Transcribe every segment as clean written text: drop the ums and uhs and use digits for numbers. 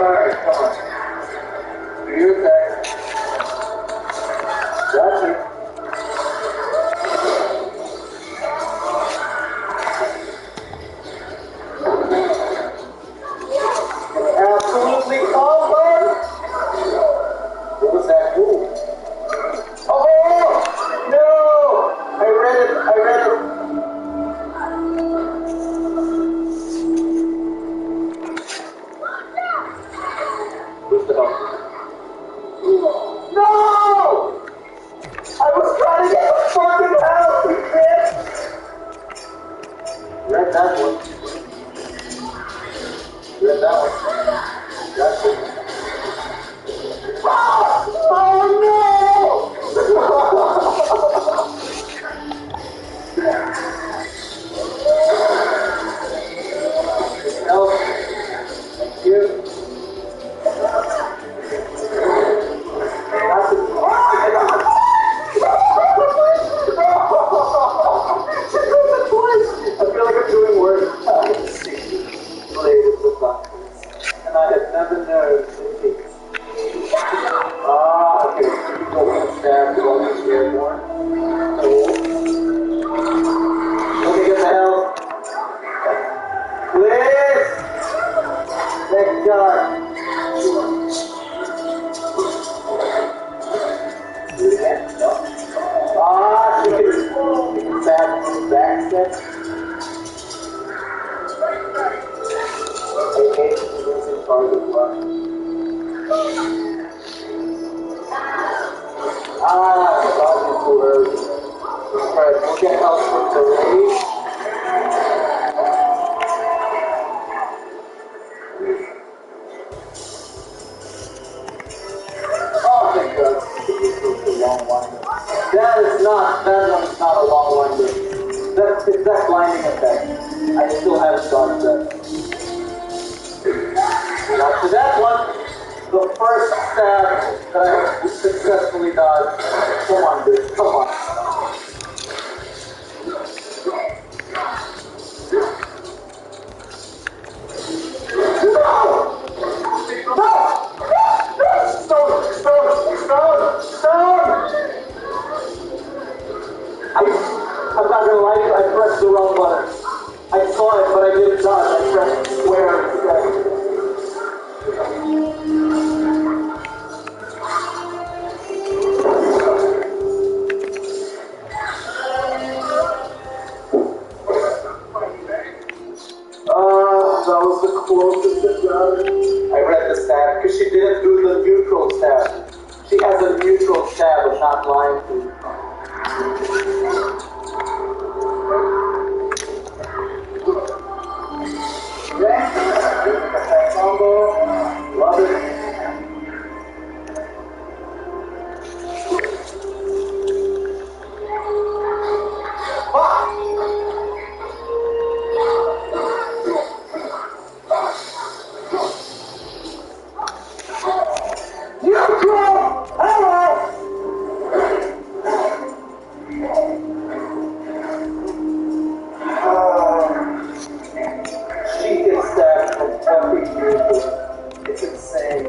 Alright, come on. Do your thing. That's it. Absolutely calm, bud. What was that move? Oh! No! I read it. Where's the help? No! I was trying to get the fucking help, you bitch! Read that one. Read that one. That's it. Oh no! Help. Thank you. That's it. I feel like I'm doing work. Related to buttons. And I have never known it takes. Okay. People want to stab, you want to share more. Cool. Let me get the help. Please! Thank God. Do it again. No. She can back step. I hate losing target luck. Talking too early. Alright, we'll get help from the raise. Oh, thank God. This is a long winder. That one's not a long winder. It's that blinding effect. I still haven't dodged that. Now to that one, the first stab that I successfully dodged. Come on, dude. Come on. I'm not gonna lie to you, I pressed the wrong button. I saw it, but I didn't dodge. I pressed square instead. That was the closest it got. I read the stab, because she didn't do the neutral stab. She has a neutral stab of not lying to you. Combo. Love it. She gets stabbed from every vehicle. It's insane.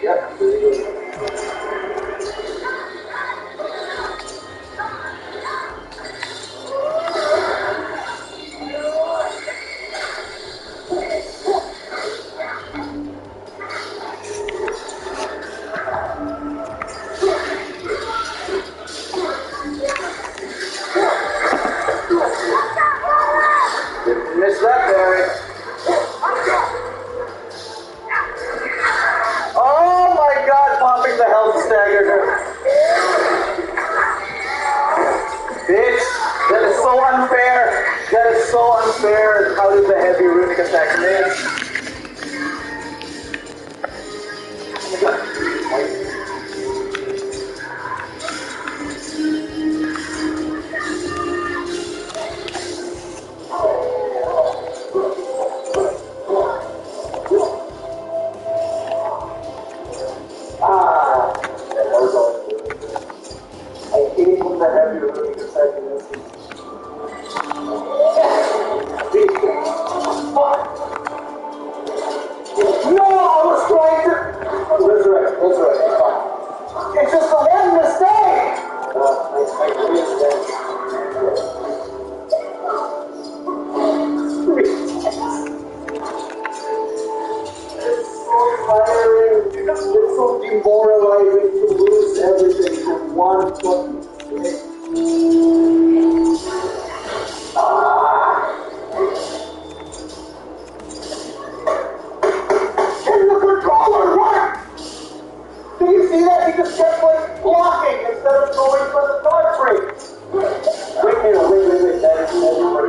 Yep, there you go. Miss that, Barry. Oh my God, popping the health staggered her. Bitch, that is so unfair. That is so unfair. How did the heavy runic attack miss? Oh my God. I hate when the heavy runic attack misses. Fuck! they just kept like blocking instead of going for the dog break. Wait, that is over.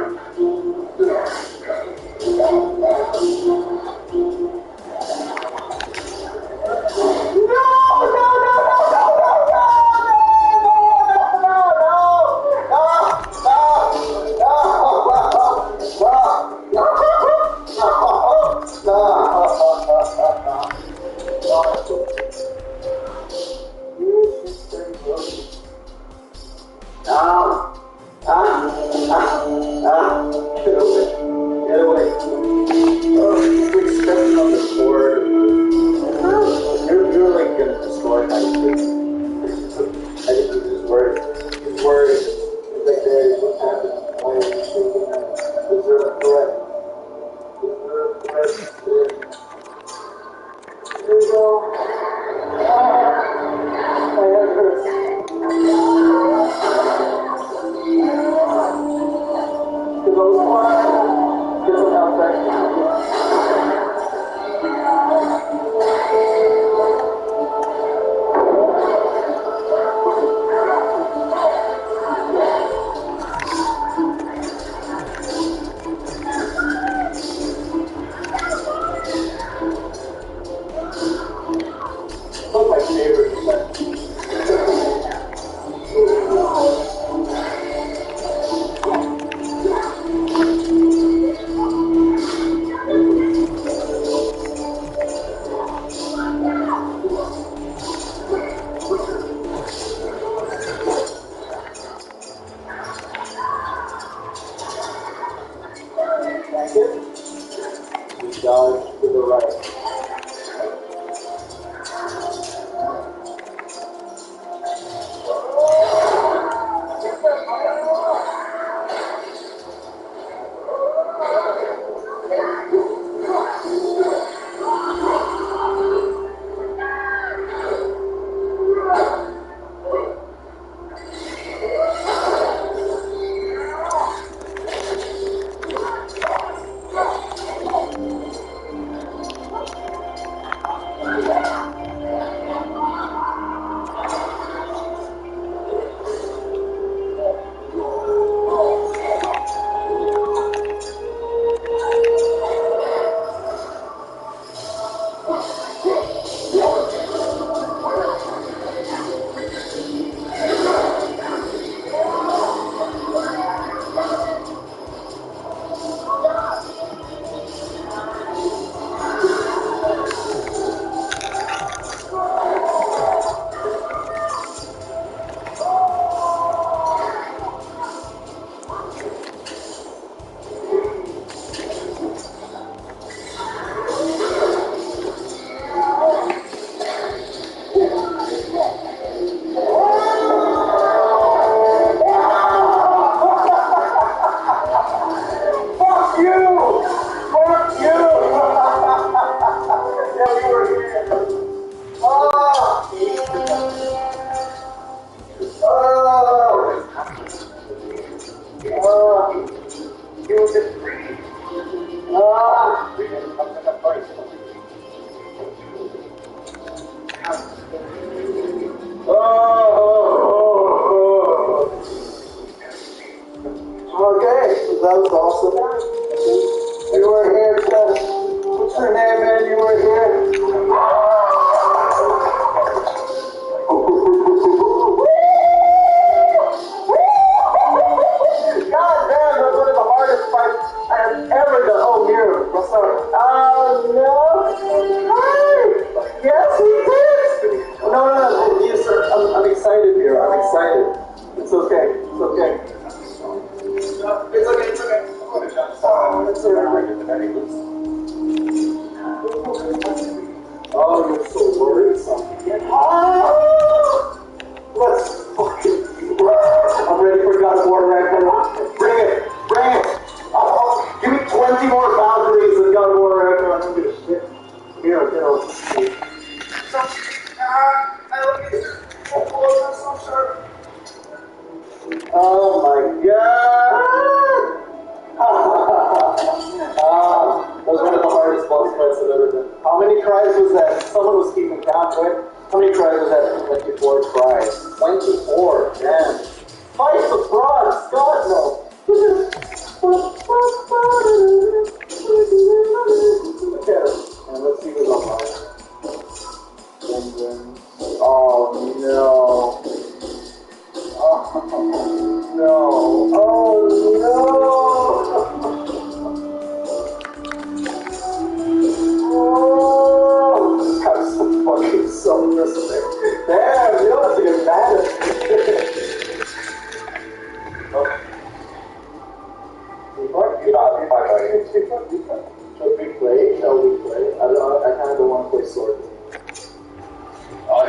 Get away. Oh, he's expecting on the board. You're like gonna destroy my kids. I think he's just worried. He's worried. He's like, Daddy, what's happening? Why are you shaking him? Is there a threat? Is there a threat? Here we go. My head hurts. Get those one. Get them out back. One of my favorite events. Dodge to the right. Okay, that was awesome. You were here, Chef. What's your name, man? You were here. God damn, that's one of the hardest fights I have ever done. Oh, here. What's up? No. Hi. Yes, he did. No. Yes, sir. I'm excited here. I'm excited. It's okay. It's okay. It's okay. Oh, it's alright. Oh, you're so worried. Oh! Let's fucking. I'm ready for God's war right now. Bring it. Oh, give me 20 more Valkyries and God of War right now. I don't give a shit. Here, I look at you. Oh, so sharp. Oh my God! That was one of the hardest boss fights I've ever done. How many tries was that? Someone was keeping count, right? it was at 24 tries. 24, damn. Fight the frogs, God no. Okay, and let's see who's online. Oh no. Oh no. Oh no. Oh, that's so fucking self-respect. Damn, you don't have to get mad at me. Shall we play? Shall we play? I kind of don't want to play sword. Oh,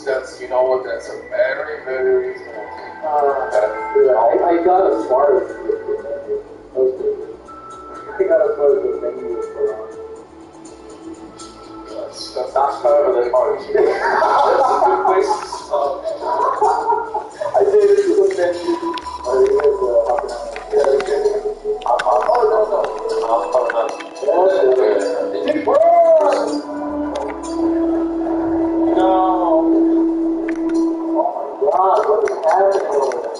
that's, you know what, that's a very, very reasonable thing. I got as far as the menu. That was pretty good. I got as far as the menu was put on. That's not further than March. That's a good place to start. I did it to the menu. I think it was half an hour. Yeah, okay. Oh, no. Big bird! No. Oh my God, what is happening over there?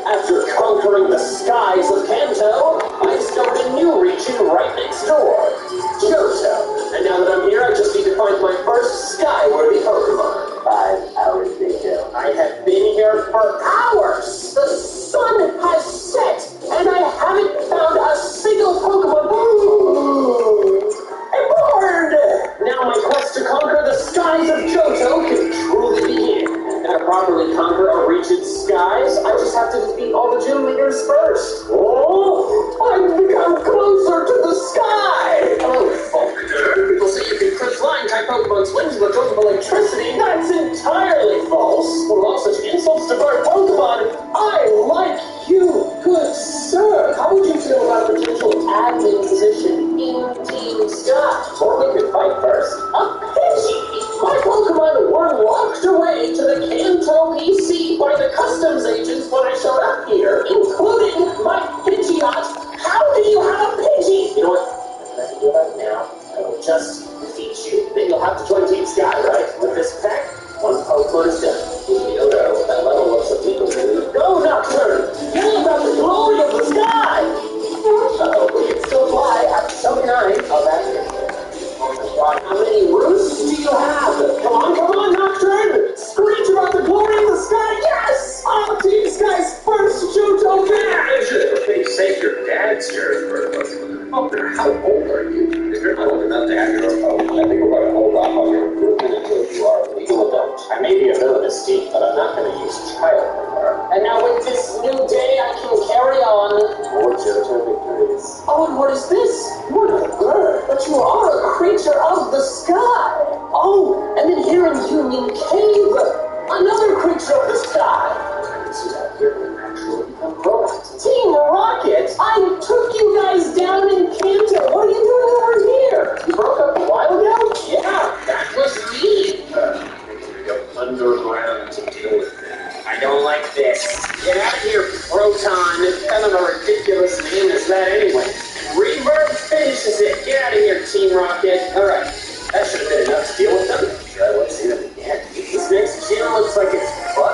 After conquering the skies of Kanto, I discovered a new region right next door, Johto. And now that I'm here, I just need to find my first sky-worthy Pokemon. 5 hours later. I have been here for hours! The sun has set, and I haven't found a single Pokemon. I'm bored! Now my quest to conquer the skies of Johto can truly begin. And to properly conquer a region's skies, I just have to defeat all the gym leaders first. Oh, I've become closer to the sky! Oh, fucker. People say you can crush flying-type Pokemon's wings with those of electricity. That's entirely false. For all such insults to our Pokemon, I like you, good sir. How would you feel about a potential admin position in Team Sky? Or we could fight first. A Pidgey! My Pokemon were locked away to the Kanto PC by the customs agents when I showed up here, including my Pidgeot. How do you have a Pidgey? You know what? I can do right now. I will just defeat you. Then you'll have to join Team Sky, right? With this pack, one Pokemon is done. Yodo, that level looks illegal to me. Go, Nocturne! Yell about the glory of the sky! Uh-oh, we can still fly after 79. Oh, that's good. How many roosts do you have? Come on, Nocturne! Screech about the glory of the sky! Yes! I'm Team Sky's first Johto badge! For pity's sake, your dad's here for Fucker, how old are you? If you're not old enough to have your own phone, I think we're going to hold off on your improvement until you are a legal adult. I may be a villainous thief, but I'm not going to use child labor. And now with this new day, I can carry on. More Johto victories. Oh, and what is this? What a bird! But you are a creature of the sky! Oh, and then here in Union Cave, another creature of the sky! This is out here will actually become robots. Team Rocket! I took you guys down in Kanto! What are you doing over here? You broke up a while ago? Yeah, that was me! We go underground to deal with things. I don't like this. Get out of here, Proton! Kind of a ridiculous name is that anyway. Reverb finishes it. Get out of here, Team Rocket. Alright, that should have been enough to deal with them. Sure, let's see them again. This next gym looks like it's fun.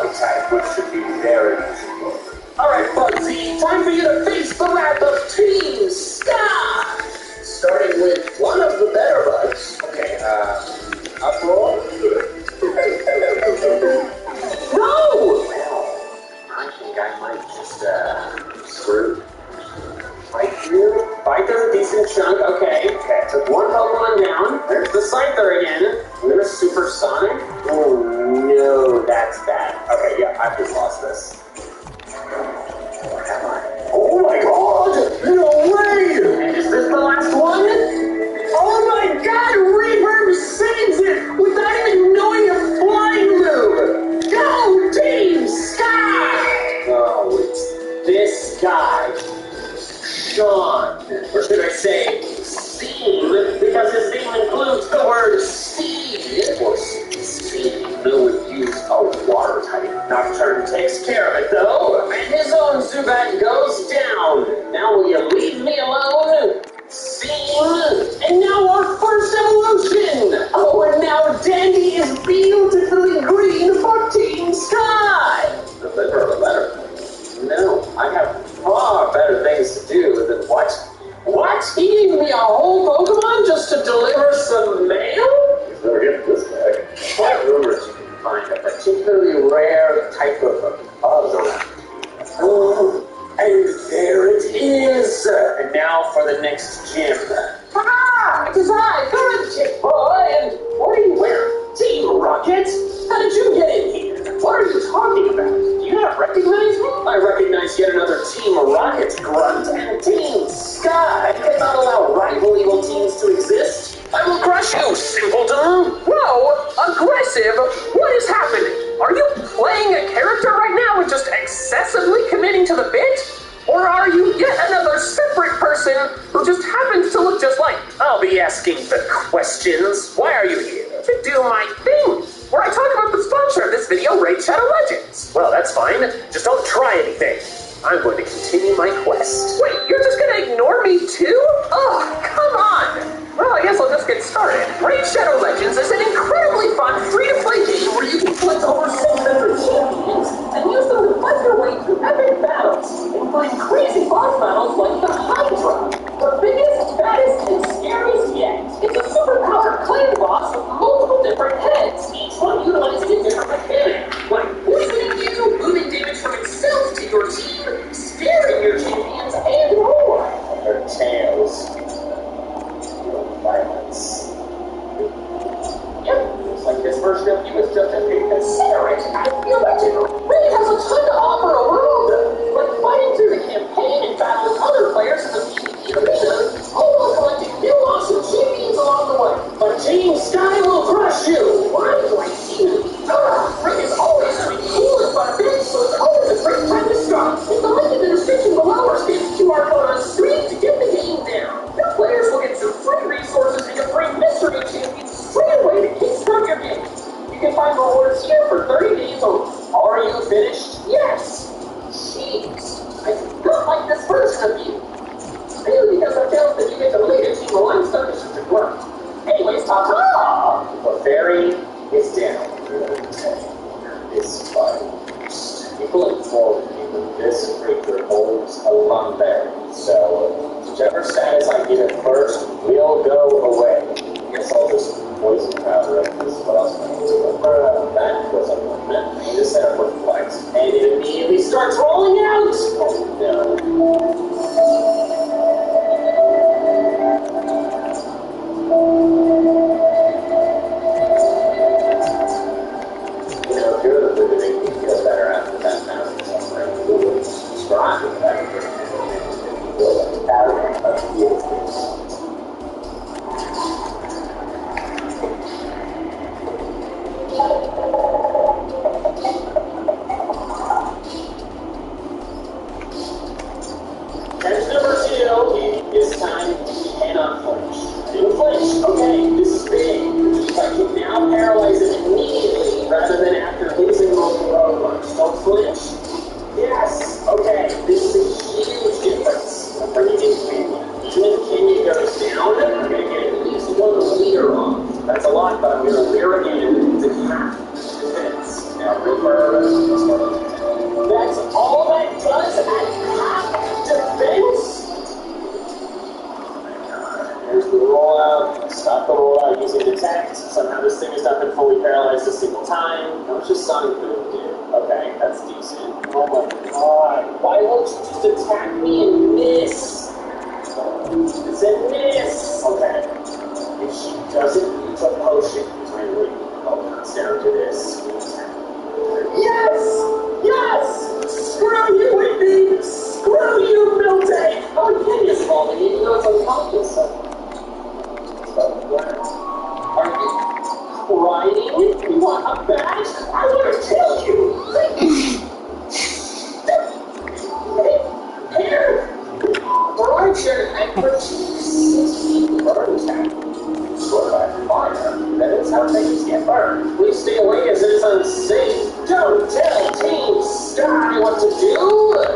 time for you to face the wrath of Team Sky! Starting with one of the better bugs. Okay, uproar? No! Well, I think I might just, screw. Fight through a decent chunk. Okay. Took one Pokemon down. There's the Scyther again. And then a Supersonic. Oh no, that's bad. Okay, yeah, I've just lost this. Where am I? Oh my god! No way! And is this the last one? Oh my god! Reverb saves it without even knowing a flying move! Go Team Sky! Oh, it's this guy. Sean, or should I say, Steam, because his name includes the word Steve, or Steam, who would use a water type. Nocturne takes care of it, though, and his own Zubat goes down. Now will you leave me alone? Steam, and now our first evolution! Oh, and now Dandy is beautifully green for Team Sky! The better, the better. No, I have far better things to do than what? What? He gave me a whole Pokemon just to deliver some mail? He's never getting this back. What rumors you can find a particularly rare type of bug around? Oh, and there it is! And now for the next gym. Ah! It is I, Gym Boy, and what are you wearing? Team Rocket? How did you get in here? What are you talking about? Do you not recognize me? I recognize yet another Team Rocket grunt and Team Sky. I cannot allow rival evil teams to exist. I will crush you, simpleton! Whoa! Aggressive? What is happening? Are you playing a character right now and just excessively committing to the bit? Or are you yet another separate person who just happens to look just like... I'll be asking the questions. Why are you here? To do my thing, where I talk about the sponsor of this video, Raid Shadow Legends. Well, that's fine. Just don't try anything. I'm going to continue my quest. Wait, you're just going to ignore me too? Oh, come on. Well, I guess I'll just get started. Raid Shadow Legends is an incredibly fun, free-to-play game where you can collect over 600 champions and use them to fight your way through epic battles, including crazy boss battles like the Hydra, the biggest, baddest, and scariest yet. It's a superpowered clan boss with multiple different heads, each one utilizing a different mechanic, like poisoning you, moving damage from itself to your team, scaring your champions, and more. Their tails. Violence. Yep, looks like this version of you is just as big as Sarah. I feel that too. Raid has a ton to offer a world, like fighting through the campaign and battling other players in the PvP arena, all while collecting new awesome champions along the way. But Team Sky will crush you. Why do I see you? Raid is always having cool and fun events, so it's always a great time to start. Hit the link in the description below or scan the QR code on screen to get the game down. New players will get some free resources and a free mystery champions straight away to kickstart your game. You can find rewards here for 30 days only. Are you finished? Yes! Jeez, I do not like this version of you. Mainly because I felt that you get to lead a team of limestone missions at work. Anyways, ta-ta! The fairy is down. This fight. People informed me that this creature holds a lump there. So, whichever status I give it first will go away. I guess I'll just poison powder it. This is what else I need to look for. That was a movement. I need to set up with flex. And it immediately starts rolling out! Oh no. You know, if you're the food that make me feel better after 10,000 suffering, who would subscribe to that? Catch number 2 is time to cannot flinch. Didn't flinch. Okay, this is big. I can now paralyze it immediately rather than after losing multiple Pokemon's. Don't flinch. Yes. Okay, this is a huge difference. I'm bringing in Kenya. Even if Kenya goes down, I'm going to get at least one leader off. That's a lot, but I'm going to leer again to half defense. Now, Reaper. That's all that does at half rollout. Stop the rollout using detect. Somehow this thing has not been fully paralyzed a single time. How much does Sonic Boom do? Okay, that's decent. Oh my god. Why won't you just attack me and miss? It's a miss. Okay. If she doesn't use a potion, finally, I'll comes down to this. Yes! Yes! Screw you, Whitney! Screw you, Milton! Oh, yeah, it's falling, even though it's unconscious. Are you crying? You want a badge? I want to kill you! Here! Brighton and Patrice. Burn attack. Sort by fire. That is how things get burned. Please stay away as it's unsafe. Don't tell Team Sky what to do.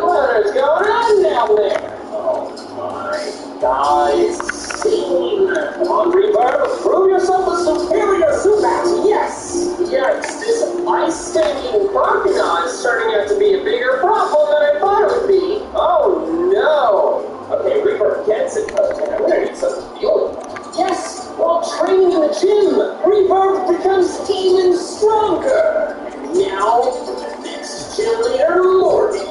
What is going on down there? Oh my god, it's scene. Come on, Reaper. Prove yourself a superior Zubat. Yes. Yikes, this ice-standing crocodile is turning out to be a bigger problem than I thought it would be. Oh no. Okay, Reaper gets it, but I'm gonna need some fuel. Yes, while training in the gym, Reverb becomes even stronger. And now, for the next gym leader, Morty.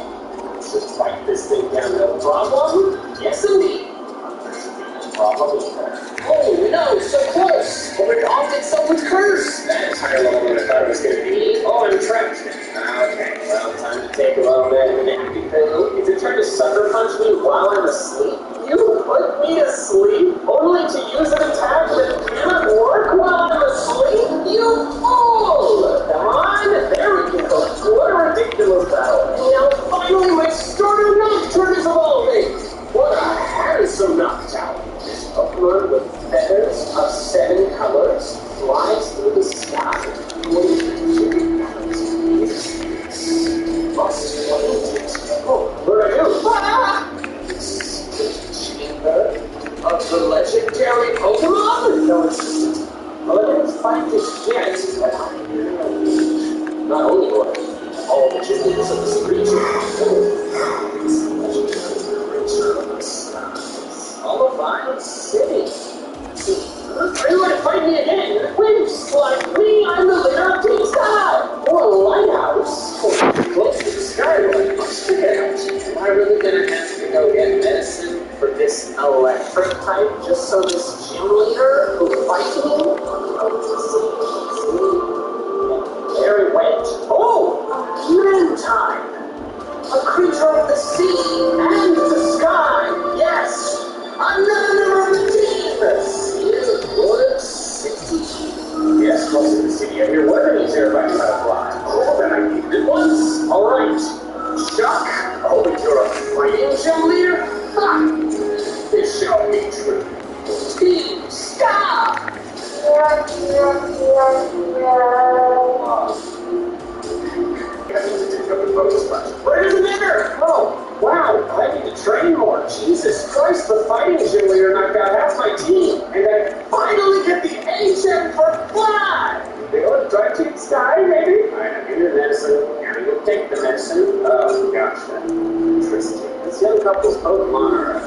Should fight this thing down, no problem? Yes, indeed. No problem either. Oh no, so close! But it offed itself with curse! That is higher level than I thought it was going to be. Oh, I'm trapped. Okay, well, time to take a little bit of a nappy pill. Is it trying to sucker punch me while I'm asleep? You put me to sleep only to use an attack that cannot work while I'm asleep? You fool! Come on, there we go. What a ridiculous battle. And now finally my starter Nocturne is evolving. What a handsome Noctowl. This upward with feathers of 7 colors flies through the sky. Must find it. Oh, what do I do? Ah! Of the legendary Pokemon? No, it's just... Well, I didn't find it yet, but I know. Not only do I need all the genius of this creature, this legendary creature of the skies. Olivine City. Are you going to fight me again? Whips like me, I'm the leader of Team Sky! Or a lighthouse. Close to the skyline, must forget it. Am I really going to have to go get medicine for this electric type just so this gym leader who fights me? Very wet. Oh! Mantine! A creature of the sea and the sky! Yes! Another member of the team! Wood City. Yes, close to the city. I hear weapon is here by Butterfly. Oh, then I needed it once. Alright. Chuck, oh, but you're a fighting gym leader? Ha! This shall be true. Team, stop! Where is the dinner? Oh, wow, I need to train more. Jesus Christ, the fighting gym leader knocked out half my team. And I finally get the HM for fly! They want to try Team Sky, maybe? Alright, I'm in the medicine. Here we go, take the medicine. Oh, gosh, that's interesting. This young couple's Pokemon are...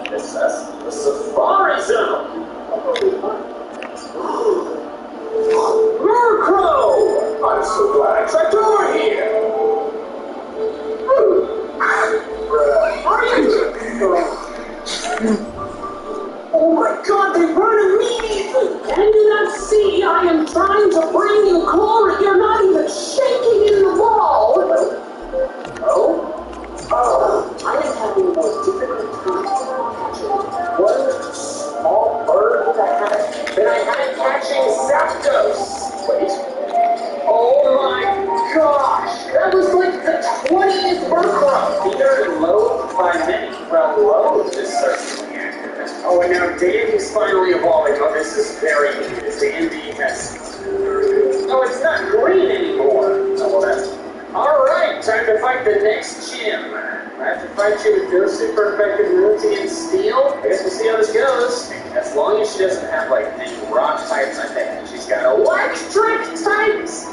This is the Safari Zone! Murkrow! I'm so glad I tracked over here! Are you... Oh my god, they run immediately! Can you not see I am trying to bring you glory? You're not even shaking in the wall! Oh? Oh, I am having a more difficult time catching one small bird than I had catching Zapdos. Wait. Oh my gosh! That was like the 20th Murkrow! Either loathed by many. Well, loathed is certainly accurate. Oh, and now Dandy's finally evolving. Oh, this is very good. Dandy has... Oh, it's not green anymore. Oh, well, that's... Alright, time to fight the next gym. I have to fight you with no super effective Moonty and Steel. I guess we'll see how this goes. As long as she doesn't have, like, any rock types, I think she's got electric types.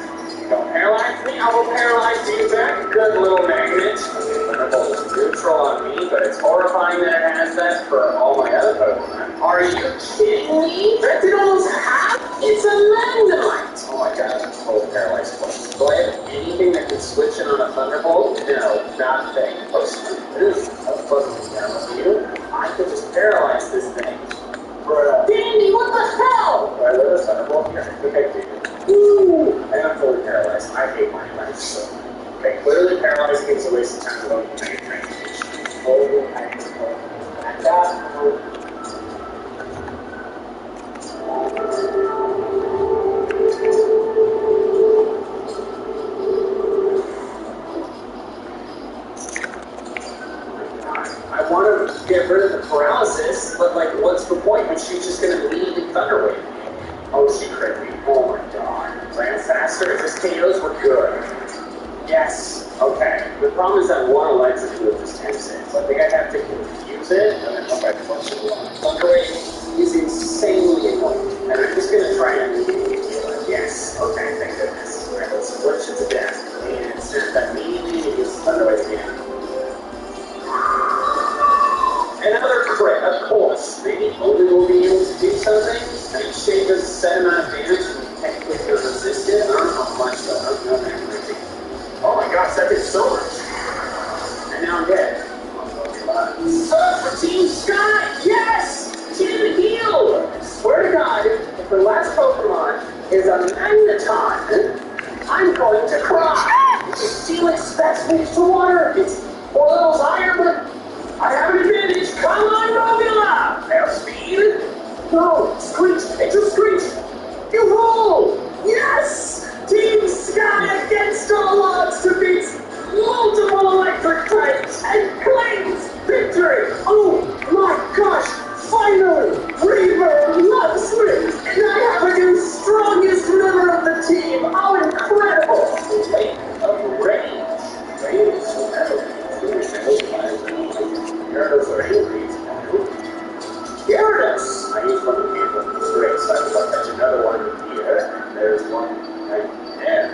Don't paralyze me, I will paralyze you back. Good little magnet. Thunderbolt is neutral on me, but it's horrifying that it has that for all my other Pokemon. Are you kidding me? That did almost half? It's a Magnemite! Oh my god, I'm totally paralyzed. Do I have anything that can switch in on a Thunderbolt? No, not a thing. That was pleasantly paralyzed. You? I could just paralyze this thing. Dandy, what the hell? Do I let a Thunderbolt here? Okay, dude. Ooh! And I'm fully paralyzed. I hate my life so. Okay, clearly paralyzing is a waste of time going to make a transformation. Holy I got I want to get rid of the paralysis, but like, what's the point when she's just going to immediately Thunder Wave me? Oh, she crit me. Oh my god. Ran faster. If this KOs were good. Yes. Okay. The problem is that one Alexa do with this 10 6. I think I have to confuse it and then come back to punch it along. Thunder Wave is insanely annoying. And I'm just going to try and yes. Okay, thank goodness. Alright, let's switch it to death. And snap that immediately and use Thunder Wave again. Another crit, of course. Maybe only will be able to do something. I mean, Shade does a set amount of damage and technically can resist it. I don't know how much though. I don't know that. Oh my gosh, that did so much. And now I'm dead. Surf for Team Sky! Yes! Team Heal! I swear to God, if the last Pokemon is a Magneton, I'm going to cry! Seal expects me to water. It's 4 levels higher, but I have an advantage! Come on, Robula! Now speed! No! Screech! It's a Screech! You roll! Yes! Team Sky against all odds defeats multiple electric types and claims victory! Oh my gosh! Finally! Reaver loves me! And I have a new strongest member of the team! How incredible! Wait, range! Gyarados are angry. Gyarados! I use one of the people. It's great, so I will catch another one here. There's one right there.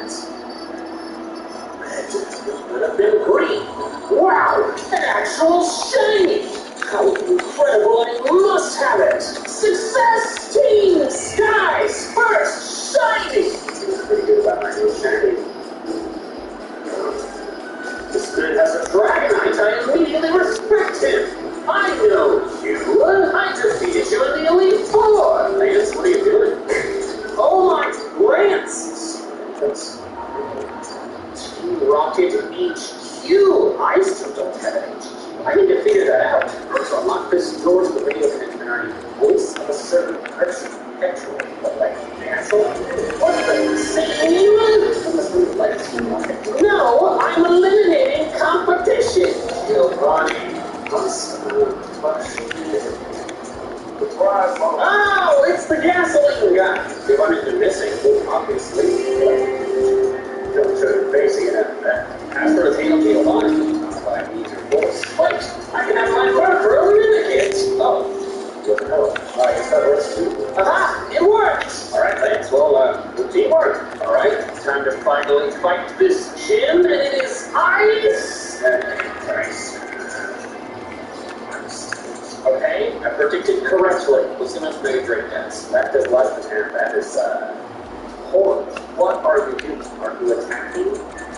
It would have been green. Wow! An actual shiny! How incredible! I must have it! Success! Team Sky's first shiny! Feels pretty good about my new shiny. This man has a Dragonite, I immediately respect him! I know you! I defeated you in the Elite Four! Lance, what are you doing? Oh my, Lance! Team Rocket HQ! I still don't have an HQ. I need to figure that out. To unlock this door to the radio connection, I need the voice of a certain person. Petrol, but like an asshole. What the same? No, I'm eliminating competition. Giovanni must oh, it's the gasoline guy. Giovanni's been missing, obviously. Don't show your face again. Password is Hail Giovanni. I need your voice. Wait, I can have my word for a minute. Oh. I guess that works too. Aha! It worked! Alright, thanks. Well, good teamwork. Alright, time to finally fight this gym, and it is ice! Nice. Okay, I predicted correctly. Let's see how much Mega Drake does. That does less than half. That is, horrible. What are you doing? Are you attacking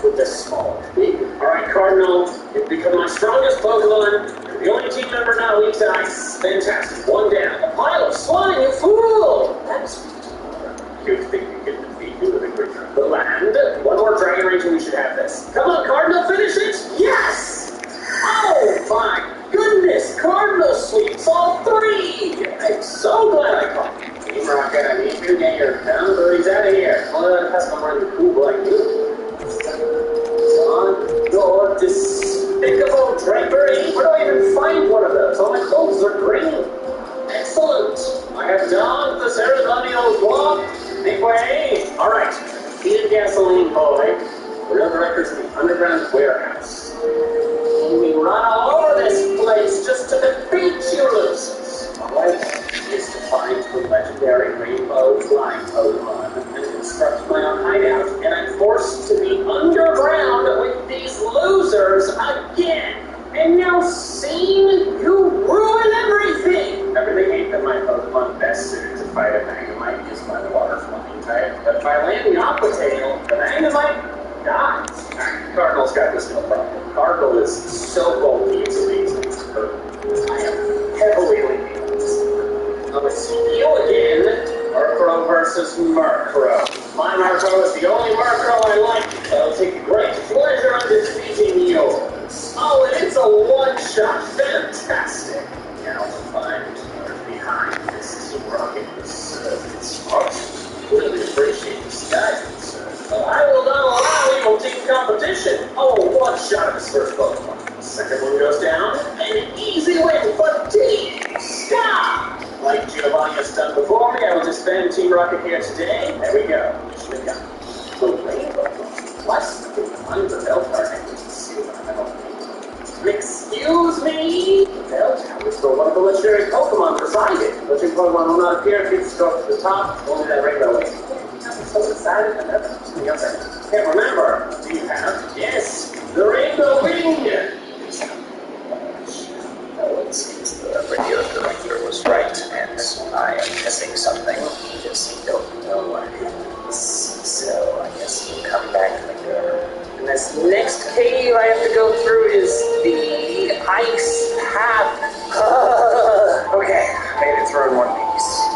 with this small thing? Alright, Cardinal, you've become my strongest Pokemon. You're the only team member not weak to ice. Fantastic. One down. A pile of slime, you fool! That's you think you can defeat me with a creature. The land. One more Dragon Rage and we should have this. Come on, Cardinal, finish it! Yes! Oh my goodness! Cardinal sweeps all 3! I'm so glad I caught you. Team Rocket, I need you to get your boundaries out of here. Well, that's not running cool like you. On your despicable drapery. Where do I even find one of those? All my clothes are green. Excellent. I have donned the ceremonial cloth. Make way. Alright. Defeated Gasoline Boy. Real directors in the underground warehouse. And we run all over this place just to defeat you losers. My life is to find the legendary rainbow flying Pokemon and construct my own hideout, and I'm forced to be underground with these losers again. And now, scene, you ruin everything! I really hate that my Pokemon best suited to fight a Magnemite is my water flying type, but if I land the Aqua Tail, the Magnemite dies. Cardinal's got this no problem. Cardinal is so bulky, it's amazing. I am heavily leaning on this. Oh, it's you again. Murkrow versus Murkrow. My Murkrow is the only Murkrow I like. I'll take great pleasure in defeating yours. Oh, and it's a one-shot. Fantastic. Now to find who's behind this Team Rocket construction. Really appreciate this guidance, sir. But I will not allow evil team competition. Oh, one shot of his first Pokemon. The second one goes down. An easy win for Team Stop! Like Giovanni has done before me, I will disband Team Rocket here today. There we go. Mission accomplished. The rainbow. Plus, the Bell Tower next to seal on metal. Excuse me? The Bell Tower is where one of the legendary Pokemon resided. Legendary Pokemon will not appear if you stroke to the top. Only that rainbow way. I'm so excited. I never something else I can't remember. Do you have? Yes, the rainbow wing. Oh, it seems the radio director was right, and I am missing something. Just don't know what it is. So I guess we'll come back later. And this next cave I have to go through is the ice path. Okay, made it through in one piece.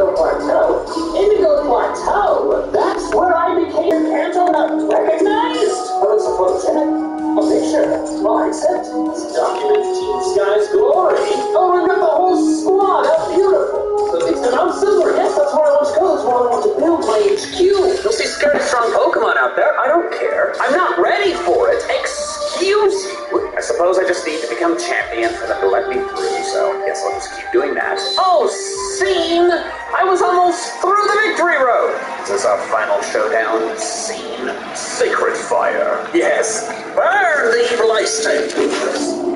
Indigo Plateau? Indigo Plateau? That's where I became Canton recognized? Oh, it's a photogenic. A picture. Well, I accept. Document Team Sky's glory. Oh, we've got the whole squad. How beautiful. So it's Mount Silver. Yes, that's where I want to go. That's where I want to build my HQ. You'll see scary strong Pokemon out there. I don't care. I'm not ready for it. Excuse you. I suppose I just need to become champion for them to let me through, so I guess I'll just keep doing that. Oh, scene! I was almost through the victory road. Is this our final showdown? Scene. Sacred fire. Yes. Burn the evil ice type.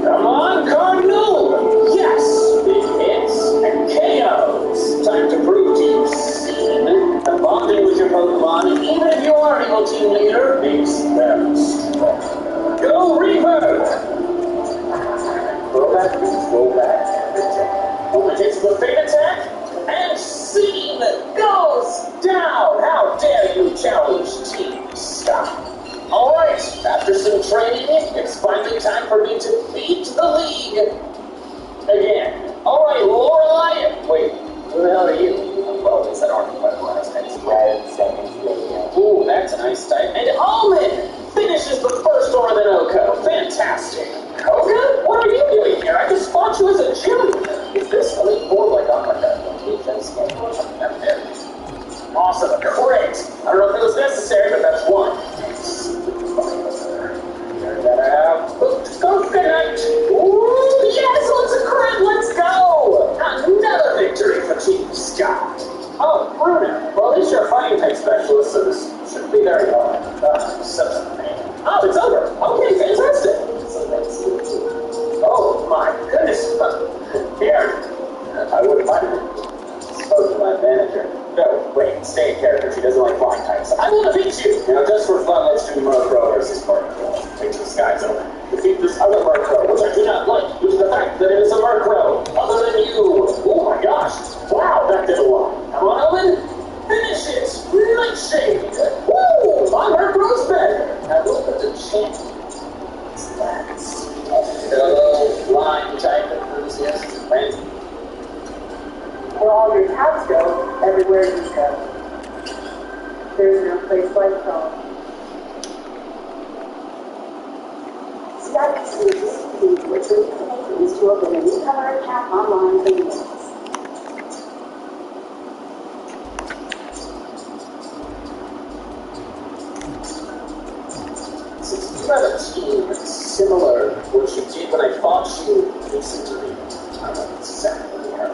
Come on, Cardinal! Yes! Big hits and KOs. Time to prove to you, Scene, that bonding with your Pokemon, even if you are an evil team leader, makes them strong. Go Reaper! Throw back, Only takes the fate attack, and Scene goes down! How dare you challenge Team Sky? Alright, after some training, it's finally time for me to beat the league again. Alright, Lorelei. Wait, who the hell are you? Well, it's that army by the last name. Red, second, ooh, that's a nice type. And Almond finishes the first Orthodoco. Fantastic. Koga? What are you doing here? I just fought you as a gym. Is this Elite Four like on like a location schedule or something up there? Awesome, great. I don't know if it was necessary, but that's one. Coconut! Ooh, yes, let's a crit, let's go! Another victory for Team Scott. Oh, Bruno. Well, at least you're a fighting type specialist, so this shouldn't be very hard. Such a pain. Oh, it's over. Okay, fantastic. Oh, my goodness. Here. I wouldn't mind it. Spoke to my manager. No, wait, stay in character. She doesn't like flying types. I want to beat you! Now, just for fun, let's do Murkrow versus Murkrow. Take the skies over. Defeat this other Murkrow, which I do not like, due to the fact that it is a Murkrow, other than you. Oh my gosh. Wow, that did a lot. Come on, Owen. Finish it. Nightshade. Woo! My Murkrow's better. Now look at the champion. That's hello, flying type enthusiast. Where all your tabs go, everywhere you go. There's no place like home. CIPC is which is to open a newcomer account online for users. Since you have a team similar to what you did when I fought you recently, I know exactly how.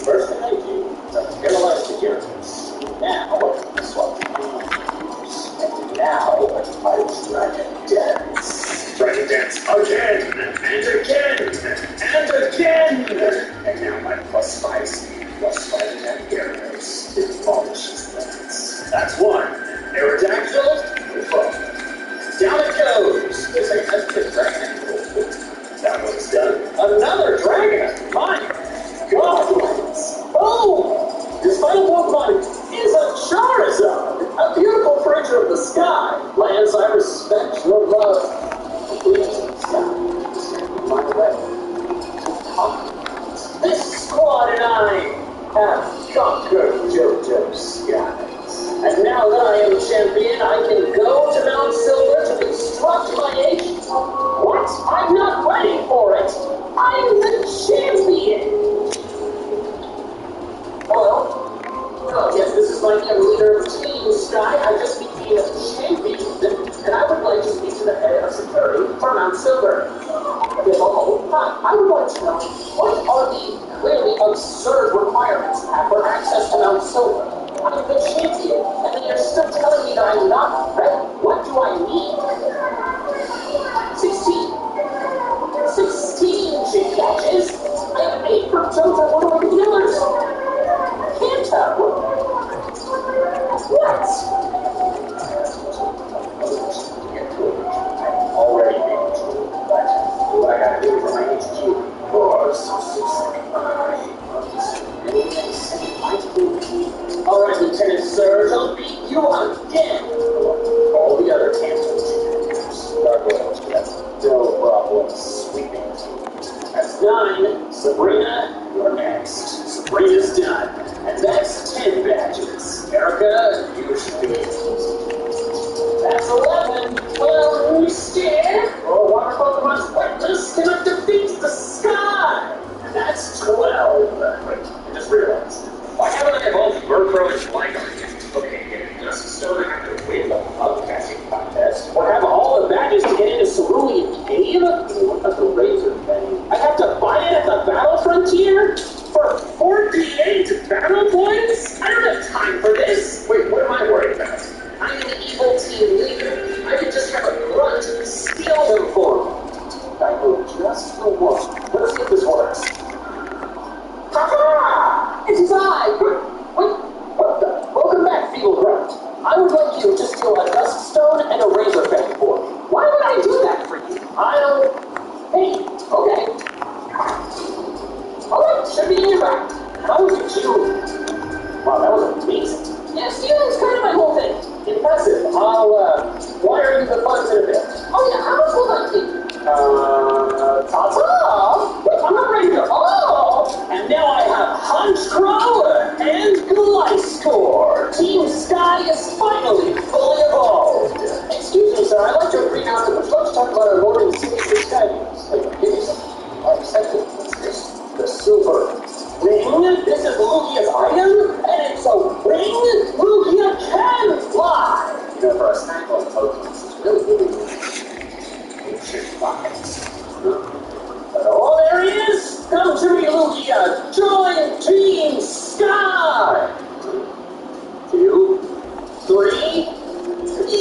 First thing I do is I paralyze the characters. Now, swap the moves. And now, I Dragon Dance. Dragon Dance again! And again! And again! And now my +5 speed, +5 attack characters demolishes things. That's one. Aerodactyl, revolt. Down it goes! This ain't a good dragon. That one's done. Another dragon! My God! Oh! This final Pokemon is a Charizard! A beautiful creature of the sky! Lands, I respect your love. Creatures of the sky. Stand my way. This squad and I have conquered JoJo's skies. And now that I am champion, I can go to Mount Silver to construct my HQ. What? I'm not ready for it! I'm the champion! Hello? Oh, yes, this is my new leader of Team Sky. I just became a champion, and I would like to speak to the head of security for Mount Silver. Hello? Hi, I would like to know, what are the clearly absurd requirements I have for access to Mount Silver? I'm the champion, and then you're still telling me that I'm not ready. What do I need? 16 gym badges? I have 8 for JoJo, one of my dealers. Kanto. What? I'm already managed, but what I gotta do for my HQ was Alright, Lieutenant Surge, I'll beat you again! All the other Kanto champions. Gargoyles, that's no problem sweeping. That's 9. Sabrina, you're next. Sabrina's done. And Wait, I just realized. Why haven't I evolved Murkrow and Flygon yet? Okay, just so I have to win the bug catching contest, or have all the badges to get into Cerulean Cave? What about the Razor thing? I have to buy it at the Battle Frontier? For 48 battle points? I don't have time for this! Wait, what am I worried about? I'm the evil team leader. I could just have a grunt steal them for me. I know just the one. Let's see if this works. Ha-ha! It is I! What the? Welcome back, feeble grunt. I would like you to steal a Dusk Stone and a Razor Fang for me. Why would I do that for you? Hey, okay. Alright, should be in your back. How did you? Wow, that was amazing. Yeah, stealing's kind of my whole thing. Impressive. I'll wire you the funds in a bit. Oh yeah, how much will that be? Ta-ta! Wait, I'm not ready to. Oh! And now I have Honchcrow and Gliscor. Team Sky is finally fully evolved. Excuse me, sir, I'd like to agree now to let's talk about our Lord and Savior Sky News. Wait, give me some. Alright, second. What's this? The Super Ring. This is Lugia's item, and it's a ring Lugia can fly. You know, for a snack on Pokemon, it's really ancient buckets. But oh, there he is! Come to me, Lugia! Join Team Sky! 2, 3.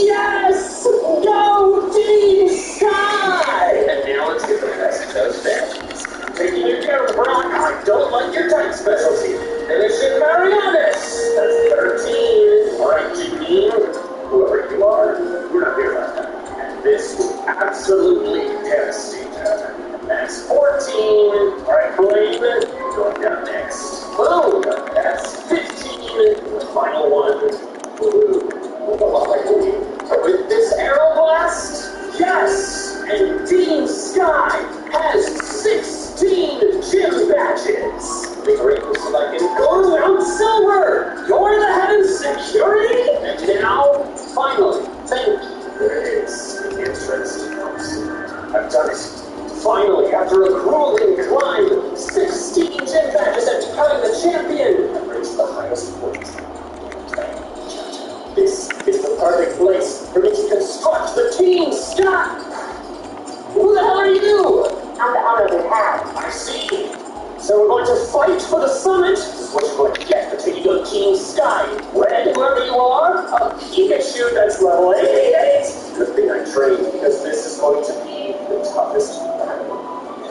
Yes! Go Team Sky! And now let's get the rest of those badges. Taking your care of Brock, I don't like your type specialty. Finish it, Marianas! That's 13. Alright, Janine, whoever you are, you're not here last time. And this will absolutely devastate her. That's 14. Alright, Blaine, going down next. Boom! That's 15. The final one. Blue. Look a lot like Blue. With this Arrow Blast, yes! And Team Sky has 16 gym badges. The greatness of I can go around silver. You're the head of security. And now, finally, thank you. There it is. The entrance to house. I've done it. Finally, after a grueling climb, 16 gym badges and becoming the champion. I've reached the highest point. This is the perfect place for me to construct the Team Sky. Who the hell are you? I'm the owner of the house. I see. So we're going to fight for the summit. This is what you're going to get for taking on Team Sky. Red, whoever you are, a Pikachu that's level 88. Good thing I trained, because this is going to be the toughest battle.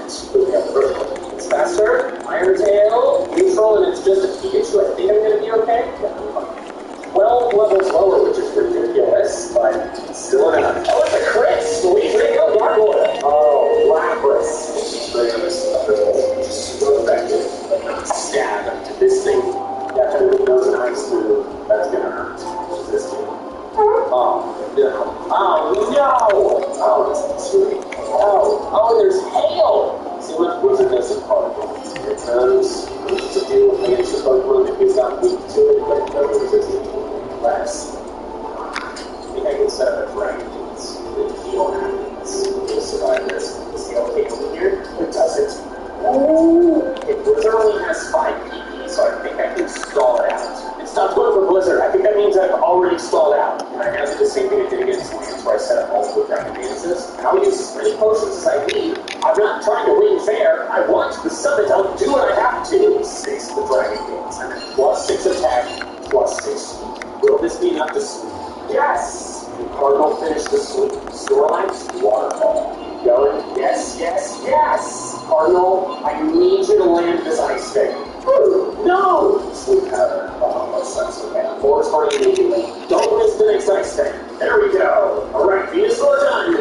It's really up the vertical. It's faster, Iron Tail, neutral, and it's just a Pikachu. I think I'm going to be okay. Yeah, I'm fine. 12 levels lower, which is ridiculous, but still enough. Oh, it's a crit! Sweet! Way to go, Gargoyle! Oh, Lapras. Just go back in. Stab. This thing definitely does an ice move. That's gonna hurt. This thing. Oh, no. Oh, no! Oh, that's sweet. Oh, there's hail! See what Wizard does in Particle. Here it comes. What's to do against the Pokemon that he's got weak to it, but it doesn't resist it. Less. I think I can set up a Dragon Dance. If you don't have it, let's survive this. See how it over here? It doesn't. Ooh! Blizzard only has 5 PP, so I think I can stall it out. It stopped going for Blizzard. I think that means I've already stalled out. And I have to do the same thing I did against Lance, where I set up multiple Dragon Dances. And I'll use as many potions as I need. I'm not trying to win fair. I want the summit. I'll do what I have to. 6 the Dragon Dance. And then plus 6 attack, plus 6 speed. Will this be enough to sweep? Yes! The Cardinal finished the sweep. Storeline's Waterfall. Going? Yes, yes, yes! Cardinal, I need you to land this ice thing. No! Sweep powder. Oh, that's okay. Forward party immediately. Don't miss the next ice thing. There we go. Alright, Venusaur done.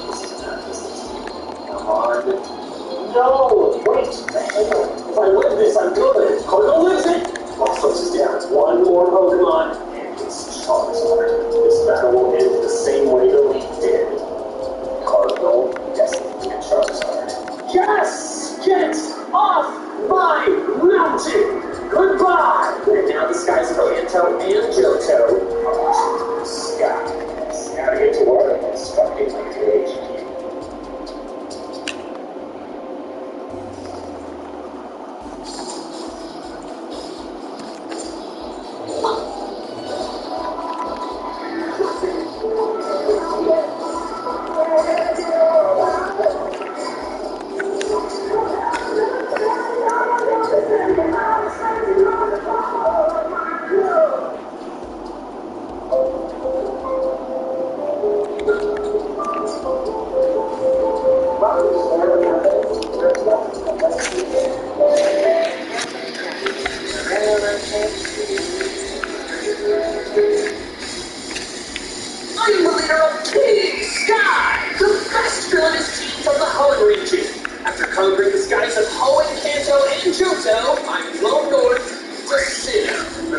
This is enough. This is come on. No! Wait! If I live this, I'm good. Cardinal lives it! Well, switches down. One more Pokemon. It's Charizard. This battle will end the same way the League did. Cardinal, destined to get Charizard. Yes! Get off my mountain! Goodbye! And now the skies of Kanto and Johto are watching the sky. Gotta get to work and start getting my PhD.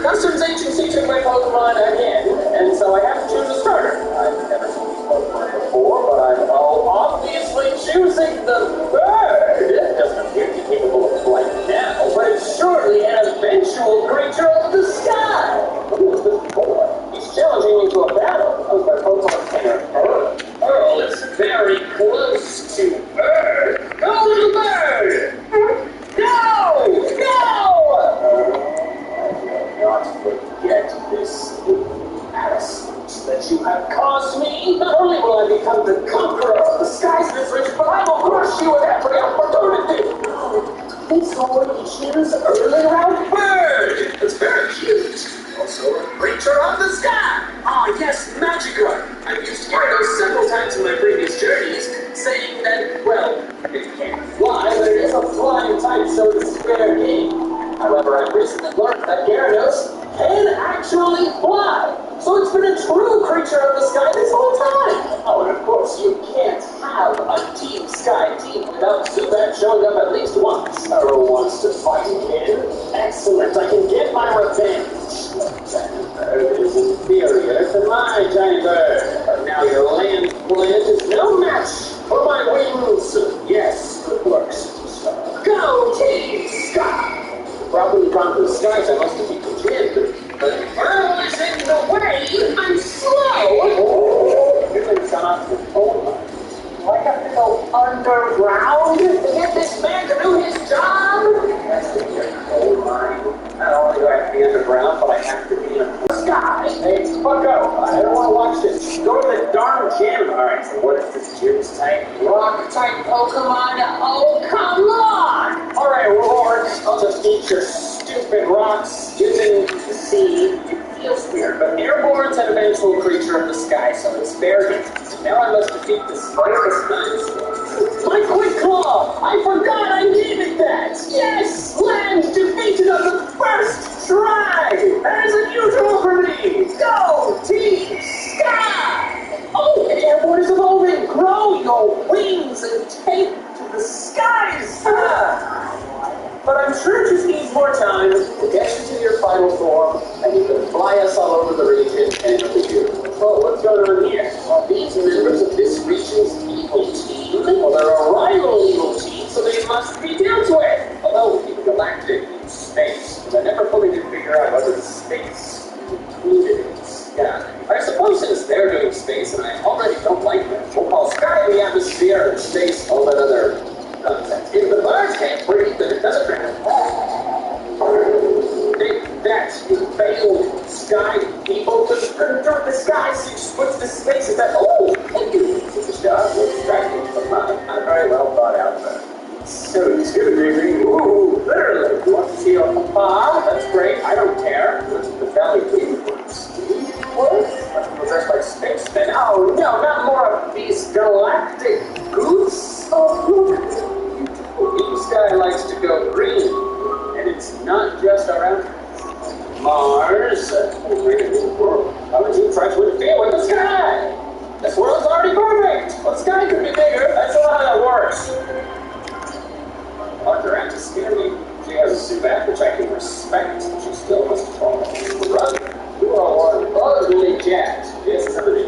Customs agency took my Pokemon again, and so I have to choose a starter. I've never seen these Pokemon before, but I'm obviously choosing the bird. It doesn't appear to be capable of flight now, but it's surely an eventual creature of the sky. Who is this boy? He's challenging me to a battle. That was my Pokemon trainer, Earl. Earl is very close to bird. Go, little bird! No! No! Not forget this embarrassment that you have caused me. Not only will I become the conqueror of the skies this rich, but I will crush you at every opportunity. This one choose early round bird. It's very cute. Also a creature of the sky. Ah, yes, Magikarp. I've used Gyarados several times in my previous journeys, saying that, well, it can't fly, but it is a flying type, so it's fair game. However, I've recently learned that Gyarados can actually fly. So it's been a true creature of the sky this whole time. Oh, and of course, you can't have a Team Sky team without Zubat showing up at least once. Earl wants to fight again? Excellent, I can get my revenge. Tiny bird is inferior to my tiny bird. But now your land plant is no match for my wings. Yes, good work, Superstar. Go, Team Sky! To properly conquer the skies, I must defeat the gym. But Earl is in the way. I'm slow. You're going to shut off the phone line. Do I have to go underground to get this man to do his job? That's the coal mine. Not only do I have to be underground, but I have to be in the sky. Hey, Bucko, I don't want to watch this. Go to the darn gym. Alright, so what is this gym's type? Rock-type Pokemon? Oh, come on! Alright, Rourke, I'll just eat your stupid rocks using the sea. It feels weird, but Airborne's an eventual creature of the sky, so it's fair game. Now I must defeat this virus dinosaur. My Quick Claw! I forgot I needed that! Yes! Land defeated on the first try! That is unusual for me! Go, Team Sky! Oh, and Airborne is evolving! Grow your wings and take to the skies! But I'm sure it just needs more time to get you to your final form, and you can fly us all over the region, and it'll be beautiful. Oh, what's going on here? Well, these members of this region's evil team, well, they're a rival evil team, so they must be dealt with. Although, in galactic space, because I never fully did figure out whether space included in the sky. I suppose since they're doing space, and I already don't like them, we'll call sky the atmosphere and space all that other nonsense. If the birds can't breathe, then it doesn't matter. Take that, you failed sky people. The the sky 6 foot to space is that. Oh, thank you, Superstar. We're distracted from mine. I'm very well thought out, but so intimidating. Ooh, literally. You want to see your papa? That's great. I don't care. What's the valley universe? What? Possessed by spacemen? Oh, no, not more of these galactic goofs. Oh, look. Team Sky likes to go green, and it's not just around Mars. Greater new world. How would you try to interfere with the sky? This world's already perfect. Well, the sky could be bigger. That's not how that works. Dr. Ant is scare me. She has a Zubat, which I can respect. She still must fall. Brother, you are one ugly cat. Yes, somebody.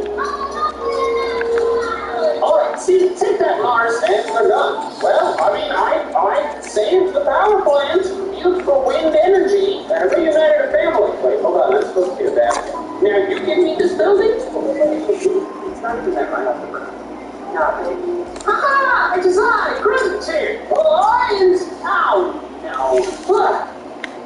Alright, see, take that, Mars, and we're done. Well, I mean, I saved the power plant. Beautiful wind energy. And reunited a family. Wait, hold on, I'm supposed to do that. Now, you give me this building? It's not even that right off the ground. Nah, baby. Haha! It is I, Gravity! Alliance! Ow! No.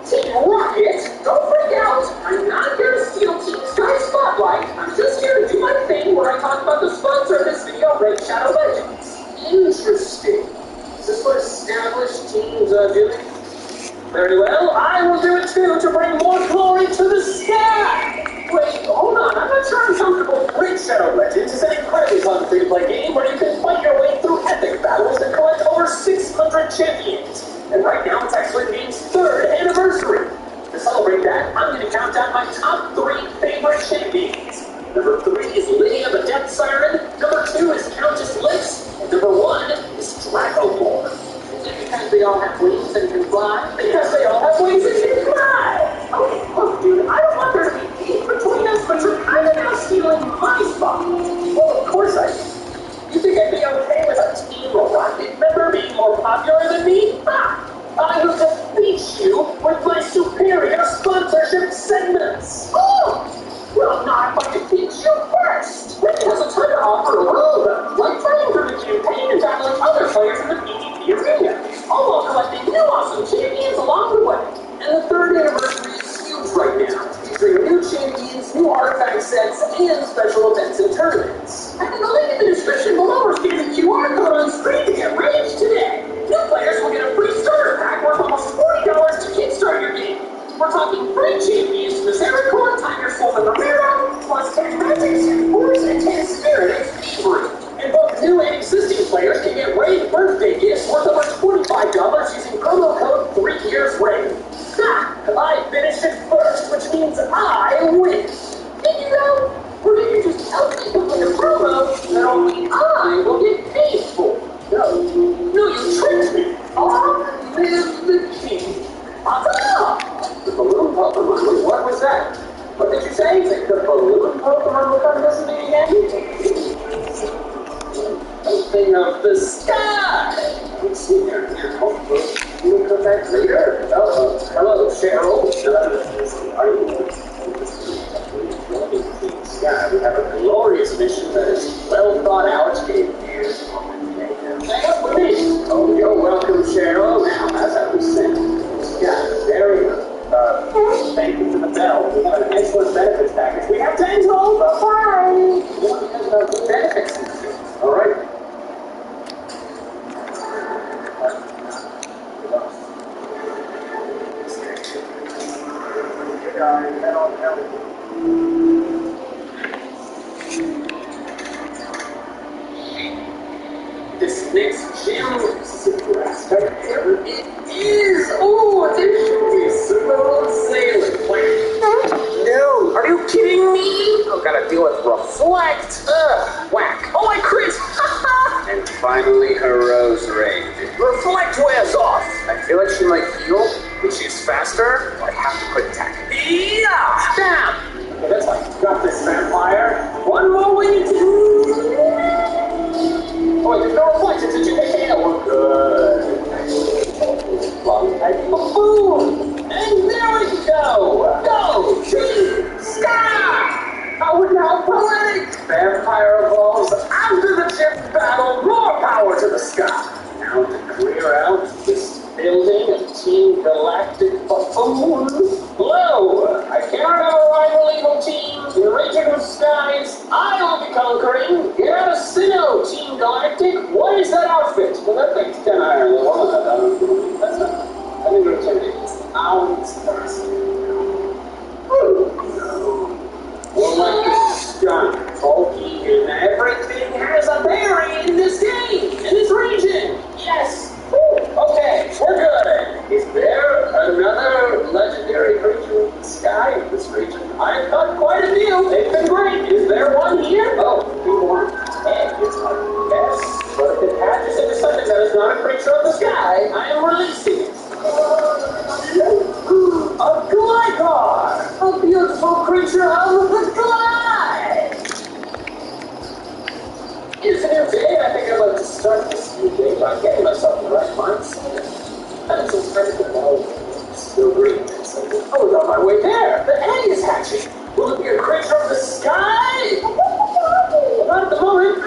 Team Rocket, don't freak out! I'm not here to steal Team Sky Spotlight. I'm just here to do my thing where I talk about the sponsor of this video, Raid Shadow Legends. Interesting. Is this what established teams do? Very well, I will do it too to bring more glory to the sky! Wait, hold on, I'm not sure I'm comfortable. Raid Shadow Legends is an incredibly fun free-to-play game where you can fight your way through epic battles and collect over 600 champions. And right now, it's actually the game's 3rd anniversary. To celebrate that, I'm going to count down my top 3 favorite champions. Number 3 is Lydia the Death Siren. Number 2 is Countess Lips. And number 1 is Dragomore. And because they all have wings and can fly, because they all have wings and can fly. Oh, dude, and special events and tournaments. And in the link in the description below or scan the QR code on screen to get raged today. New players will get a free starter pack worth almost $40 to kickstart your game. We're talking free champions, Misericord, Tiger Soul, and Ramiro, plus 10 magics and force and 10 spirit XP free. And both new and existing players can get Raid birthday gifts worth over $25 using promo code 3YearsRaid. Ha! I finished it first, which means I win. Did you know? Or did you just tell people with a promo that only I will get paid for? No, you tricked me. I live the king. The balloon Pokemon, wait, what was that? What did you say? The balloon Pokemon will come visit me again? Something of the sky. Let's see here. We'll come back later. Hello, Cheryl. Are you? Yeah, we have a glorious mission that is well thought out. Hang up with me. Oh, you're welcome, Cheryl. Now, as I was saying, yeah, very good. Thank you for the bell. We have an excellent benefits package. We have 10 total. Bye-bye. We have good benefits. All right. This next gym is super spectacular. It is! Oh, there should be a smooth sailing plan. No, are you kidding me? I've got to deal with Reflect. Whack. Oh, I crit. And finally, her Rose Raid. Reflect wears off. I feel like she might heal, but she's faster. I have to quit attacking. Yeah! Damn! Okay, that's like, got this vampire. One more win to... Oh, wait, there's no reflections. Did you make it? We're good. Boom! And there we go! Go! Team Sky! How would how poetic! Vampire evolves after the gym battle. More power to the sky. Now to clear out this building of Team Galactic buffoons. Hello! I cannot have a rival evil team in the region of skies. I will be conquering. Get out of Sinnoh, Team Galactic. What is that outfit? Well, that thing's 10 iron. That's not. I think it's 10 days. Ounce. Well, like the skunk, bulky, and everything has a berry in this game, in this region. Yes. Okay, we're good. Is there another legendary creature in the sky in this region? I've got quite a few. They've been great. Is there one here? Oh, people want egg. It's not yes. But if it hatches into something that is not a creature of the sky, I am releasing it. A Gligar! A beautiful creature of the sky! It's a new day, and I think I'd like to start this new day by getting myself in the right mindset. And some critical knowledge. Still green. Oh, it's on my way there. The egg is hatching. Will it be a creature of the sky? Not at the moment.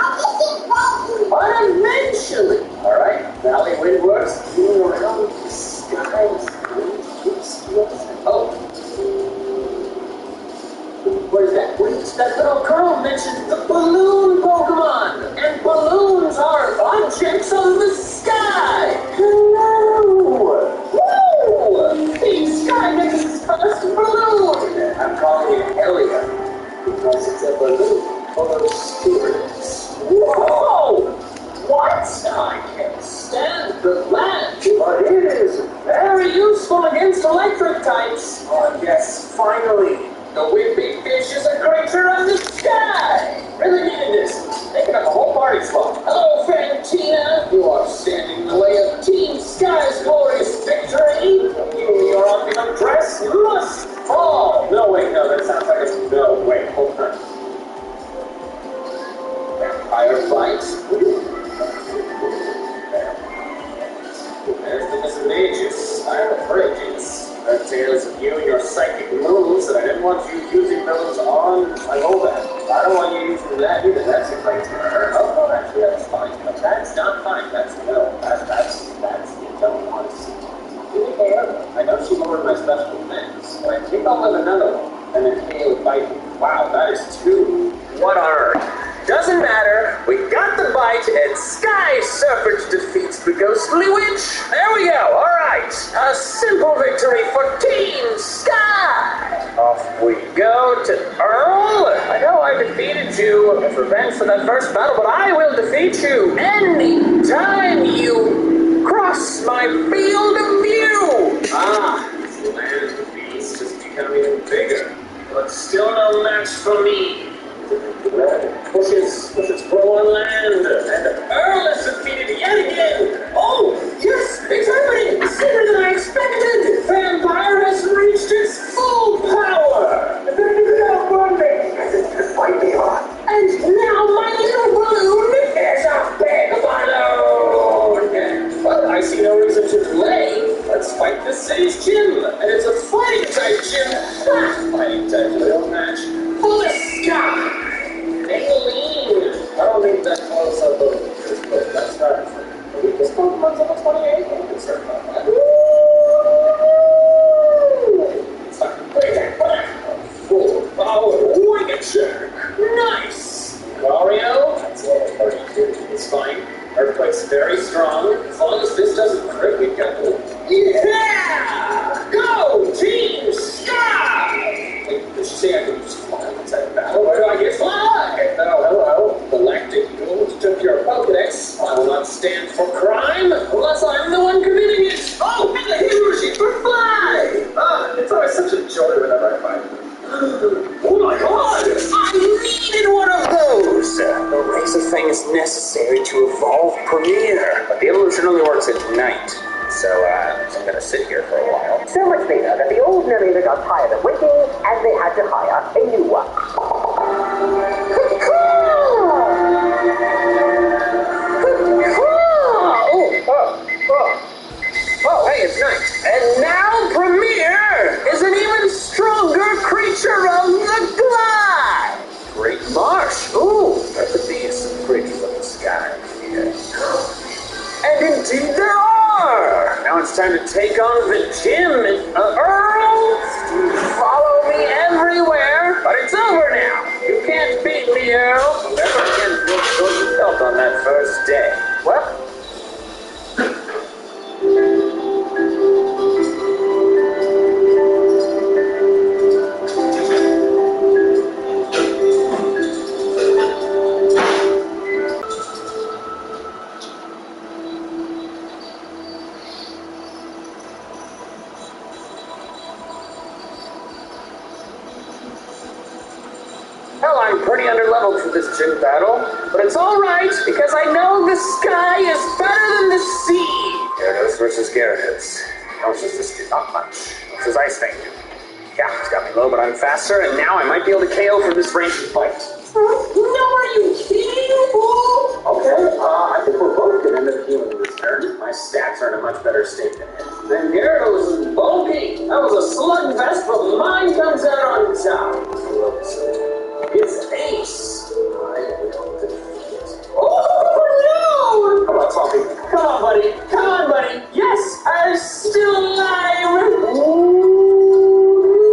But eventually. All right. Valley Windworks. Moving around the sky. Oh. What is that? That little girl mentioned the balloon Pokemon. And balloons are objects of the sky. Hello. Woo! The Sky Nexus first balloon. I'm calling it Elia because it's a balloon full of spirits. Whoa! What? I can't stand the land, but it is very useful against electric types. Oh, yes, finally. The Wimpy Fish is a creature of the sky! Really needed this. Taking up a whole party spot. Hello, Fantina! You are standing in the way of Team Sky's glorious victory! Your opulent dress must fall! No, wait, no, that sounds like a... No, wait, hold on. Vampire fights. There's the mismages. I'm afraid it's that tales of you and your psychic moves, and I didn't want you using those on my Golbat. I don't want you using that either. That's a great terror. Oh, no, actually, that's fine. But that's not fine. That's no. That's you don't want to see. Really care. I know she lowered my special defense, but I think I'll live another one. and then Kale biting. Wow, that is 2. What on earth? Doesn't matter. We got the bite, and Sky Serpent defeats the ghostly witch. There we go. All right. A simple victory for Team Sky. Off we go to Earl. I know I defeated you as revenge for that first battle, but I will defeat you anytime you cross my field of view. Ah, this land beast is becoming bigger, but still no match for me. Pushes grow on land, and Earl is defeated yet again. Oh, yes, it's happening! Sooner than I expected! Vampire has reached its full power! And now my little balloon is a big balloon! Well, I see no reason to delay. Let's fight the city's gym, and it's a fighting type gym. Fighting type little match for the sky! Maybelline! I don't think that close up of this book. That's not the weakest Pokemon's level 28. I'm concerned about that. It's not great. Full power Wicked Shark. Nice! Mario, that's level 32. It's fine. Earthquake's very strong. As long as this doesn't crit, we got it. Yeah! Go, Team Sky! Wait, did you say I could use fly inside a battle? Where do I get fly? Oh, hello. Galactic Gold took your Pokedex. I will not stand for crime unless I'm the one committing it. Oh, and the Hiroshi for fly! It's always such a joy whenever I find them. Oh my god! I needed one of those! The razor thing is necessary to evolve Premier, but the evolution only works at night. So I'm gonna sit here for a while. So much later that the old narrator got tired of waiting, and they had to hire a new one. Oh, hey, it's night. And now Premier is an even stronger creature of the Glide. Great Marsh. Ooh, there could be some creatures of the sky here. And indeed there are. Now it's time to take on the gym and Earl. Follow me everywhere. But it's over now. You can't beat me, Earl. Never again feel so you felt on that first day. Well, I'm pretty underleveled for this gym battle, but it's alright, because I know the sky is better than the sea! Gyarados versus Gyarados. How much does this do? Not much. What does Ice Fang do? Yeah, it's got me low, but I'm faster, and now I might be able to KO from this ranged fight. No, are you kidding, fool? Okay, I think we're both gonna end up healing this turn. My stats are in a much better state than his. And Gyarados is bulky. That was a slugfest, but mine comes out on top. It's an ace. I will defeat it. Oh, no! Come on, Sloppy. Come on, buddy. Come on, buddy. Yes, I'm still alive. Oh,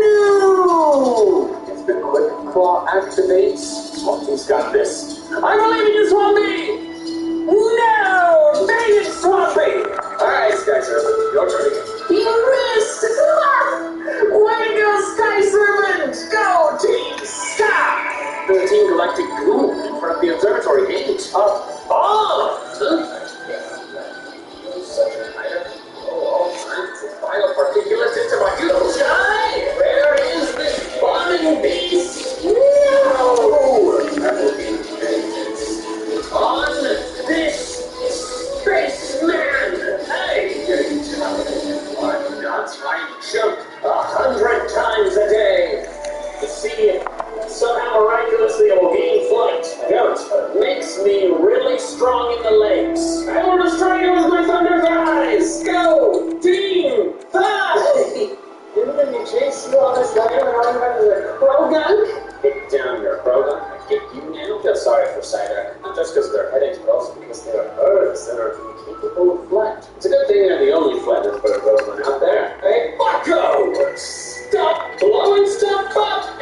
no! It's been quick. Claw activates. Swampy's got this. I believe in you, Swampy! No! Dang it, Swampy! Alright, Sky Serpent. Your turn again. He missed! Way to go, Sky Serpent! Go, Team Sky! The Team Galactic Goon in front of the observatory gate. Bombed! Such a higher. All kinds of bioparticulates into my beautiful sky! Where is this bombing beast? No! That will be vengeance. On this spaceman! Hey! Why not? I jump 100 times a day. You see, somehow miraculously I will gain flight. I don't, but it makes me really strong in the legs. I will destroy you with my thunder eyes! Go! Team! Fight! Didn't let me chase you all this time and all you got is a Krogunk? Get down your Krogunk. I kick you now. Feel sorry for Cider. Not just because they're headaches, but also because they're birds that are incapable of flight. It's a good thing they're the only flight that's put a Pokemon out there. Hey, Bucko! Stop blowing stuff up!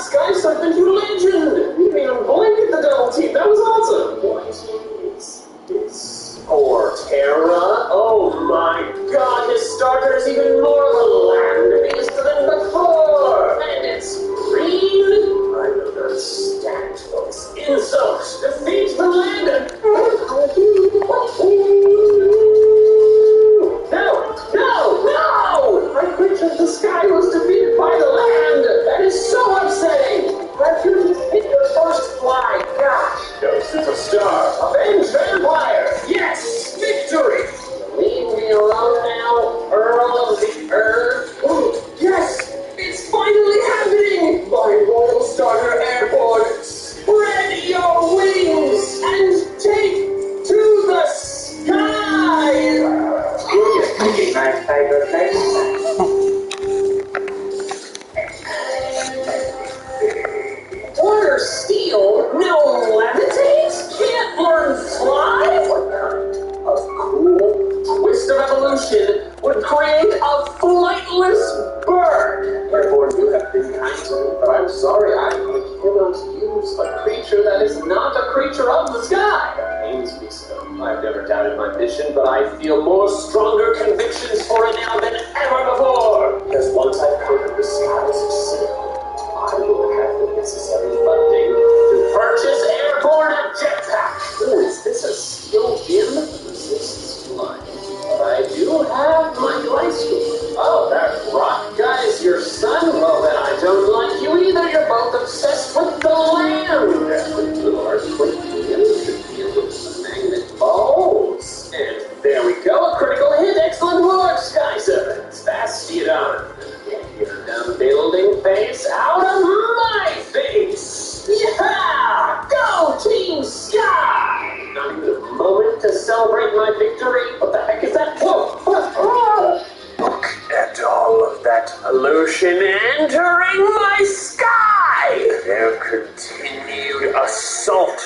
Sky Serpent, you legend! You didn't even blink at the double team. That was awesome. What is for Terra? Oh my god, his starter is even more of a land beast than before. And it's green. I don't understand those insults. Defeat the land and... No! My creature of the sky was defeated by the land. That is so upsetting. Have you just hit your first fly? Gosh. Yo, superstar. Avenge Vampire! Yes! Victory! Leave me alone now, Earl of the Earth. Yes! It's finally happening! My Royal Starter Airport! Spread your wings and take to the sky! My favorite place. Order steel? No levitate? Can't learn fly? What kind of cool twist of evolution would create a flightless bird? Airborne, you have been kind to me, but I'm sorry, I cannot use a creature that is not a creature of the sky. That pains me so. I've never doubted my mission, but I feel more stronger convictions for it now than ever before. Because once I've conquered the skies itself, I will have the necessary funding to purchase airborne jetpack. Oh, is this a skill gym that resists flying? I do have my glycine. Oh, that rock guy's your son? Well, then I don't like you either. You're both obsessed with the land. With the earthquake, you should deal with the magnet balls. And there we go, a critical hit. Excellent work, Sky Serpent. Fast it on. Get your dumb building face out of my face. Yeah! Go, Team Sky! Not even a moment to celebrate my victory. What the heck is that? Whoa! Look at all of that illusion entering my sky! Their continued assault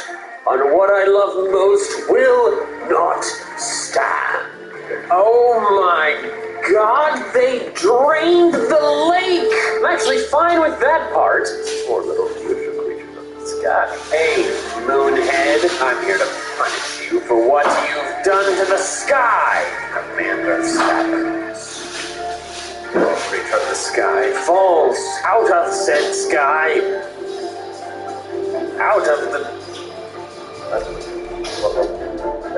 on what I love most will not stand. Oh my god, they drained the lake! I'm actually fine with that part. Poor little beautiful creatures of the sky. Hey, Moonhead, I'm here to punish you for what you've done to the sky. Commander Saturns. The creature of the sky falls out of said sky. Out of the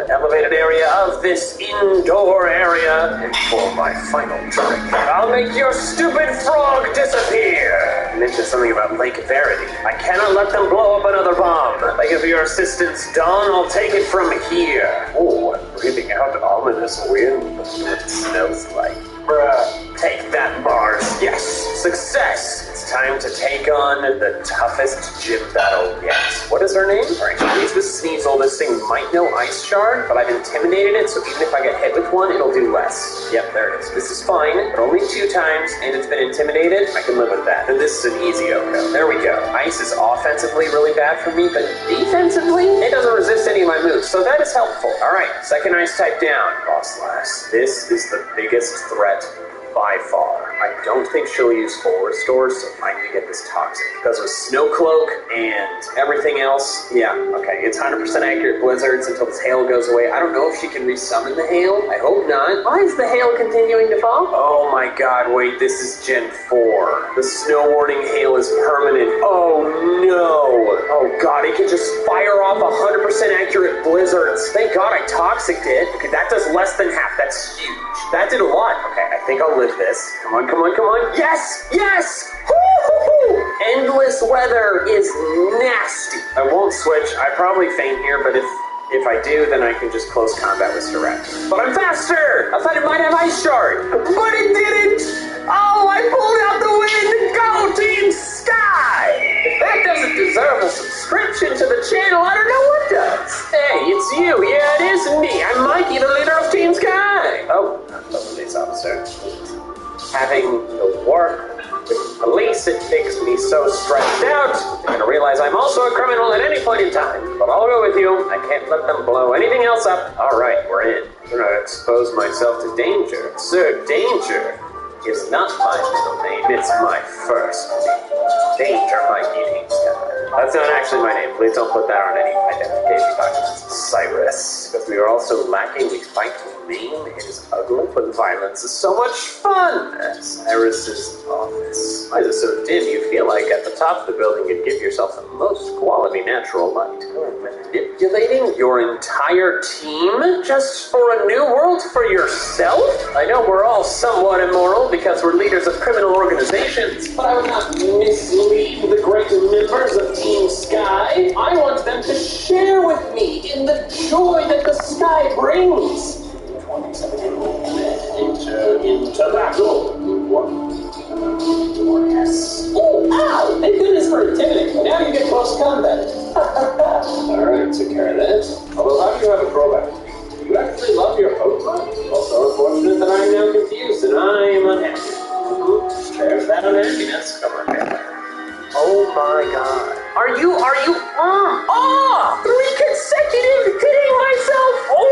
elevated area of this indoor area, and for my final trick, I'll make your stupid frog disappear. You mentioned something about Lake Verity. I cannot let them blow up another bomb. Thank you for your assistance, Dawn. I'll take it from here. Oh, I'm breathing out ominous wind. That's what it smells like. Bruh. Take that, Mars. Yes, success. It's time to take on the toughest gym battle yet. What is her name? Alright, she's the Sneasel. This thing might know Ice Shard, but I've intimidated it, so even if I get hit with one, it'll do less. Yep, there it is. This is fine, but only 2 times, and it's been intimidated. I can live with that. And this is an easy OCO. There we go. Ice is offensively really bad for me, but defensively, it doesn't resist any of my moves, so that is helpful. Alright, second Ice type down. Boss Lass. This is the biggest threat by far. I don't think she'll use full restores, so I need to get this toxic. Because with Snow Cloak and everything else, yeah, okay, it's 100% accurate blizzards until this hail goes away. I don't know if she can resummon the hail. I hope not. Why is the hail continuing to fall? Oh my god, wait, this is Gen 4. The snow warning hail is permanent. Oh no! Oh god, it can just fire off 100% accurate blizzards. Thank god I toxicked it. Okay, that does less than half. That's huge. That did a lot. Okay, I think I'll live this. Come on, come on, come on. Yes! Yes! Woo-hoo-hoo! Endless weather is nasty. I won't switch. I probably faint here, but if I do, then I can just close combat with Direct. But I'm faster! I thought it might have Ice Shard, but it didn't! Oh, I pulled out the wind! Go, Team Sky! If that doesn't deserve a subscription to the channel, I don't know what does. Hey, it's you. Yeah, it is me. I'm Mikey, the leader of Team Sky. Oh, police officer. Having to work with police, it makes me so stressed out. They're gonna realize I'm also a criminal at any point in time. But I'll go with you. I can't let them blow anything else up. Alright, we're in. I'm gonna expose myself to danger. Sir, danger is not my middle name. It's my first name. Danger, Mikey. That's not actually my name. Please don't put that on any identification documents. Cyrus. Because we are also lacking, we fight to name is ugly, but violence is so much fun. Cyrus's office. Why is it so dim? You feel like at the top of the building you'd give yourself the most quality natural light. Manipulating your entire team just for a new world for yourself? I know we're all somewhat immoral because we're leaders of criminal organizations, but I would not mislead the great members of Team Sky. I want them to share with me in the joy that the sky brings. 27-year-old men into battle. Yes. Oh, ow! Thank goodness for intimidating. Now you get close combat. Alright, took care of that. Although, how do you have a throwback? Do you actually love your Pokemon? Also unfortunate that I am now confused and I am unhappy. There's that unhappiness. Come on, man. Oh my god. Are you, oh! 3 consecutive hitting myself! Oh!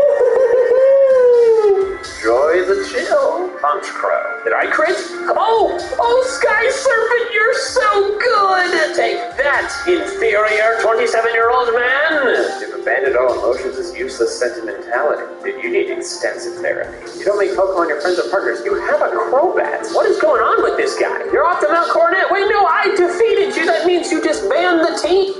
Enjoy the chill. Punch Crow. Did I crit? Oh, Sky Serpent, you're so good! Take that, inferior 27-year-old man! To abandon all emotions is useless sentimentality. Dude, you need extensive therapy. You don't make Pokemon your friends or partners. You have a Crobat. What is going on with this guy? You're off to Mount Coronet. Wait, no, I defeated you. That means you just banned the team.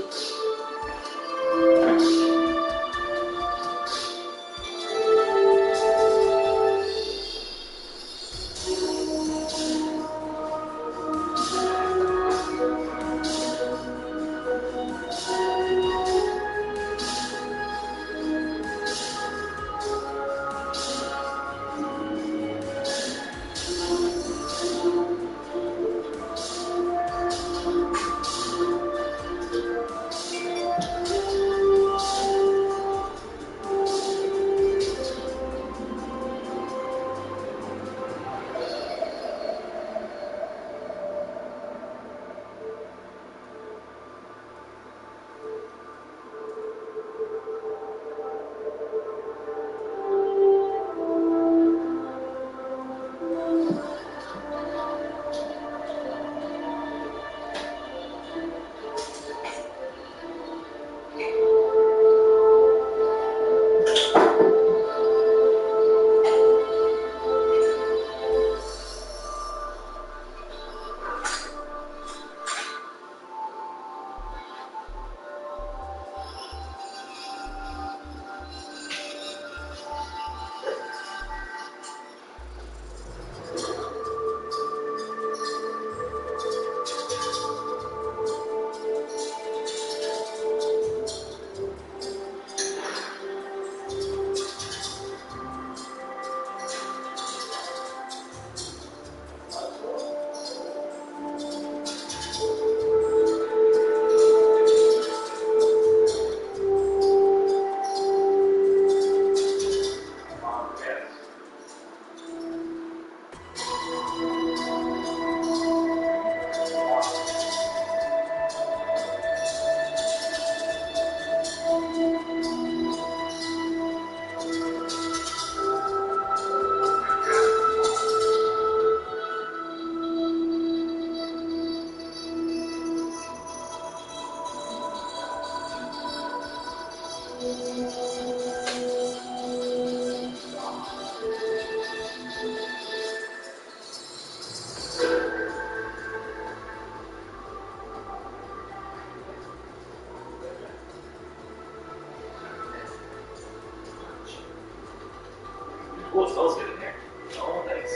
What smells good in here? Oh, thanks. I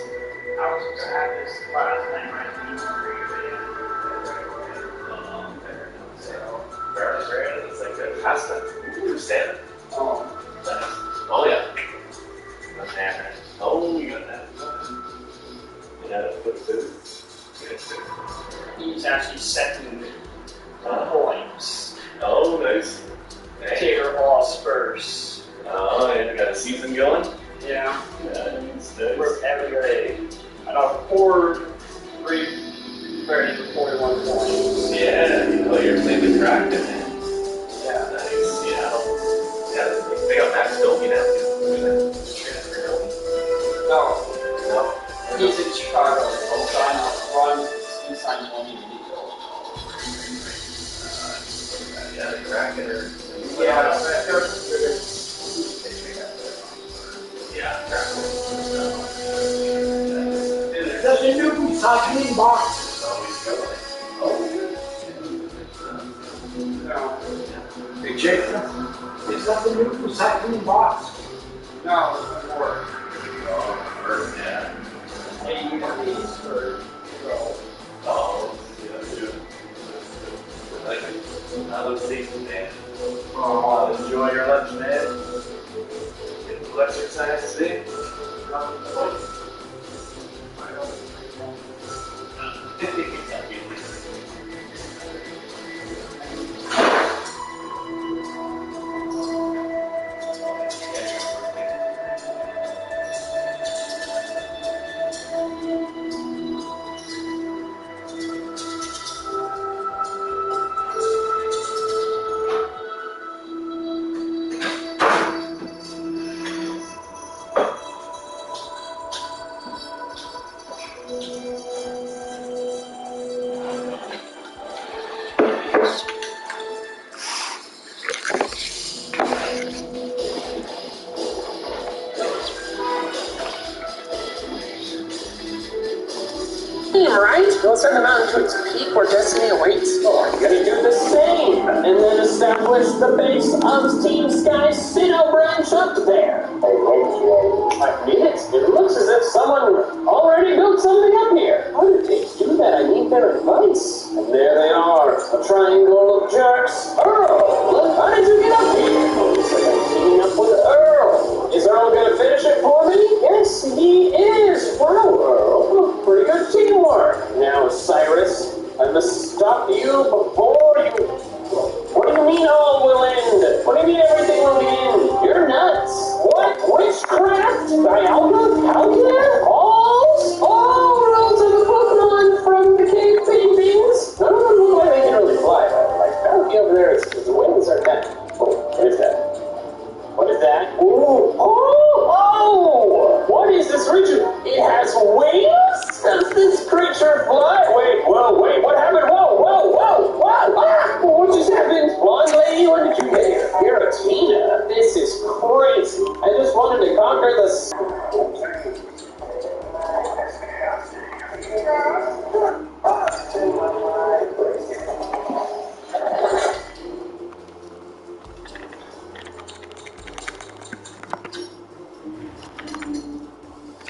was just gonna have this last night, right? So, garlic bread, it's like good pasta. Understand it? Oh, nice. Oh, yeah. Banana. Oh, you got that. You got it. Good food. Good food. He's actually second points. Oh, nice. Tater loss first. Oh, yeah, got a season going? Yeah. Nice. We're every day. And I've poured 30 to 41 points. Yeah, you know, you're playing with Kraken. Yeah. Nice. Yeah. Yeah, they got Max Dolby now, too. No. No. He's in Chicago. I'm trying to run. He's signed 20 to Kraken or... Yeah. Yeah, Kraken. There's a new recycling box. No. Hey, Jacob, is that the new recycling box? No, it's not work. Oh, yeah. Hey, you got these for... Oh, yeah, dude. Like, I look decent, man. Oh, Enjoy your lunch, man. Get a little exercise today. Right? We'll send them out into its peak where destiny awaits. Oh, I'm gonna do the same, and then establish the base of Team Sky's Sinnoh branch up there. I mean, it looks as if someone already built something up here. How did they do that? I need their advice. And there they are, a triangle of jerks. Earl, how did you get up here? Looks like I'm teaming up with Earl. Is Earl gonna finish it for me? Yes, he is. Wow, Earl. Pretty good teamwork. Now, Cyrus, I must stop you before you... What do you mean all will end? What do you mean everything will begin? You're nuts. What? Witchcraft? Dialga? Calculator? Alls? All rules of the Pokemon from the cave paintings? None of them look like they can really fly. Like, Falky over there, his wings are kind of... Oh, what is that? What is that? Ooh. Oh! What is this creature? It has wings? Does this creature fly? Wait, what happened? Whoa! Ah! What just happened? Blonde lady, when did you get here? Giratina? This is crazy. I just wanted to conquer the...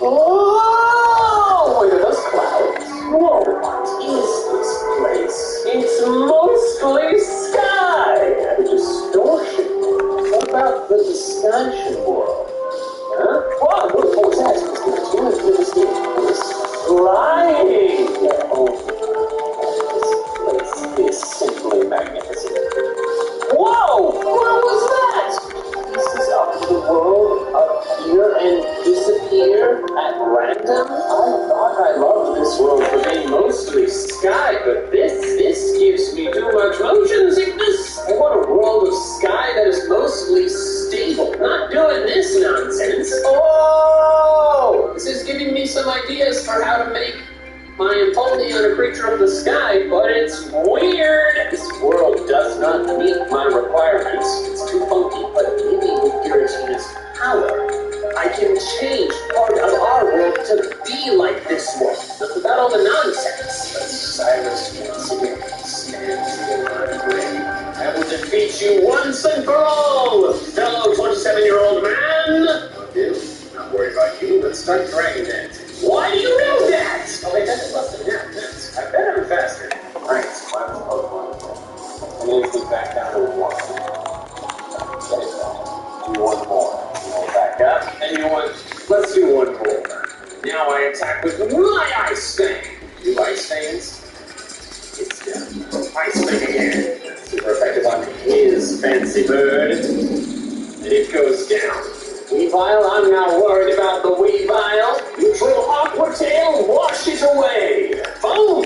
Oh, look at those clouds. Whoa, what is this place? It's mostly sky. Distortion. What about the distortion world? Huh? What was that? It's flying. Oh, this place is simply magnificent. Whoa! What was that? Pieces of the world appear and disappear at random? I thought I loved this world for being mostly sky, but this gives me too much motion sickness. I want a world of sky that is mostly stable. Not doing this nonsense. Oh! This is giving me some ideas for how to make my Empoleon a creature of the sky, but it's weird. This world does not meet my requirements. It's too funky, but maybe with Giratina's power, I can change part of our world to be like this world. Without all the nonsense. But Cyrus stands in my way. I will defeat you once and for all, fellow 27-year-old man. Not worried about you. Let's start Dragon Dance. Why do you know that? Oh, wait, that's less than half minutes. I bet I'm faster. Alright, so I'm Pokemon. I'm going to get back down to 1. Get it back. Do one more. Back up. And you know what? Let's do one more. Now I attack with my Ice Fang. Do Ice Fangs? It's done. Ice Fang again. Super effective on his fancy bird. And it goes down. Weavile, I'm not worried about the Weavile. Neutral Aqua Tail, wash it away. Boom!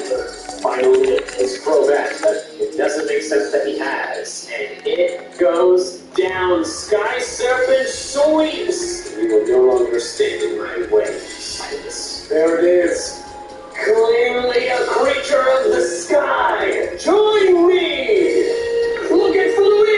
Finally, his Crobat, but it doesn't make sense that he has. And it goes down. Sky Serpent sweeps. He will no longer stand in my way. There it is. Clearly a creature of the sky. Join me. Look at Fluid.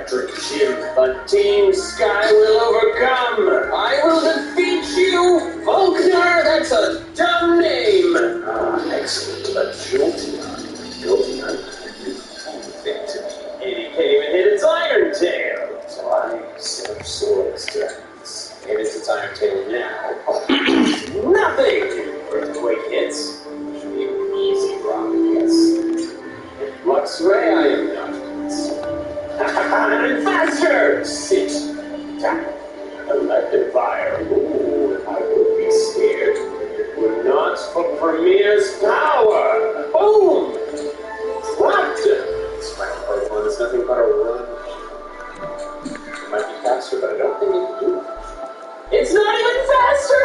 electric gym, but Team Sky will overcome. I will defeat you, Volkner. That's a dumb name. Ah, excellent. A Jolteon. Jolteon. And he can't even hit its Iron Tail. So I set up Swords Dragons. Maybe it's its Iron Tail now. Nothing! Earthquake hits. Should be an easy rock, I guess. Luxray, I am not. And faster! Sit. Tap. Electivire. Ooh, I would be scared. It would not for Premier's power. Boom! Dropped it. This final Pokemon is nothing but a run. It might be faster, but I don't think it can do it. It's not even faster!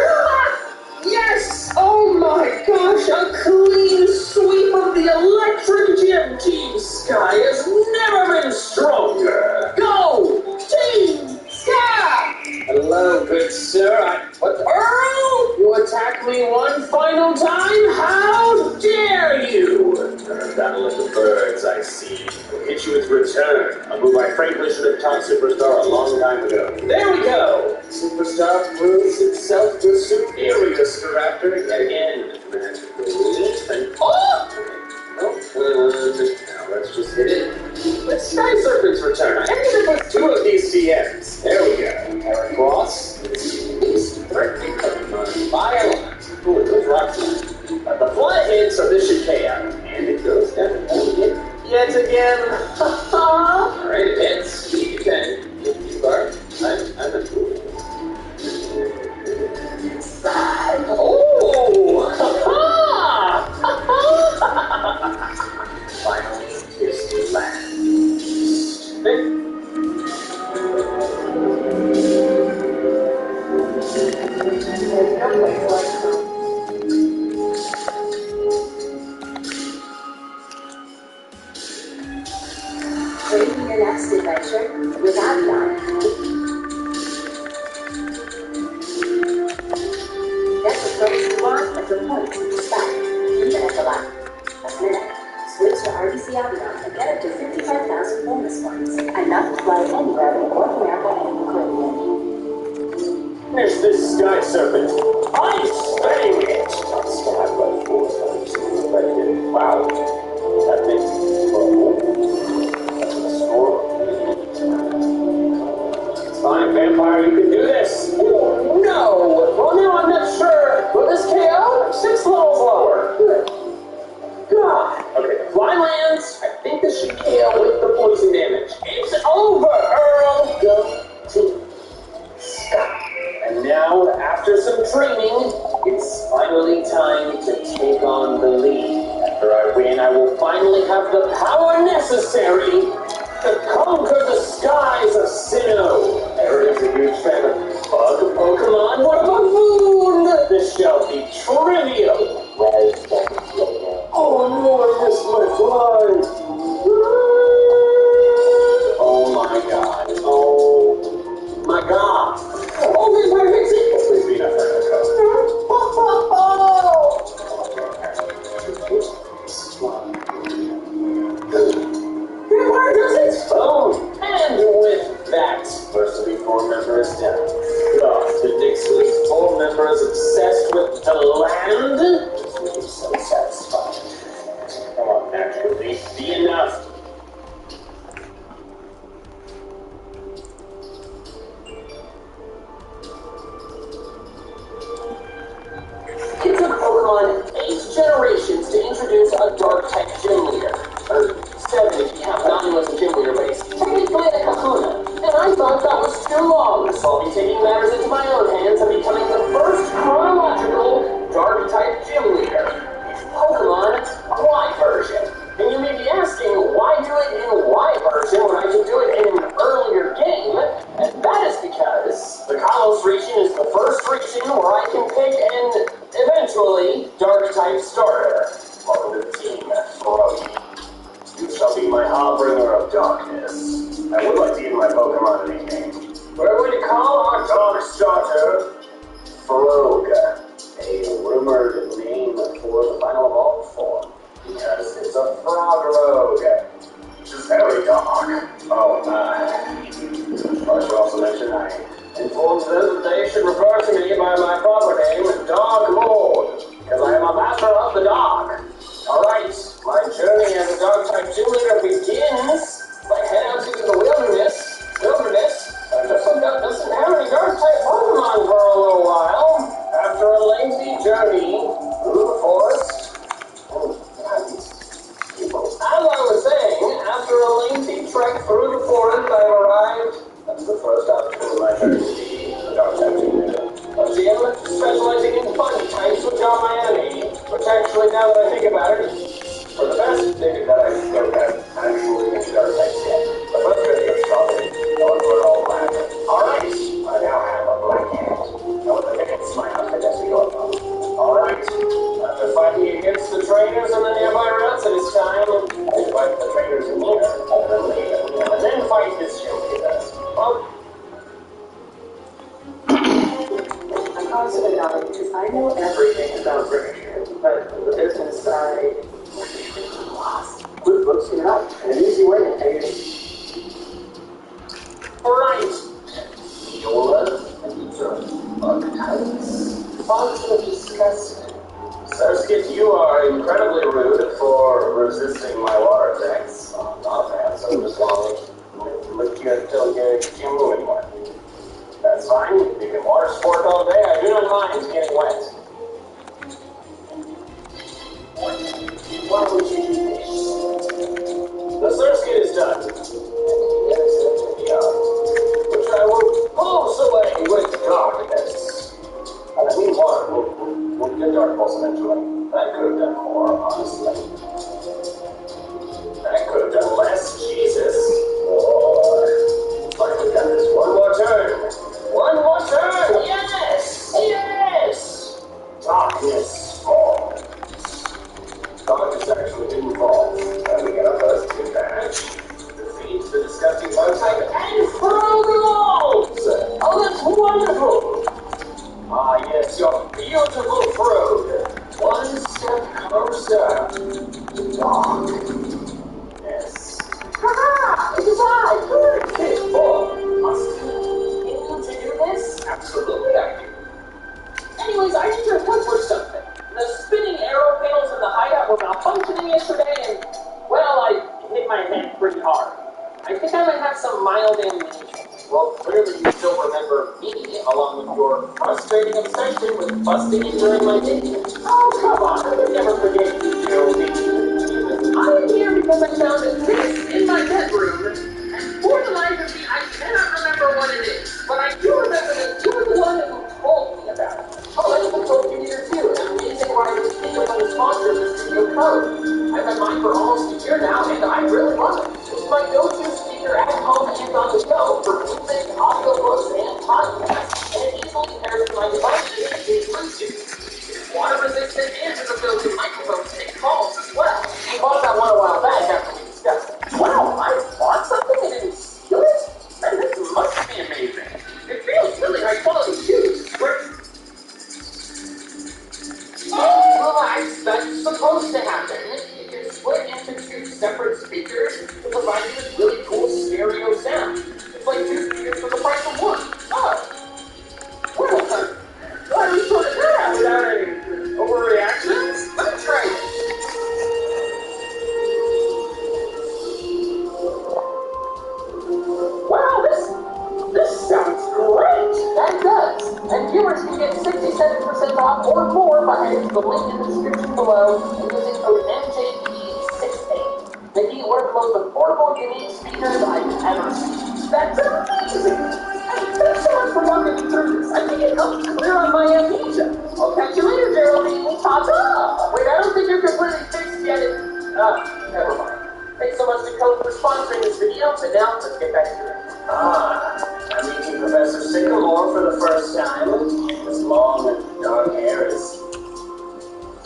Yes! Oh my gosh, a clean sweep of the electric gym. Team Sky has never been stronger. Go! Team Sky! Hello, good sir. What? Earl? You attack me one final time? How dare you? Battle of the birds, I see. We'll hit you with return. A move I frankly should have taught Superstar a long time ago. There we go! Superstar proves itself the superior Staraptor yet again. And now let's just hit it. With Sky Serpent's return, I ended up with 2 of these TMs. There we go. Heracross is threatening Pokemon by a lot. Ooh, it goes rock slide. But the fly hits, so this should KO. And it goes down yet again. Alright, it hits. You can. You start. I'm a fool. Oh! Finally, kiss the land. Stupid. There's no place like home. Creating your next adventure with Avion. Get the pros you want at the points you expect, even at the last minute. Switch to RBC Avion and get up to 55,000 bonus points. Enough to fly anywhere in North America and the Caribbean. There's this Sky Serpent. I'm staying it! Not stabbed by 4 times. Wow. That makes that's a score. It's fine, Vampire, you can do this. Oh, no! Well, now I'm not sure. Will this KO? 6 levels lower. Good. God. Okay, fly lands. I think this should KO with the poison damage. It's over, Earl. Go to Sky. And now, after some training, it's finally time to take on the lead. After I win, I will finally have the power necessary to conquer the skies of Sinnoh. Aaron is a huge fan of bug Pokemon. What a buffoon! This shall be trivial. Oh no, I missed my flight! Oh my god. Oh my god. Oh, this one hits it! Please be enough for Where does its phone? And with that, first of the 4 members down. God, the Dixie's 4 members obsessed with the land? Just make him so satisfied. Come on, naturally, be enough. It took Pokemon 8 generations to introduce a Dark-type gym leader. Or 7 if you count Mountain was a gym leader base. Technically a Kahuna. And I thought that was too long, so I'll be taking matters into my own hands and becoming the first chronological Dark-type gym leader. It's Pokemon Y version. And you may be asking, why do it in Y version when I can do it in an earlier game? And that is because the Kalos region is the first region where I can pick an eventually Dark-type starter. Welcome to the team, Brody. You shall be my harbinger of darkness. I would like to give my Pokemon a nickname. We're going to call our dark starter Frog, a rumored name for the final evolved form, because it's a frog rogue. Which is Very dark. Oh, I should also mention I informed them that they should refer to me by my proper name, Dark Lord, because I am a master of the dark. Alright, my journey as a dark type gym leader begins by heading out into the wilderness. I just doesn't have any dark type Pokemon for a little while. After a lengthy journey through the forest. As I was saying, after a lengthy trek through the forest, I arrived at the first option in my journey to be a dark type gym leader. A gym specializing in fun types which are my enemy. Which actually, now that I think about it, for the best thing that I don't have actually any dark types yet. The first video of strawberry, those were all black. Alright, I now have a black hand. Now with a big smile, I guess we go up. Alright, after fighting against the trainers in the nearby routes, it is time to fight the trainers in here, and then fight this gym leader. Oh. I'm constantly nodding because I know everything about furniture, but the business side, I'm lost. Good books, you know, an easy way to take it. Alright. Yola and these are archetypes. Positive disgusting. Surskit, you are incredibly rude for resisting my water attacks. Not a fan, so I'm just going to lick you until you can't move anymore. That's fine. You can water sport all day. I do not mind getting wet. Why would you do this? The Surskit is done. Yes, which I will pulse away with darkness. I mean, water will get dark pulse eventually. That could have done more, honestly. That could have done less, Jesus. Oh, but we got this one more turn. One more turn! Yes! Yes! Darkness falls. Darkness actually didn't fall. And we get our first good badge. Defeat the disgusting bug type and Frogs! Oh, that's wonderful! Ah, yes, your beautiful Frog. One step closer to dark. Yes. Ha-ha! It is I, good kid boy. Must to do this? Absolutely I do. Anyways, I need to accomplish something. The spinning arrow panels in the hideout were malfunctioning yesterday, and, well, I hit my head pretty hard. I think I might have some mild amnesia. Well, clearly you still remember me, along with your frustrating obsession with busting in during my day. Oh, come on, I would never forget you, Geraldine. I'm here because I found this in my bedroom, and for the life of me, I cannot remember what it is. But I do remember that you were the one who told me about it. Oh, I even told you here too. An amazing writer speaker from the sponsor of the studio code. I've had mine for almost a year now, and I really love it. It's my go-to speaker at home and on the go for music, audiobooks, and podcasts. And it easily pairs to my device using Bluetooth. It's water-resistant and has a built-in microphone to take calls as well. I bought that one a while back after we discussed it. Wow, I bought something and didn't steal it? Man, this must be amazing. It feels really high quality too. Relax, that's supposed to happen. You can split into two separate speakers to provide you with really cool stereo sound. It's like two speakers for the price of one. Oh. Well, why we sorted that out without any overreactions? Let me try it. Wow, this sounds great! That does! And viewers can get 67% off or more by heading to the link in the description below and using code MJP68, making it one of the most affordable, unique speakers I've ever seen. That's amazing! Hey, thanks so much for walking me through this. I think it helped clear up my amnesia. I'll catch you later, Geraldine. Ta-ta! Wait, I don't think you're completely fixed yet. Never mind. Thanks so much to Code for sponsoring this video, but now let's get back to it. I'm meeting Professor Sycamore for the first time. His long and dark hair is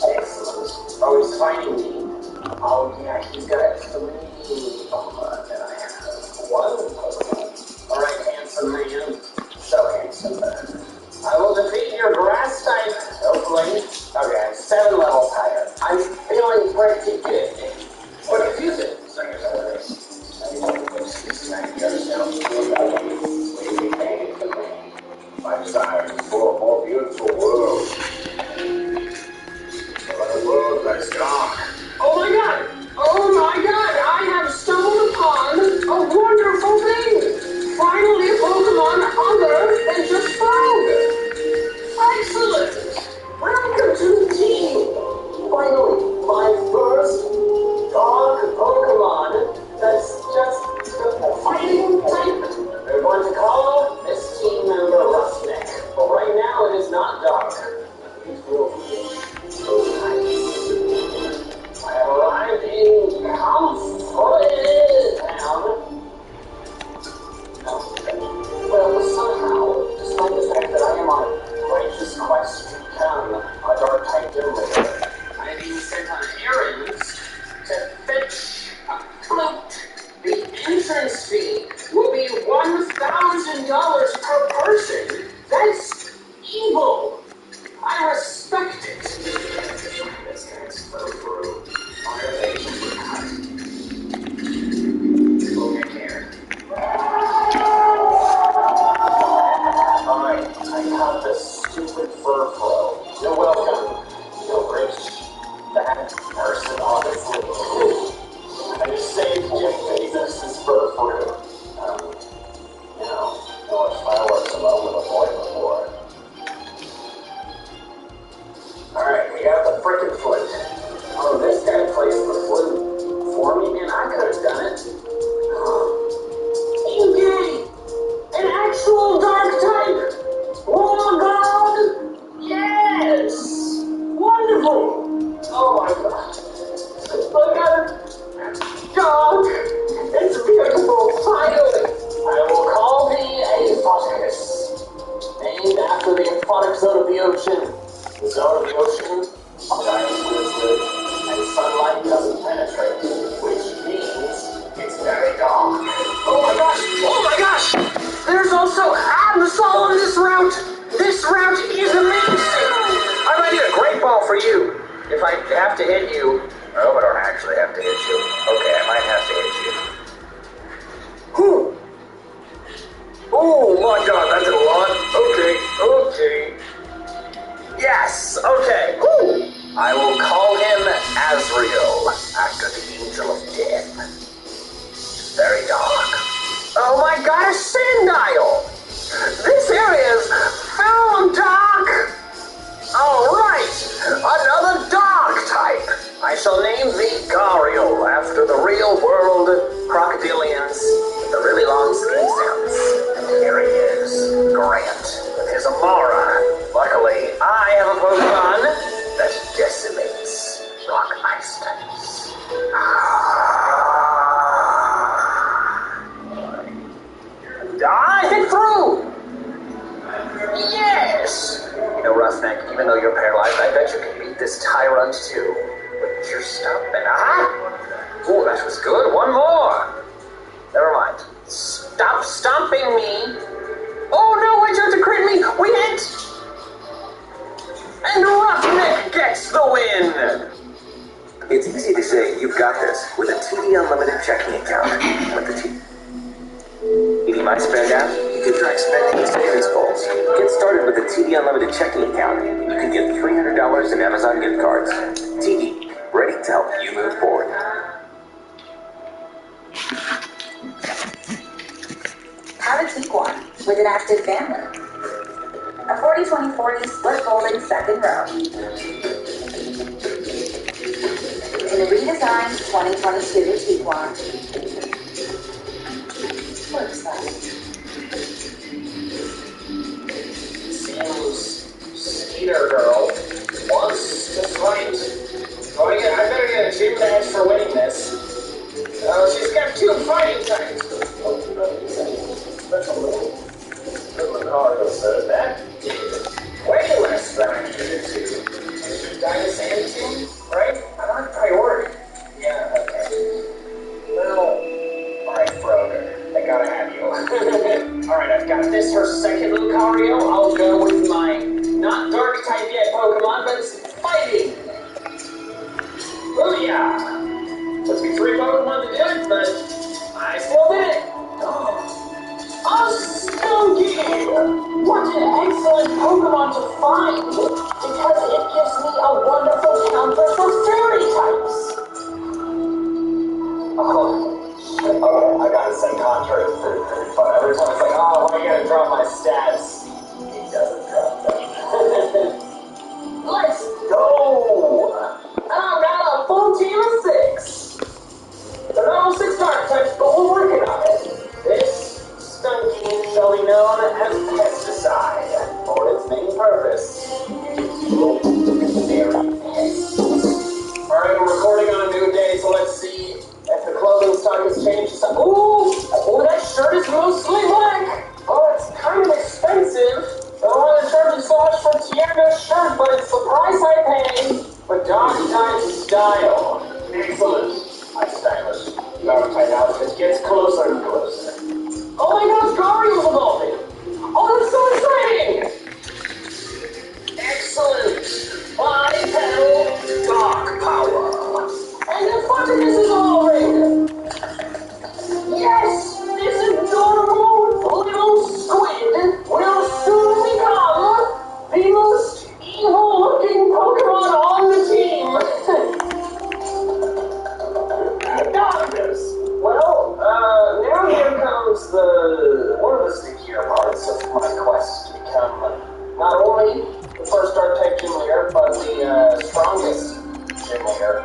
excellent. Oh, he's fighting me. Oh, yeah, he's got 3 Pokemon, and I have 1 Pokemon. Alright, handsome man. So handsome. I will defeat your grass type, hopefully. Okay, I'm 7 levels higher. I'm feeling pretty good. What confusing? time for a more beautiful world. A world that's dark. Oh my god! Oh my god! I have stumbled upon a wonderful thing! Finally, a Pokemon other than just Frog! Excellent! Welcome to the team! Finally, my first dog Pokemon that's just a fighting type. We're going to call this team member Roughneck. But right now, it is not dark. It will be so nice. I have arrived in Comfort Town. Well, somehow, despite the fact that I am on a righteous quest to become a dark-type gym leader, I am being sent on errands to fetch a float. The entrance fee will be $1,000 per person. That's evil. I respect it. This guy's fur-fru. Why are they cut? Over here. Alright, I got this stupid fur-fro. You're welcome. You'll reach that person, honestly. I just saved Jeff Bezos' fur-fru. I watched fireworks alone with a boy before. Alright, we got the frickin' foot. Oh, this guy placed the foot for me, man. I could have done it. You gay! An actual dark type! Oh god! Yes! Wonderful! Oh my god. Look at it! Dog! It's beautiful, finally! I will call thee a Photicus. Named after the aquatic zone of the ocean. The zone of the ocean, giant squids live, and sunlight doesn't penetrate, which means it's very dark. Oh my gosh! Oh my gosh! There's also Absol on this route! This route is amazing! I might need a great ball for you. If I have to hit you. Oh, I don't actually have to hit you. Okay, I might have to hit you. Whew! Oh my god, that did a lot. Okay. Yes, okay. Ooh. I will call him Azrael, after the angel of death. Very dark. Oh my god, a Sandile! This area is foul and dark! Alright, another dark type. I shall name thee Gariel, after the real world crocodilians with the really long skinny stems. And here he is, Grant, with his Amara. Luckily, I have a Pokemon that decimates rock ice types. I hit through! Yes! You know, Roughneck, even though you're paralyzed, I bet you can beat this Tyrant too. But you're stopping. Aha! Oh, that was good. One more! Never mind. Stop stomping me! Oh no, I tried to crit me! We hit! And Roughneck gets the win! It's easy to say you've got this with a TD Unlimited checking account. With the TD My Spend app, you can track spending and savings goals. Get started with a TD Unlimited checking account. You can get $300 in Amazon gift cards. TD, ready to help you move forward. How to keep one with an active family. A 40-20-40 split folding second row. In a redesigned 2022 Tiguan. Works like. Seems Skeeter Girl wants to fight. Oh yeah, I better get a gym badge for winning this. Oh, she's got 2 fighting types. Oh, Lucario says that. Way less than I needed to. I should die to sanity, right? I'm on priority. Yeah, okay. Well, alright, Froger. I gotta have you. Alright, I've got this for second Lucario. I'll go with my not dark type yet Pokemon, but it's fighting. Booyah! Took me 3 Pokemon to do it, but I still did it. Oh, a Skunky! Grookey! What an excellent Pokemon to find! Because it gives me a wonderful counter for fairy types! Okay, I gotta say, Contra is pretty fun. Every time it's like, oh, why are you gonna drop my stats? He doesn't drop them. Let's go! And I've got a full team of 6! There are no 6 dark types, but we're working on it. This stunking shall be known as pesticide, for its main purpose. Alright, we're recording on a new day, so let's see if the clothing stock has changed. Ooh, that shirt is mostly black. Oh, it's kind of expensive. I don't want to charge you so much for Tierna's shirt, but it's the price I pay. But dog type style. Excellent. I'm stylish. Dog type outfit gets closer and closer. Oh my gosh, Gario's evolving. Oh, that's so exciting. Excellent. Bipedal dog power. And the Spartacus is evolving. Yes, this adorable little squid will soon become the most evil-looking Pokemon on the team. Doctors. Well, now here comes one of the stickier parts of my quest to become not only the first Dark-type gym leader, but the strongest gym leader.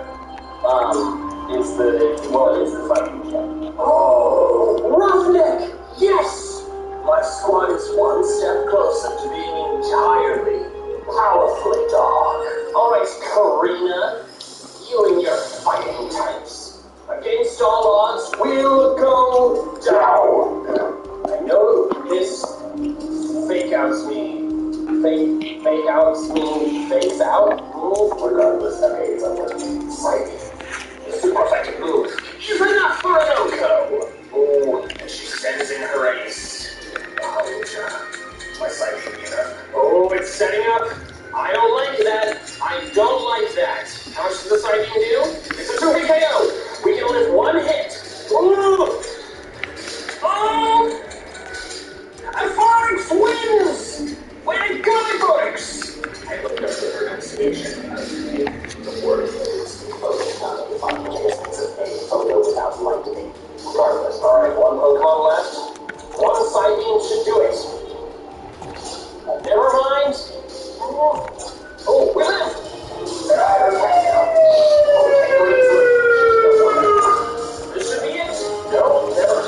Is the fighting gym. Oh, Roughneck! Yes! My squad is one step closer to being entirely, powerfully dog. Alright, Karina, you and your fighting types. Against all odds, we'll go down. I know this fake outs out move, regardless. Okay, it's unworking. Psychic. Super effective move is enough for an Oko. Oh, and she sends in her ace. My psychic unit. Oh, it's setting up. I don't like that. I don't like that. How much does the psychic do? It's a 2-hit KO. We can live one hit. Ooh. Oh! And Phonics wins! Way to go, Phonics! I looked up the pronunciation of the word is close down to the bottom of a photo without lightning. Regardless, alright, one Pokemon left. One Psybeam should do it. Never mind. Oh, we live! This should be it. No, never.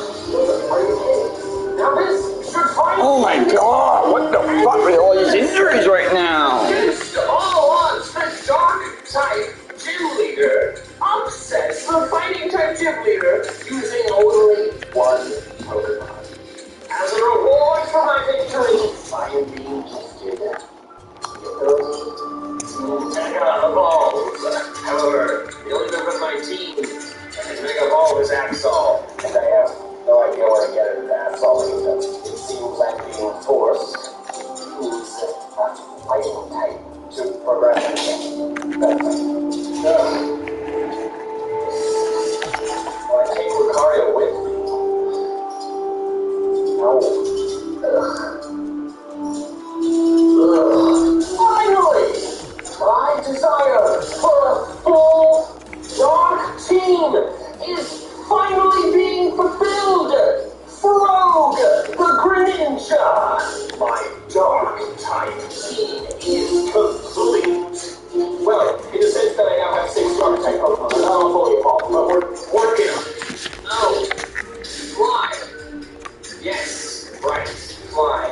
Now this should find. Oh my god, what the fuck with all these injuries right now? Against all odds, the Dark type gym leader upsets the fighting type gym leader using only one Pokemon. As a reward for my victory, I am being gifted the ability to Mega Evolve. However, the only member of my team that can Mega Evolve is Absol, and I have no idea where to get it with Absol either. It seems I'm being forced to use a fighting type to progress again. Will I take Lucario with me? No. Finally! My desire for a full dark team is finally being fulfilled! Frog the Greninja! My dark type team is complete! Well, in the sense that I now have 6 dark type Pokemon, I'm not fully evolved, but we're working on it. Oh, fly! Yes, right, fly.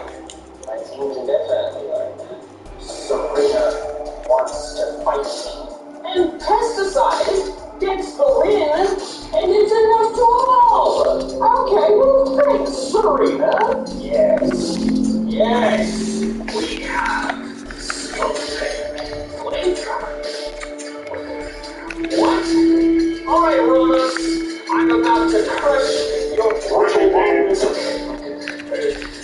My team can definitely learn that. Sabrina wants to fight me. And Pesticide gets the win, and it's enough to evolve! Okay, well, thanks, Serena. Yes. Yes. We have what? Alright, Rhodos. I'm about to crush your brittle bones.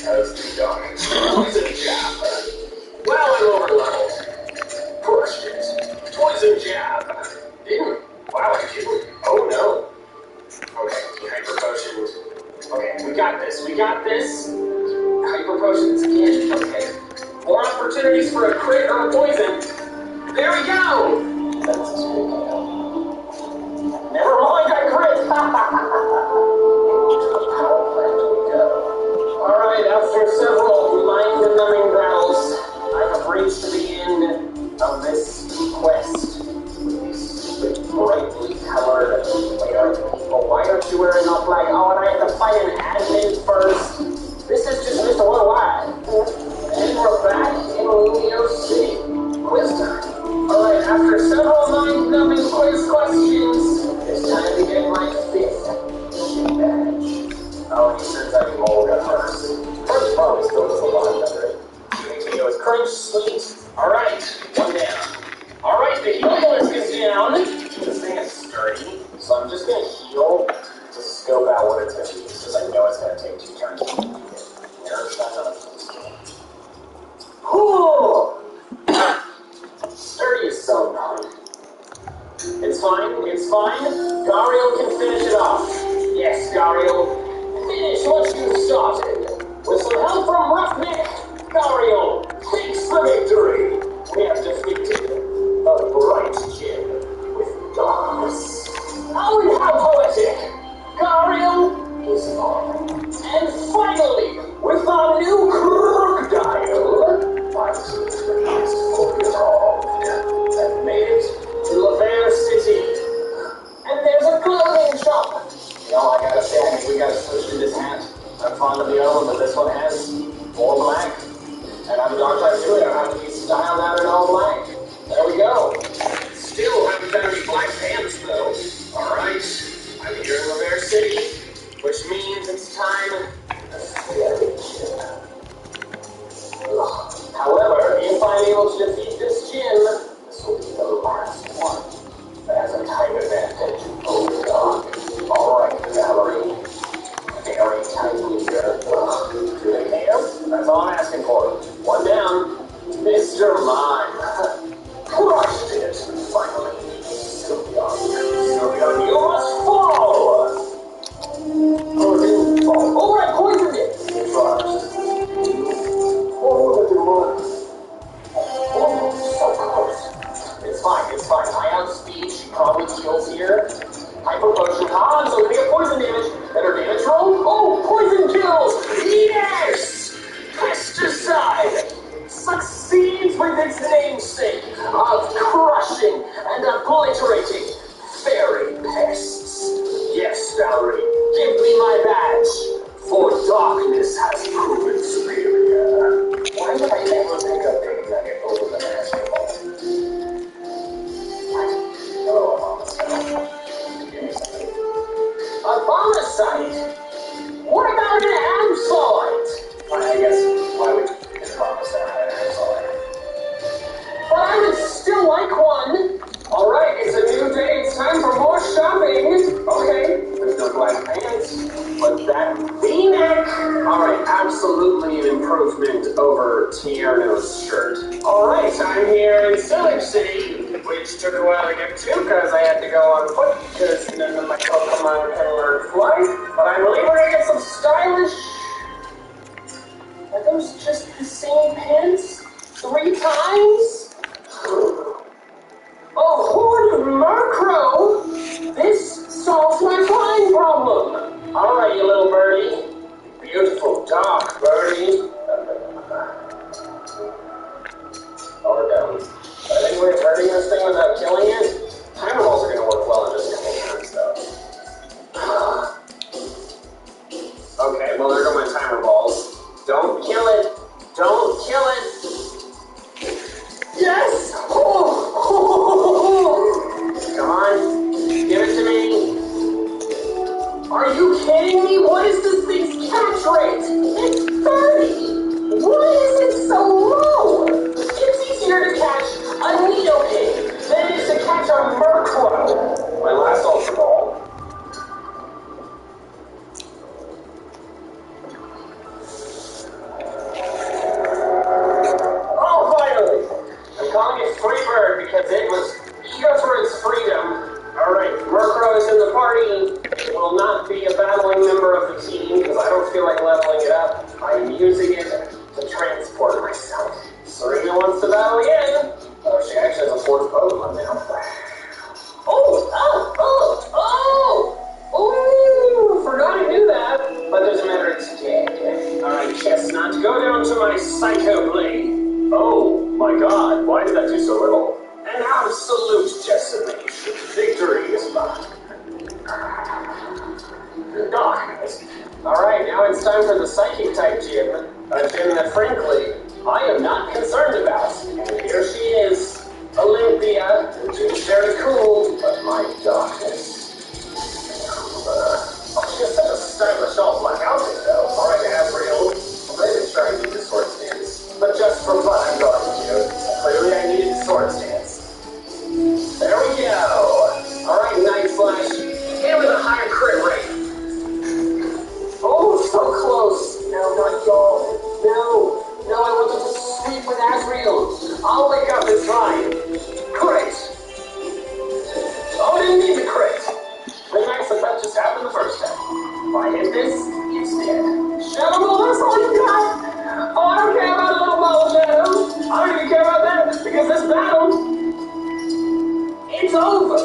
That was too dark. Poison Jab. Well, I'm overleveled. Crushed it. Poison Jab. Didn't. Wow, I didn't. Oh no. Okay, Hyper Potion. Okay, we got this. We got this. Hyper potions again. Okay. More opportunities for a crit or a poison. There we go! That's a big deal. Never mind, I crit! Into the power plant we go. Alright, after several mind-numbing battles, I have reached the end of this quest. These brightly colored wearing people. Why aren't you wearing all black? Oh, and I have to fight an admin first. This is just Mr. Worldwide. And we're back in Lumio City. Quiz time. Alright, after several mind-numbing quiz questions, it's time to get my 5th badge. Oh, and he turns out you all got first. First probably still does a lot better. Continue with Crunch, sweet. Alright, one down. Alright, the heal is down. This thing is sturdy, so I'm just gonna heal to scope out what it's gonna be, because I know it's gonna take 2 turns to beat it. Whew! Sturdy is so not. It's fine, it's fine. Gariel can finish it off. Yes, Gariel. Finish what you started. With some help from Roughneck, Gariel takes the victory. We have defeated a bright gem with darkness. Oh, and how poetic! Gariel is on. And finally, with our new crocodile, I've fully evolved and made it to Laver City. And there's a clothing shop. You know, I gotta say, I think we gotta switch to this hat. I'm fond of the other one, but this one has all black. And I'm a dark type too, I don't have to be styled out in all black. There we go. Still haven't found any black pants though. Alright, I'm here in Laver City, which means it's time to fairy gym. However, if I'm able to defeat this gym, this will be the last one that has a time advantage over Doc. Alright, Valerie. Very tight leader. Do they pay him? That's all I'm asking for. One down. Mr. Mime. Crushed it. Finally. Sylveon. Sylveon, you must fall! Oh, it didn't fall. Oh, I poisoned it! It first. Oh, that it was. Oh, so close. It's fine, it's fine. I outspeed. She probably heals here. Hyper potion. Ah, so we get poison damage. Better damage roll. Oh, poison kills! Yes! Pesticide succeeds with its namesake of crushing and obliterating fairy pests. Yes, Valerie, give me my badge, for darkness has proven superior. Why would I never pick up Big Nugget over the basketball? What? Hello, Mama. A Abomasite? What about an Absolite? I guess, why would an Abomasite have an Absolite? But I would still like one. Alright, it's a new day, it's time for more shopping. Okay, there's no black pants, but that V-neck. Alright, absolutely an improvement over Tierno's shirt. Alright, I'm here in Silic City, which took a while to get to because I had to go on foot because none of my Pokemon can learn flight. But I believe we're gonna get some stylish. Are those just the same pants 3 times? Oh, Horn of Murkrow! This solves my flying problem! Alright, you little birdie. Beautiful dog, birdie. Oh, no. I think we're hurting this thing without killing it. Timer balls are going to work well in just a couple turns, though. Okay, well, there go my timer balls. Don't kill it! Don't kill it! using it to transport myself. Serena wants to battle again. Oh, she actually has a fourth Pokemon now. Oh, forgot I knew that. But doesn't matter, it's dead. Alright, Chestnut, go down to my Psycho Blade. Oh, my god, why did that do so little? An absolute decimation. Victory is mine. Darkness. Alright, now it's time for the Psychic type gym. A gym that, frankly, I am not concerned about. And here she is, Olympia. She's very cool, but my darkness. She has such a stylish all black outfit, though. Alright, Asriel. Maybe try and use the sword stance. But just for fun, I'm going to. Clearly, I needed sword stance. There we go. Alright, Night Slash. And with a higher crit rate. Oh, so close. No, not y'all. No, I wanted to sleep with Asriel. I'll wake up in time. Crit. Oh, I didn't need the crit. The nice effect just happened the first time. If I hit this, it's dead. Shadow Ball, that's all you got. Oh, I don't care about a little ball of shadow. I don't even care about that, because this battle, it's over.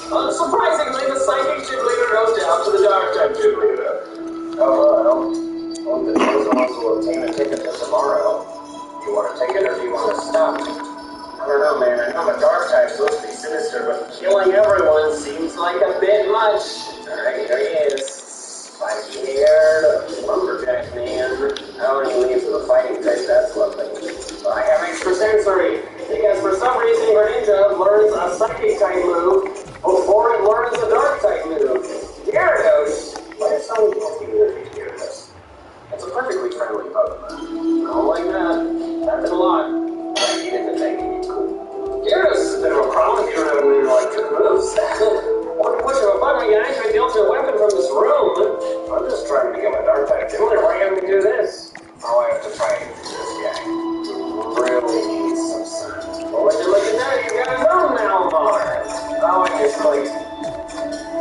Unsurprisingly, the Psychic Gym Leader goes down to the Dark type Gym Leader. Oh, well, the chosen ones will obtain a ticket to tomorrow. Do you want to take it, or do you want to stop? I don't know, man. I know I'm a Dark type, so let's be sinister, but killing everyone seems like a bit much. Alright, here he is. Spike-haired lumberjack man. Oh, and he leaves with a fighting type. That's lovely. But I have extra sensory, because for some reason Greninja learns a Psychic type move before it learns a Dark type move. Gyarados. Why is someone asking me to be Gyarados? It's a perfectly friendly Pokemon. I don't like that. Happens a lot. I need it to take it. Cool. Gyarados is a bit of a problem if you don't have any electric moves. One push of a button, you can activate the ultimate weapon from this room. I'm just trying to become a Dark type gym leader. Why can't we do this? Oh, I have to try and do this guy. Really needs some sun. Well, would you look at that? You've got his own Malmar. Oh, I just clicked.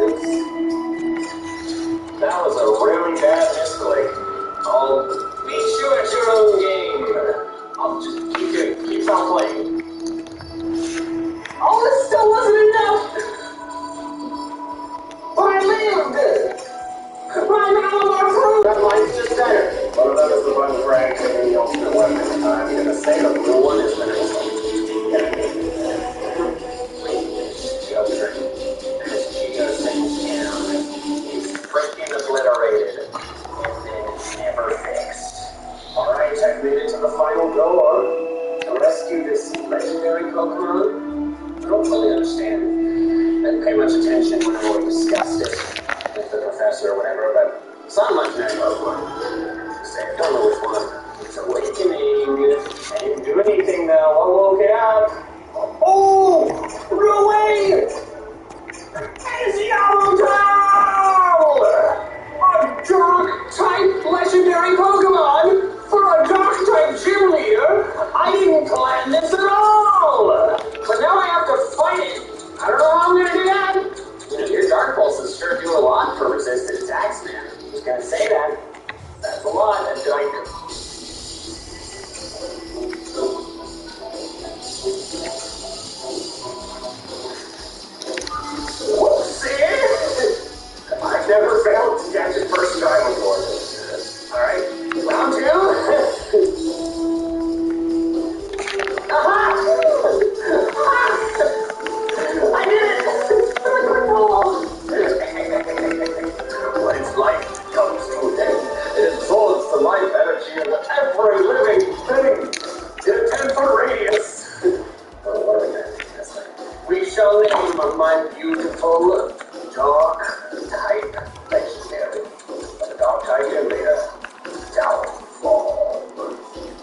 Oops. That was a really bad misclick. I'll beat you at your own game. I'll just keep on playing. Oh, this still wasn't enough! But I lived! My Malamar proved! That mine's just better. Well, that was the button for activating the ultimate weapon. I'm gonna say the blue one is the next one. Freaking obliterated, and then never fixed. Alright, I've made it to the final door to rescue this legendary Pokemon. I don't fully understand. I didn't pay much attention when we discussed it with the professor or whatever, but it's not a legendary Pokemon. I don't know which one. It's awakening. I didn't do anything though. I woke it up. Oh! No way! It's Yamato! A Dark-type legendary Pokemon for a Dark-type gym leader? I didn't plan this at all! But now I have to fight it. I don't know how I'm gonna do that. You know, your Dark Pulses sure do a lot for resistant attacks, man. I was gonna say that. That's a lot. That's like... I've never failed to catch it first try before. Alright, round two. Aha! I did it! When life comes to an end, it absorbs the life energy of every living thing in a 10-foot radius. We shall name my beautiful Dark type legendary. The Dark type gym leader. Downfall.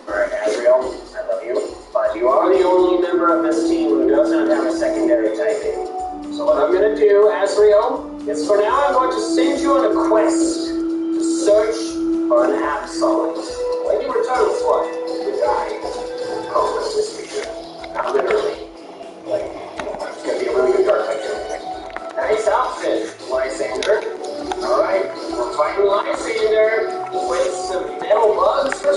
Alright, Asriel, I love you, but you are the only member of this team who does not have a secondary typing. So what I'm gonna do, Asriel, is for now I'm going to send you on a quest to search for an absolute. When you return this one, you die. Oh, that's this feature. Not literally. Like, it's gonna be a really good Dark type gym leader. Nice outfit, Lysander. Alright, we're fighting Lysander with some metal bugs for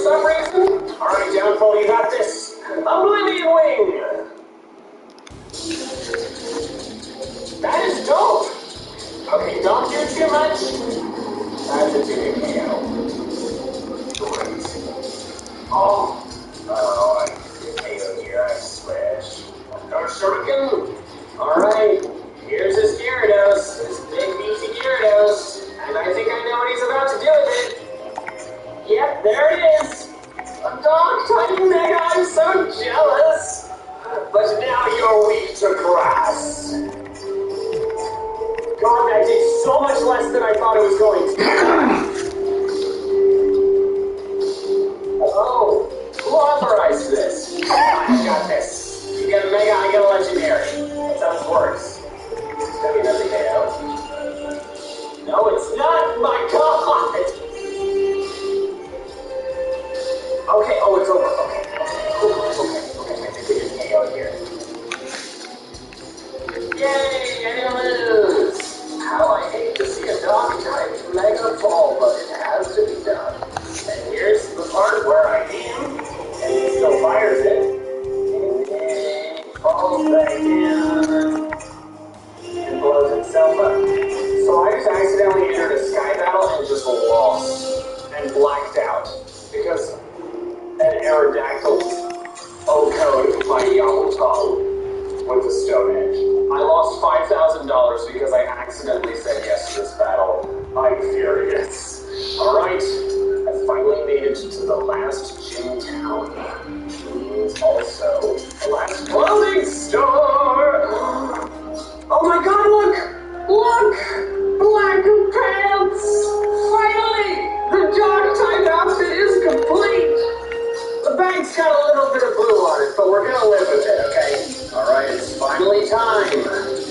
Oh, I get KO'd here, I switch. Or shuriken. Alright, here's his Gyarados, his big beefy Gyarados, and I think I know what he's about to do with it. Yep, there it is. A dog tiny Mega, I'm so jealous. But now you're weak to grass. God, that did so much less than I thought it was going to. Oh, who authorized this? I got this. You get a Mega, I get a Legendary. That's how this works. It's gonna be another KO. No, it's not, my God! Okay, oh, it's over. Okay, I think we just KO here. Yay, I didn't lose! How I hate to see a dog-type Mega fall, but it has to be done. And here's the part where I am, and he still fires it. And he falls back in, and blows himself up. So I just accidentally entered a Sky Battle and just lost, and blacked out, because an Aerodactyl O-code my Yamato with the Stone Edge. I lost $5,000 because I accidentally said yes to this battle. I'm furious. Alright, I finally made it to the last gym town, which means also the last clothing store! Oh my God, look! Look! Black pants! Finally! The dog-type outfit is complete! The bag's got a little bit of blue on it, but we're gonna live with it, okay? Alright, it's finally time.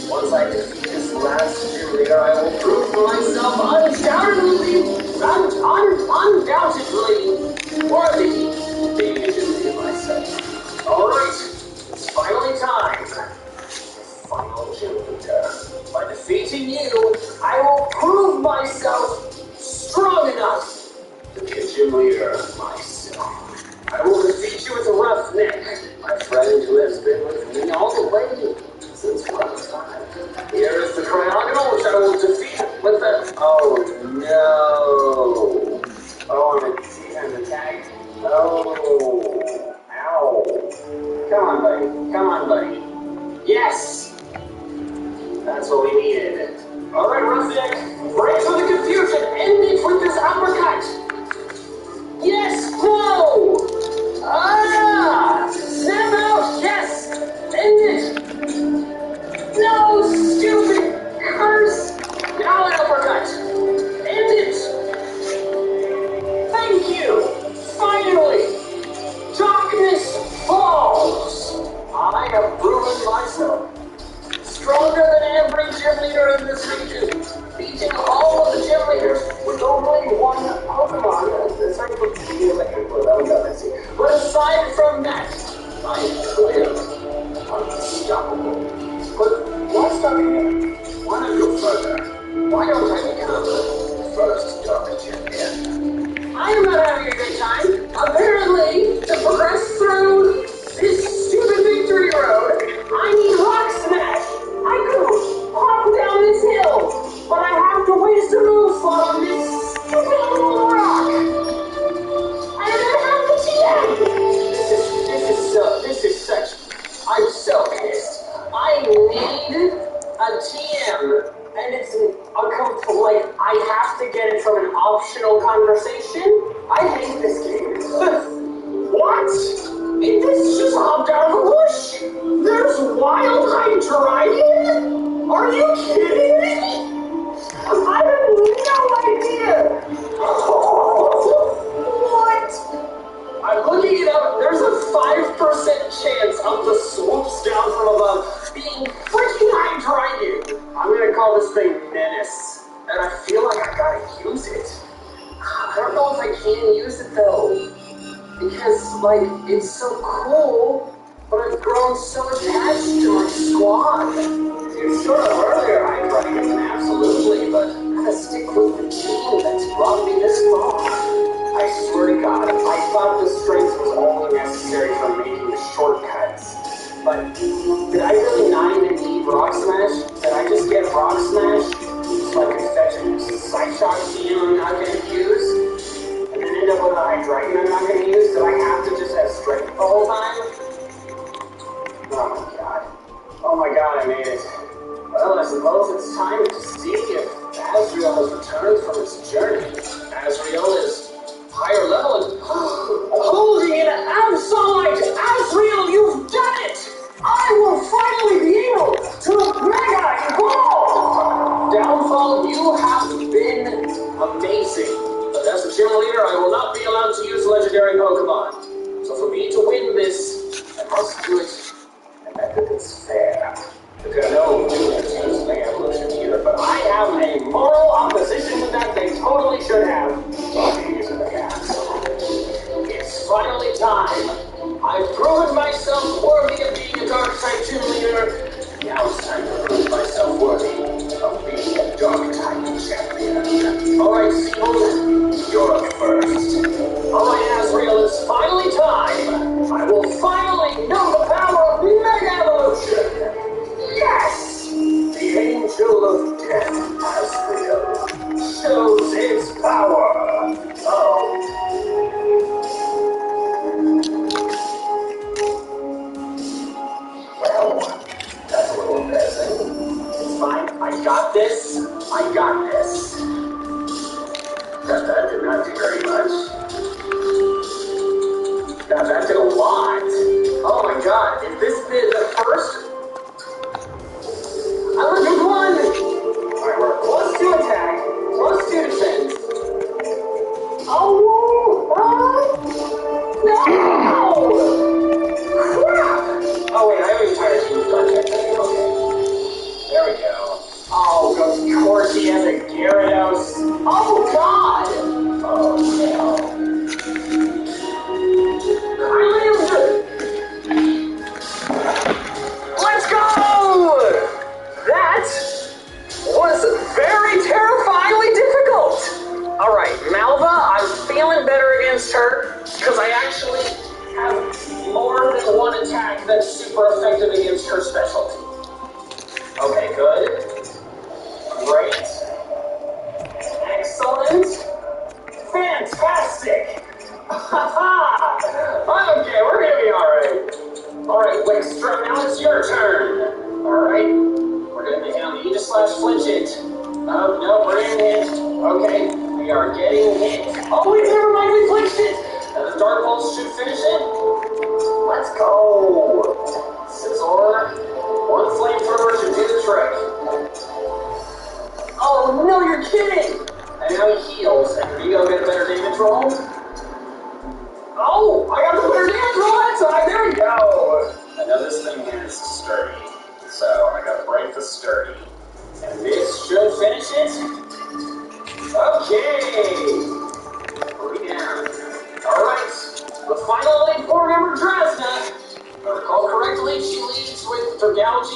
Once I defeat this last gym leader, I will prove myself undoubtedly worthy of being a gym leader myself. Alright, it's finally time. Final gym leader. By defeating you, I will prove myself strong enough to be a gym leader myself. I will defeat you with a rough neck, my friend who has been with me all the way since rough time. Here is the Cryogonal, which I will defeat with the... Oh, no. Oh, I'm a defensive tag. Oh. Ow. Come on, buddy. Come on, buddy. Yes! That's what we needed. Alright, Roughneck, break through the confusion. End it with this uppercut. Yes! No! Ah! Snap out! Yes! End it! No! Stupid curse! Now an uppercut! End it! Thank you! Finally! Darkness falls! I have proven myself stronger than every gym leader in this region, beating all of the gym leaders with only one Pokemon. Sorry for being electrical, that was messy. But aside from that, I am clear, unstoppable. But what's stopping me? Why not go further? Why don't I become the first Dark Champion? I am not having a good time. Apparently, to progress through this stupid victory road, I need Rock Smash. I could hop down this hill, but I have to waste a move slot on this stupid little rock. And I have the TM. This is such. I'm so pissed. I need a TM, and it's like I have to get it from an optional conversation. I hate this game. What? This is just hopped out of a bush. There's wild Hydreigon? Are you kidding me? I have no idea. What? I'm looking it up. There's a 5% chance of the swoops down from above being freaking Hydreigon. I'm gonna call this thing Menace, and I feel like I gotta use it. I don't know if I can use it though. Because, like, it's so cool, but I've grown so attached to my squad. It's sort of earlier, I tried to get an absolutely, but I gotta stick with the team that's brought me this far. I swear to God, I thought the strength was only necessary for making the shortcuts. But did I really not even need Rock Smash? Did I just get Rock Smash so I could fetch a Psyshock team I'm not gonna use? And then end up with a Hydreigon I'm not going to use? Did I have legendary Pokemon. So for me to win this, I must do it in a method that's fair. No humans may evolution either, but I have a moral opposition to that they totally should have. Bodies in the gas. It's finally time. I've proven myself worthy of being a dark type gym leader. Now it's time to prove myself worthy of being a dark type champion. Alright, Seabold, you're up first. Alright, Asriel, it's finally time. I will finally know the power of Mega Evolution. Yes! The Angel of Death, Asriel, shows its power. Well, that's a little embarrassing. It's fine. I got this. I got this. That did not do very much. That did a lot. Oh my god. If this did the first... I was just one! Alright, we're +2 attack, +2 defense. Oh! No! Crap! Oh wait, I always try to use contact. Okay. There we go. Oh, of course he has a Gyarados. Oh god! Oh no. I lived! Let's go! That was very terrifyingly difficult! Alright, Malva, I'm feeling better against her, because I actually have more than one attack that's super effective against her specialty. Okay, good. Great. Excellent. Fantastic! Okay, we're gonna be alright. Alright, Wickstrom, now it's your turn. Alright. We're gonna be on the E/Flinch it. Oh, no, we're in hit. Okay, we are getting hit. Oh, wait, never mind, we flinched it. Now the Dark Pulse should finish it. Let's go. Scizor. One flamethrower should do the trick. Oh, no, you're kidding. And now he heals. And Rigo get a better damage roll. Oh, I got the better damage roll that time. There we go. I know this thing here is sturdy. So I gotta break the sturdy. And this should finish it. Okay. 3 down. Alright. The final Elite Four member Drasna. If I recall correctly, she leads with Dragalge.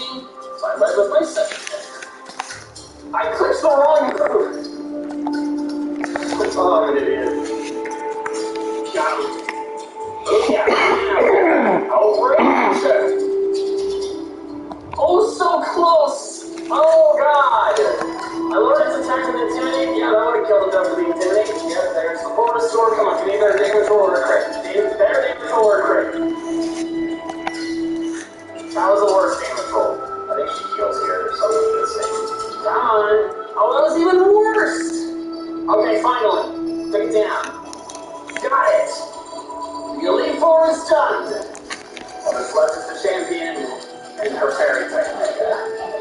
So I led with my second pick. I clicked the wrong move. Oh, I'm an idiot. Got him. Oh yeah. Outrage. Oh, so close! Oh, God! I learned its attack with Intimidate. Yeah, that would have killed it up with the Intimidate. Yep, there's the Forest Storm. Come on, give me better damage roll or a crit. Better damage roll or a crit. That was the worst damage roll. I think she heals here or something of this thing. Come on! Oh, that was even worse! Okay, finally. Take it down. Got it! The Elite Four is done! All that's left is the champion. And her fairy type mega.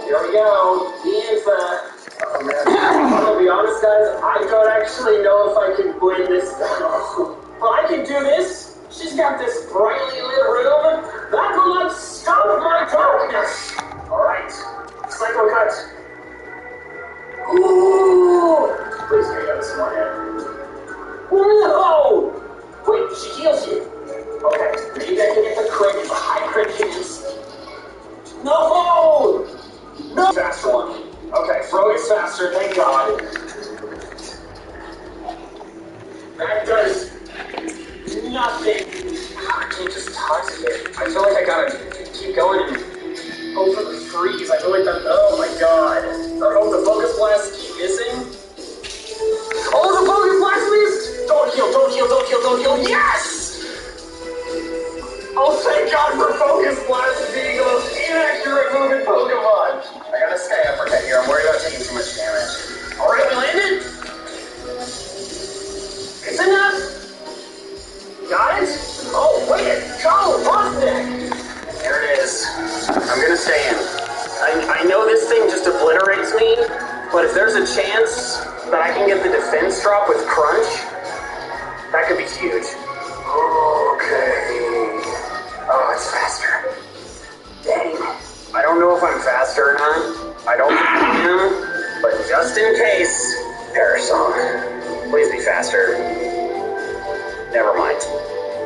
Here we go. He is oh man. I'm gonna be honest, guys, I don't actually know if I can win this battle. But I can do this. She's got this brightly lit room. That will not stop my darkness. Alright. Psycho cut. Ooh! Please give me this one hit. Whoa! Wait, she heals you. Okay, maybe I can get the crit. It's a high crit chance. No! No! Faster one. Okay, Frog is faster, thank God. That does nothing. I can't just toxic it. I feel like I gotta keep going and hope for the freeze. I feel like that. Oh my God. I hope the Focus Blast keep missing. Oh, the Focus Blast missed! Don't heal, don't heal, don't heal, don't heal. Yes! Oh, thank God for Focus Blast being the most inaccurate move in Pokemon. I gotta stay uppercut here. I'm worried about taking too much damage. Alright, we landed. It's enough. Got it? Oh, wait. Go, boss deck. There it is. I'm gonna stay in. I know this thing just obliterates me, but if there's a chance that I can get the defense drop with Crunch, that could be huge.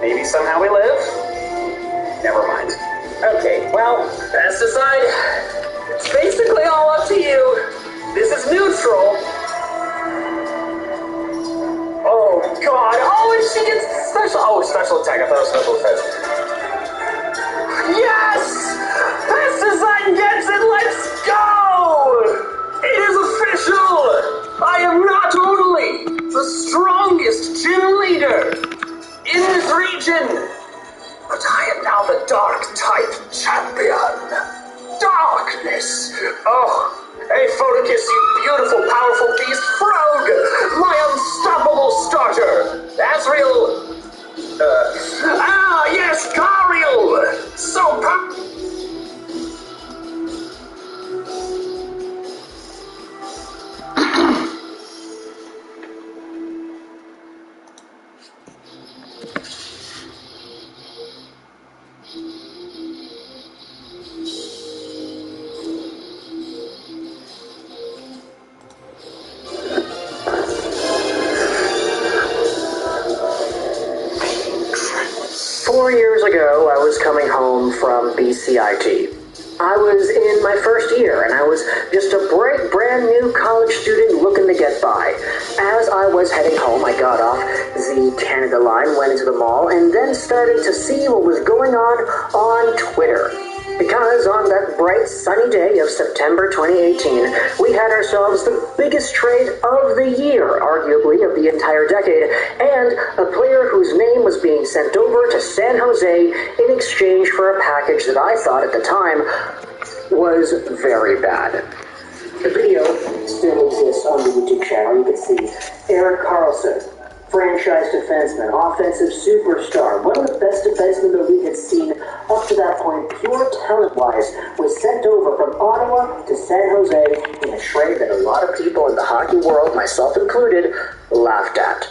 Maybe somehow we live? Never mind. Okay, well, pesticide, it's basically all up to you. This is neutral. Oh, God. Oh, and she gets special. Oh, special attack. I thought it was special defense. Yes! Pesticide gets it. Let's go! It is official. I am not only the strongest gym leader in this region, but I am now the dark type champion. Darkness. Oh, hey, focus, you beautiful, powerful beast, Frog, my unstoppable starter. That's real. Yes, Gariel. So powerful. 4 years ago, I was coming home from BCIT. I was in my first year, and I was just a bright, brand new college student looking to get by. As I was heading home, I got off the Canada line, went into the mall, and then started to see what was going on Twitter. Because on that bright, sunny day of September 2018, we had ourselves the biggest trade of the year, arguably of the entire decade, and a player whose name was being sent over to San Jose in exchange for a package that I thought at the time was very bad. The video still exists on the YouTube channel. You can see Erik Karlsson, franchise defenseman, offensive superstar, one of the best defensemen the league had seen up to that point, pure talent-wise, was sent over from Ottawa to San Jose in a trade that a lot of people in the hockey world, myself included, laughed at.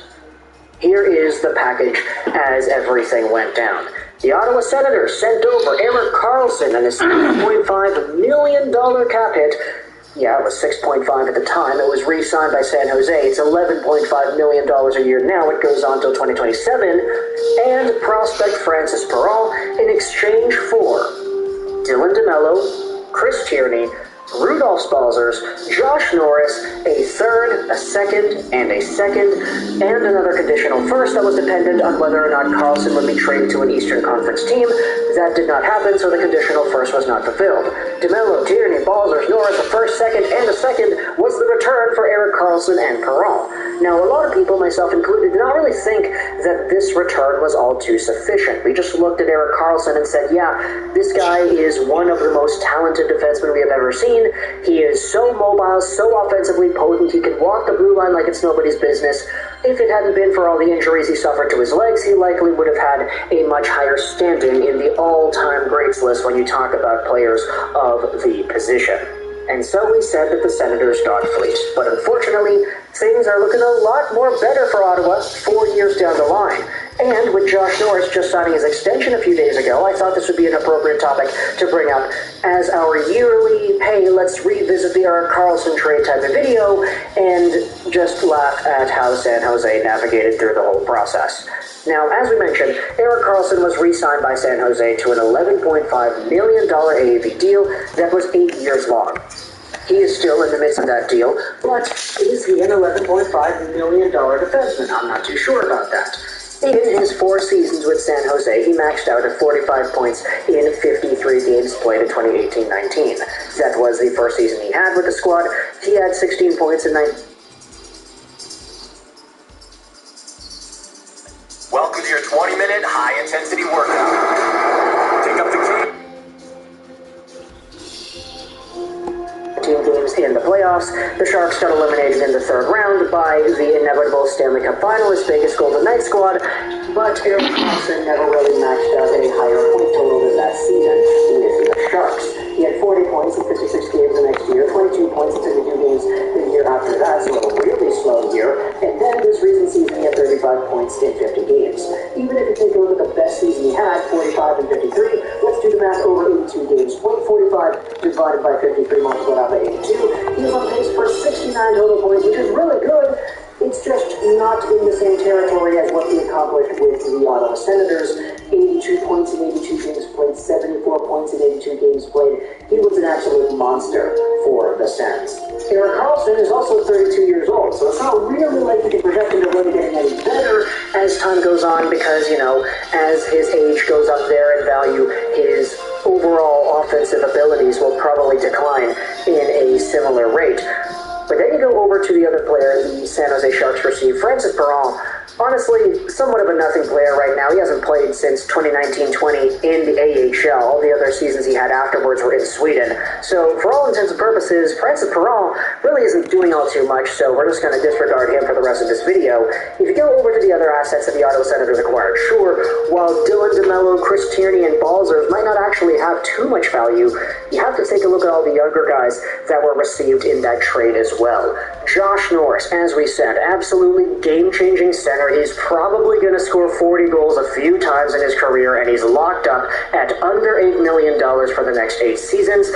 Here is the package as everything went down. The Ottawa Senators sent over Erik Karlsson and a $6.5 million cap hit. Yeah, it was 6.5 at the time. It was re-signed by San Jose. It's $11.5 million a year now. It goes on until 2027. And prospect Francis Perron in exchange for Dylan DeMello, Chris Tierney, Rudolph Spalzers, Josh Norris, a third, a second, and another conditional first that was dependent on whether or not Karlsson would be traded to an Eastern Conference team. That did not happen, so the conditional first was not fulfilled. DeMello, Tierney, Balzers, Norris, a first, second, and a second was the return for Erik Karlsson and Perron. Now, a lot of people, myself included, did not really think that this return was all too sufficient. We just looked at Erik Karlsson and said, yeah, this guy is one of the most talented defensemen we have ever seen. He is so mobile, so offensively potent, he can walk the blue line like it's nobody's business. If it hadn't been for all the injuries he suffered to his legs, he likely would have had a much higher standing in the all-time greats list when you talk about players of the position. And so we said that the Senators got fleeced. But unfortunately, things are looking a lot more better for Ottawa 4 years down the line. And with Josh Norris just signing his extension a few days ago, I thought this would be an appropriate topic to bring up as our yearly, hey, let's revisit the Erik Karlsson trade type of video and just laugh at how San Jose navigated through the whole process. Now, as we mentioned, Erik Karlsson was re-signed by San Jose to an $11.5 million AAV deal that was 8 years long. He is still in the midst of that deal, but is he an $11.5 million defenseman? I'm not too sure about that. In his 4 seasons with San Jose, he maxed out at 45 points in 53 games played in 2018-19. That was the first season he had with the squad. He had 16 points in 19. Welcome to your 20-minute high-intensity workout. Take up the key. Games in the playoffs. The Sharks got eliminated in the third round by the inevitable Stanley Cup finalist Vegas Golden Knights squad, but Erik Karlsson never really matched out a higher point total than that season with the Sharks. He had 40 points in 56 games the next year, 22 points in 52 games the year after that, so a really slow year, and then this recent season he had 35 points in 50 games. Even if you take a look at the best season he had, 45 and 53, let's do the math over 82 games. 145 divided by 53 multiplied out by 82. He was on pace for 69 total points, which is really good. It's just not in the same territory as what he accomplished with the Ottawa Senators. 82 points in 82 games played, 74 points in 82 games played. He was an absolute monster for the Sens. Erik Karlsson is also 32 years old, so it's not really like he can project him to really getting any better as time goes on because, you know, as his age goes up there in value, his overall offensive abilities will probably decline in a similar rate. But then you go over to the other player the San Jose Sharks received, Francis Perron. Honestly, somewhat of a nothing player right now. He hasn't played since 2019-20 in the AHL. All the other seasons he had afterwards were in Sweden. So for all intents and purposes, Francis Perron really isn't doing all too much, so we're just going to disregard him for the rest of this video. If you go over to the other assets that the Ottawa Senators acquired, sure, while Dylan DeMello, Chris Tierney, and Balzers might not actually have too much value, you have to take a look at all the younger guys that were received in that trade as well. Josh Norris, as we said, absolutely game-changing center. He's probably going to score 40 goals a few times in his career, and he's locked up at under $8 million for the next 8 seasons.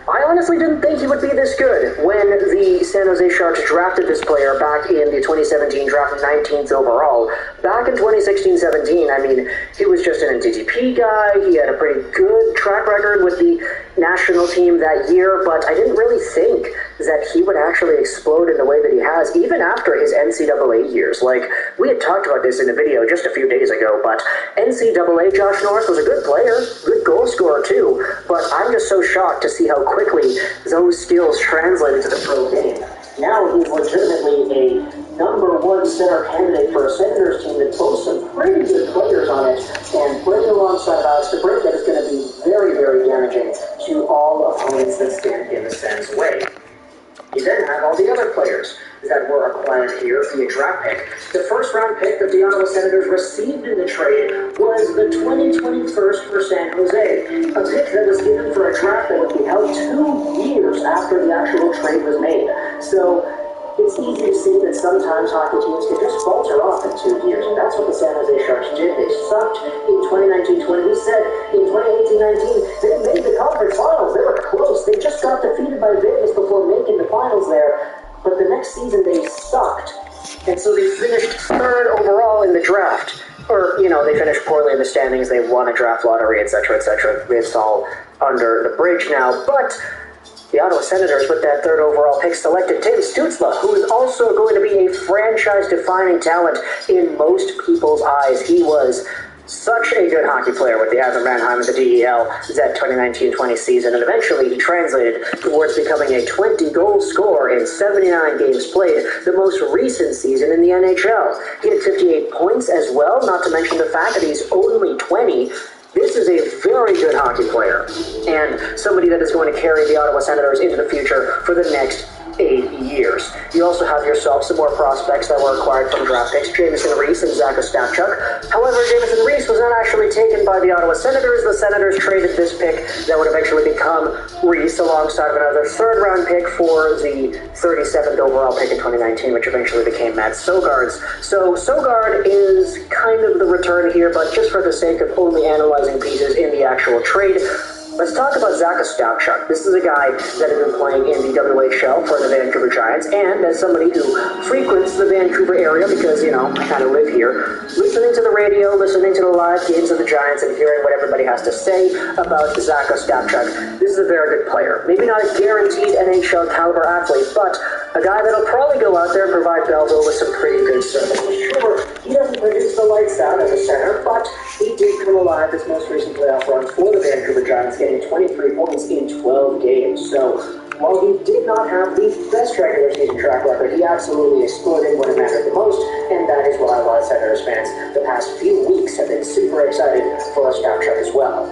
I honestly didn't think he would be this good when the San Jose Sharks drafted this player back in the 2017 draft, 19th overall. Back in 2016-17, I mean, he was just an NTDP guy. He had a pretty good track record with the national team that year, but I didn't really think that he would actually explode in the way that he has, even after his NCAA years. Like, we had talked about this in a video just a few days ago, but NCAA Josh Norris was a good player, good goal scorer too, but I'm just so shocked to see how quickly those skills translated to the pro game. Now he's legitimately a #1 center candidate for a Senators team that boasts some pretty good players on it, and playing alongside Alex DeBrincat that is going to be very, very damaging to all opponents that stand in the Sens' way. You then have all the other players that were acquired here via draft pick. The first-round pick that the Ottawa Senators received in the trade was the 2020 first for San Jose, a pick that was given for a draft that would be held 2 years after the actual trade was made. So it's easy to see that sometimes hockey teams can just falter off in 2 years, and that's what the San Jose Sharks did. They sucked in 2019-20. We said in 2018-19, they made the conference finals. They were close. They just got defeated by Vegas before making the finals there. But the next season, they sucked. And so they finished 3rd overall in the draft. Or, you know, they finished poorly in the standings. They won a draft lottery, etc., etc. It's all under the bridge now. But the Ottawa Senators, with that 3rd overall pick, selected Tim Stützle, who is also going to be a franchise-defining talent in most people's eyes. He was such a good hockey player with the Adler Mannheim and the DEL that 2019-20 season, and eventually he translated towards becoming a 20-goal scorer in 79 games played, the most recent season in the NHL. He had 58 points as well, not to mention the fact that he's only 20. This is a very good hockey player, and somebody that is going to carry the Ottawa Senators into the future for the next 8 years. You also have yourself some more prospects that were acquired from draft picks, Jamison Reese and Zach Ostapchuk. However, Jamison Reese was not actually taken by the Ottawa Senators. The Senators traded this pick that would eventually become Reese alongside of another 3rd-round pick for the 37th overall pick in 2019, which eventually became Matt Sogard's. So Sogard is kind of the return here, but just for the sake of only analyzing pieces in the actual trade, let's talk about Zach Ostapchuk. This is a guy that has been playing in the WHL for the Vancouver Giants, and as somebody who frequents the Vancouver area because, you know, I kind of live here, listening to the radio, listening to the live games of the Giants, and hearing what everybody has to say about Zach Ostapchuk, this is a very good player. Maybe not a guaranteed NHL caliber athlete, but a guy that'll probably go out there and provide Belleville with some pretty good service. Sure, he doesn't produce the lights out as a center, but he did come alive this most recent playoff run for the Vancouver Giants, getting 23 points in 12 games. So while he did not have the best regular season track record, he absolutely exploded when it mattered the most, and that is why a lot of Senators fans the past few weeks have been super excited for Ostapchuk as well.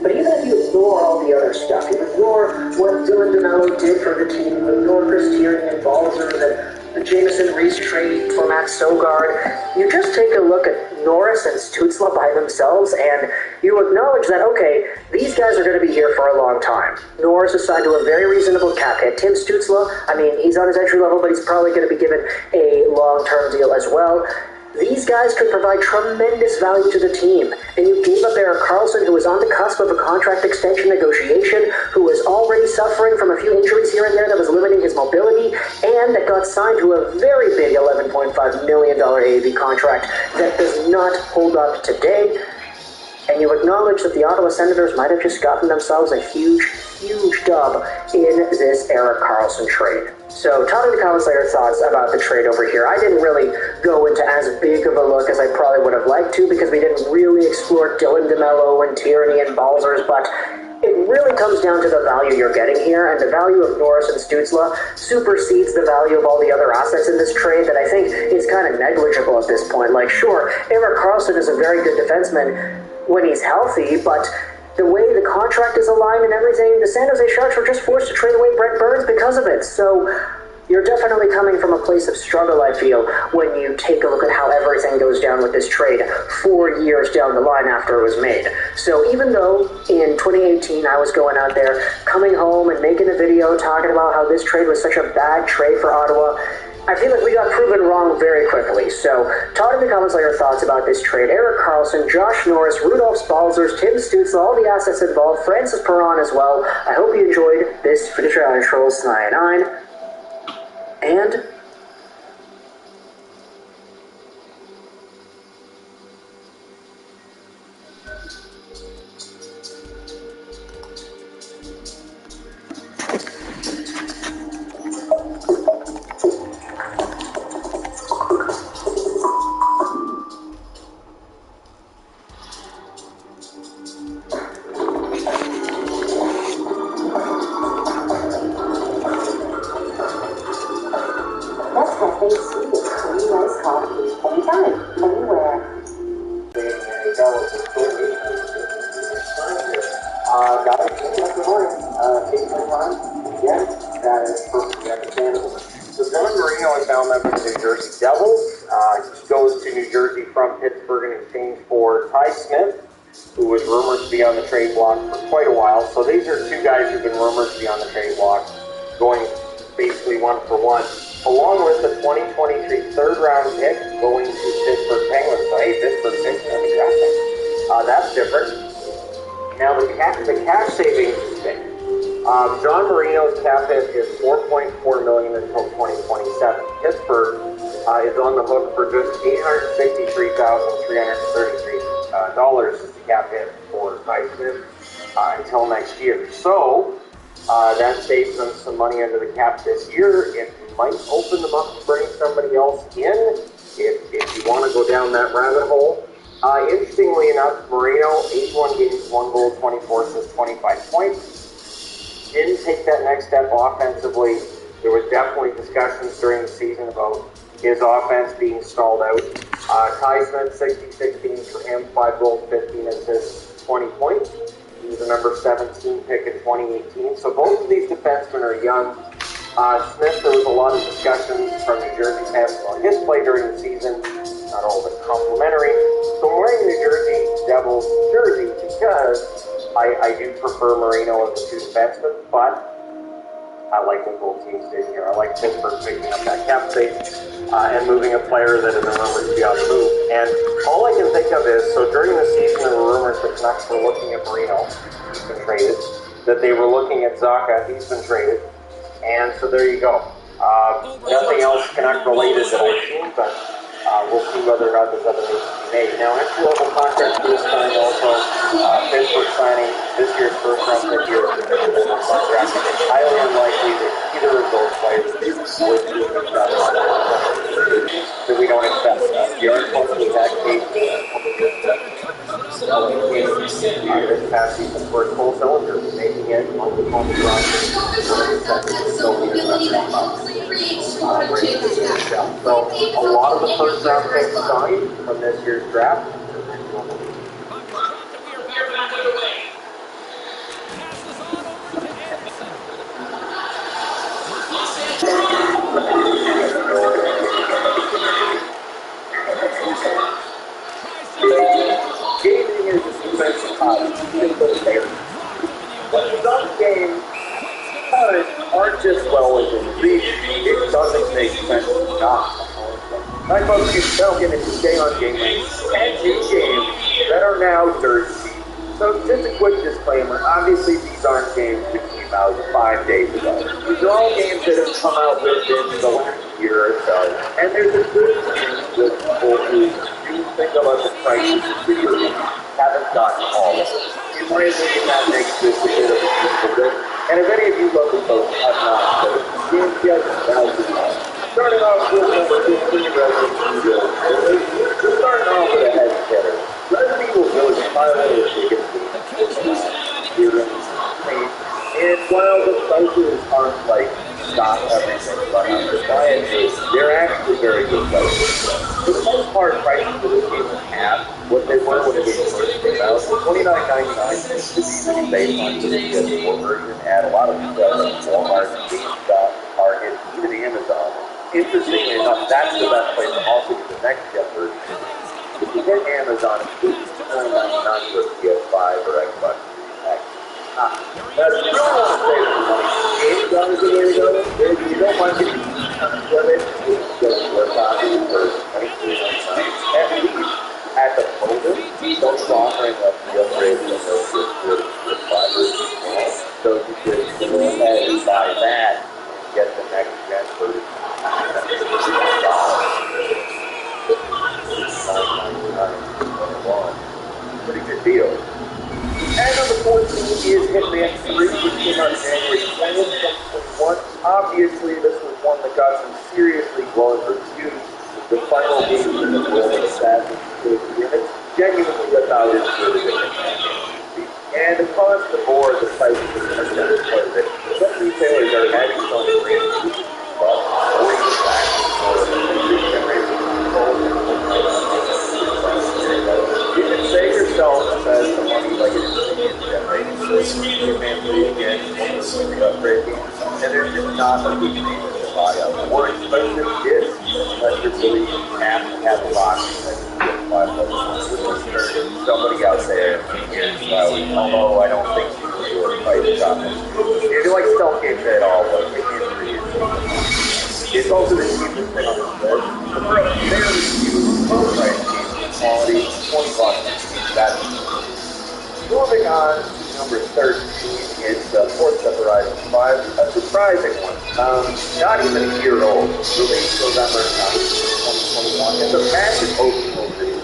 But even if you ignore all the other stuff, you ignore what Dylan DeMello did for the team, you ignore Chris Tierney and Balzers and the Jamison Reese trade for Matt Sogard, you just take a look at Norris and Stützle by themselves, and you acknowledge that, okay, these guys are going to be here for a long time. Norris is signed to a very reasonable cap hit. Tim Stützle, I mean, he's on his entry level, but he's probably going to be given a long-term deal as well. These guys could provide tremendous value to the team, and you gave up Erik Karlsson, who was on the cusp of a contract extension negotiation, who was already suffering from a few injuries here and there that was limiting his mobility, and that got signed to a very big $11.5 million AAV contract that does not hold up today. And you acknowledge that the Ottawa Senators might have just gotten themselves a huge dub in this Erik Karlsson trade. So talk in the comments your thoughts about the trade over here. I didn't really go into as big of a look as I probably would have liked to because we didn't really explore Dylan DeMello and Tierney and Balzers, but it really comes down to the value you're getting here, and the value of Norris and Stützle supersedes the value of all the other assets in this trade that I think is kind of negligible at this point. Like, sure, Erik Karlsson is a very good defenseman when he's healthy, but the way the contract is aligned and everything, the San Jose Sharks were just forced to trade away Brent Burns because of it. So you're definitely coming from a place of struggle, I feel, when you take a look at how everything goes down with this trade 4 years down the line after it was made. So even though in 2018 I was going out there, coming home and making a video talking about how this trade was such a bad trade for Ottawa, I feel like we got proven wrong very quickly. So talk in the comments your thoughts about this trade. Erik Karlsson, Josh Norris, Rudolph Balzers, Tim Stützle, all the assets involved, Francis Perron as well. I hope you enjoyed this British Trolls 99. And So John Marino is now a member of the New Jersey Devils. He goes to New Jersey from Pittsburgh in exchange for Ty Smith, who was rumored to be on the trade block for quite a while. So these are two guys who've been rumored to be on the trade block, going basically one for one, along with the 2023 third-round pick going to Pittsburgh Penguins. So hey, Pittsburgh pick's going to be drafting. That's different. Now the cash savings thing. John Marino's cap hit is $4.4 million until 2027. Pittsburgh is on the hook for just $863,333 as the cap hit for Ty Smith until next year. So that saves them some money under the cap this year. It might open them up to bring somebody else in if you want to go down that rabbit hole. Interestingly enough, Marino, 81 games, 1 goal, 24 assists, 25 points. Didn't take that next step offensively. There was definitely discussions during the season about his offense being stalled out. Ty Smith, 66 games for him, 5 goals, 15 assists, 20 points. He was the number 17 pick in 2018. So both of these defensemen are young. Smith, there was a lot of discussions from New Jersey fans about his play during the season. Not all of it complimentary. So I'm wearing the New Jersey Devils jersey because I do prefer Marino of the two defensemen, but I like what both teams did here. I like Pittsburgh picking up that cap space and moving a player that is rumored to be on the move. And all I can think of is, so during the season there were rumors that Canucks were looking at Marino, he's been traded, that they were looking at Zacha, he's been traded, and so there you go. Nothing else Canuck related that I've seen, but we'll see whether or not there's other moves to be made. Now, entry-level contract for this time also, Pittsburgh signing this year's first-round pick here contract. It's highly unlikely that either of those players would be that we don't expect. Jared Clemens was that case this past season for full cylinders, making it on the roster. So a lot of the first-round picks signed from this year's draft. Gazing is a defensive players. But some games aren't just well within reach. It doesn't make sense to not. Night folks, that'll get into day on game week 10 new games that are now dirt cheap. So just a quick disclaimer, obviously these aren't games that came out 5 days ago. These are all games that have come out within the last year or so. And there's a good chance that people who do think about the prices of video games haven't gotten all of it. In my opinion, that makes this a bit of a difficult. And if any of you local folks have not played games yet, now's the time. Starting off with number 15, Resident Evil. We're starting off with a head hitter. Resident Evil Village is probably one of the biggest games here in Spain. And while the prices aren't like stop everything but understanding, they're actually very good prices. For the most part, prices for this game will have what they were when the game first came out. $29.99 seems to be the baseline for the PS4 version at a lot of Walmart, GameStop, Target, even Amazon. Interestingly enough, that's the best place to also get the next gen version. If you get Amazon, it's $9.99 for PS5 or Xbox X. That's really want to say for money. Amazon is the way to go. If you don't mind getting tons of it, it's just worth it for $23.99. At least at the moment, don't offering up the upgrade of the fiber channel, so you could go ahead and buy that and get the next gen version. Pretty good deal. And number 14 is Hitman 3, which came out January 20th, 2021. Obviously, this was one that got some seriously glowing reviews. The final game in the world of Assassin's Creed, and it's genuinely about as good as it can be. And across the board, the prices are generous quite a bit. Some retailers are adding some range. You can save yourself as the money like it is generating. So you can again, one of the upgrade games, and there's just not a good name to buy a more expensive gift unless you really have to have a box that you get $5. Somebody out there here's although I don't think you can do a price shopping. If you like stealth games at all, but it's also the cheapest thing on the list. The very few low price games, quality, $20. That's moving on to number 13 is Forza Horizon 5, a surprising one. Not even a year old. Released November 9th, 2021. It's a massive open world video.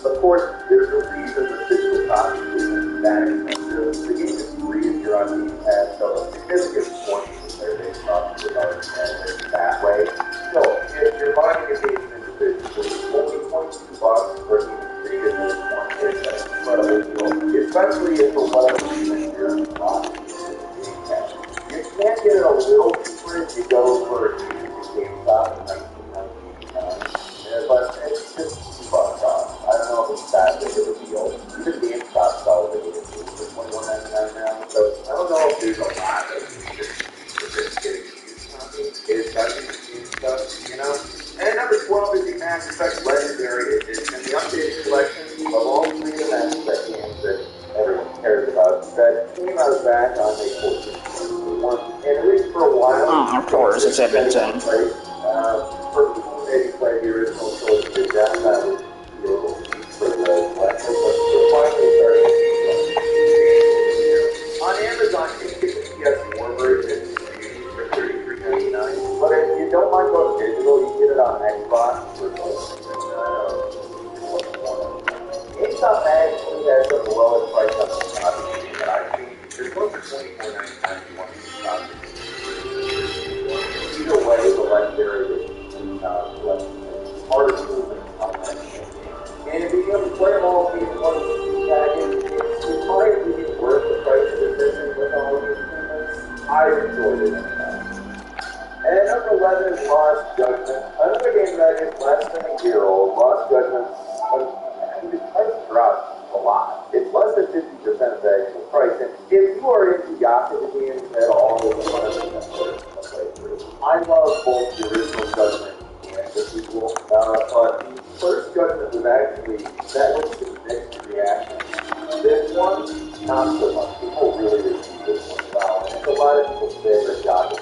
Of course, there's a reason the physical cost isn't that expensive. The game is free if you're on Game Pass, so a significant portion of their base cost is that way. So, if you're buying a game individually, only $22 for a game free is that's incredible deal, especially if for whatever reason you're not using Game Pass. You can get it a little cheaper if you go for a GameStop in 1999, but it's just $2 off. I don't know if it's that big of a deal. Even GameStop sells it for $21.99 now. So I don't know if there's a lot of just getting used to it. It's better than stuff, you know? And number 12 is the Mass Effect Legendary Edition, the updated collection of all 3 of the Mass Effect games that everyone cares about. That came out back on May 14th, 2021. And at least for a while, of course, it's Edmonton. For people who maybe played the original trilogy, that was for the Black Hole, but we're finally starting to see on Amazon, you can get the PS4 version for $33.99. But if you don't mind going digital, you can get it on Xbox for GameStop actually has the lowest price on the copy that I've seen. There's one for $24.99 if you want to copy. Either way, the Legendary is harder to move on that. And if you can play them all in one package, it's my opinion worth the price of admission with all of these payments. I enjoyed it anyhow. And number 11 is Lost Judgment. Another game that is less than a year old. Lost Judgment, the price dropped a lot. It's less than 50% of the actual price. And if you are into Yakuza games at all, it's 100% worth a playthrough. I love both the original Judgment and the sequel, but the first Judgment was actually the people really receive this one well, and it's a lot of people's favorite God.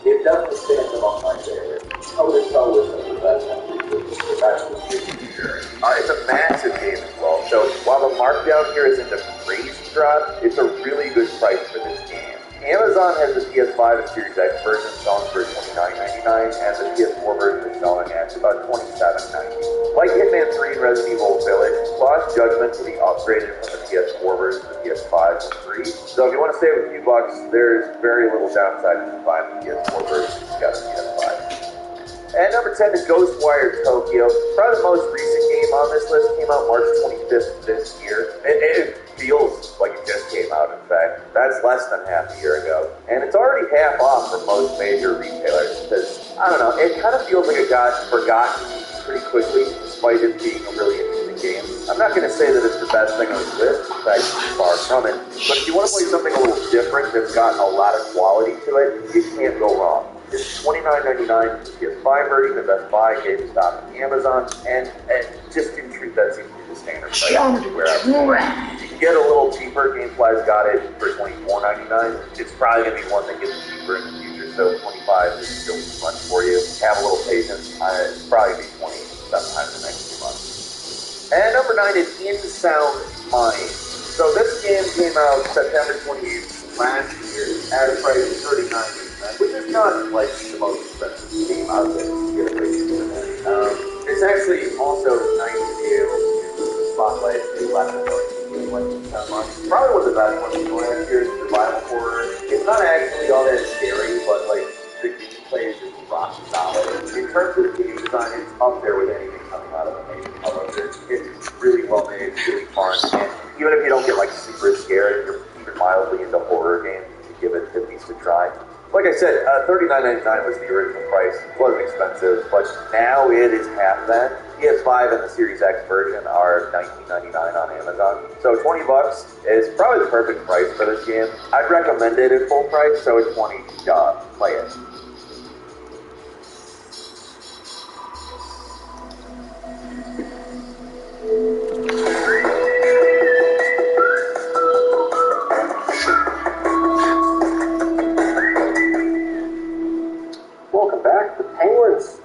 It definitely stands among my favorites. Toe to toe with some of the best entries, the best entries. It's a massive game as well. So while the markdown here isn't a crazy drop, it's a really good price for this game. Amazon has the PS5 and Series X version selling for $29.99, and the PS4 version is selling at about $27.99. Like Hitman 3 and Resident Evil Village, Lost Judgment will be upgraded from the PS4 version to the PS5 and 3. So if you want to save a few bucks, there's very little downside to buying the PS4 version if you got the PS5. And number 10 is Ghostwire Tokyo. Probably the most recent game on this list. Came out March 25th this year. It feels like it just came out, in fact. That's less than half a year ago. And it's already half off for most major retailers because, I don't know, it kind of feels like it got forgotten pretty quickly despite it being a really interesting game. I'm not going to say that it's the best thing on this list. In fact, it's far from it. But if you want to play something a little different that's got a lot of quality to it, you can't go wrong. It's $29.99 for the PS5 version at Best Buy, GameStop, and Amazon, and just in truth, that seems to be the standard price everywhere else. You can get a little cheaper. GameFly's got it for $24.99. It's probably going to be one that gets cheaper in the future, so $25 is still too much for you. Have a little patience. It's probably going to be $20 sometime in the next few months. And number 9 is In Sound Mind. So this game came out September 28th last year at a price of $39.99. Which is not like the most expensive game out there to get a great it's actually also nice to be able to spotlight the Latin American like probably one of the best ones last year is survival horror. It's not actually all that scary, but like the gameplay is just rock solid. In terms of the game design, it's up there with anything coming out of a major publisher. It's really well made, really fun, and even if you don't get like super scared, you're even mildly into horror games, you give it at least a try. Like I said, $39.99 was the original price. It wasn't expensive, but now it is half that. PS5 and the Series X version are $19.99 on Amazon. So $20 is probably the perfect price for this game. I'd recommend it at full price, so at $20, play it.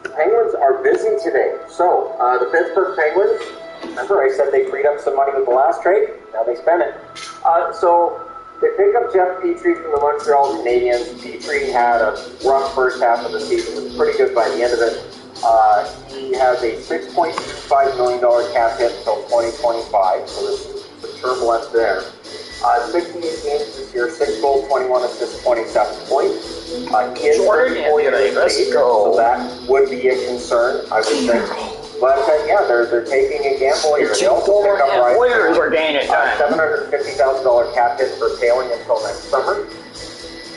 The Penguins are busy today. So, the Pittsburgh Penguins, remember I said they freed up some money with the last trade? Now they spent it. So, they pick up Jeff Petrie from the Montreal Canadiens. Petrie had a rough first half of the season, was pretty good by the end of it. He has a $6.25 million cap hit until 2025, so there's some turbulence there. 68 games this year, 6 goals, 21 assists, 27 points. He is 34 years of age, so that would be a concern, I would think. But yeah, they're taking a gamble here. They also pick up Oilers are gaining time. $750,000 cap hit for Tailing until next summer.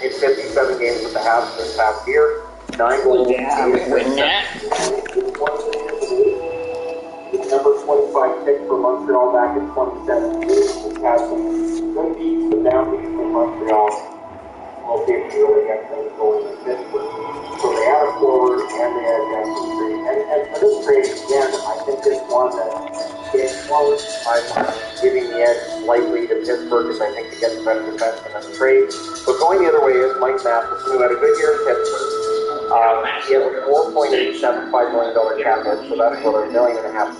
In 57 games with the Habs this past year, 9 goals. Number 25 pick for Montreal back in 2017. This has some good beats, but now beats from Montreal. We'll see if we really get things going in Pittsburgh. So they had a forward and they had Jeff Petrie. And for this trade, again, I think this one that is close. I'm giving the edge slightly to Pittsburgh because I think they get the better defense in this trade. But going the other way is Mike Matheson, who had a good year in Pittsburgh. He has a $4.875 million cap hit, so that's about $1.5 million less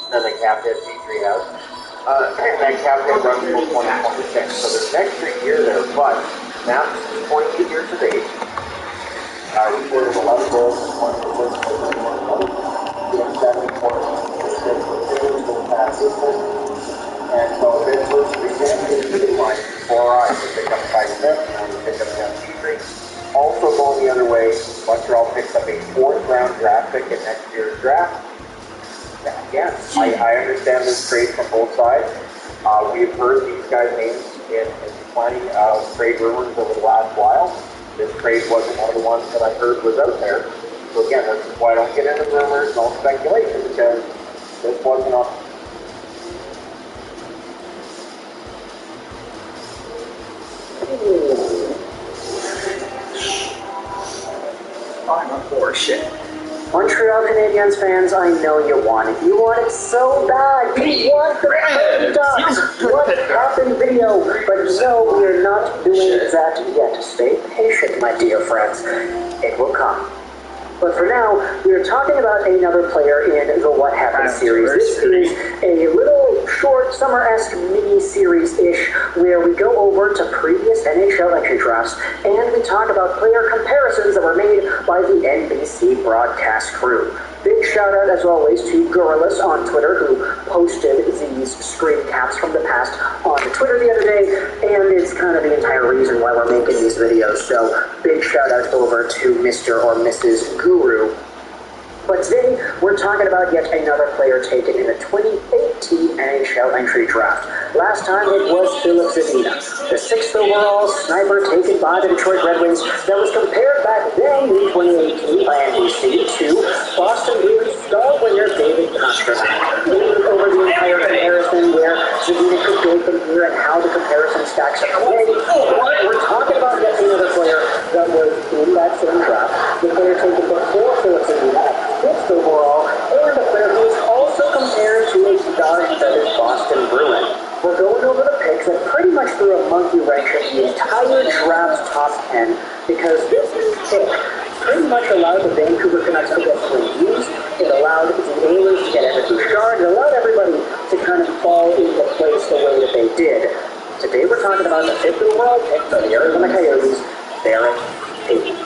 than the cap hit Petrie has. And that cap hit runs until 2026. So there's an extra year there, but Matheson's 28 years of age. He scored 11 goals and 1 assist for 74 assists for 2 this past season. And so Pittsburgh's regained line for eyes to pick up Ty Smith and pick up Jeff Petrie. Also going the other way, Montreal picks up a 4th round draft pick in next year's draft. Again, I understand this trade from both sides. We've heard these guys' names in plenty of trade rumors over the last while. This trade wasn't one of the ones that I heard was out there. So again, this is why I don't get into rumors and all speculation, because this wasn't on. I'm a poor shit. Montreal Canadiens fans, I know you want it. You want it so bad. You want the perfect what happened video. But no, we're not doing that yet. Stay patient, my dear friends. It will come. But for now, we are talking about another player in the What Happened series. This is a little short, summer-esque mini-series-ish where we go over to previous NHL entry drafts and we talk about player comparisons that were made by the NBC broadcast crew. Big shout out, as always, to Gorillas on Twitter, who posted these screen caps from the past on Twitter the other day, and it's kind of the entire reason why we're making these videos. So, big shout out over to Mr. or Mrs. Guru. But today, we're talking about yet another player taken in the 2018 NHL entry draft. Last time it was Philip Zadina, the 6th overall sniper taken by the Detroit Red Wings that was compared back then in 2018 by NBC to Boston Bruins star winner David Pastrnak. Over the entire comparison where Zadina could go from here and how the comparison stacks up today, we're talking about yet another player that was in that same draft, the player taken before Philip Zadina, 6th overall, and the player who is also compared to a star-studded Boston Bruin. We're going over the picks that pretty much threw a monkey wrench at the entire draft's top 10 because this pick pretty much allowed the Vancouver Canucks to get swing views. It allowed the Oilers to get Evan Bouchard. It allowed everybody to kind of fall into place the way that they did. Today we're talking about the 5th overall pick by the Arizona Coyotes, Barrett Hayton.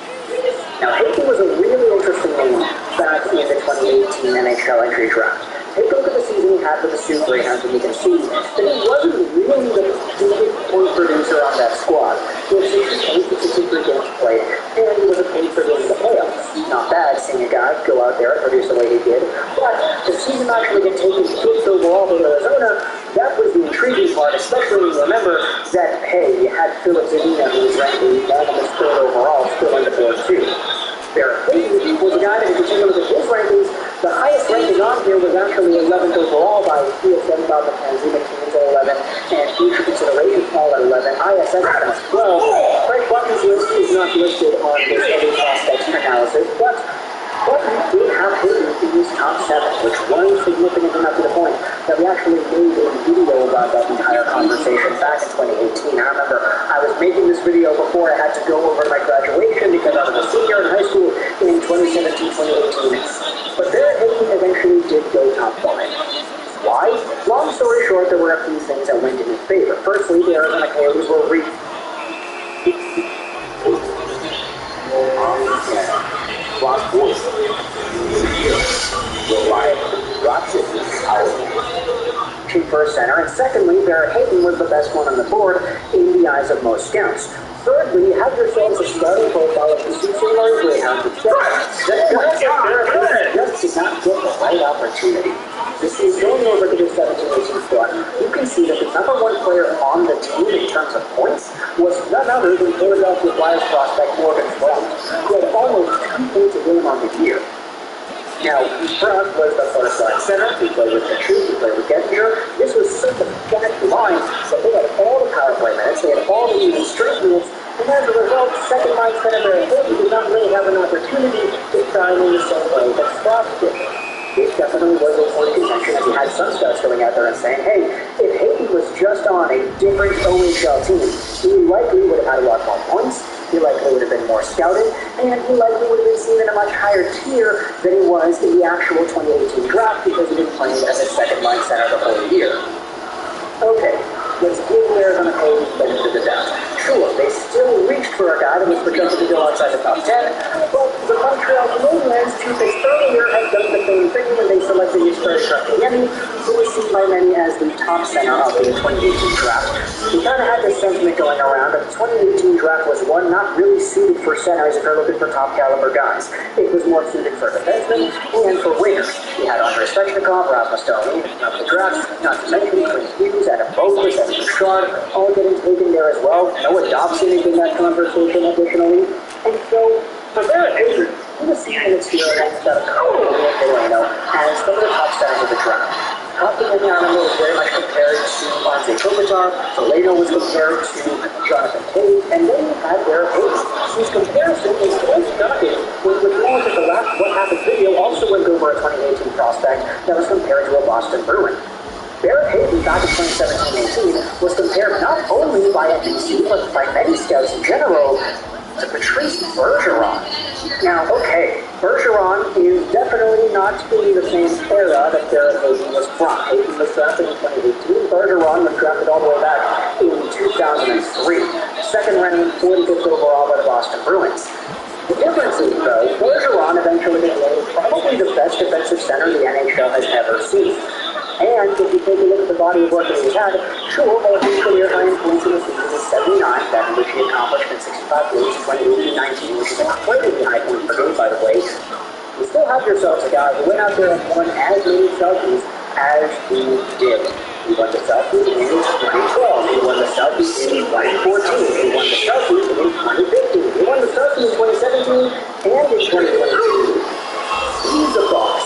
Now, Hayton was a really interesting name back in the 2018 NHL entry draft. Take a look at the season he had with the Sioux Greyhounds, and you can see that he wasn't really the big point producer on that squad. He had 63 games played, and he was a point producer in the playoffs. Not bad seeing a guy go out there and produce the way he did, but to see him actually get taken 5th overall to Arizona, that was the intriguing part, especially when you remember that, hey, you had Philip Zadina, who was ranked unanimous 3rd overall, still on the board too. Barrett Hayton was a guy that, if you take a look at his rankings, the highest ranking on here was actually 11th overall by TSN Bob McKenzie, McKean's at 11, and Future Consideration Paul at 11, ISS at 12. Craig Button's list is not listed on his other prospects analysis, but we did have Hayton in his top 7, which was significant enough to the point that we actually made a video about that entire conversation back in 2018. I remember I was making this video before I had to go over my graduation because I was a senior in high school in 2017-2018. But Barrett Hayton eventually did go top 5. Why? Long story short, there were a few things that went in his favor. Firstly, the Arizona Coyotes were Lost voice. First center, and secondly, Barrett Hayton was the best one on the board in the eyes of most scouts. Thirdly, have yourselves a starting profile of the Cincinnati Greyhounds that just did not get the right opportunity. This is going over to the 17-18 squad. You can see that the number 1 player on the team in terms of points was none other than Philadelphia Flyers prospect Morgan Frost, who had almost 2 points a game on the year. Now, Frost was the first line center. He played with Kachuk, he played with Gettinger. This was such a stacked line that they had all the power play minutes, they had all the even straight minutes, and as a result, second line center Barrett Hayton did not really have an opportunity to shine in the same way that Frost did. This definitely was a point of contention, as you had some scouts going out there and saying, hey, if Hayton was just on a different OHL team, he likely would have had a lot more points, he likely would have been more scouted, and he likely would have been seen in a much higher tier than he was in the actual 2018 draft because he didn't play as a second-line center the whole year. Okay, let's give the Arizona Coyotes the benefit of the doubt. Sure, they still reached for a guy that was projected to go outside the top 10, but the Montreal Canadiens 2 picks earlier had done the same thing when they selected Yusper Kotkaniemi, who was seen by many as the top center of the 2018 draft. We kind of had this sentiment going around that the 2018 draft was one not really suited for centers if you're looking for top caliber guys. It was more suited for defensemen and for wingers. We had Andrei Svechnikov, Rasmus Dahlin of the draft, not to mention Quinn Hughes, Adam Boqvist, Evan Bouchard, all getting taken there as well. Noah Dobson is in that conversation additionally. And so, for Barrett Hayton, he was seen in his field against Cody and Delano as some of the top centers of the draft. Kotkaniemi was very much compared to Anze Kopitar, Delano was compared to Jonathan Tate, and then you had Barrett Hayton, whose comparison is quite shocking when you look at the last What Happened video for a 2018 prospect that was compared to a Boston Bruin. Barrett Hayton back in 2017-18 was compared not only by NBC, but by many scouts in general, to Patrice Bergeron. Now, okay, Bergeron is definitely not in the same era that Barrett Hayton was from. Hayton was drafted in 2018. Bergeron was drafted all the way back in 2003. Second round, 45th overall by the Boston Bruins. The difference is, though, Bergeron eventually became probably the best defensive center the NHL has ever seen. And if you take a look at the body of work that he had, sure, while his career high in points in the season was 79, that which he accomplished in 65 games in 2018-19, which is a crazy high point per game, by the way. You still have yourselves a guy who went out there and won as many Selkies as he did. He won the Selkie in 2012. He won the Selkie in 2014. He won the Selkie in 2015. He won the Selkie in 2017 and in 2022. He's a boss.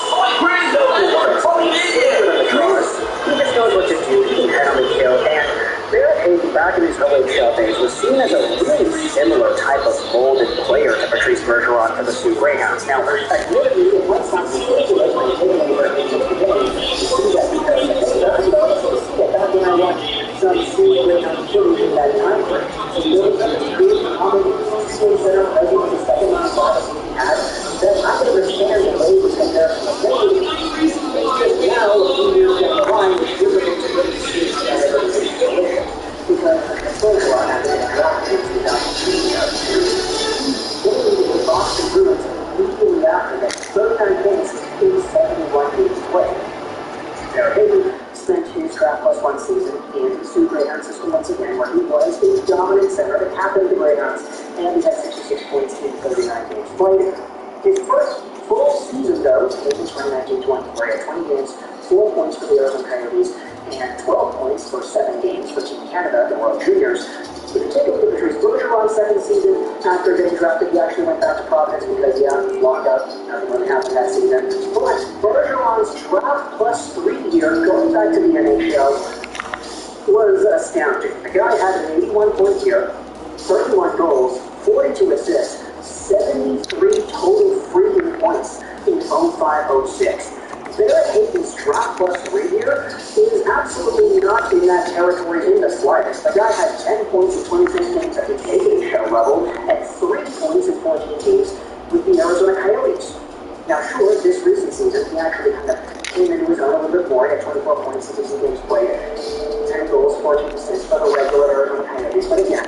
He just knows what to do. He can head on the kill. And Barrett Hayton, back in his OHL days, was seen as a really similar type of molded player to Patrice Bergeron for the Sioux Greyhounds. Now, admittedly, it might sound ridiculous when you take a look at the game. You see that because you don't actually see it back when I watched some Sioux Greyhounds Phillies in that time frame. So there was such a big common center presence in the second round bottom he had that I could understand the way this comparison was made. Just now, a few years down the line, it's difficult to really see that ever take fruition because the Bergeron had been drafted in 2003. Getting the Boston Bruins immediately after that 39 games in 71 games played. Barrett Hayton spent his draft plus one season in the Sioux Greyhound system once again, where he was a dominant center, the captain of the Greyhounds, and he had 66 points in 39 games played. His first full season, though, in 2019-20, where he had 20 games, 4 points for the Arizona Coyotes, and 12 points for 7 games for Team Canada, the World Juniors. If you take a look at Patrice Bergeron's second season, after getting drafted, he actually went back to Providence because, locked up, nothing really happened that season. But Bergeron's draft plus 3 year going back to the NHL was astounding. The guy had an 81-point year, 31 goals, 42 assists, 73 total freaking points in 05-06. Barrett Hayton's draft plus 3 year is absolutely not in that territory in the slightest. The guy had 10 points in 26 games at the AHL level and 3 points in 14 games with the Arizona Coyotes. Now, sure, this recent season, he actually kind of came into his own a little bit more. He had 24 points in 60 games played, 10 goals, 14 assists for the regular Arizona Coyotes. But again,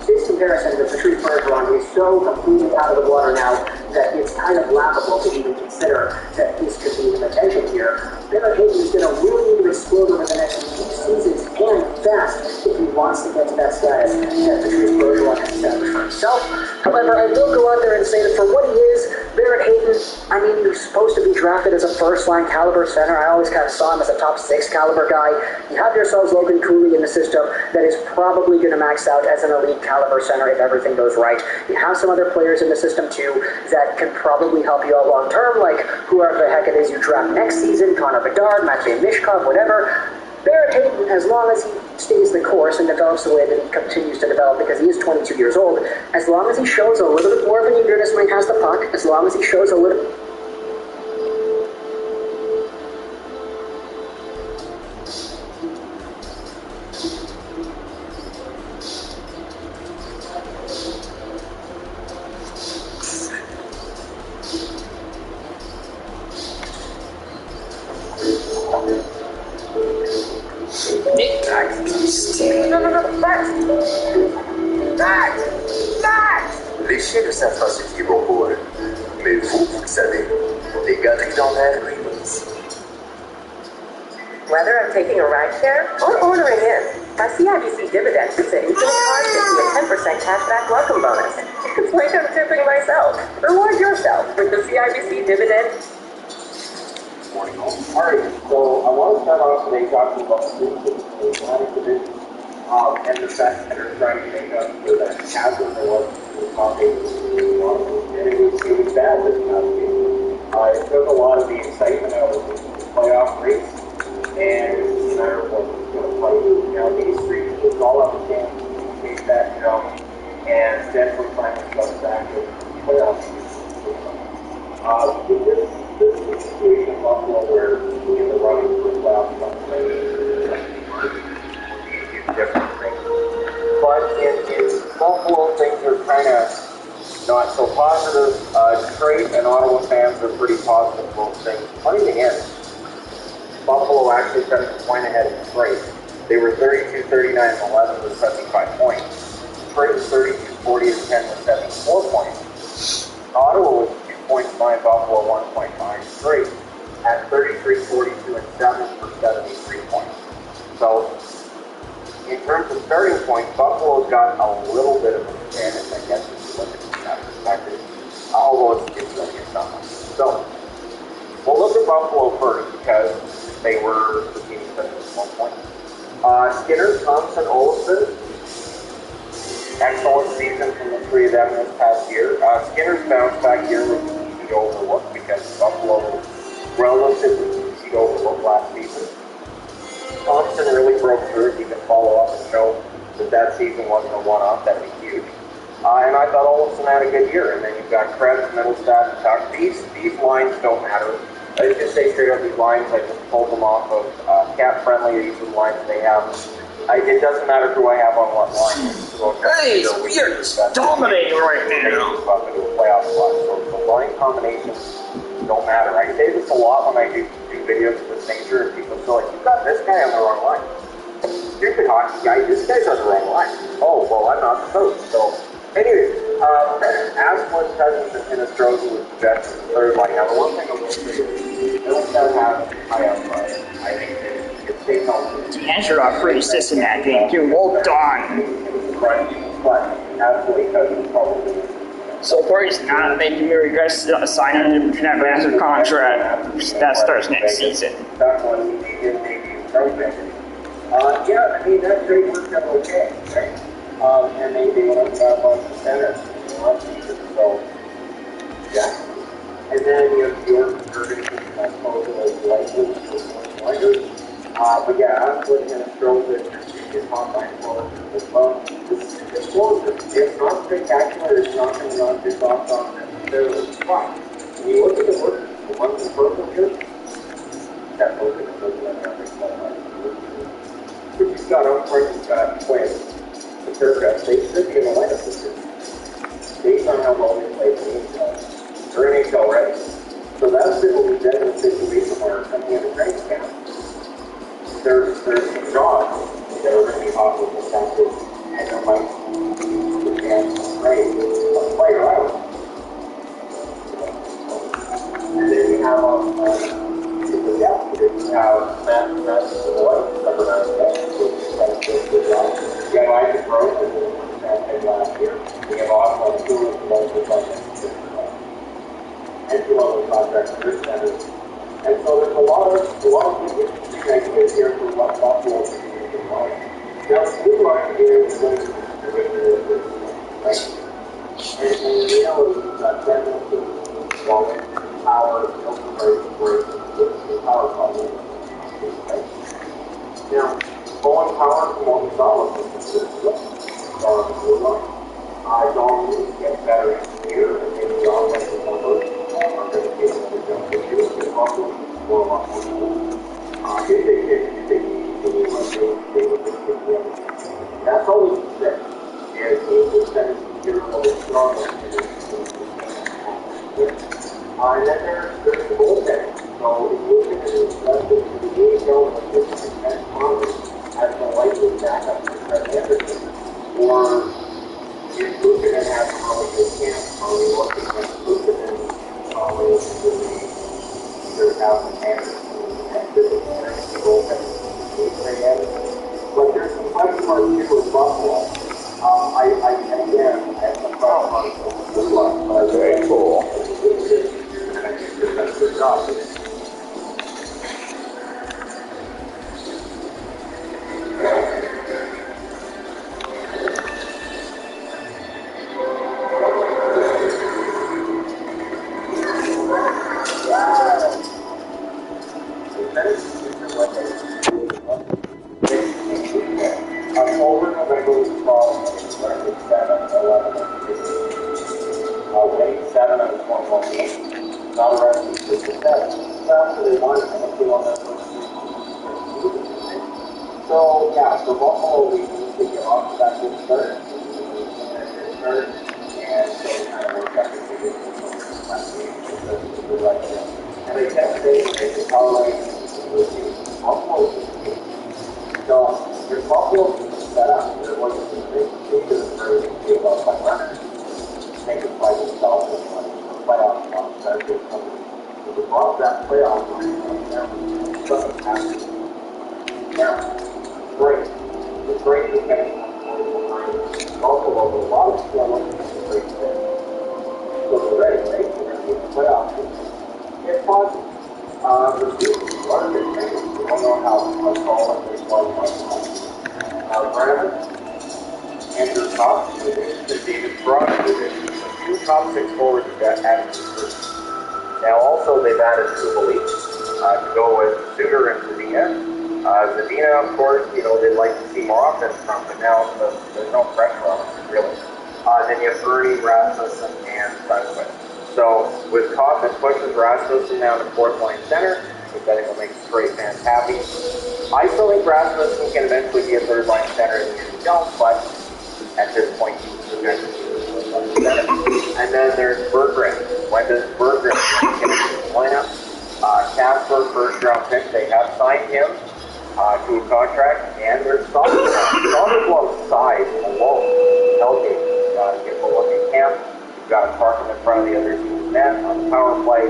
this comparison with Patrice Bergeron is so completely out of the water now that it's kind of laughable to even consider that this could be the potential here. Barrett Hayton is going to really need to explode over the next few seasons and fast if he wants to get to that status that Patrice Bergeron has established for himself. However, I will go out there and say that for what he is, Barrett Hayton, I mean, he was supposed to be drafted as a first-line caliber center. I always kind of saw him as a top 6 caliber guy. You have yourselves Logan Cooley in the system that is probably going to max out as an elite caliber center if everything goes right. You have some other players in the system, too, that can probably help you out long-term, like whoever the heck it is you draft next season, Connor Bedard, Matvei Mishkov, whatever. Barrett Hayton, as long as he stays the course and develops the way that he continues to develop, because he is 22 years old, as long as he shows a little bit more of an eagerness when he has the puck, as long as he shows a little... Les chiens ne savent pas ce qui est bon pour eux. Mais vous le savez. Les galeries dentaires, oui. Whether I'm taking a ride share or ordering in, my CIBC dividend savings in a card gives me a 10% cashback welcome bonus. It's like I'm tipping myself. Reward yourself with the CIBC dividend. Alright, so I want to start off today talking about the Atlantic Division and the fact that they're trying to make up for that chasm there was in the top 8. And it was bad this past game. It took a lot of the excitement out of the playoff race, and it's a matter of what's going to play. Now, these 3 teams all have a chance to take that jump and definitely find themselves back in the playoffs. With this this is a situation in Buffalo where we in the running for playoff different things. But in Buffalo, things are kind of not so positive. Detroit and Ottawa fans are pretty positive about things. Funny thing is, Buffalo actually finished a point ahead of Detroit. They were 32, 39, and 11 with 75 points. Detroit was 32, 40, and 10 with 74 points. Ottawa was 2 points behind Buffalo, 1 point behind Detroit at 33, 42, and 7 for 73 points. So, in terms of starting points, Buffalo's got a little bit of an advantage, I guess, if you look at it from that perspective, although it's going to get something. So, we'll look at Buffalo first because they were the team that was 1 point. Skinner, Thompson, Olsen, excellent season from the three of them this past year. Skinner's bounce back here was easy to overlook because Buffalo was relatively easy to overlook last season. Thompson really broke through. If you can follow up and show that season wasn't a one-off, that'd be huge. And I thought Olsen had a good year. And then you've got Krebs, Middlestat, and Tuck. These lines don't matter. I just say straight up these lines, I just pulled them off of Cap Friendly. These are the lines they have. It doesn't matter who I have on what line. Hey, you're dominating right now. Up into a playoff slot. So the line combinations don't matter. I say this a lot when I do videos of this nature, and people feel like, you got this guy on the wrong line. Stupid hockey guy, this guy's on the wrong line. Oh, well, I'm not the coach. So, anyway, Asplund, Cousins, and Hinostroza was projected in the third line. Now, the one thing I will say is, I think it's based on The answer are pretty sis in that game, too. Well done. but absolutely Cousins probably. So far, he's not making me regret signing a massive contract that starts next season. That was he did debut Kraken. Yeah, I mean that trade worked out okay, right? And they went up and got a bunch of center last season. So yeah. And then you have York Curtis, I suppose, as likely. But yeah, I'm looking at a stroke that is not my fault as well. It's closer. It's not spectacular. It's not going to knock your socks off necessarily. But when you look at the work, the ones in purple here, that look at the but you've got Umphrey, you've got Quinn, the Turcats, they should be in the lineup this year. Based on how well they play in the NHL. They're NHL ready. So that's been what we've done in a situation where coming in the training camp, there's some jobs that are going to be offered to Texas, and there might be the chance to trade a player out. And then you have the depth. You have Matt Boyd, number 9, which is kind of good job. You have Isaac Rose, and last year. We have Oswald Stewart, entry-level contracts for this center. And so there's a lot of interesting ideas here for what Buffalo is doing in line. Now, the blue line here is going to be right? And in reality, you've got Denver, Walden, Power, Break, Power probably. Right? Now, Bowen Power from what we saw was on the blue line. Don Lee gets better each year, and maybe the offensive numbers are going to be able to jump this year. It's also more a lot more cool. If they continue they would be good. That's all we can say. Is that it's a little bit stronger. And then there's the goaltending. So if you look at it, the AHL was and Congress as the likely backup to Fred Anderson, or if Lucan had had a really good camp, are we looking at Lucan and either Alvin Anderson and the goaltending? But there's some question marks here with Buffalo. Again, I have some question marks with Blue Line, but very cool. And I think they've done a good job. not a recipe for success. That's what they wanted, and if they want that first so yeah, for Buffalo, we need to get off to that good start. And so we kind of worked out the figures and they kept saying they could tolerate Buffalo. So if Buffalo can set up, there wasn't a big deal about 500. Make it by themselves and playoff on Saturday. So we brought that playoff line doesn't happen. Now, great. It's great to get also a lot of skill and great fit. So we're ready, right? We're going to get the playoff. It's possible. The team are good things. We don't know how tall they are. Brandon, Andrew Cox, The David Brock division. Two top six forwards that added to the first. Now also they've added Kubalik to go with Suter and Zadina. Zadina, of course, you know, they'd like to see more offense from, but now there's no pressure on them, really. Then you have Bernie, Rasmussen, and Sunquist. So with Cox, it pushes Rasmussen down to fourth line center, which I think will make Trey fans happy. I still think Rasmussen can eventually be a third line center in the NHL, but at this point, he's going to be a third line center. And then there's Berggren. When does Berggren get into the lineup? Casper, first round pick, they have signed him to a contract, and there's Soderblom's size alone. Hellgate, get the look at camp. You've got to park him in front of the other team's net on the power play.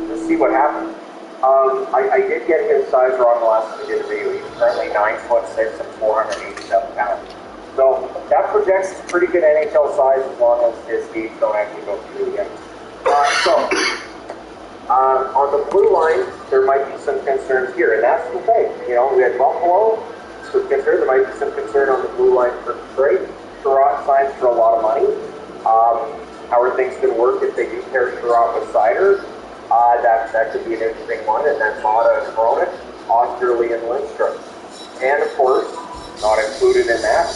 Just see what happens. I did get his size wrong the last time we did a video. He's currently 9'6" and 487 pounds. So that projects pretty good NHL size as long as his skates don't actually go through the ice. On the blue line, there might be some concerns here, and that's the thing. You know, we had Buffalo, some concern. There might be some concern on the blue line for Detroit. Sherratt signs for a lot of money. How are things going to work if they do pair Sherratt with Seider? That could be an interesting one. And then Mata and Hronek, Osterley and Lindstrom. And of course, not included in that,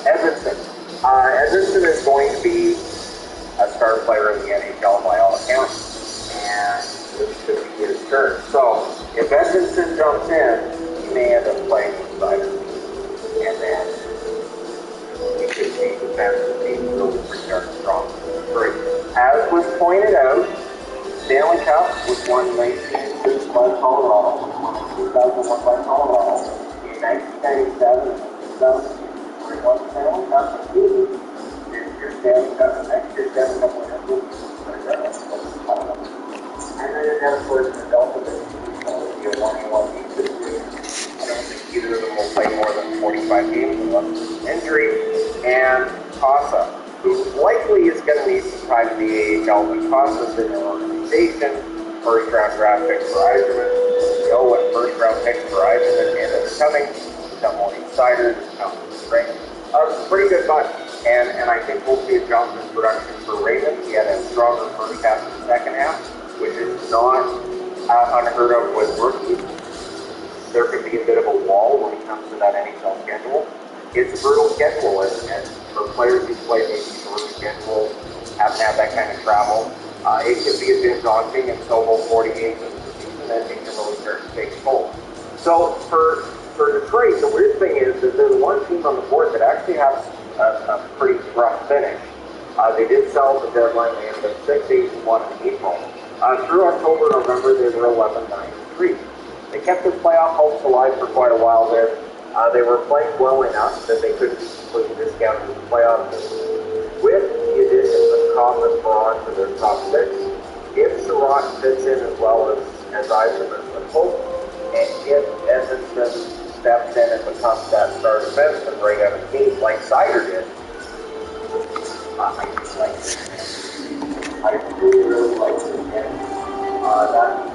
Edvinsson. Edvinsson is going to be a star player in the NHL by all accounts, and this could be his turn. So, if Edvinsson jumps in, he may end up playing with Seider, and then we could see the defensive team really restart strong. Great. As was pointed out, Stanley Cup was won 1906 by Colorado, 2001 by Colorado, in 1997 and 2002. We won the Stanley Cup for 2 years. Your Stanley Cup, and next year's Stanley Cup winner will be and then, of course, the Delta Division will be a 1-1 each year. I don't think either of them will play more than 45 games unless there's an injury. And Casa, who likely is going to need some time in the AHL, but Casa's in their organization. First round draft pick for Eiserman. Joe and first round pick for Eiserman ended up coming. Some more insiders, come from the spring. It's a pretty good bunch. And I think we'll see a jump in production for Raymond. He had a stronger first half and second half, which is not unheard of with rookies. There could be a bit of a wall when it comes to that NHL schedule. It's a brutal schedule, and for players who play maybe shorter schedules, have to have that kind of travel, it can be a bit daunting until about 40 games into the season, and it can really start to take a toll. So for Detroit, the weird thing is that there's one team on the board that actually has a pretty rough finish. They did sell at the deadline. They ended up 6-8-1 in April. Through October, November, they were 11-9-3. They kept their playoff hopes alive for quite a while there. They were playing well enough that they couldn't be completely discounted in the playoffs. With the additions of Cobb and Braun to their top six, if Sherratt fits in as well as Eiserman would hope, and if Edvinsson steps in and becomes that star defenseman right out of the gate like Seider did, I just like it. I really like it. And that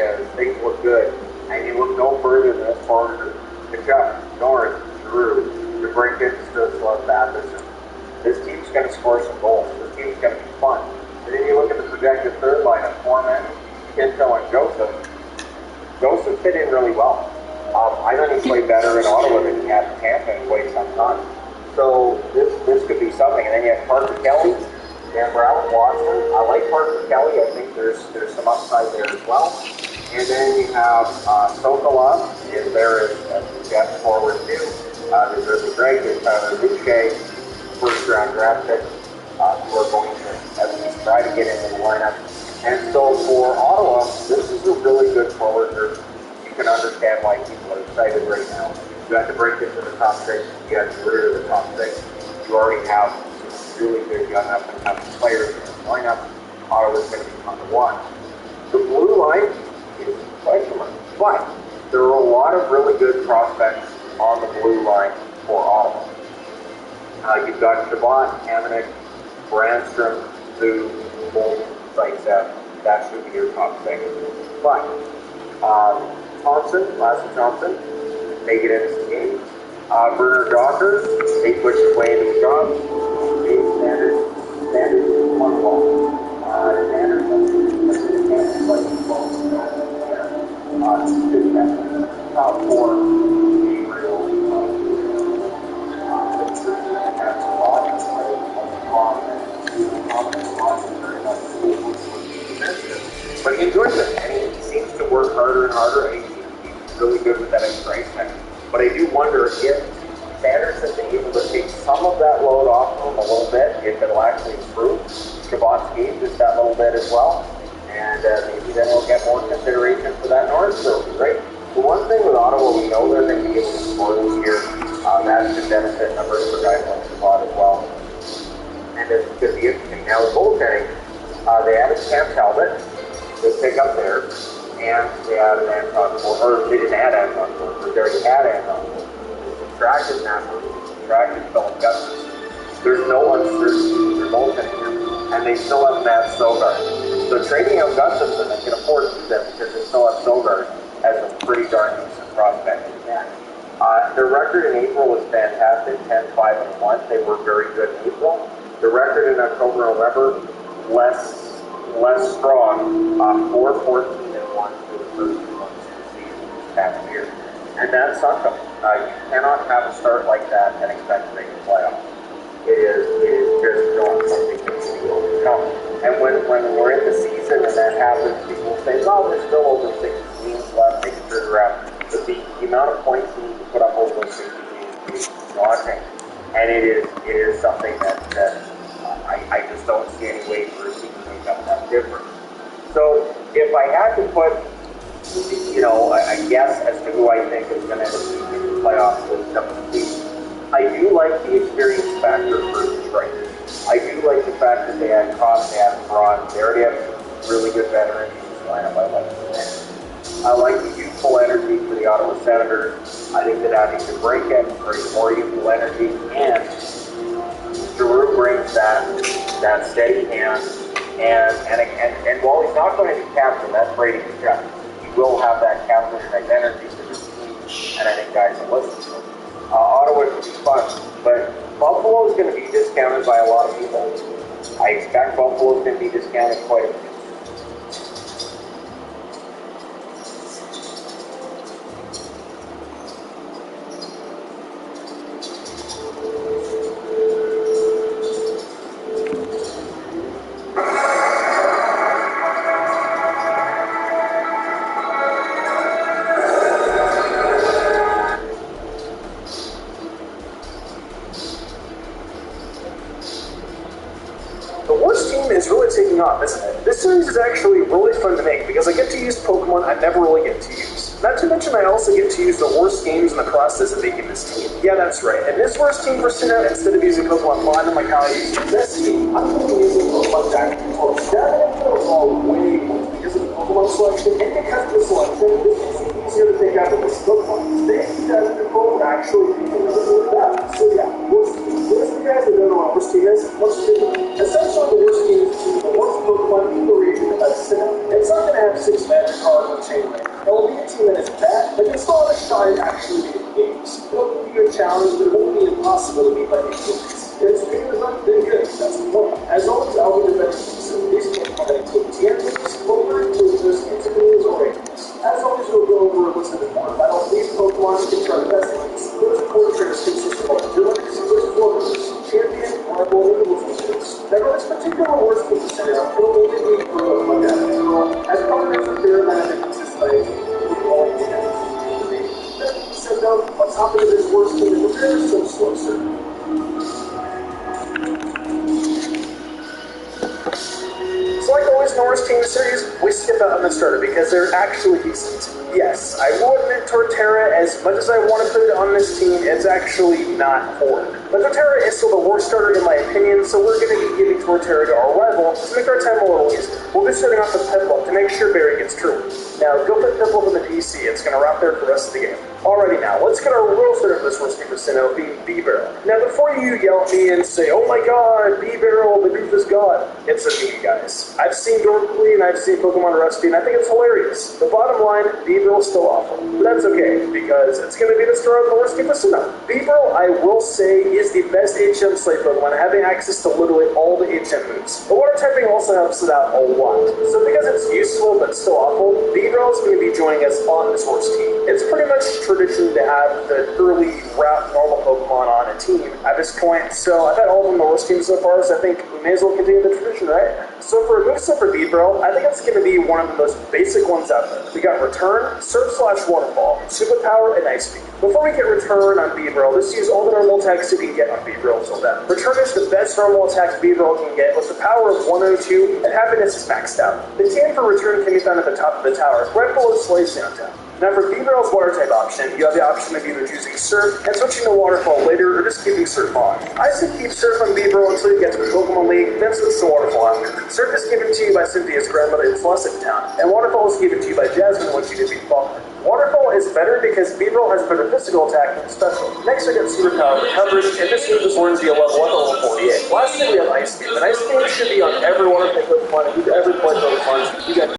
as things look good, and you look no further than this forward to Chuck, Norris, Drew, to break into Sloan Baptist. This team's going to score some goals. This team's going to be fun. And then you look at the projected third line of Foreman, Kinto, and Joseph. Joseph fit in really well. I thought he played better in Ottawa than he had in Tampa in quite some time. So this could be something. And then you have Parker Kelly, Dan Brown, Watson. I like Parker Kelly. I think there's some upside there as well. And then you have Sokolov is there as the depth forward too. There's a great Tyler Boucher, first round draft pick, who are going to at least try to get into the lineup. And so for Ottawa, this is a really good forward group. You can understand why people are excited right now. You have to break into the top six. You have to get rid of the top six. You already have some really good young up-and-coming players in the lineup. Ottawa's going to be number one. The blue line is a question mark, but there are a lot of really good prospects on the blue line for Ottawa. You've got Shabbat, Hamonic, Brandstrom, Zoo, Bolt, Zaitsev. That should be your top six. But Lassie Thompson, they get into the game. Bernard Docker, they push his way into the job. James Sanders, one ball. Sanders, top four, Gabriel, that's a lot. But he enjoys it, and he seems to work harder and harder, and he's really good with that extra ice time. But I do wonder if Sanders has been able to take some of that load off him a little bit, if it'll actually improve. Shabbatsky just that little bit as well, and maybe then we'll get more consideration for that Norris trophy, right? The one thing with Ottawa, we know they're going to be able to score this year. That should benefit numbers for guys like Shabbat as well. And it's going to be interesting. Now, with goaltending, they added Cam Talbot, they pick up there, and they added Anton Ford, or they didn't add Anton Ford, but they already had Anton Ford. They subtracted Nassau, subtracted Philip Gustus. There's no uncertainty with their goaltending here, and they still have Matt Sogard. So trading out Gustafson, they can afford to do that because they still have Sogard as a pretty darn decent prospect in that. Their record in April was fantastic, 10-5-1. They were very good in April. The record in October and November, less strong, 4-14-1 for the first 2 months of the season this past year. And that sunk them. You cannot have a start like that and expect to make the playoffs. It is just not something that you will overcome. And when we're in the season and that happens, people say, oh, there's still over 60 games left, they can figure out. But the amount of points you need to put up over those 60 games is daunting. And it is something that I just don't see any way for a team to make up that difference. So if I had to put, I guess as to who I think is going to end up in the playoffs with some of the teams, I do like the experience factor for Detroit. I do like the fact that they had Cost, they had Braun, they already have really good veterans in this lineup. I like that. I like the youthful energy for the Ottawa Senators. I think that adding to Breakout brings more youthful energy, and Giroux brings that steady hand. And while he's not going to be captain, that's Brady Tkachuk. He will have that captain type energy to the team, and I think guys will listen to him. Ottawa should be fun, but Buffalo is going to be discounted by a lot of people. I expect Buffalo is going to be discounted quite a bit. This series is actually really fun to make because I get to use Pokemon I never really get to use. Not to mention I also get to use the worst games in the process of making this team. Yeah, that's right. And this worst team for Sinnoh, instead of using Pokemon Platinum like how I use this team, I'm going to be using Pokemon Diamond. Well, that is all way more because of the Pokemon selection, and because of the selection, this makes it easier to pick out the best Pokemon. Thank you guys for Pokemon actually being able to do that. So yeah, for you guys that don't know what worst team is, let's do it. Essentially, the worst team is the worst Pokemon in the region of Sinnoh. It's not going to have 6 magic cards on chain link. It will be a team that is bad, but can still have a shot at actually beating games. It will be a challenge, but it won't be impossible to beat by any means. Its game has not been good, that's the point. As always, I'll be defending these Pokemon that include TNTs, Pokemon, Twizzlers, Intimidors, or Radiants. As always, we'll go over a list of important battles these Pokemon can try the best things. Those core trainers consist of Duelers, Floaters, Champion, Marble, and Wolfers. Never this particular worst case scenario, it will only be for Pokemon damage. As partners of their benefit consists by all the damage. So though, on top of this worst case, there's some slow surgery. So like always in the worst team series, we skip out on the starter because they're actually decent. Yes, I will admit Torterra, as much as I want to put it on this team, it's actually not horrid. But Torterra is still the worst starter in my opinion, so we're going to be giving Torterra to our rival to make our time a little easier. We'll be starting off with Piplup to make sure Barry gets through. Now, go put Piplup in the PC, it's going to wrap there for the rest of the game. Alrighty now, let's get our real starter for this worst team of Sinnoh, being B-Barrel. Now, before you yell at me and say, oh my god, B-Barrel, the goof is god, it's a meme, guys. I've seen Dorkly and I've seen Pokemon Rusty, and I think it's hilarious. The bottom line, B-Barrel's still awful. But that's okay, because it's going to be the story of the worst team of Sinnoh. B-Barrel, I will say, is the best HM slate Pokemon, having access to literally all the HM moves. But water typing also helps it out a lot. So because it's useful but still awful, B-Barrel is going to be joining us on this worst team. It's pretty much tradition to have the early route normal Pokemon on a team at this point, so I've had all of them the worst teams so far, so I think we may as well continue the tradition, right? So for a moveset for B-Barrel, I think it's going to be one of the most basic ones out there. We got Return, Surf/Waterfall, Superpower, and Ice Beam. Before we get Return on B-Barrel, let's use all the normal attacks you can get on B-Barel until then. Return is the best normal attack B-Barel can get with the power of 102, and Happiness is maxed out. The TM for Return can be found at the top of the tower, right below Slave's downtown. Now for B-Barel's water type option, you have the option of either choosing Surf and switching to Waterfall later, or just keeping Surf on. I say keep Surf on B-Barel until you get to the Pokemon League, then switch to Waterfall after. Surf is given to you by Cynthia's grandmother in Celestia Town, and Waterfall is given to you by Jasmine once you defeat Faulkner. Waterfall is better because B-Barel has a better physical attack than special. Next we got Superpower for coverage, and this move is learned via level 1 to level 48. Lastly we have Ice Beam, and Ice Beam should be on every water type Pokemon, and every point Pokemon. You got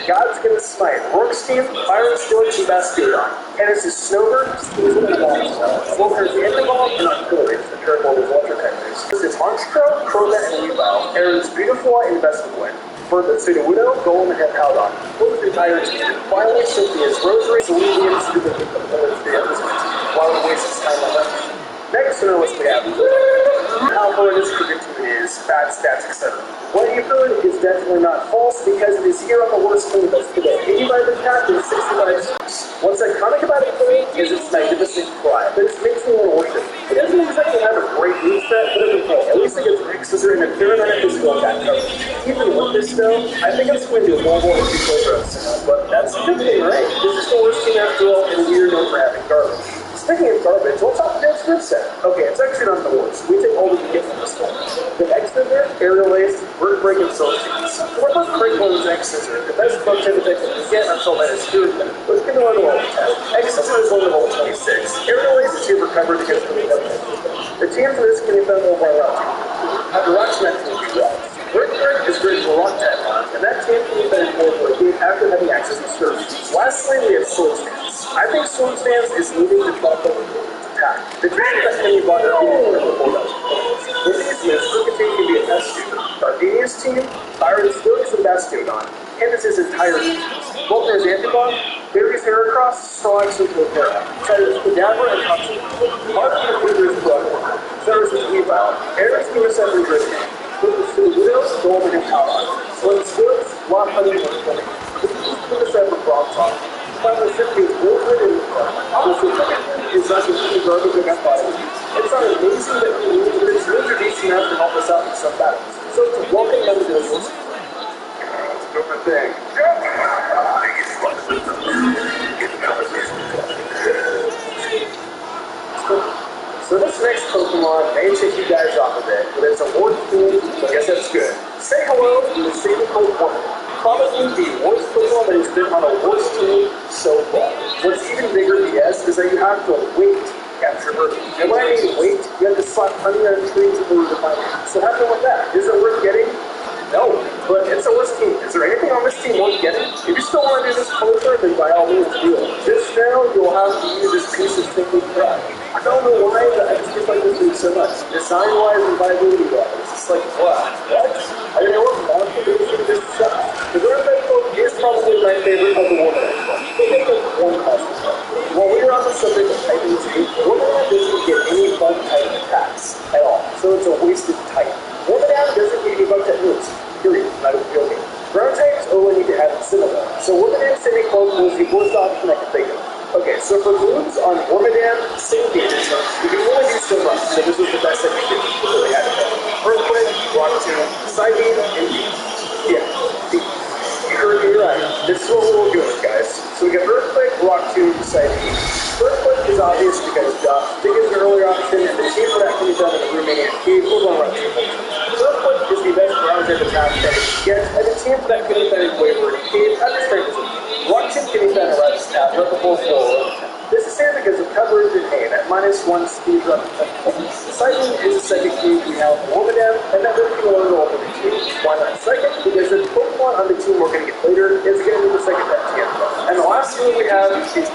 God's Gonna Smite, Rook's Team, Byron Steelix, and Bastiodon. And this is Snowbird, Steelix, and Volker's Enderball, and October, the Turtle with Ultra Technics. This is Honchkrow, Crobat, and Weavile. Aaron's Beautiful and Investment Wind. For the Sudowoodo, Golem, and Hephaudon. Both the entire team. Finally, Cynthia's Rosary, Cerulean, and Stupid, while it wastes time on them. Next on our list we have how hard this cricket team is, bad stats, etc. What you've heard is definitely not false because it is here on the worst team list today. 85 attack and 65 6. What's iconic about it though is its magnificent cry, but it makes me want to worship. It doesn't exactly have a great moveset, but it's okay. At least it gets X-Scissor and a paramedic physical attack coverage. Even with this though, I think it's going to do more than 2 players, but that's a good thing, right? This is the worst team after all, and we're known for having garbage. Speaking of garbage, what's up with its moveset? Okay, it's actually not the worst. We take all we can get from this one. The X-Scissor, Aerial Ace, Word Break, and Soul Seeds. What about Kraken's X-Scissor? The best bug type attack that you get until then is good, but it's going to run a level 10. X-Scissor is only level 26. Aerial Ace is here for coverage against the The team for this can be found over our route. The Rock's meant to be well. Word Break is great for Rock type, and that team can be found for a game after having access to Surf. Lastly, we have Soul Stance. I think Soul Stance is needing to buff over attack. The dream that can be bought up before that. With these moves, Cricket team can be a test student. Gardenia's team, Byron Steelix, and Bastiodon. Candace's entire team. Volker's Antibon, Barry's Heracross, Snorlax, and Torterra. Cyrus Kadabra, and Hudson. Mark and Weaver's Bloodborne. Cyrus is Weavile. Eric's Team and Griskin. With the Sudowoodos, Golden, and Talon. Slim Steelix, Lot Honey, and Tony. This is Team for Broadtalk. Final 50 is Wolford and honestly, Cricket is not completely garbage against bodies. It's not amazing that we need, but it's really decent enough to help us out in some battles. So to welcome them to this list. Stupid thing. So this next Pokemon may take you guys off a bit, but it's a worst team, so I guess that's good. Say hello to the Saving Cold Woman. Probably the worst Pokemon that has been on a worst team so far. What's even bigger BS is that you have to wait capture her. And when I mean wait, you have to slap honey on trees in order to find it. So have fun with that. Is it worth getting? No, but it's a worst team. Is there anything on this team worth getting? If you still want to do this closer, then by all means do it. Just now, you'll have to use this piece of sticky crap. I don't know why, but I just like this dude so much. Design-wise and viability-wise, it's just like, what? I mean, we're monsters, this sucks. The Garfield book is probably my favorite of the Warcraft book. They make it one costume. While we were on the subject of typing tape, Warcraft doesn't get any bug type attacks at all, so it's a wasted type. Warcraft doesn't get any bug type moves. Period. Not even joking. Ground types only need to have it similar. So Warcraft Semi-Cloak was the worst option I could think of. Okay, so for moves on Wormadan, same damage, you can only do so much, so this was the best I could do, so they had to go. Earthquake, Rock Tomb, Side Beam, and Beam. Yeah, you heard me right. This is what we're doing, guys. So we got Earthquake, Rock Tomb, Side Beam. Earthquake is obvious because Big is an earlier option, and the team for that can be done in the Romanian cave or on Rock Tomb. Earthquake is the best ground type attack that you can get, and the team for that can be done in Wayward Cave at the strength of Rock Tomb can be done in Red Snap, let the full floor. This is here because of coverage and aim at -1 speed run. Cycling is the second key we have Wormadan, and that really can only go over the team. Why not second? Because the Pokemon on the team we're going to get later is going to be the second best team. And the last one we have is Thief.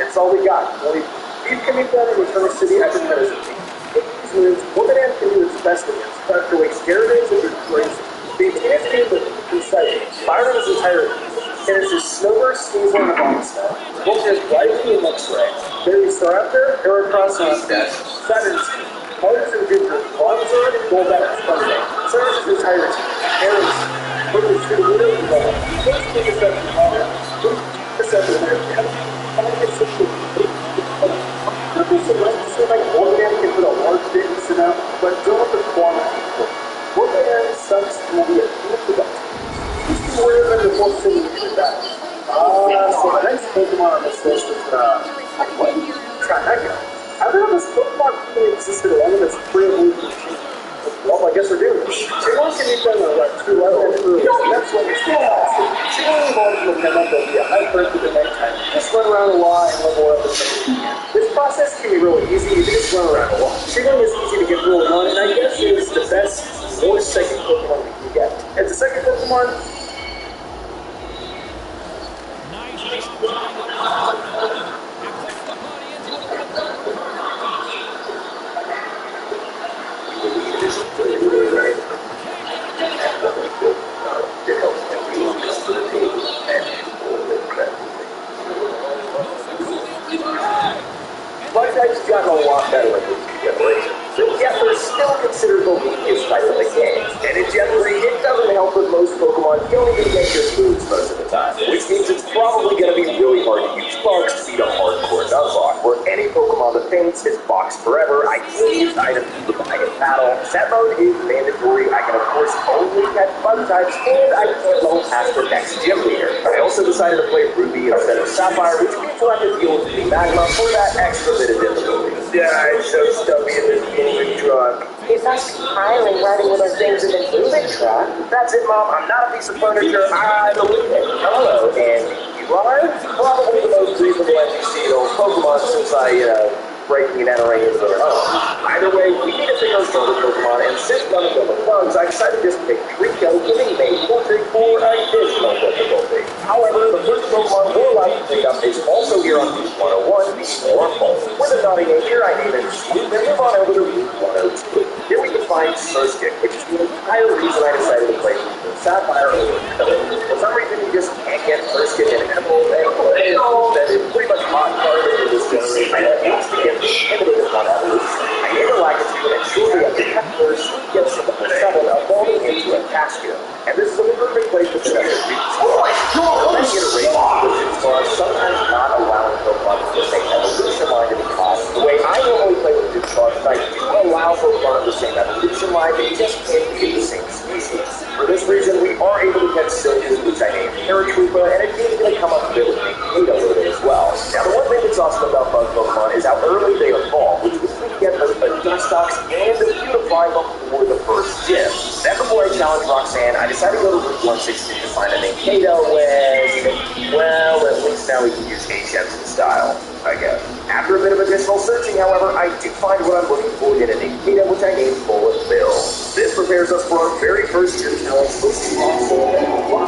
It's all we got. Only Thief can be done in Return City as a medicine team. With these moves, Wormadan can do its best against Dr. Wake's Gyarados and Victoria's. The advanced game with Insight, Byron is entirely. And it's just Snowburst, Sneasel, and Abomasnow. Both has Raichu and Luxray. There is Staraptor, Heracross, and Undash. Saturn's Mars and Jupiter, Bronzor, Golbat, and Sponge. Saturn's is entire team. Aries, Purple, Sudobudo, and Ball. Next team is that Power. This episode, Purple selects seem like Warman can put a large bit in Sinnoh, but don't let the quantity equal. Warman sucks and will be a beautiful duck. Where are the most similar that? So the next Pokemon on this list is, what? Kraken. I don't know if this Pokemon really existed along with this pre-evolution. Well, I guess we're doing this. Chihuahua can be done with like 2 levels early. That's what it's still awesome. Chihuahua evolves will come up and be a high birth at the nighttime. Just run around a lot and level up the thing. This process can be really easy if you just run around a lot. Chihuahua is easy to get rolling on, and I guess it is the best or second Pokemon we can get. As the second Pokemon, Type's gotten a lot better at this generation. Yet they're still considered the weakest type of the game. And in Gen 3, it doesn't help with most Pokemon don't even get your moves most of the time, which means it's probably going to be really hard to use bugs to beat a hardcore Nuzlocke, where any Pokemon that faints is boxed forever. I can't use items to buy in battle. Set mode is mandatory. I can, of course, only catch bug types, and I can't level past the next gym leader. I also decided to play Ruby instead of Sapphire, which means we'll have to deal with the Magma for that extra bit of difficulty. Yeah, it's so stubby in this moving truck. He's not smiling, riding with our things in a moving truck. That's it, Mom. I'm not a piece of furniture. I believe it. Hello, and you are probably the most reasonable NPC in old Pokemon since breaking and entering into their home. Either way, we need to pick our stronger Pokemon, and since none of them are bugs, I decided to just pick Rico, giving me portrait for additional difficulty. However, the first Pokemon we're allowed to pick up is also here on Route 101, the Swarmfall. With a naughty name here, I name it Swoop, and move on over to Route 102. Here we can find Surskit, which is the entire reason I decided to play Sapphire over Emerald. For some reason, you just can't get Surskit in Emerald, and that is pretty much hot garbage in this generation. I used to get intimidated by that evolution. I never like it to, and shortly after that first, gets to the seven, evolving into a Casco. And this is a perfect place to pick up the beats. Oh my god! Many iterations are sometimes not allowing Pokemon to the same evolution line to be caught. The way I normally play with Ducharge, I do allow Pokemon the same evolution line, they just can't be the same species. For this reason, we are able to catch Silvus, which I named Paratroopa, and it is going to come up a bit with Magneto with it as well. Now, the one thing that's awesome about bug Pokemon is how early they evolve, which means we can get a Dustox and a Beautify before the first gym. Then before I challenge Roxanne, I decided to go to Route 116 to find a Magneto when, well, at least now we can use HMs in style. I guess. After a bit of additional searching, however, I do find what I'm looking for in an Ikeda, which I named Bullet Bill. This prepares us for our very first gym challenge, which is also more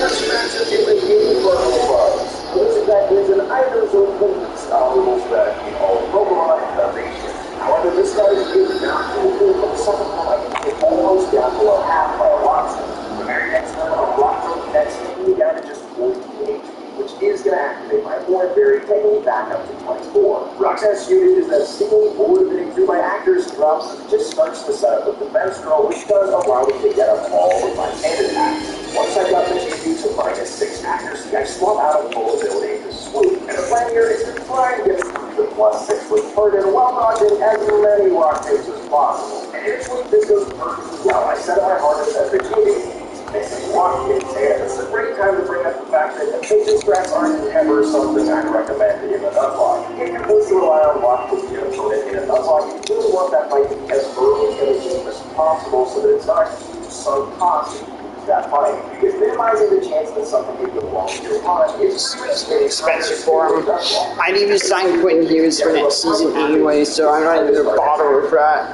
expensive in the universal bugs. Which exactly is an item so styles that, Pokemon innovation. However, this guy is not able to something like almost down below half by a lot. The very next time, a rock that's taking me down to just 14 HP, which is going to activate my Horn Berry, taking me back up to 24. Roxanne's unit is that seemingly motivating through my accuracy drops, just starts to set up a defense draw, which does allow me to get up all of my hand attacks. Once I got the GP to -6 accuracy, I swap out of full ability to swoop, and the plan here is to try and get the +6 with Ferdinand while dodging as many rock tails as possible. And eventually this goes perfectly well. I set my hardest as the GP. Missing rock hits, and it's a great time to bring up the fact that occasion strats aren't ever something I'd recommend in a nuzlocke. If you're supposed to rely on luck to be an opponent in a nuzlocke, you really want that fight to be as early in the game as possible so that it's not a huge sunk cost that fight. Because minimizing the chance that something could go wrong with your opponent is really expensive for him. I need to sign Quentin Hughes for next season anyway, so I'm not even going to bother with that.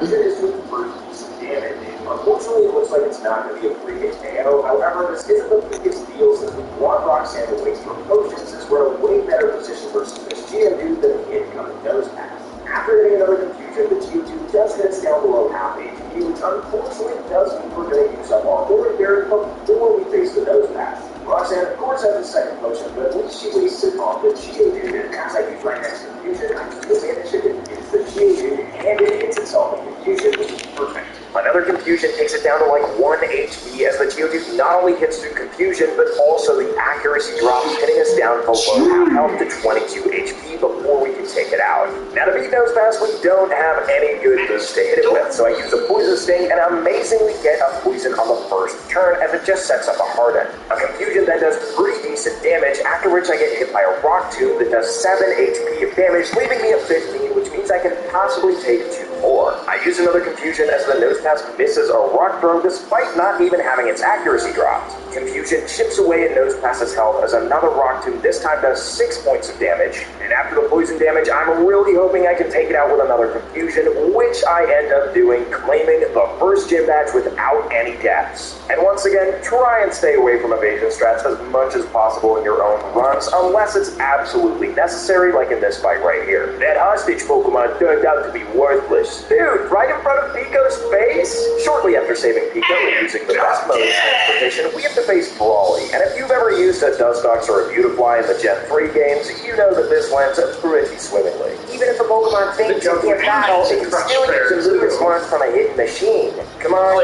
Unfortunately, it looks like it's not going to be a free hit KO. However, this isn't the biggest deal since we want Roxanne to waste her potions since we're in a way better position versus this Geodude than the incoming nose pass. After hitting another confusion, the Geodude just hits down below half HP, which unfortunately does mean we're going to use up our Horn Berry before we face the nose pass. Roxanne, of course, has a second potion, but at least she wastes it on the Geodude, and as I use my next confusion, I can manage it against the Geodude, and it hits itself in confusion, which is perfect. Another confusion takes it down to like 1 HP as the Geodude not only hits through confusion, but also the accuracy drops, hitting us down below half health to 22 HP before we can take it out. Now to beat Nose Pass, we don't have any good boost to hit it with, so I use a Poison Sting and amazingly get a poison on the first turn as it just sets up a Harden. A confusion that does pretty decent damage, after which I get hit by a Rock Tomb that does 7 HP of damage, leaving me at 15, which means I can possibly take 2 more. I use another confusion as the Nose Pass misses a Rock Throw despite not even having its accuracy dropped. Confusion chips away at Nose Pass's health as another Rock Tomb this time does 6 points of damage, and after the poison damage, I'm really hoping I can take it out with another confusion, which I end up doing, claiming the first gym badge without any deaths. And once again, try and stay away from evasion strats as much as possible in your own runs, unless it's absolutely necessary, like in this fight right here. That hostage Pokemon turned out to be worthless. Dude, right in front of Pico's face? Shortly after saving Pico and using the best mode of transportation, we have to face Brawly. And if you've ever used a Dustox or a Beautifly in the Gen 3 games, you know that this went pretty swimmingly. Even if a Pokemon thinks it can't battle, it can still use a Lucas Horn from a hidden machine. Come on,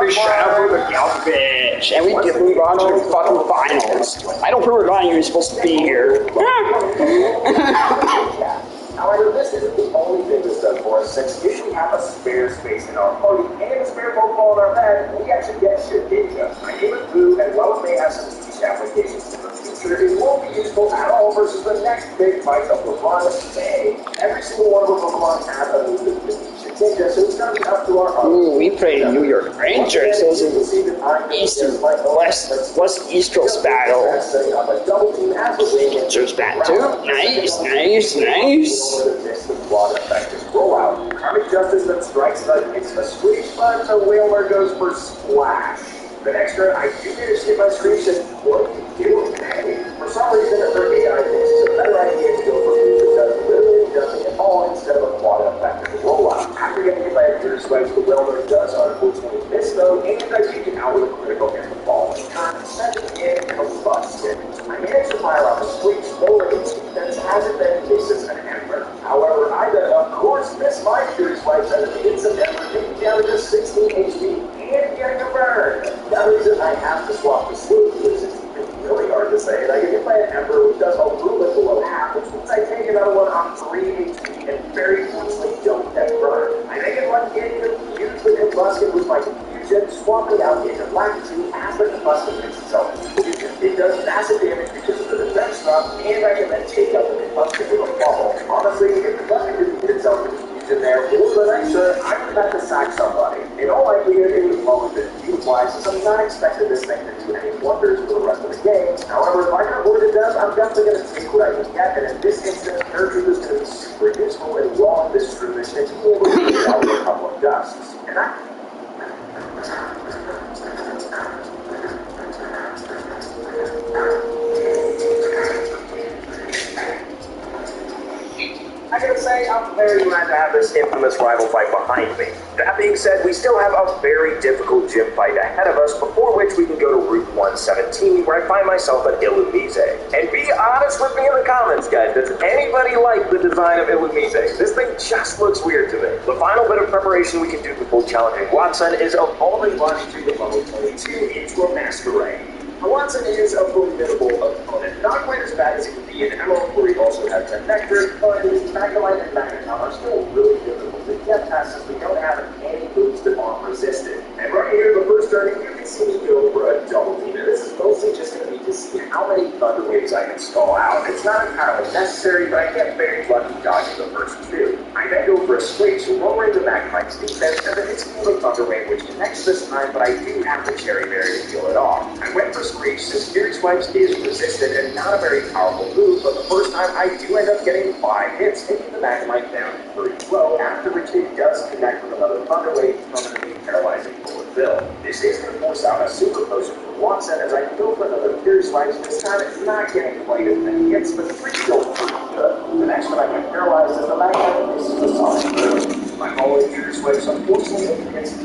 We shut up for the garbage, and we get move on to the fucking finals. I don't forgot you were supposed to be here. However, this isn't the only thing that's done for us, since if we have a spare space in our party and a spare Pokeball in our bag, we actually get Shedinja. My name is Boo, and while it may have some niche applications in the future, it won't be useful at all versus the next big fight of the run. Hey, every single one of our Pokemon has a move that can Shedinja, so it's going to be up to our Ooh, we played New York Rangers. Those are East and West East Coast battle. Rangers bat too. Nice. Karmic Justice that strikes it's a Swedish fun, so Whaler goes for Splash. The next turn, I do manage to get my screech and what do you do? For some reason, her AI thinks it's a better idea to go for moves that does literally nothing at all instead of a quad effective rollout. After getting hit by a Gear Strikes, the Whaler does unfortunately miss though, and I take it out with a critical against the ball. Second in combustion. I managed to fire off a Screech lower that hasn't been misses an Ember. However, I then of course miss my Gear Strikes and hits an Ember, taking down to just 16 HP and getting a burn. That reason I have to swap the Swoop, which is really hard to say, and I get hit by an Ember, which does a little bit below half, which means I take another one on 3 HP and very fortunately don't get burned. I make it one hit and use the combustion with my confusion, swapping out into Black 2 as the combustion makes itself confusion. It does massive damage because of the defense drop, and I can then take out the combustion with a bubble. Honestly, if the combustion didn't hit itself with confusion, in there, for the night, sir, I went back to sack somebody. In all likelihood, it would have only been fuse-wise, since I'm not expecting this thing to do any wonders for the rest of the game. However, if I can avoid it does, I'm definitely going to take what I can get, and in this instance, paratroop is going to be super useful in long distribution and being able to get out with a couple of dusts. And that... I gotta say, I'm very glad to have this infamous rival fight behind me. That being said, we still have a very difficult gym fight ahead of us, before which we can go to Route 117, where I find myself at Illumise. And be honest with me in the comments, guys, does anybody like the design of Illumise? This thing just looks weird to me. The final bit of preparation we can do before challenging Watson is evolving Bonnie to the level 22 into a Masquerade. Watson is a formidable opponent, not quite as bad as he would be in Emerald, where he also has a Nectar, but his Magnemite and Magneton are still really difficult to get past since we don't have any moves that aren't resisted. And right here, the first turn, you can see me go for a double team, and this is mostly just going to be to see how many Thunder Waves I can stall out. It's not entirely necessary, but I get very lucky dodging the first two. I then go for a Screech, lowering the Magnemite's defense, and then hits me with a Thunder Wave, which connects this time, but I do have the Cherry Berry to peel it off. I went for Screech, since Fury Swipes is resisted and not a very powerful move, but the first time I do end up getting 5 hits, taking the Magnemite down to 3-12, after which it does connect with another Thunder Wave, permanently paralyzing Bullet Bill. This is going to force out a Super Potion for Watson, as I go for another Fury Swipes. This time it's not getting quite as many hits, but 3 still pretty good. The next one I get paralyzed is the Magnemite. This is the Sonic Boom. My following Fury Swipes, unfortunately, hits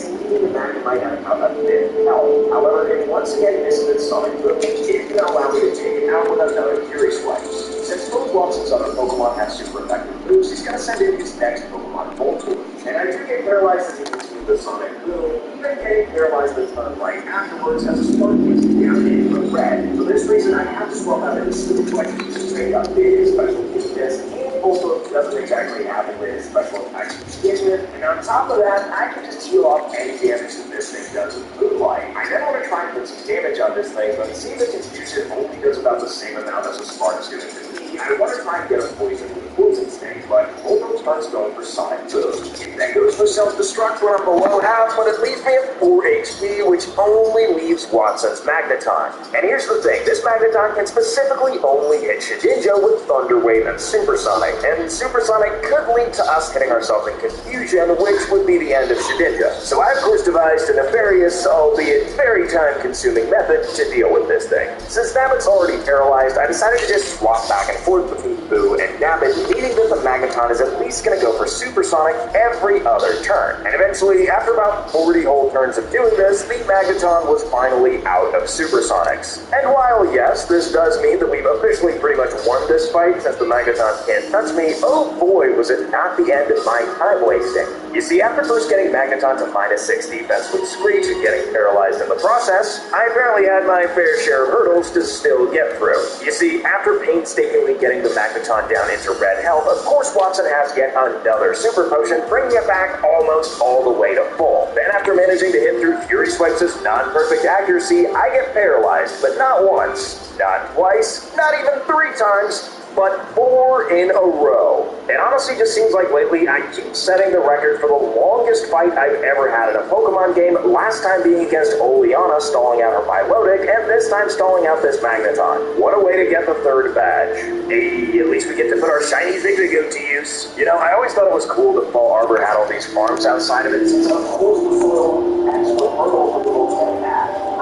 leaving the Magnemite at about a fifth health. However, it once again misses its Sonic Boom, which is going to allow me to take it out with another Fury Swipes. Since both Watson's other Pokemon have super effective moves, he's going to send in his next Pokemon Voltorb. And I do get paralyzed as he continues the Sonic Boom, even getting paralyzed the turn right afterwards as a Spark takes me down into the red. For this reason, I have to swap out into Super Swipes to straight up big special defense. Also doesn't exactly have his special attacks and on top of that, I can just heal off any damage that this thing does with Moonlight. I then want to try and put some damage on this thing, but it seems that Confusion only does about the same amount as a Spark is going to do. I want to try and get a poison with a poison snake, but Voltorb starts going for Sonic Boom. It then goes for self-destruct when I'm below half, but it leaves me at 4 HP, which only leaves Watson's Magneton. And here's the thing, this Magneton can specifically only hit Shedinja with Thunder Wave and Supersonic, and Supersonic could lead to us hitting ourselves in Confusion, which would be the end of Shedinja. So I of course devised a nefarious, albeit very time-consuming method to deal with this thing. Since Nabbit's already paralyzed, I decided to just swap back and forth between Boo and Nabbit, meaning that the Magneton is at least going to go for Supersonic every other turn. And eventually, after about 40 whole turns of doing this, the Magneton was finally out of Supersonics. And while, yes, this does mean that we've officially pretty much won this fight since the Magneton can't touch me, oh boy, was it not the end of my time wasting. You see, after first getting Magneton to -6 defense with Screech and getting paralyzed in the process, I apparently had my fair share of hurdles to still get through. You see, after painstakingly getting the Magneton down into red health, of course Watson has yet another Super Potion, bringing it back almost all the way to full. Then after managing to hit through Fury Swipes' non-perfect accuracy, I get paralyzed, but not once, not twice, not even 3 times, but 4 in a row. It honestly just seems like lately I keep setting the record for the longest fight I've ever had in a Pokemon game, last time being against Oleana, stalling out her Milotic, and this time stalling out this Magneton. What a way to get the 3rd badge. Hey, at least we get to put our shiny Zigogo to use. You know, I always thought it was cool that Fall Arbor had all these farms outside of it, since of course the soil actual hurdle for the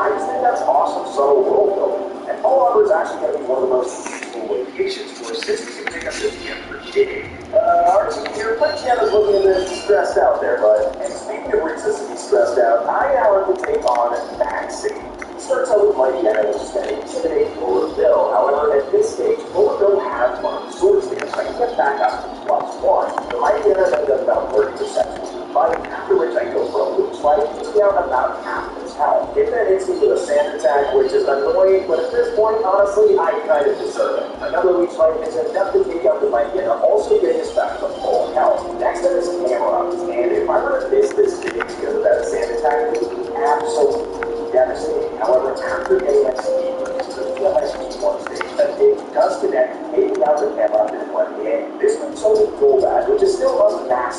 I just think that's awesome subtle world building. And Fall Arbor is actually going to be one of the most useful locations for us, since we can pick up this gem for digging. Your Playcam is looking a bit stressed out there, bud. And speaking of reasons to be stressed out, I now have to take on Maxie. Starts out with Mighty Anna, which is going to intimidate Bullet Bill. However, at this stage, Bullet Bill has one sword stance, so I can get back up to +1. The Mighty Anna then does about 30% fight, after which I go for a loop slide, taking out about half its health. It then hits me with a sand attack, which is annoying, but at this point, honestly, I kind of deserve it. Another loop slide is enough to take out the Mighty Anna, also getting us back to full health. Next up is Camera, and if I were to miss this game because of that sand attack, it would be absolutely devastating. However, after getting that speed, one stage, it does connect, taking out the camera and one game. This one's only full badge, which is still a massive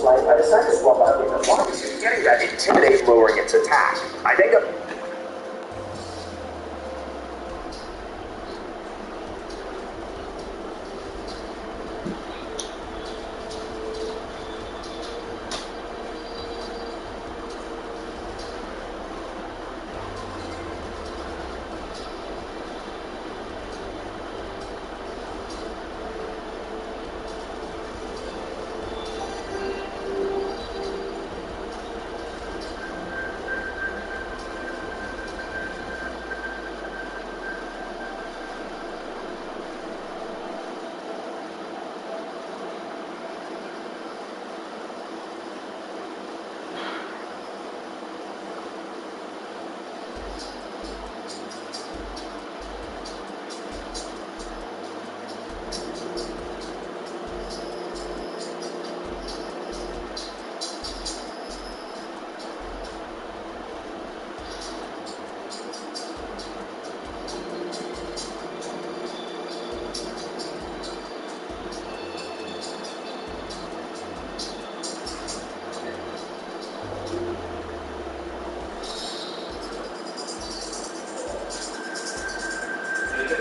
life, I decided to swap out the Marcus and getting that intimidate lowering its attack. I think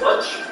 Lunch.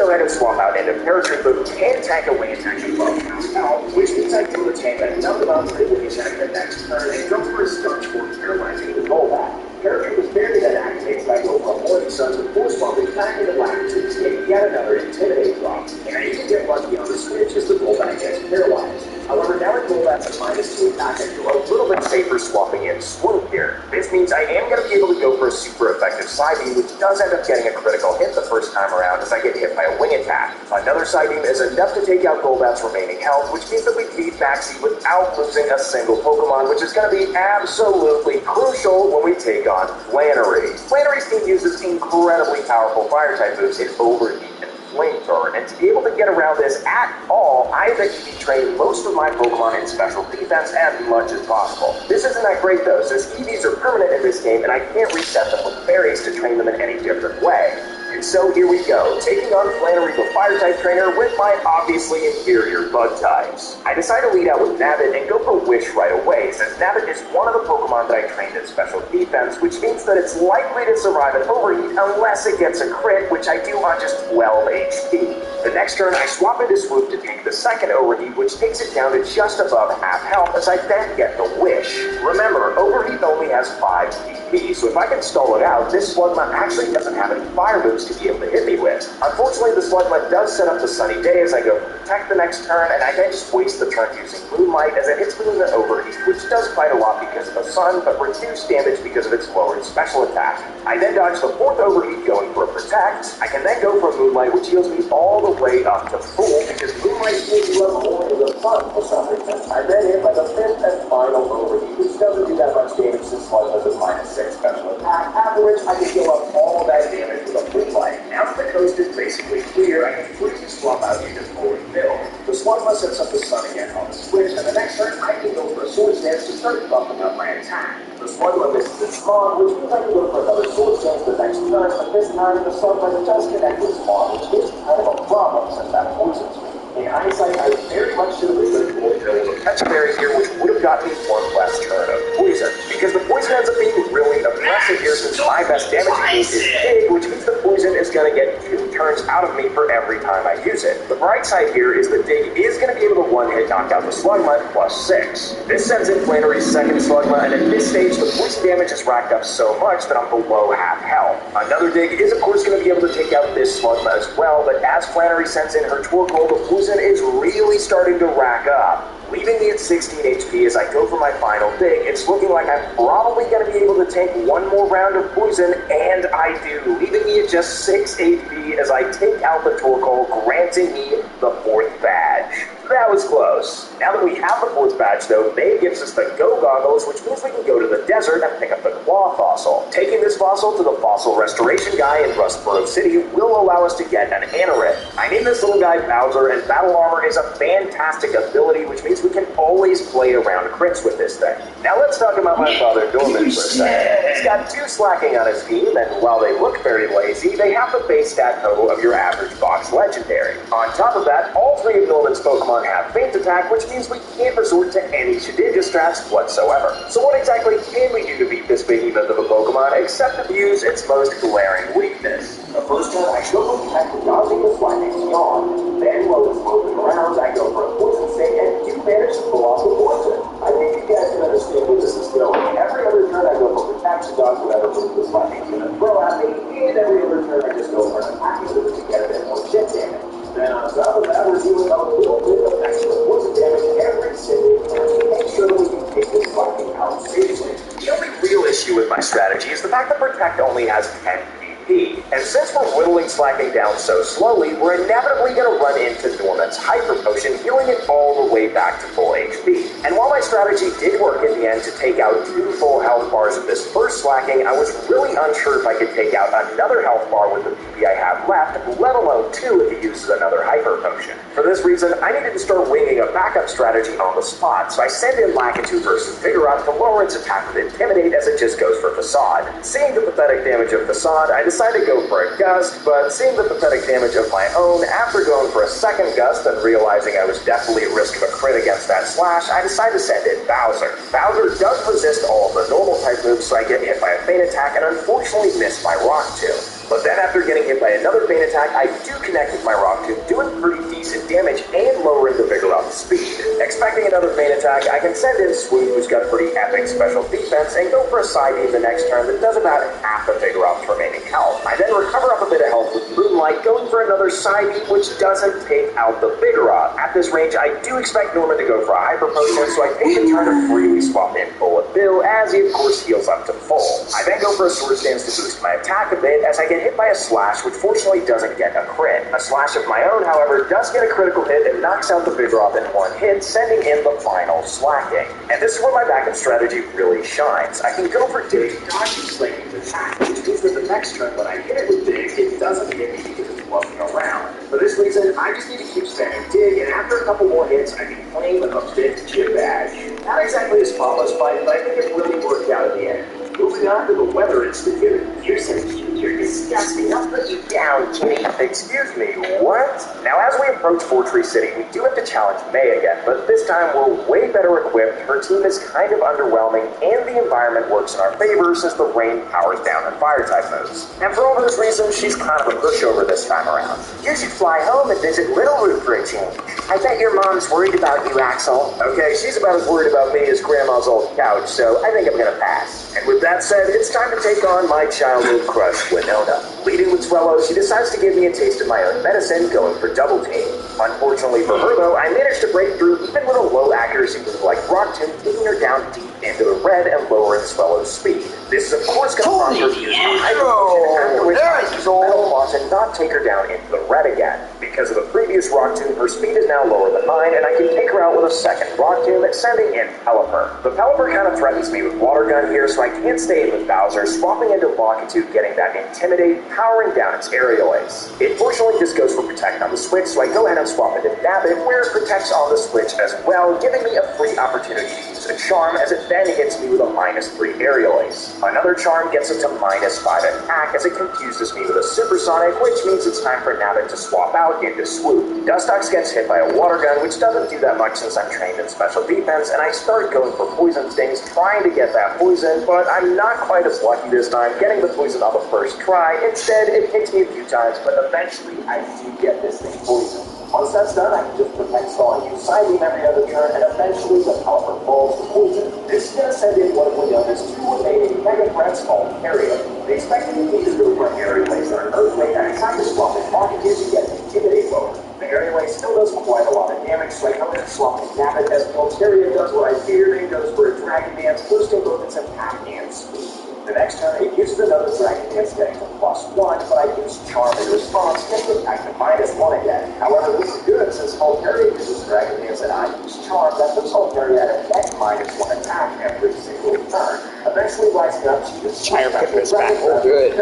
go ahead and swap out into paratrooper who can tank a wing attack above now, which means I can retain that enough amount for the wing attack the next turn and go for a stun for paralyzing the rollback. Paratrooper's barrier that activates by go from Morning Sun with force swapping back into latitude to get yet another intimidate drop. And I even get lucky on the switch as the rollback gets paralyzed. However, now it rollback's a -2 attack and do a little bit safer swapping in swoop here. This means I am going to be able to go for a super effective side beam, which does end up getting a critical hit the first time around as I get hit by a wing attack. Another side beam is enough to take out Golbat's remaining health, which means that we beat Maxie without losing a single Pokemon, which is going to be absolutely crucial when we take on Flannery. Flannery's team uses incredibly powerful fire-type moves in Overheat and Flame turn, and to be able to get around this at all, I have EV trained most of my Pokemon in special defense as much as possible. This isn't that great though, since EVs are permanent in this game and I can't reset them with berries to train them in any different way. And so here we go, taking on Flannery, the Fire-type trainer, with my obviously inferior Bug types. I decide to lead out with Nabbit and go for Wish right away, since Nabbit is one of the Pokemon that I trained in special defense, which means that it's likely to survive an overheat unless it gets a crit, which I do on just 12 HP. The next turn, I swap into Swoop to take the second overheat, which takes it down to just above half health, as I then get the Wish. Remember, overheat only has 5 PP, so if I can stall it out, this Slugma actually doesn't have any fire moves to be able to hit me with. Unfortunately, the Slugma does set up the Sunny Day as I go for Protect the next turn, and I then just waste the turn using Moonlight as it hits me with an overheat, which does quite a lot because of the sun, but reduced damage because of its lowered special attack. I then dodge the 4th overheat going for a Protect. I can then go for Moonlight, which heals me all the way up to full, because Moonlight gives you up more in the sun for some reason. I then hit by the 5th and final overheat, which doesn't do that much damage since Slugma has a -6 special attack, after which I can heal up all that damage with a Moonlight. Now that the coast is basically clear, I can completely swap out units forward and build. The Slugma sets up the sun again on the switch, and the next turn I can go for a Swords Dance to start buffing up my attack. The Slugma misses its spawn, which means I can go for another Swords Dance the next turn, but this time the Slugma does connect with spawn, which is kind of a problem since that poisons me. In hindsight, I very much should have been good for to catch a berry here, which would have gotten me one less turn of poison. Because the poison ends up being really oppressive here, since my best damage is big, which means the poison is going to get 2 turns out of me for every time I use it. The bright side here is that Dig is going to be able to one-hit knock out the Slugma at +6. This sends in Flannery's second Slugma, and at this stage, the poison damage is racked up so much that I'm below half health. Another Dig is, of course, going to be able to take out this Slugma as well, but as Flannery sends in her Torkoal, the poison is really starting to rack up. Leaving me at 16 HP as I go for my final Dig, it's looking like I'm probably going to be able to take one more round of poison, and I do, leaving me at just 6 HP as I take out the Torkoal, granting me the 4th badge. That was close. Now that we have the 4th badge, though, Maeve gives us the Go Goggles, which means we can go to the desert and pick up the Claw Fossil. Taking this fossil to the Fossil Restoration guy in Rustboro City will allow us to get an Anorith. I named this little guy Bowser, and Battle Armor is a fantastic ability, which means we can always play around crits with this thing. Now let's talk about my father Dorman for a second. He's got 2 slacking on his team, and while they look very lazy, they have the base stat total of your average box legendary. On top of that, all 3 of Norman's Pokemon have Faint Attack, which means we can't resort to any Shedinja strats whatsoever. So what exactly can we do to beat this behemoth of a Pokemon, except abuse its most glaring weakness? The first turn, I go for Protect, dodging the Flying Yawn. Then, while it's moving around, I go for a Poison Sting and do manage to pull off the poison. I think you guys can understand where this is going. Every other turn, I go for Protect to dodge whatever move the Flying Yawn throw at me, and every other turn, I just go for an attacking move to get a bit more chip damage. Then on top of that, we're dealing a little bit of extra poison damage every single turn to make sure that we can take this Slacking out safely. The only real issue with my strategy is the fact that Protect only has 10 PP. And since we're whittling Slacking down so slowly, we're inevitably going to run into Norman's Hyper Potion, healing it all the way back to full HP. And while my strategy did work in the end to take out 2 full health bars of this first Slacking, I was really unsure if I could take out another health bar with the PP I have left, let alone 2 if he uses another Hyper Potion. For this reason, I needed to start winging a backup strategy on the spot, so I send in Lakitu versus Vigoroth to lower its attack with Intimidate as it just goes for Facade. Seeing the pathetic damage of Facade, I decided to go for a Gust, but seeing the pathetic damage of my own, after going for a second Gust and realizing I was definitely at risk of a crit against that slash, I decided to send in Bowser. Bowser does resist all of the normal type moves, so I get hit by a Feint Attack and unfortunately miss my Rock Tomb. But then after getting hit by another Feint Attack, I do connect with my Rock Tomb, doing pretty decent damage and lowering the Vigoroth's speed. Expecting another Feint Attack, I can send in Swoop, who's got pretty epic special defense, and go for a Side Beam the next turn that does about half of Vigoroth's remaining health. I then recover up a bit of health with Moonlight, going for another Side Beam, which doesn't take out the Vigoroth. At this range, I do expect Norman to go for a Hyper Potion, so I take the turn to freely swap in Bullet Bill, as he of course heals up to full. I then go for a Swords Dance to boost my attack a bit, as I get hit by a Slash, which fortunately doesn't get a crit. A Slash of my own, however, does get a critical hit and knocks out the Vigoroth in one hit, sending in the final Slacking. And this is where my backup strategy really shines. I can go for Dig, dodging Slacking's attack, which means that the next turn when I hit it with Dig, it doesn't hit me because it's wasn't around. For this reason, I just need to keep spamming dig, and after a couple more hits, I can claim a bit gym badge. Not exactly as promised, but I think it really worked out in the end. Moving on to the weather institute. You're so cute, you're disgusting. I'll put you down, kitty. Excuse me, what? Now, as we approach Fortree City, we do have to challenge May again, but this time we're way better equipped. Her team is kind of underwhelming, and the environment works in our favor since the rain powers down her fire-type moves. And for all those reasons, she's kind of a pushover this time around. You should fly home and visit Little Root for a change. I bet your mom's worried about you, Axel. Okay, she's about as worried about me as Grandma's old couch, so I think I'm gonna pass. And with that said, it's time to take on my childhood crush, Winona. Leading with Swallow, she decides to give me a taste of my own medicine, going for double team. Unfortunately for her, though, I managed to break through even with a low accuracy move like Rock Tomb, taking her down deep into the red and lowering Swallow's speed. This is of course going to cause her to use the hyper, after which I use Metal Launch and not take her down into the red again. Because of the previous Rock Tomb, her speed is now lower than mine, and I can take her out with a second Rock Tomb, sending in Pelipper. The Pelipper kind of threatens me with Water Gun here, so I can't stay in with Bowser, swapping into Longitude, getting that Intimidate, powering down its aerial ace. It fortunately just goes for Protect on the switch, so I go ahead and swap into Dab It, where it protects on the switch as well, giving me a free opportunity to use a Charm, as it then hits me with a -3 aerial ace. Another Charm gets it to -5 attack, as it confuses me with a Supersonic, which means it's time for Nabbit to swap out into Swoop. Dustox gets hit by a Water Gun, which doesn't do that much since I'm trained in special defense, and I start going for Poison Stings, trying to get that poison, but I'm not quite as lucky this time, getting the poison on the first try. Instead, it hits me a few times, but eventually I do get this thing poisoned. Once that's done, I can just Protect Stall and use Psybeam every other turn, and eventually the Pelipper falls to poison. This is going to send in one of Windows' two remaining Mega Threats called Area. They expect me to go for an Area Lace or an Earthquake, and I decide to swap in Longitude to get an Intimidate lower. The Area Lace still does quite a lot of damage, so I come in and swap in Nabbit, as Voltaria does what I feared and goes for a Dragon Dance, boosting both its attack and speed. The next turn, it uses another Dragon Dance, getting to +1, but I use Charm in response, getting attack to -1 again. However, this is good, since Voltaria uses Dragon Dance and I use Charm, that puts Voltaria at a net -1 attack every single turn. Eventually rising up, she just Tire putting this back. Oh, good.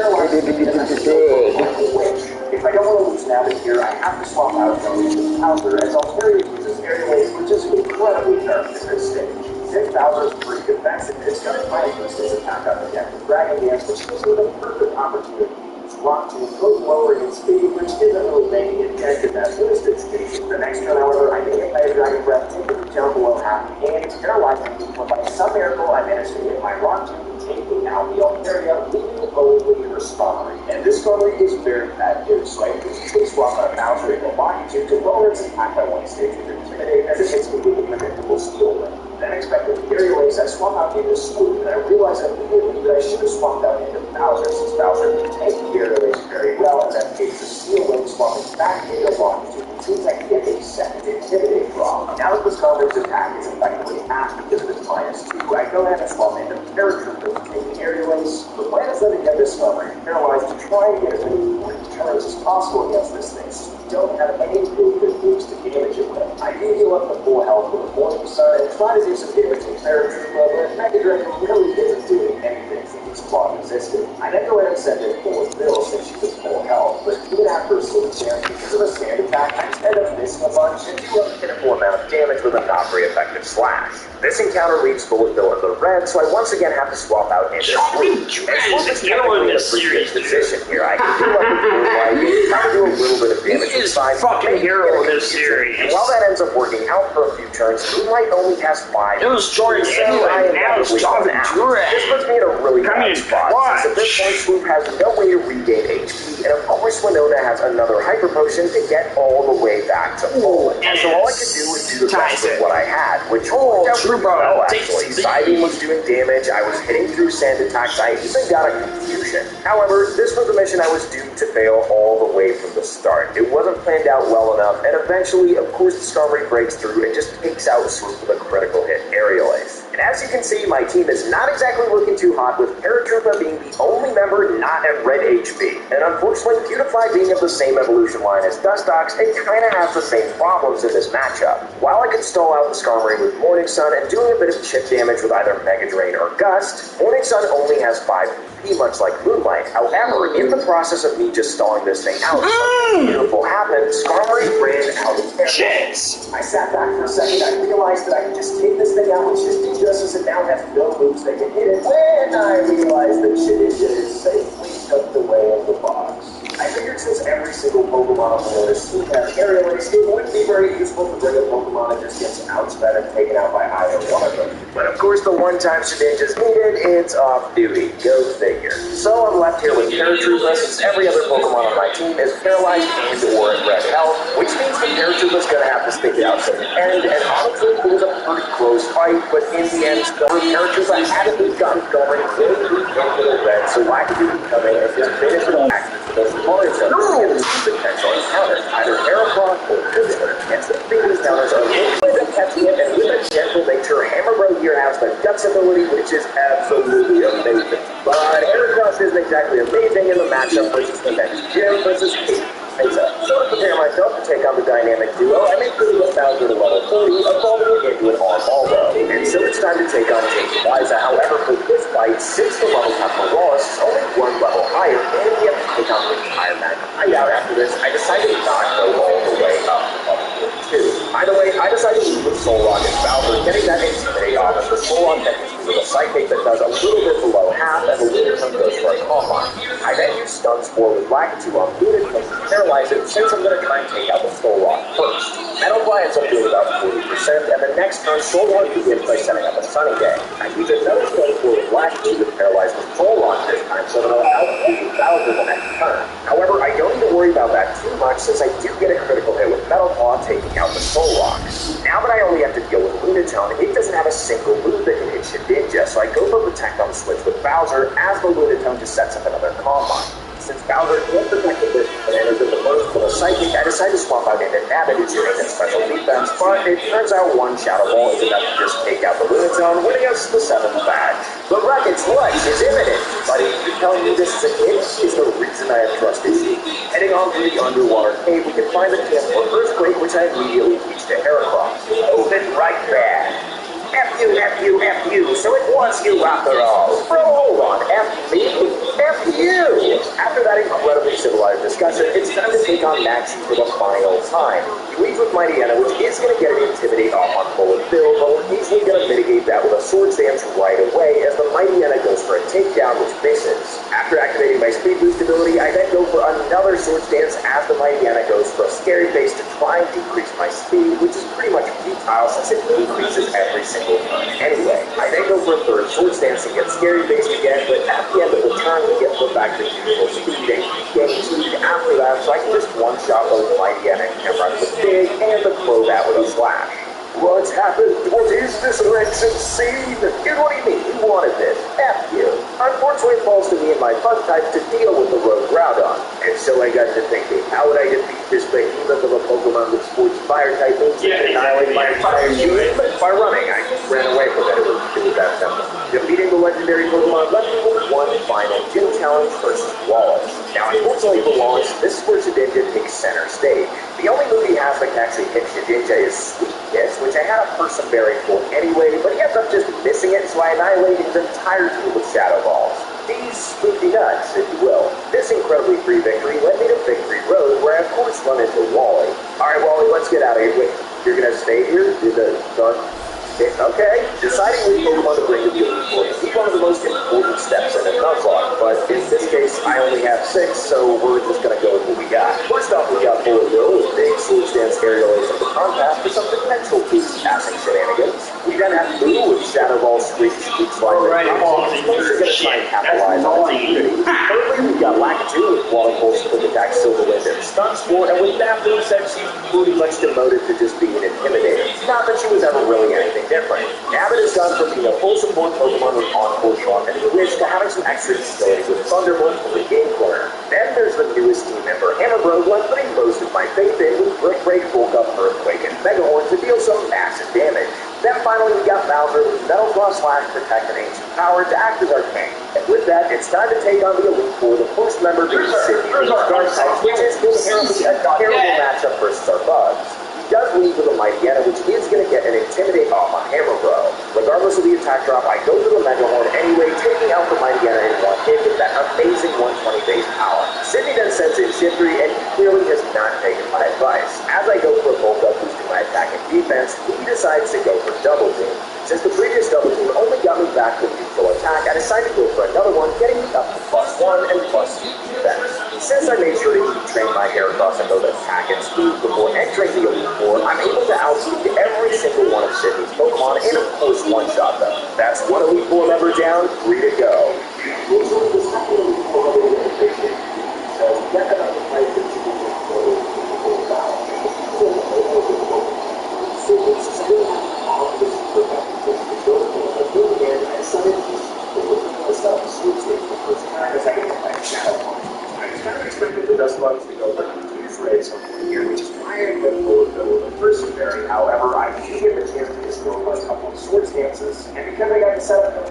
Which, if I don't want to lose Nabbit here, I have to swap out with Bowser, as Voltaria uses Aerial Ace, which is incredibly nerfed at this stage. Since Bowser's pretty defensive, it's going to try and boost his attack up again with Dragon Dance, which gives me the perfect opportunity to use Rock Tomb, both lowering its speed, which isn't really making it dead in that boosted stage. The next turn, however, I get hit by a Dragon Breath, taking me down below half, and it's paralyzing me, but by some miracle, I managed to hit my Rock Tomb, taking out the Altaria, leaving only her Spawnery. And this Spawnery is very bad news, so I usually swap out Bowser into Longitude to lower its attack by 1 stage with Intimidate, as it hits me with a predictable Steel Ring. Then expecting the Aerial Ace, I swap out into Swoop, and I realize immediately that I should have swapped out into Bowser, since Bowser can take the Aerial Ace very well, and then takes the Steel Ring, swapping back into Longitude. It seems I can get a second Intimidate draw. Now that the Spawner's attack is effectively half because of its -2, I go ahead and swap into Paratrooper, taking Aerial Ace. The plan is then to get this Spawner paralyzed to try and get as many turns as possible against this thing, since we don't have any really good moves to damage it with. I do heal up to full health with a Morning Sun and try to do some damage to Paratrooper, but Mega Dragon really isn't doing anything since its claw existed. I then go ahead and send in Forward Bill since she was full health, but even after a single chance, because of a sand attack, I just end up missing a bunch and do a pitiful amount of damage with a not very effective slash. This encounter leaves Bullet Bill in the red, so I once again have to swap out into Swoop. Swoop is technically in a pretty good position here. I can do up with Moonlight, try to do a little bit of damage inside. Fucking hero in this series. And while that ends up working out for a few turns, Moonlight only has 5. It was Jordan anyway, now it's John Durant. This puts me in a really bad spot, since at this point Swoop has no way to regain HP, and of course Winona has another Hyper Potion to get all the way back to full. And so all I could do was do the best with what I had, which worked out pretty well, actually. Psybeam was doing damage, I was hitting through sand attacks, I even got a Confusion. However, this was a mission I was doomed to fail all the way from the start. It wasn't planned out well enough, and eventually, of course, the Storm Ray breaks through and just takes out Swoop with a critical hit Aerial Ace. And as you can see, my team is not exactly looking too hot, with Paratroopa being the only member not at red HP. And unfortunately, Pewdiepie being of the same evolution line as Dustox, it kinda has the same problems in this matchup. While I could stall out the Skarmory with Morning Sun and doing a bit of chip damage with either Mega Drain or Gust, Morning Sun only has 5 PP, much like Moonlight. However, in the process of me just stalling this thing out, something beautiful happened. Skarmory ran out of chance. I sat back for a second. I realized that I could just take this thing out with Shedinja justice and now have no moves that can hit it. When I realized that Shedinja is safely tucked away in the box. I figured since every single Pokemon on this team has Aerial Ace, it wouldn't be very useful to bring a Pokemon and just get some outsped and taken out by either one of them. But of course, the one time Shedinja's needed, it's off duty. Go figure. So I'm left here with Paratroopa, since every other Pokemon on my team is paralyzed and or at red health, which means the Paratroopa's gonna have to stick it out to the end, and honestly, it was a pretty close fight, but in the end, the Paratroopa hadn't gotten going really deep into the red, so I could do come in and just finish it back. Those opponents are the potential encounters, either Heracross or Pivot. Against the previous counters are with a catching it, and with a gentle nature, Hammer Bro here has the Guts ability, which is absolutely amazing. But Heracross isn't exactly amazing in the matchup versus the next gym versus Kate. So to prepare myself to take on the dynamic duo, I make good with Bowser to level 40, evolving it into an all-Baldo. And so it's time to take on James Liza. However, for this fight, since the level cap for Wallace is only one level higher, and we have to take on the entire map. After this, I decided not to go all the way up to level 42. Either way, I decided to leave with Soul Rock and Bowser, getting that Intimidate off as the Soul Rock technique with a Psychic that does a little bit below half, and the Lunatum goes for a Calm Mind. I then use Stun Spore with Lakitu on Lunatum to paralyze it, since I'm going to try and take out the Soul Rock first. Metal Fly ends up doing about 40%, and the next turn, Soul Rock begins by setting up a Sunny Day. I use another Stun Spore with Lakitu to paralyze the Soul Rock this time, so that I'll outdo Bowser the next turn. However, I don't need to worry about that too much, since I do get a critical hit with Metal Claw taking out the Soul Rocks. Now that I only have to deal with Lunatone, it doesn't have a single move that can hit Shedinja, so I go for Protect on switch with Bowser, as the Lunatone just sets up another Combine. Since Bowser can't protect the business and enters in the burst with a Psychic, I decide to swap out into Nabbit to make that special defense, but it turns out one Shadow Ball is enough to just take out the Lunatone, winning us the 7th badge. But Rocket's lunch is imminent, but if you're telling me this is a hit, is the reason I have trust issues. Heading on through the underwater cave, we can find the camp for Earthquake, which I immediately teach to Heracross. Open right there. F you, F you, F you, so it was you after all. Bro, hold on, F me? F you! After that incredibly civilized discussion, it's time to take on Maxie for the final time. He leads with Mighty Anna, which is going to get an Intimidate off on Bullet Bill, but we're easily going to mitigate that with a Swords Dance right away, as the Mighty Anna goes for a takedown, which misses. After activating my Speed Boost ability, I then go for another Swords Dance as the Mighty Anna goes for a Scary Face to try and decrease my speed, which is pretty much futile since it decreases every single turn anyway. I then go for a third Swords Dance and get Scary Face again, but at the end of the turn, we get put back to usual speed and gain speed after that, so I can just one-shot both Mighty Anna and run with Big and the Crobat with a Slash. What's happened? What is this wretched scene? Here's what do you mean? You wanted this. F you. Unfortunately, it falls to me and my fun type to deal with the Rogue Groudon. And so I got to thinking, how would I defeat this behemoth of a Pokemon with sports fire type moves and annihilate my entire unit? By running. I just ran away from it. It was that simple. Defeating the legendary Pokemon left me with one final gym challenge versus Wallace. Now, unfortunately for Wallace, this is where Shedinja takes center stage. The only move he has that can actually hit Shedinja is Sweet Kiss, which I had a Person Berry for anyway, but he ends up just missing it, so I annihilate his entire team with Shadow Balls. These spooky nuts, if you will. This incredibly free victory led me to Victory Road, where I of course run into Wally. Alright, Wally, let's get out of here. Wait, you're gonna stay here? Do the dark... Okay, deciding which Pokemon to bring to the field is one of the most important steps in a Nuzlocke, but in this case, I only have 6, so we're just gonna go with what we got. First off, we got Bullet Bill with big Swords Dance Aerial Ace of the Compass for some potential boost passing shenanigans. We then have Blue with Shadow Ball, Streak Slide, and Come On, which is gonna try and capitalize on its immunity. Thirdly, we got Lakitu with Water Pulse, Quick Attack, Silver Wind, and Stun Spore, and with that being said, she's pretty much demoted to just being an Intimidator. Not that she was ever really anything different. Nabbit has gone from being a full support Pokemon with Encore Shock and Wish to having some extra utility with Thunderbolt from the game corner. Then there's the newest team member, Hammer Bro, putting most of my faith in with Brick Break, Bulk Up, Earthquake, and Mega Horn to deal some massive damage. Then finally we got Bowser conquer with Metal Plus Slash Protect and Ancient Power to act as our king. And with that, it's time to take on the Elite Four, the first member being Sydney, which is inherently a terrible matchup versus our bugs. He does lead with a Mighty Yetta, which is going to get an Intimidate off on Hammer Bro. Regardless of the attack drop, I go to the Mega Horn anyway, taking out the Mighty Yetta in one hit with that amazing 120 base power. Sydney then sends in Shiftry, and he clearly has not taken my advice. As I go for a bulk up boosting my attack and defense, he decides to go for Double Team. Since the previous Double Team only got me back with neutral attack, I decided to go for another one, getting me up to +1 and +2 defense. Since I made sure to train my Heracross and both attack and speed before entering the Elite Four, I'm able to outspeed every single one of Sydney's Pokemon and of course one-shot them. That's one Elite Four member down, 3 to go. Bugs to go for confused ray at some point here, which is why I went forward with the first Fairy. However, I did get the chance to explore a couple of Swords dances, and because I got to set up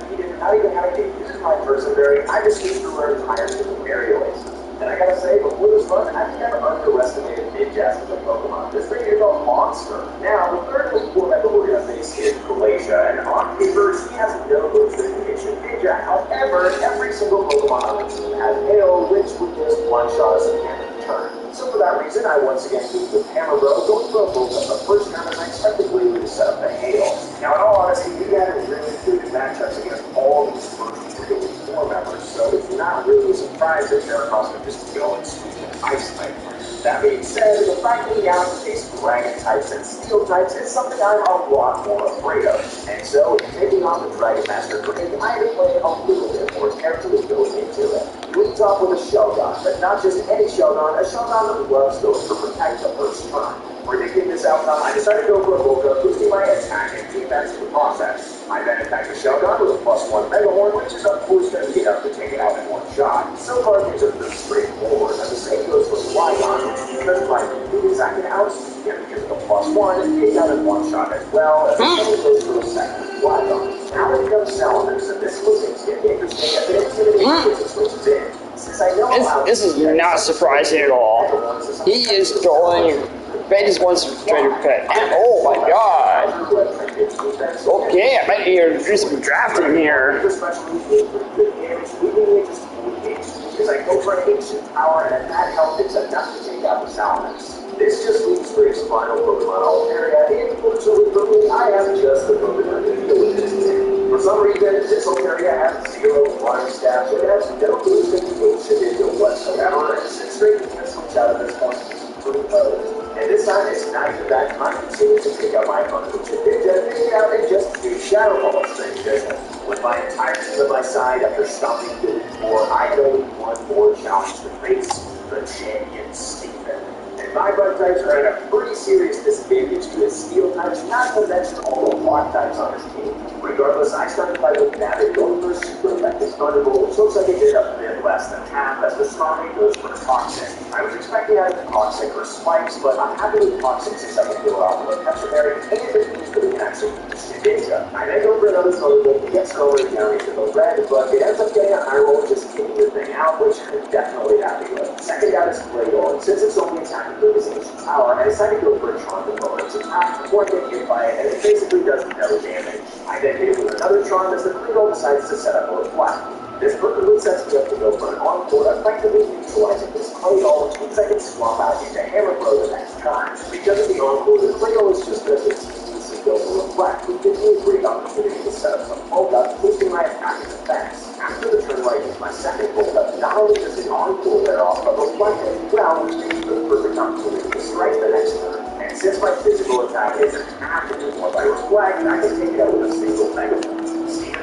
he did not even have to use my first Fairy, I just used to learn higher than aerial aces. And I gotta say, before this run, I've never underestimated Ninjas as a Pokemon. This thing is a monster. Now, the third Elite Four member we're gonna face is Croatia, and on paper, she has no moves that can hit Ninja. However, every single Pokemon on the team has Hail, which would just one-shot us at the end of the turn. So for that reason, I once again moved with Hammer Bro, going for a bulk up the first turn, and I expected Whaley to set up the Hail. Now, in all honesty, we had a really good matchups against all these first three Elite Four members, so it's not really a surprise that Heracross would just go and sweep an Ice type. That being said, the fact that we now face Dragon types and Steel types is something I'm a lot more afraid of. And so, in taking on the Dragon Master Kraken, I had to play a little bit more carefully going into it. We leads off with a Sheldon, but not just any Sheldon, a Sheldon that loves going for Protect the first turn. Predicting this outcome, I decided to go for a bulk up, boosting my attack and defense in the process. I then attacked the Sheldon with a +1 Mega Horn, which is of course going to be enough to take it out in one shot. So far, things are pretty straightforward, and the same goes for Flygon, which because of my moves, I can outspeed him because of the +1 and take out in one shot as well, as the same goes for the second Flygon. Now it becomes Salamence, and this was going to get interesting as it intimidates switches in. Since I know this is not surprising at all. He is throwing Betty's wants to try to pet. Oh my god. Okay, I might need to do some drafting here. Because I go for an ancient power, and at that health, it's enough to take out the Salamence. This just leaves for his final Pokemon Altaria, and fortunately for me, I have just the Pokemon to deal with this thing. For some reason, this Altaria has 0 water stats, and it has no boosting ancient whatsoever, and since straight can switch out at this point, it's pretty low. And this time, it's not even that time continues to take out my opponent, which did take it out and just do Shadow Ball straight business. With my entire team at my side after stopping the Elite Four, I had only one more challenge to face, the champion Steven. And my bug types are at a pretty serious disadvantage to his Steel types, not to mention all the Rock types on his team. Regardless, I started by looking at it, going for a super effective Thunderbolt, which looks like it did a bit less than half, as the Stormy goes for Toxic. I was expecting either Toxic or Spikes, but I'm happy with Toxic since I can deal off with a Petriberry, and it means that we can actually use Ninja. I then go for another Thunderbolt, it gets slowly down into the red, but it ends up getting a high roll, just kicking the thing out, which I'm definitely happy with. Second out is Playdoll, and since it's only attacking with this ancient power, I decided to go for a Charm component to attack before I get hit by it, and it basically does no damage. I then hit it with another Charm as the Playdoll decides to set up a reflect. This perfectly sets me up to go for an Encore, effectively neutralizing this Playdoll, which means I can swap out into Hammer Bro the next time. Because of the Encore, the Playdoll is just going to continuously go for reflect, which gives me a great opportunity to set up some bulk up, boosting my attack and defense. After the turn where I use my second bulk up, not only does the Encore wear off, but reflect as well, which gives me the perfect opportunity to strike the next turn. And since my physical attack isn't active anymore by reflect, I can take it out with a single Mega Horn.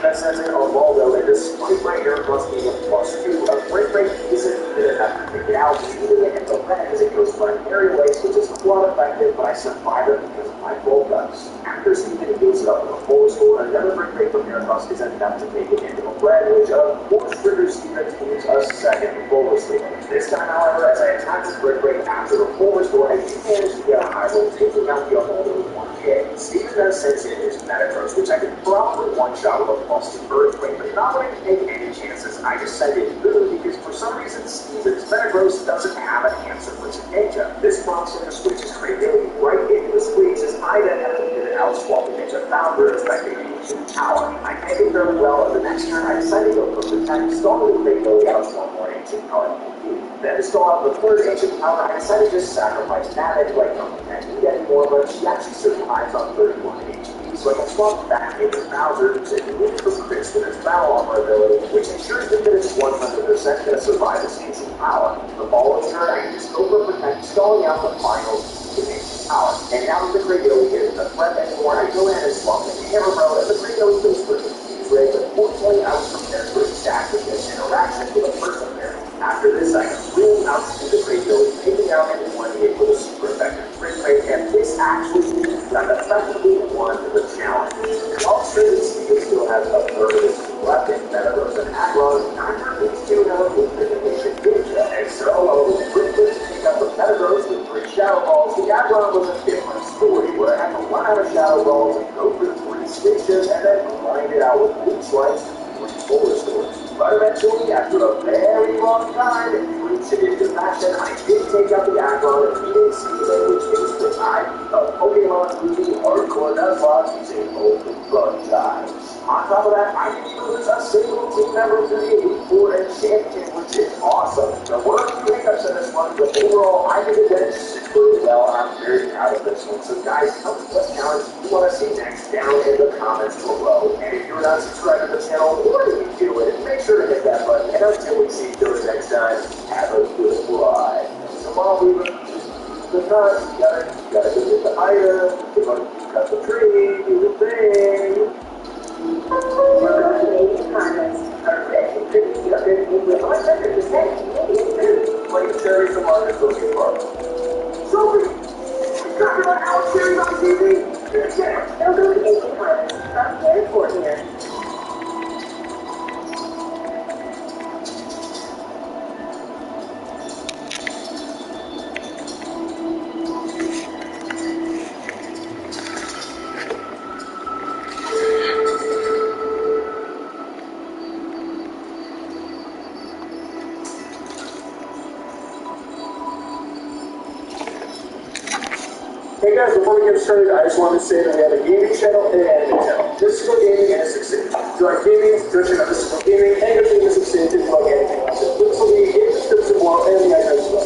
That sends in Armaldo, and despite my Heracross being a +2, a break isn't even enough to take it out, leaving it and the red as it goes for an aerial ace, which is quite effective, but I sent 5 because of my full guts. After Steven gives it up with a full score, another brick break from Miracross is enough to take it into the red, which of course triggers Steven to use a second full restore. This time, however, as I attack with brick break after the full restore, I do manage to get a high roll, taking out the upholder with 1 hit. Steven then sends in his Metagross, which I could probably one-shot with a +2 earthquake, but not wanting to take any chances, I just send it through because for some reason Steven's Metagross doesn't have an answer for Ninja. This prompts him to switch his Kraken right into the squeeze as I then have to pivot out swap the Ninja founder expecting me to power. I can't do very well, and the next turn I decided to go for Protect, stalling the Kraken out one more ancient power. Then to stall out the third ancient power, I decided to just sacrifice Namek like I can't need anymore, but she actually survives on 31 HP, so I can swap back into Bowser and move for Chris with its battle armor ability, which ensures that it's 100% going to survive this ancient power. The following turn, I can just go for Protect, stalling out the final ancient power. And now that the Kraken isn't a threat anymore, I go in and swap the Hammer Bro, and the Kraken goes for Great, but fortunately I was prepared for exactly this interaction with a person there. After this, I can really outspeed the Great Billy, taking out any one hit with a super effective Great Rate, and this actually means that I've effectively won the challenge. While Trinity Steven still has a third of his left in Metagross and Agron, I'm working to have a good Nation Ninja, and solo with Great Rate to take out the Metagross with 3 Shadow Balls. The Agron was a different story, where I had to run out of Shadow Balls and go for the 3 stages, and then grind it out with Blue Slice and 3 Solar Swords. But eventually, after a very long time, in true tradition fashion, I did take out the Agron and beating Steven, which means that I beat a Pokemon movie hardcore Nuzlocke using open franchise. On top of that, I didn't lose a single team member to the Elite Four and Champion, which is awesome. There were a few hiccups in this one, but overall, I did it super well, and I'm very proud of this one. So guys, tell me what challenge you want to see next down in the comments below. And if you're not subscribed to the channel, what are you doing? Make sure to hit that button. And until we see each other next time, have a good ride. Come on, Weaver. The cut. You gotta go get the item. You're gonna cut the tree. Do the thing. Welcome to Ancient Harvest. Our red contributes yogurt with 100% Canadian food. Like the cherries from Marcus Looking Park. Sophie! You talking about Alex cherries on TV? Yeah, welcome to Ancient Harvest. From here for here. Hey guys, before we get started, I just wanted to say that we have a gaming channel and an anime channel. Mystical Gaming and Sixteen. If you like gaming, go check out Mystical Gaming, and go check out 16 if you like anything else. Links will be in the description below and the icons below.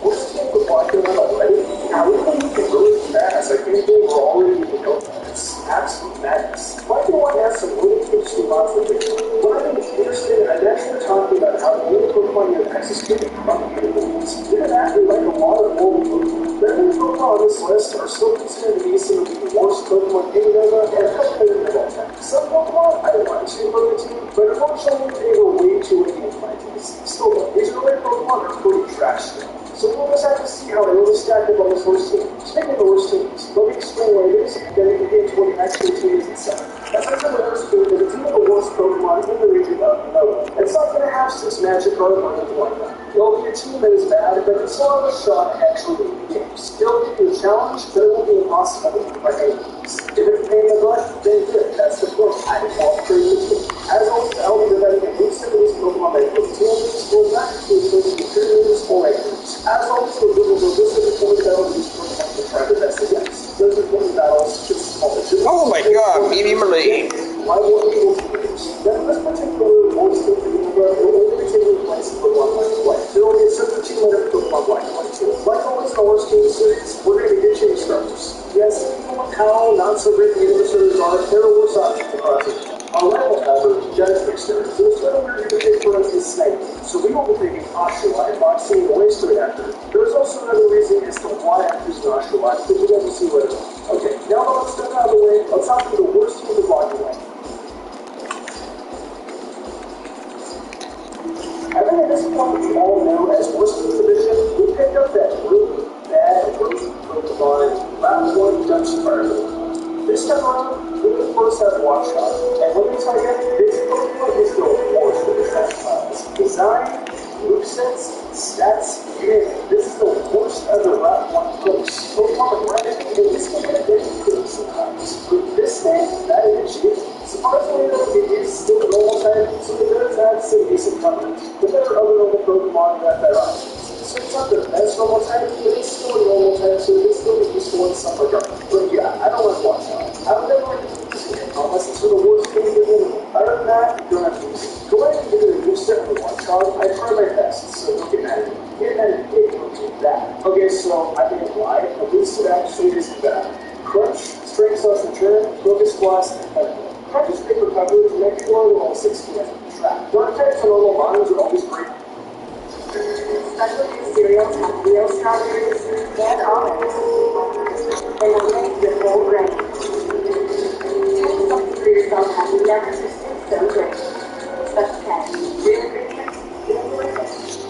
What's the name of the podcast already? How are we going to get really fast? I can't believe we're already moving on. It's absolute madness. Michael White has some really interesting thoughts that they what I think is interesting, and that's what we're talking about how the new Pokemon have access to from unicorns. They're actually like a lot of old Pokemon. The only Pokemon on this list are still considered to be some of the worst Pokemon in Nova and have played in the time. Some Pokemon I want to look into, but unfortunately they were way too late in my taste. Still though, these early Pokemon are pretty trash still. So we'll just have to see how they really stack up on this worst team. Speaking of the worst teams, let me explain what it is, then we can get into what it actually team is itself. As I said, the worst team is a team of the worst Pokemon in the region of Nova. It's not going to have 6 Magikarp or anything like that. It'll be a team that is bad, but it's still have a shot at actually winning games. It'll give you a challenge, but it won't be impossible by any means. If it's a pain in the butt, then good. That's the point. I just want to create the team. As always, I'll be providing a boost to these Pokemon that include teams, or not include contributors or regulars. As always, we'll do this is the point battle of these Pokemon to try their best against. Those are point battles, just all the Oh my god, medium elite. I want people to use. Then this particular voice team for the will only take the place of Pokemon Black and White. There will be a separate team later for Pokemon Black and White too. Like always in the worst team series, we're going to get you starters. Yes, even with how not so great the universe are, there are worse options across it. Our rival, however, judge fixers. So it's better we're going to pick for us is Snake. So we will be picking Oshawott and Boxing the waste to it after. There's also another reason as to why I'm choosing Oshawott, but you guys will see later. Okay, now that let's step out of the way, let's hop to the worst team of Black and White. time around, we first have Watch Shot. And let me tell you, this Pokemon is the worst of the trash piles. Design, movesets, stats, this is the worst ever Route 1 post. Pokemon Red, and this can get a bit good sometimes. With this thing, that initiative, surprisingly though, it is still a normal type, so it does have some decent coverage. But there are other normal Pokemon that have better options. So it's not the best normal type, but it's still a normal type, so it's still useful in some regard. But yeah, I don't like Watch Shot. I would never like to use it unless it's for the worst thing you can. Other than that, you don't have to use it. Go ahead and give it a new set for Watch Shot. I try my best, so don't get mad at me. Get mad at me, don't do that. Okay, so I think I'm live. At least it actually isn't bad. Crunch, Strength Sauce Return, Focus Blast, and Pedicle. Crunch is big for coverage, and make people level 16 as a trap. Dark types and normal monsters are always great. Specialty cereals have real strawberries and almonds. They will make your whole grain. Doing something for yourself has never tasted so great. Special K. Real ingredients, real delicious.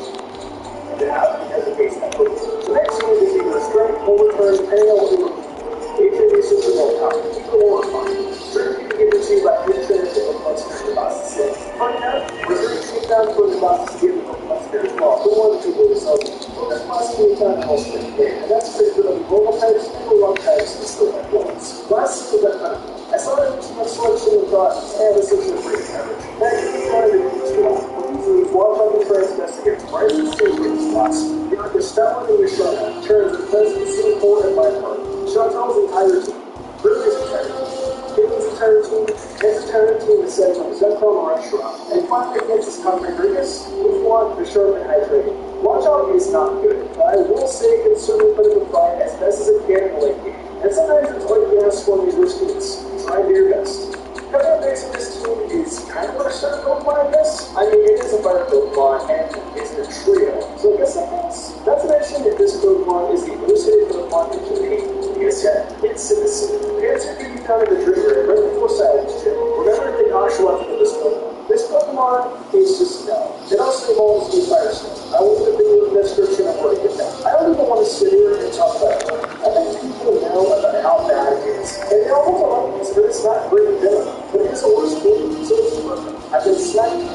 Yeah, because it tastes like food. The next one is either a strength, full return, depending on what you're looking for. Nature research is more common. Keep it more fun. Strength can be given to you by infinite Pokemon Spirit Boss to say. Fun enough, reserve take down for the boss to give the Pokemon Spirit Claw. The one to do this up. Focus Boss can be found in all Spirit Game, and that's great for the normal types and the rock types and still have ones. Last is that kind of fun. I saw that too much selection and thought, this is a great coverage. That can be done in the too long. These watch out the trends best against prices and savings spots. You're like a Stellar and your Shona. Turns with President Singapore and my part. Chantal's entire team. Bruce's entire team. David's entire team. Ken's entire team is setting up Zenfone restaurant. And finally against his Rodriguez, who's one for sharp and hydrated. Watch out is not good, but I will say it can certainly put it in fight as best as it can in the late game. And sometimes it's like gas for these risks. Try to do your best. Coming up next in this team is kind of a certain Pokemon, I guess. I mean, it is a fire Pokemon and it's a trio. So I guess that means, not to mention that this Pokemon is the elucidated Pokemon in Japan. Yes, it's Citizen. The answer can be found in the trigger right before Silence Chip. Remember the Oshawott for this Pokemon. This Pokemon is just no. It also involves the Fire Stone. I will leave a video description of where to get that. I don't even want to sit here and talk about it. I think people know about how bad it is. And they almost like it, but it's not great villain. But it is a worse game, so it's perfect. I've been sniping.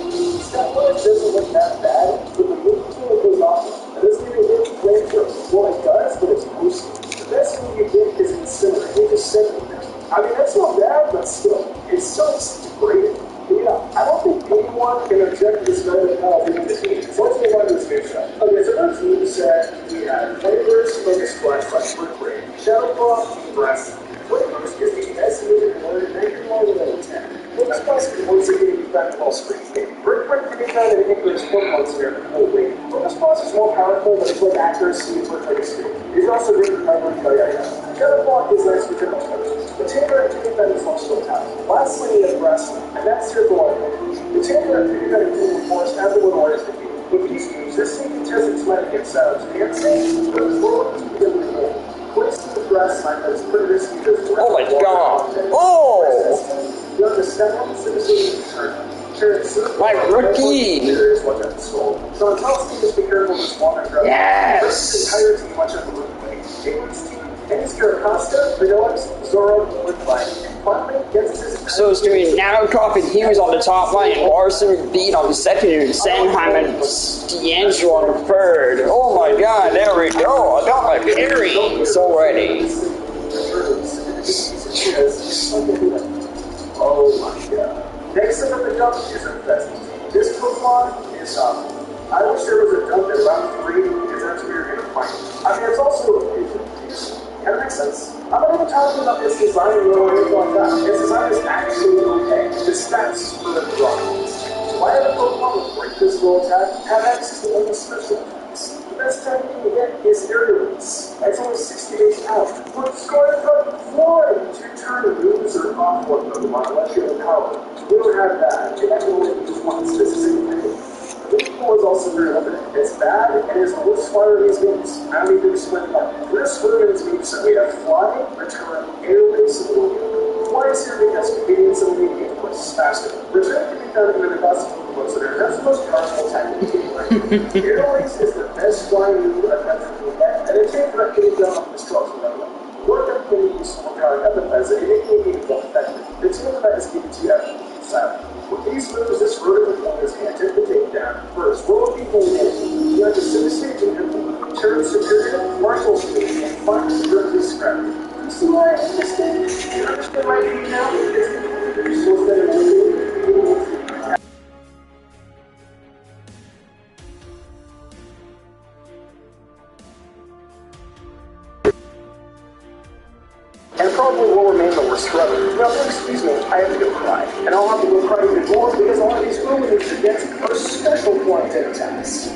That one doesn't look that bad, but the move pool goes off. It doesn't even get to play through. Well, it does, but it's mostly. The best thing you get is Incinerate. You just send it there. I mean, that's not bad, but still, it's so great. Yeah, I don't think anyone can object to this method of how we do this game. So let's move on to this game set. Okay, so that's the move set. We have Flameburst, Focus Splash, Brick Break, Shadow Claw, Breast. Flameburst is the best move in order to make it more than a 10. Focus Splash can once again be found in all screens game. Brick Break can be found in English Pokemon Sphere completely. Focus Splash is more powerful, but it's like accuracy and Brick Break is good. It's also good for primary failure. Shadow Claw is nice for general coverage. The Tamer can be found in functional talent. Lastly, we have Breast, and that's here for one. The Tamer can be found in Cool Force after one orders defeat. With these moves, this thing can test its might against sounds. And say, but it's rolling to begin with more. Quick to the Breast line that is pretty risky because oh my god! Oh! You understand how the citizen return. My rookie! So on top of just be careful with smaller drugs. Yes! The entire team watch out the rookie way. Jalen's team, Dennis Caracasta, Vanillix, Zoro, Woodbine. Finally, gets his. So it's doing now Top and Hughes on the top line, Larson beat on the second, and Sandheim and D'Angelo on the third. Oh my god, there we go. I got my pairings already. Oh my god. Next up in the dump is Infested. This Pokemon is I wish there was a dump at round 3 because that's where you're gonna fight. I mean, it's also kind of makes sense. I'm not even talking about its design or anything like that. Its design is actually okay. The stats for the drawings. Why have a Pokemon with great physical attack have access to only special attacks? The best time you can get is Aerial Release. That's only 60 days out. But scoring from Floyd to turn moves or off-board Pokemon unless you have power. We don't have that. You have to only use once. This is independent. The Pokemon is also very limited. It's bad, and it's the worst fire in these games. I don't need to explain why. We're swimming in these moves, so we have Fly, Return, Air Release, and Illusion. Fly is here because convenience and lead game plays faster. Return can be found in the class of Pokemon, so that's the most powerful attack in the game. Air Release is the best flying move I've had from the net, and it can't directly down on the structure level. Work up can use someone empathize it, it can be effective. The team that is given to you after the silent. With these moves, this vertical point is going to attempt to take down. First, what will be going in? You have to syndicate and turn superior, martial speed, and finally directly scrap. You see why I understand? You understand my opinion now? You're so that and probably will remain the worst forever. Now, excuse me, I have to go cry. And I'll have to go cry even more because a lot of these early moves against are special quantity attacks.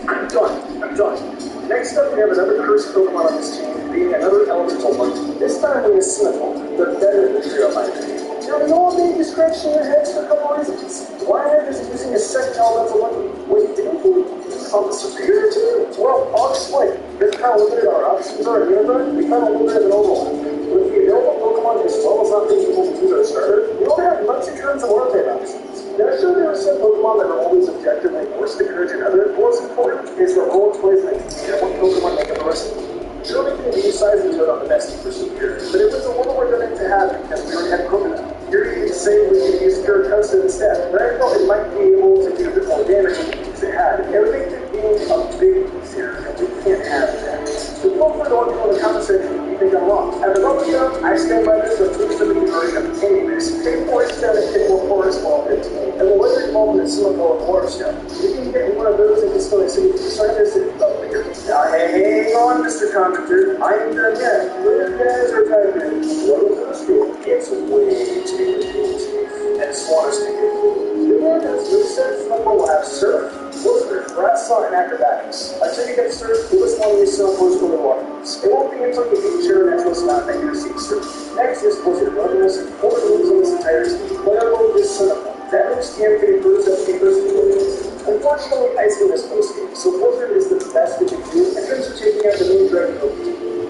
I'm done. Next up, we have another cursed Pokemon on this team, being another elemental monkey. This time we is Cynical, the better of the trio, in my opinion. Now, you all may be scratching your heads for a couple reasons. Why is he using a second elemental monkey? Wait, didn't he become superior to you? Well, I'll explain. This kind of limited our options are in Univert, we found a little bit of an overlap. With the available Pokemon as well as not being able to use our starter, we only have much in terms of Orphan options. Now, sure, there are some Pokemon that are always objectively worse to encourage another. What's important is the role it plays in and what Pokemon make up the rest of them. Sure, we can be sized into it on the best for superior, but it was a little more than to have because we already had Crocodile. Here you can say we could use Karakosa instead, but I thought it might be able to do a bit more damage than it had. Everything being a big piece here, and we can't have that. So feel free to let me know in the comment section if you think I'm wrong. As a rubber job, I stand by this of please the version. Anyways, take 4 step and take 4 forest ball 15. And we'll later involve in Cynical and Water Step. You can get one of those and just go and see if you sign this in the later. Now, hang on, Mr. Commenter. I ain't done yet. Little guys are typing. Welcome to the school. It's way too easy. And Swan is thinking. Then, as we said, Cynical will have Surf, Blizzard, Grass Slot, and Acrobatics. Until you get Surf, you just want to use Cynical's for the watermelons. It won't be until you get your natural slot that you receive Surf. Next is Blizzard. Wilderness and 4 moves on this entire team. Playable is Cynical. That means can't get improves up papers and abilities. Unfortunately, Ice Game is post game, so Blizzard is the best we can do in terms of taking out the main dragon of the team.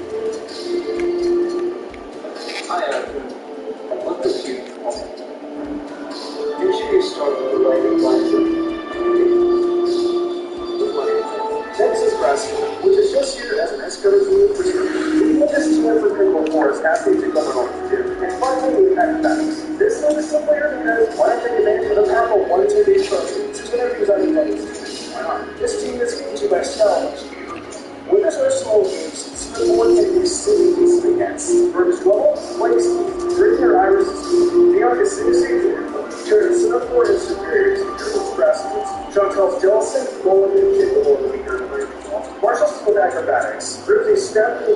Hi, I love this huge moment. Make sure you start with the lighting lines. Next is Grassfield, which is just here as an escalator move for sure. We need this team for Critical Force as they take over on the 2. And finally, we have Acrobatics. This one is simpler because why not take advantage of the powerful 1-2 base structure, which is going to use out of why not? This team is given to you by Stella. With this arsenal of moves, Springboard can be silly easily against. Versus Level, Place, Drink Your Iris, Beyond is Synesthesia, Sharon Cinnafor is superior to Critical Grassfields, Chantel's Jellicent, Golden, and capable of weaker Marshall's with Acrobatics, Grizzly Step,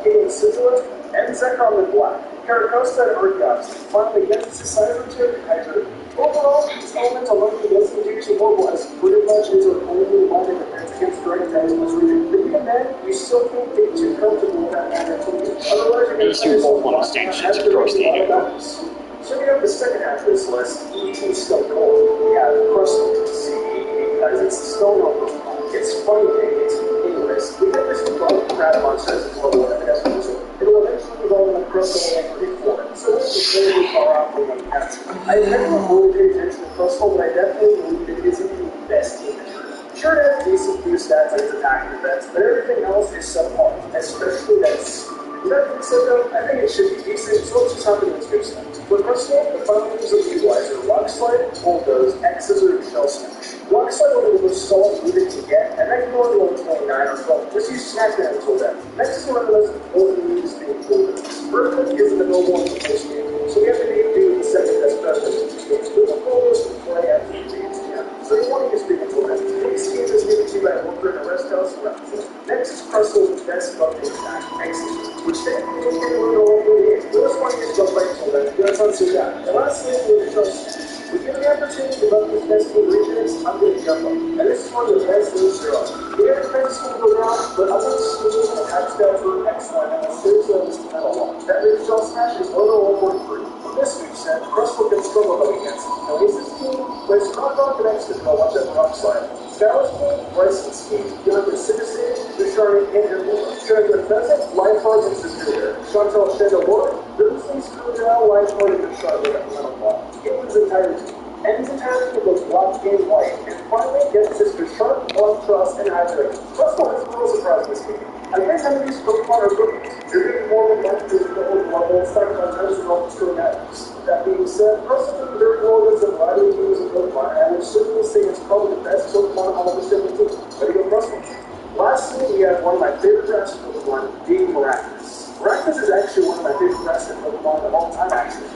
King Sigillant, and Zekrom with Black, Karakosta and Archeops, finally gets the Cybertip and Hydra. Overall, this elemental monkey doesn't do too mobile as pretty much is our only weapon defense against dragon types in this region. But even then, you still can't get too comfortable with that matter. Otherwise, you're going to find yourself locked down after a lot of battles. So we have the second half of this list, ET Stone Cold. We have Crustle, CE, because it's a stone over. It's funny things. Anyways, we get this above crab monsters as level 1 evidence. It'll eventually evolve in a Crustle and reform. So this is very far off from what we have. I never really paid attention to Crustle, but I definitely believe it isn't the best team in the group. Sure, it has decent few stats like its attack and defense, but everything else is subpar, especially that speed. With that being said though, I think it should be decent, so let's just hop into this good stuff. With Crystal, the final moves of these wise are Rock Slide, Bulldoze, X-Scissor, and Shell Smash. Rock Slide will be the most solid needed to get, and that can go into level 29 or 12. Just use Snack Man until then. Next is one of the most important moves being Bulldoze. Earthquake isn't the noble one for this game, so we have to make do with the second best specialist in this game. But the Bulldoze can play at the games again. So you want to use big until then. These schemes is given to you by a worker in a rest house and references. Next is Crystal's best buffing attack, X-Scissor, which technically can be able to all the games. We just want to use jump right until then. You're not so bad. And lastly, we have Trust. We give the opportunity to buff this best team regions, I'm going to jump up. And this is one of the best moves there are. We have defense to go down, but I'm going to switch and have stats for X1 and I'll save those to metal one. That makes Shell Smash is low 143. With this move set, Crustle can struggle up against it. Now Ace's team plays knockoff and X to watch out the Rock Slide. Skylar's team, Bryson's team, dealing with Citizen, Ducharme, and Herbola. Sharing with Pheasant, Lifeheart, and Superior. Chantel, Shadow Lord, Grizzly, Screwdrill, Lifeheart, and Ducharme with a metal ball. It was entire team. Ends entirely with those block game white, and finally gets his Sharp, Blood Trust, and Hydra. Crustle has a little surprise in this game. I guess some of these Pokemon are good. You're getting more of a bunch of the old level, starting on those and all still matters. That being said, personally, there are a variety of teams in Pokemon, and I would certainly say it's probably the best Pokemon on the 17. Ready to go first one? Lastly, we have one of my favorite grass Pokemon, being Maracas. Maracas is actually one of my favorite grass Pokemon of all time, actually.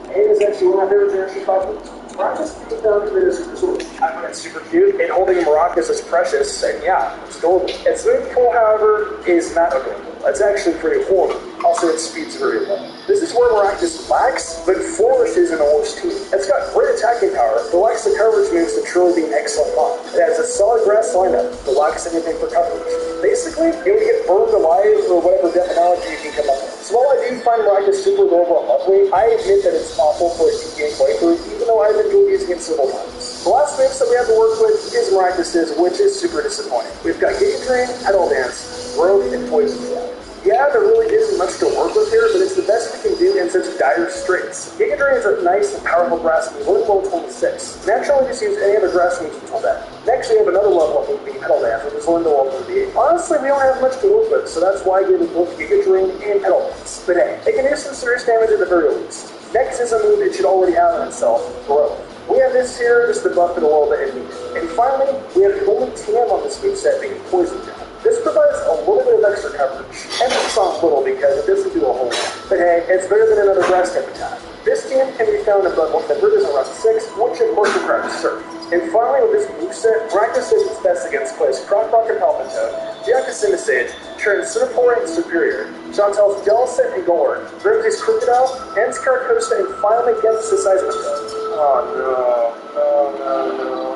And is actually one of my favorite Generation 5 Pokemon. Maracas can be found in its resort. I find it super cute, and holding Maracas is precious, and yeah, it's adorable. Its move pool, however, is not adorable. It's actually pretty horrible. Also, its speed's very low. This is where Maracas lacks, but flourishes in a worse team. It's got great attacking power, but lacks the coverage moves to truly be an excellent mod. It has a solid grass lineup, but lacks anything for coverage. Basically, it would get burned alive or whatever demonology you can come up with. So while I do find Maracas super adorable and lovely, I admit that it's awful for a DPA playthrough, even though I've enjoyed using it several times. The last moves that we have to work with is Maracas', which is super disappointing. We've got Giga Drain, Petal Dance, Growth, and Poison Jab. Yeah, there really isn't much to work with here, but it's the best we can do in such dire straits. Giga Drain is a nice and powerful grass move, only level 26. Naturally, just use any other grass moves until then. Next, we have another level up move being Petal Dance, which is only level 38. Honestly, we don't have much to work with, so that's why I gave it both Giga Drain and Petal Dance. But hey, it can do some serious damage at the very least. Next is a move it should already have on itself, Growth. We have this here just to buff it a little bit if needed. And finally, we have the only TM on this moveset being Poison Jab. This provides a little bit of extra coverage. Emphasis on little because it doesn't do a whole lot. But hey, it's better than another grass type attack. This team can be found above one of the bridges around 6, which of course requires Surf. And finally, with this moveset, Maracas does its best against players Croc Rock and Palpitoad, Giacus into Sage, turns Cinephore into Superior, Chantel's Jellicent and Gorn, Grimsey's Crocodile, ends Caracosta, and finally gets the Seismitoad. Oh no.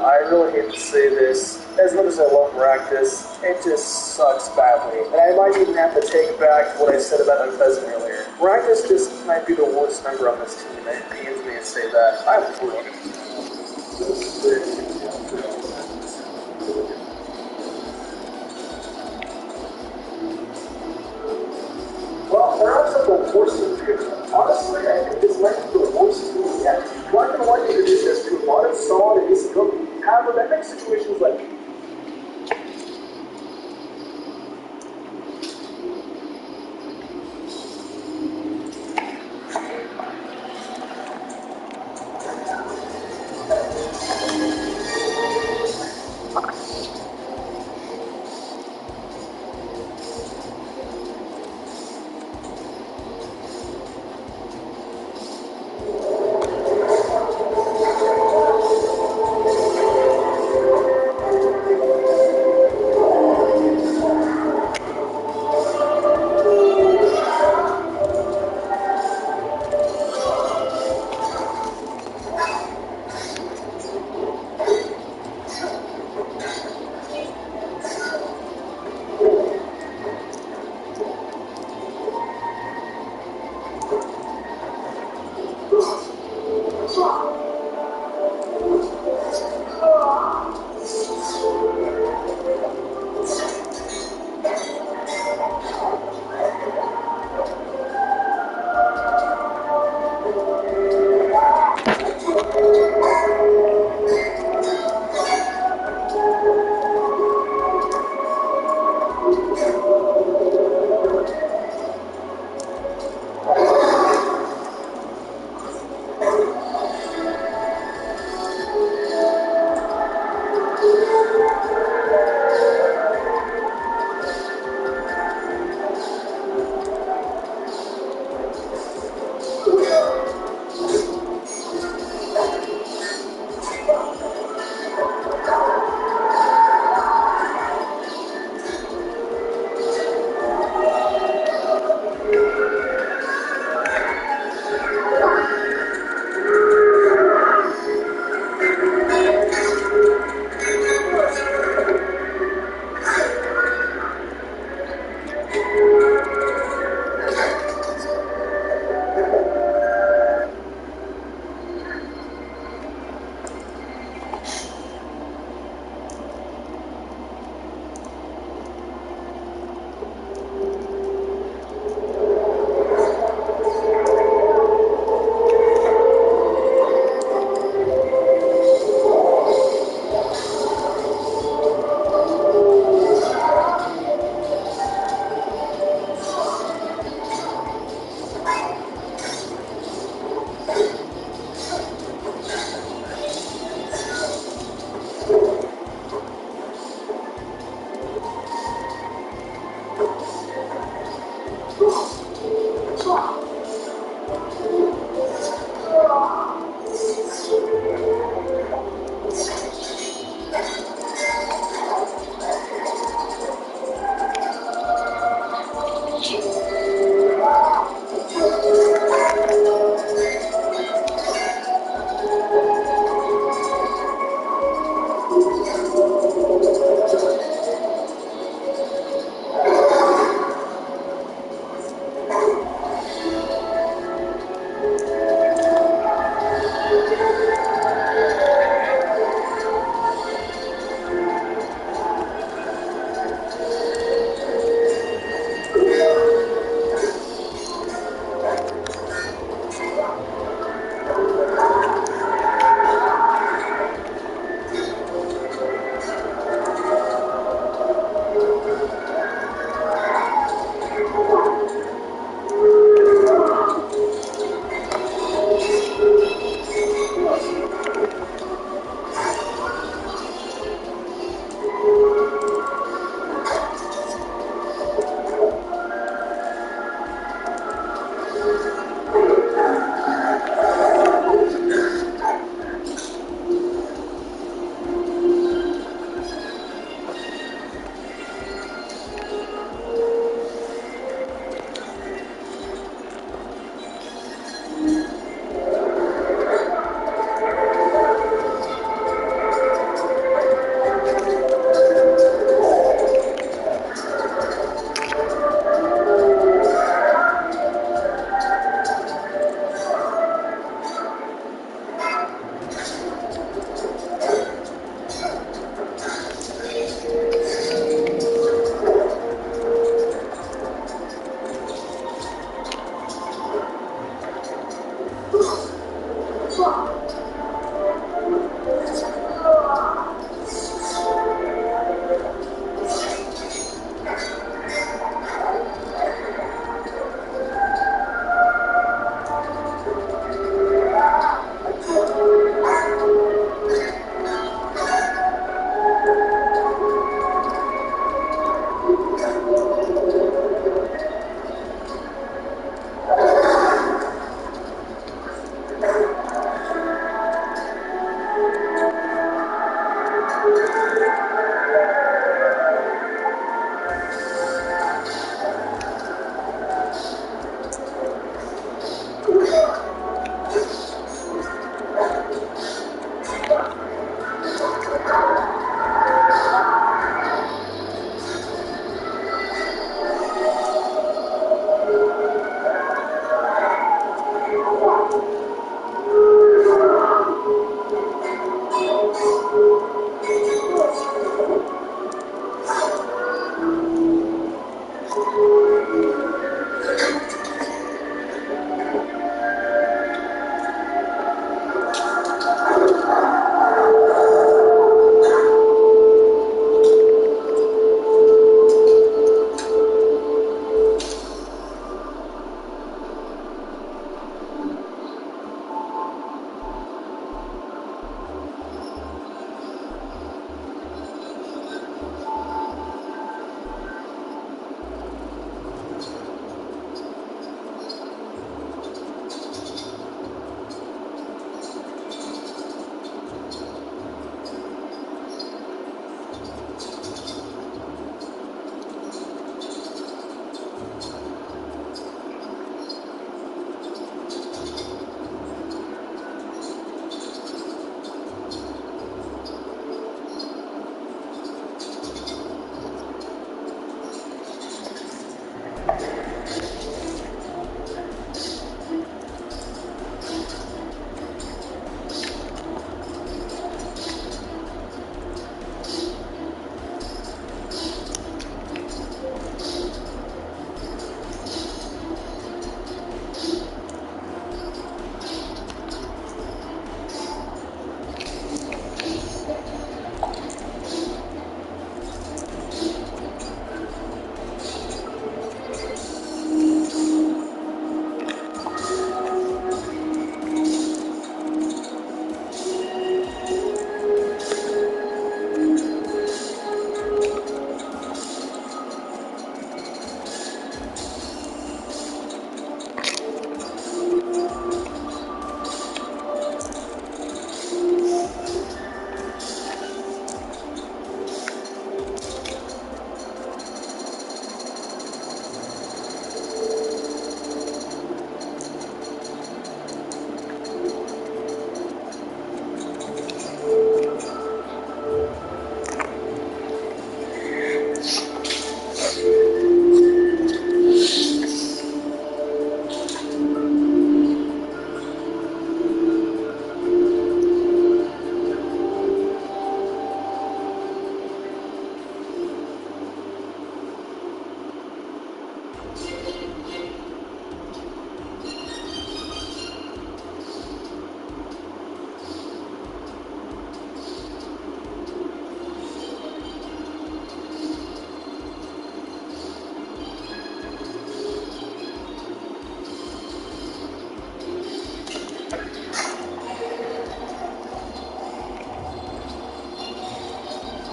I really hate to say this. As much as I love Maracas, it just sucks badly. And I might even have to take back what I said about Unpheasant earlier. Maracas just might be the worst member on this team, and it pains me to say that. I'm through. Well, there are some unfortunate here. Honestly, I think this might be the worst team yet. Black and White introduced us to a lot of solid and decent cooking. However, that makes situations like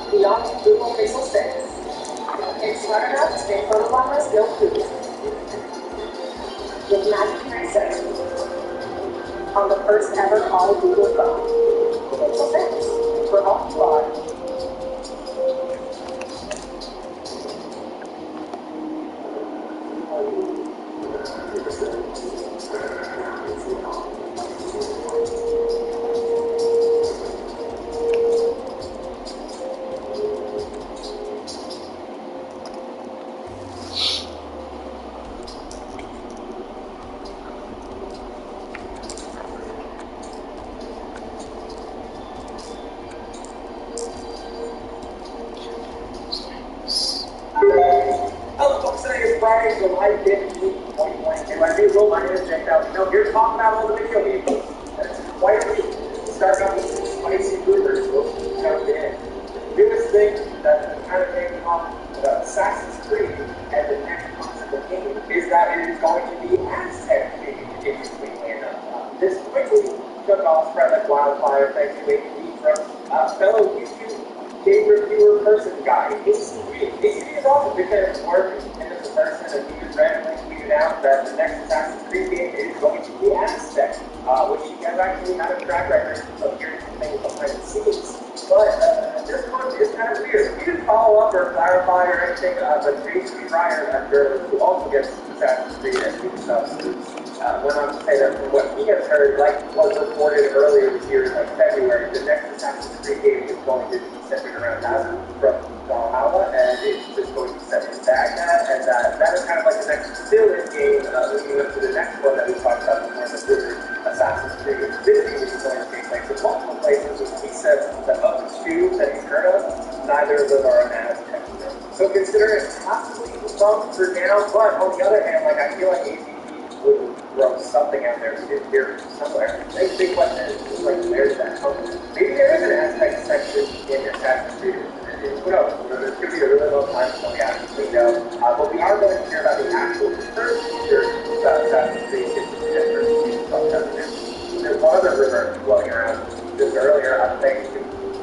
Beyond Google Pixel 6. It's smart enough to stay photobomb my skill food. With Magic 36. On the first ever all Google phone. Pixel 6. For all you are. Friday, July 15th, 2022. I do roll my interject out. You know, you're talking about all the video games. Why do we start on these spicy goobers? We'll jump in. Newest thing that kind of came off Assassin's Creed and the next concept of game is that it is going to be Aztec themed, interestingly enough. This quickly took off, spread like wildfire, thanks to a tweet from fellow YouTube game reviewer person guy, ACB. ACB is awesome because it's working in this person, and he just randomly tweeted out that the next Assassin's Creed game is going to be Aztec, which he has actually had a track record of hearing some things behind the scenes. But this one is kind of weird. He didn't follow up or clarify or anything, but JC Ryan, a journalist who also gets Assassin's Creed and stuff, went on to say that from what he has heard, like was reported earlier this year in like February, the next Assassin's Creed game is going to be centered around Nazim from Valhalla, and it's just going to be set in Baghdad, and that is kind of like the next fill-in game leading up to the next one that we talked about before, the Blizzard players of our Aztec. So consider it possibly bumped for now, but on the other hand, like I feel like ACP would throw something out there here somewhere. The big question is like, where's that coming? Maybe there is an Aztec section in Assassin's Creed. Who knows? There's going to be a really long time until we actually know. But we are going to hear about the actual first feature that Assassin's Creed is different. There's one other rumor floating around just earlier. I'm thanks to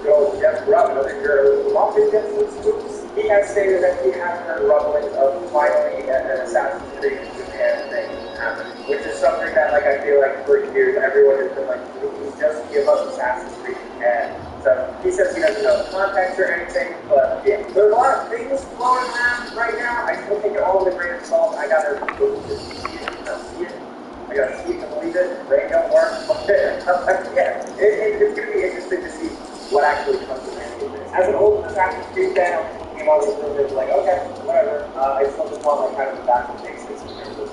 go Jeff Grubb, another hero who often gets some scoops. He has stated that he has heard rumblings of finally an Assassin's Creed Japan thing happening, which is something that, like, I feel like for years everyone has been like, please just give us Assassin's Creed Japan. So he says he doesn't know the context or anything, but yeah, there's a lot of things flowing around right now. I still think it all with a grain of salt. I gotta go to see it. I gotta see it to believe it. Rain don't work. Yeah, it's gonna be interesting to see what actually comes of any of this. As an old Assassin's Creed fan, came all these rumors like, okay, whatever. I still just want like kind of the back of basics in terms of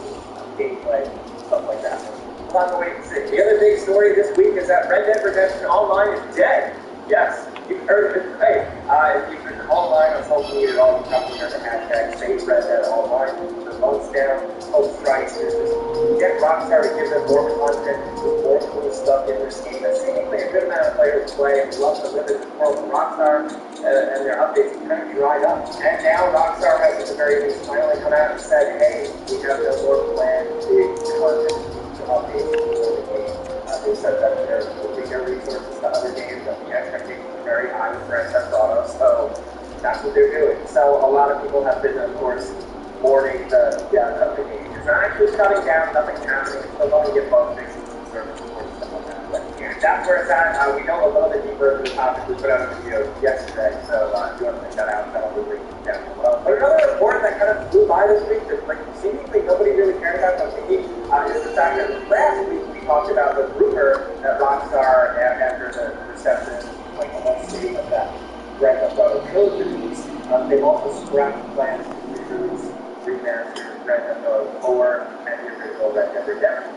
gameplay, stuff like that. We'll have to wait and see. The other big story this week is that Red Dead Redemption Online is dead. Yes, you've heard of it. Hey, if you've been online on social media at all, you probably heard the hashtag Save Red Dead Online. The votes down, hope strikes. There's just get Rockstar to give them more content, more cool stuff in their scheme. That's seemingly a good amount of players play and love to live in the world of Rockstar, and their updates have kind of dried up. And now Rockstar has, at the very least, finally come out and said, hey, we have no more planned big content to update for the game. They said that they're moving their resources to other games, and the expectations are very high with Grand Theft Auto, so that's what they're doing. So a lot of people have been, of course, mourning the death of the game. It's not actually shutting down, nothing's happening, it's still going to get bug fixes and service support and stuff like that. But yeah, that's where it's at. We go a little bit deeper into the topic. We put out a video yesterday, so if you want to check that out, that'll be linked down below. But another report that kind of flew by this week that like seemingly nobody really cared about, but maybe is the fact that last week we talked about the rumor that Rockstar, after the reception, like the whole city of that Grand Theft Auto trilogy release, they've also scrapped plans to release remastered Grand Theft Auto 4 and the original Red Dead Redemption.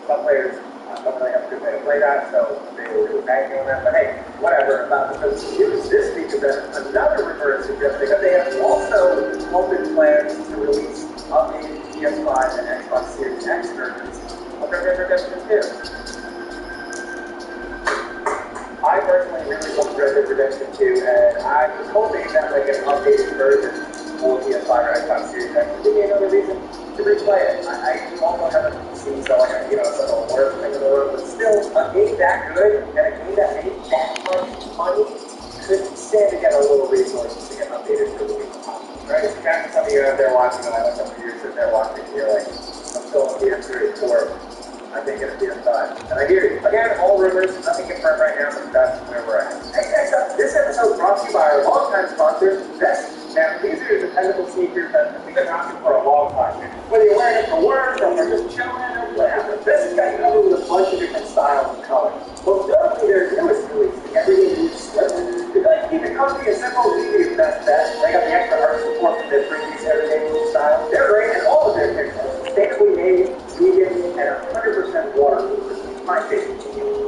Some players don't really have a good way to play that, so they were really banking on that. But hey, whatever. Because it was this week that another report suggesting that they have also opened plans to release updated PS5 and Xbox Series X versions of Red Dead Redemption 2. I personally really loved Red Dead Redemption 2, and I was hoping that like an updated version for PS5 or Xbox Series X would give me another reason to replay it. I also have a PC, so like, you know, it's like a worst thing in the world, but still, a game that good and a game that made that much money could stand to get a little resources to get updated for the week. Right? It's kind of some of you out there watching, and I know some of you are sitting there watching, and you're like, I'm still on PS3 or I think it's PS5. And I hear you. Again, all rumors, nothing confirmed right now, but that's where we're at. Hey, next up, this episode brought to you by our longtime sponsor, Vest. Now, these are your dependable sneakers that we've been asking for a long time. Whether you're wearing it for work or for just chilling or whatever, Vest has got you covered with a bunch of different styles and colors. Most notably, their newest release, the Everyday Boot Slip. If you like to keep it comfy and simple, these are your best bet. They got the extra arch support for their previous Everyday Boot style. They're great, and all of their picks are sustainably made, vegan, and 100% waterproof. My favorite.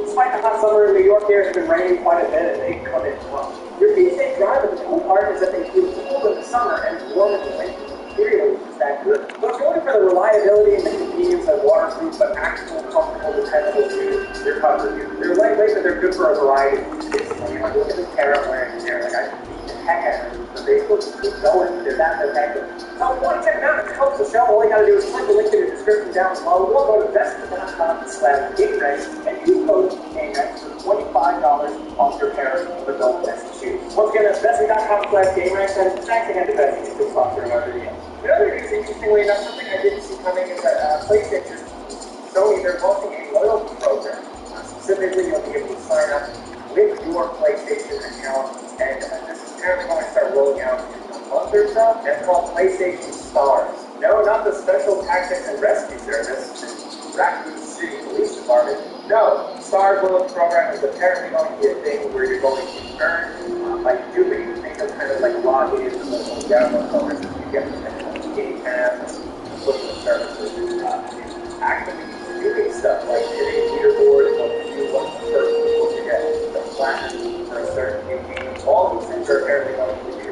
Despite the hot summer in New York here, it's been raining quite a bit, and they come in clutch. Your feet stay dry, but the cool part is that they feel cool in the summer and warm in the winter. Really, it's that good. But if you're looking for the reliability and the convenience of waterproof but actual, comfortable, dependable shoes, they're covered here. They're lightweight, but they're good for a variety of uses. Like, look at this pair I'm wearing here. Like, I beat the heck out of them, but they still keep going. They're that effective. So if you want to check them out, it helps the show. All you gotta do is click the link in the description down below. We'll go to vest.com/GameRex and use code GameRex for $25 off your pair of adult Vest shoes. Once again, that's vest.com/GameRex, and thanks again to Vest for sponsoring our video. Another news, interestingly enough, something I didn't see coming is that PlayStation, Sony, they're launching a loyalty program. Specifically, you'll be able to sign up with your PlayStation account, and this is apparently going to start rolling out in a month or so. It's called PlayStation Stars. No, not the Special Tactics and Rescue Service, the Raccoon City Police Department. No, Stars loyalty program is apparently going to be a thing where you're going to earn, like you can think of kind of like login into the download bonus as you get the Game Pass, equivalent services, actually doing stuff like hitting leaderboards, what you want the first people to get the platinum for a certain game. All these things are apparently going to be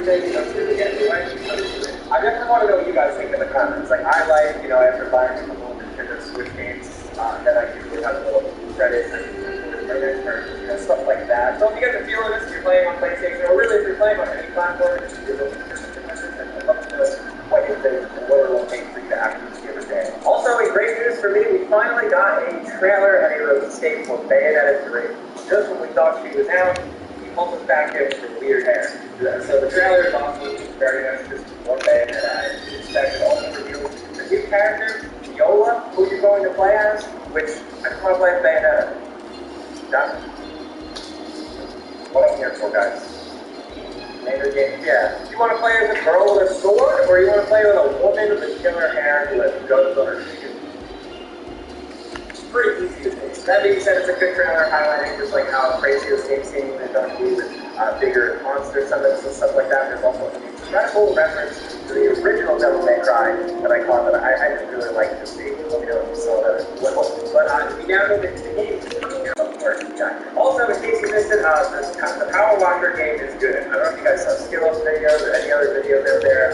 everything, you know, to the end anyway. I definitely want to know what you guys think in the comments. Like, I like, you know, after buying a couple of Nintendo Switch games, then I usually have a little credits and play next turn, you know, stuff like that. So if you get the feel of this, if you're playing on PlayStation, or really if you're playing on any platform, you're looking for something like this, I'd love to know what you think and what it will take for you to actually give a day. Also, in great news for me, we finally got a trailer and a release date for Bayonetta 3. Just when we thought she was out, he pulled us back in with her weird hair. So the trailer is awesome. It's very nice. Just more Bayonetta. I expect it also reveals the new character, Viola, who you're going to play as, which I just want to play as Bayonetta. That's what I'm here for, guys. Later game, yeah. You want to play as a girl with a sword, or you want to play with a woman with killer hair who has guns on her skin? It's pretty easy to do. That being said, it's a good trailer highlighting just like how crazy this game seems and going to be with bigger monster summits and stuff like that. There's also an incredible reference to the original Devil May Cry that I caught that I just really like to see. Let me know if you saw that as well. But we now go into the game. Also, in case you missed it, the Power Walker game is good. I don't know if you guys saw Skills videos or any other videos out there.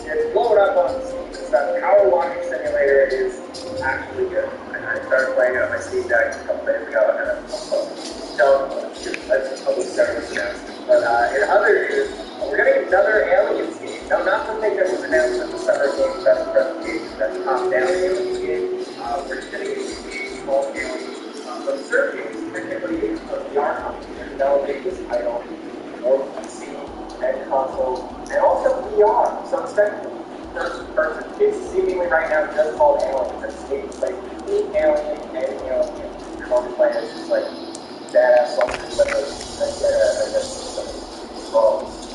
It's blowing up on Steam and stuff. Power Walking Simulator is actually good. I started playing it on my Steam Deck a couple days ago, and that's a public service announcement. But in other news, we're getting another Aliens game. No, not the thing that was announced at the Summer Game Fest presentation, that's top-down Aliens game. We're just getting a small Aliens. But Surgeon is technically a VR company. They're developing this title for PC and console, and also VR. So expect first person. It's seemingly right now just called Aliens. It's like Alien and Alien. You're going to play as just like badass soldiers that are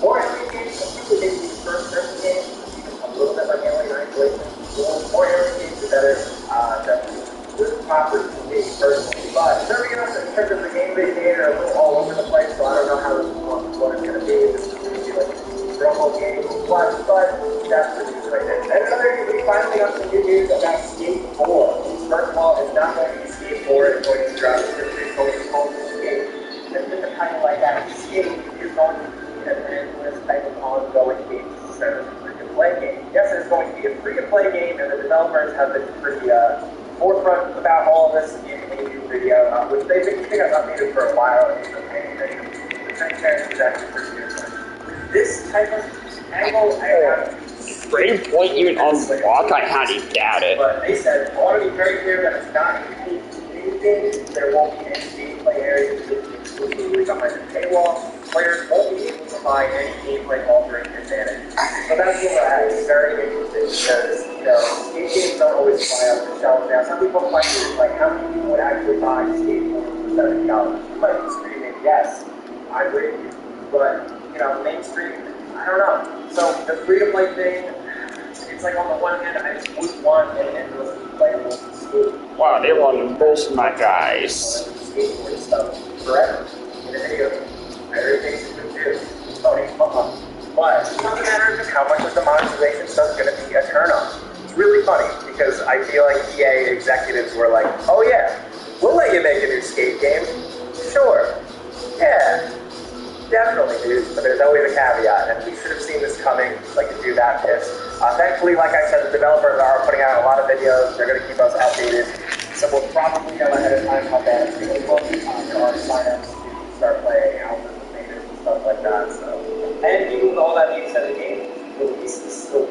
more Alien games. I think we did these first person games, a little bit like Alien Isolation. More Alien games are better. Definitely. This property to me personally, but serving us in terms of the gameplay data are a little all over the place, so I don't know how this what it's going to be. This is going to be like a normal game, but that's the news right there. And another news, we finally got some good news about Skate 4. First of all, it's not going to be Skate 4, it's going to drop it's going to be called Skate. And with a title like that, Skate is going to be an endless type of ongoing game instead of a free-to-play game. Yes, it's going to be a free-to-play game, and the developers have been pretty forefront about all of this in a new video, which they've been keeping us updated for a while, and the transparency is actually pretty good. This type of angle, I have Brave point even on the block, I had to doubt it. But they said, I want to be very clear that it's not unique to anything. There won't be any gameplay areas exclusively behind the paywall. Players won't be able to buy any gameplay altering advantage. So that's what is very interesting because, you know, skate games don't always fly off the shelf. Now, some people question, like, how many people would actually buy skateboards for $70? You might be screaming, yes, I agree with you. But, you know, mainstream, I don't know. So the free-to-play thing, it's like on the one hand, I just would want an endlessly playable skate. Wow, they want to bullshit my guys. Skateboard stuff forever in a video game. Everything's good too. Tony, but it doesn't matter just how much of the monetization stuff's going to be a turn on. It's really funny because I feel like EA executives were like, oh yeah, we'll let you make a new skate game. Sure. Yeah. Definitely, dude. But there's always a caveat, and we should have seen this coming, like to do that piss. Thankfully, like I said, the developers are putting out a lot of videos. They're going to keep us updated. So we'll probably know ahead of time how bad it's going to look. There are signups to start playing alphas and betas and stuff like that. So, and even with all that being said, the game release is still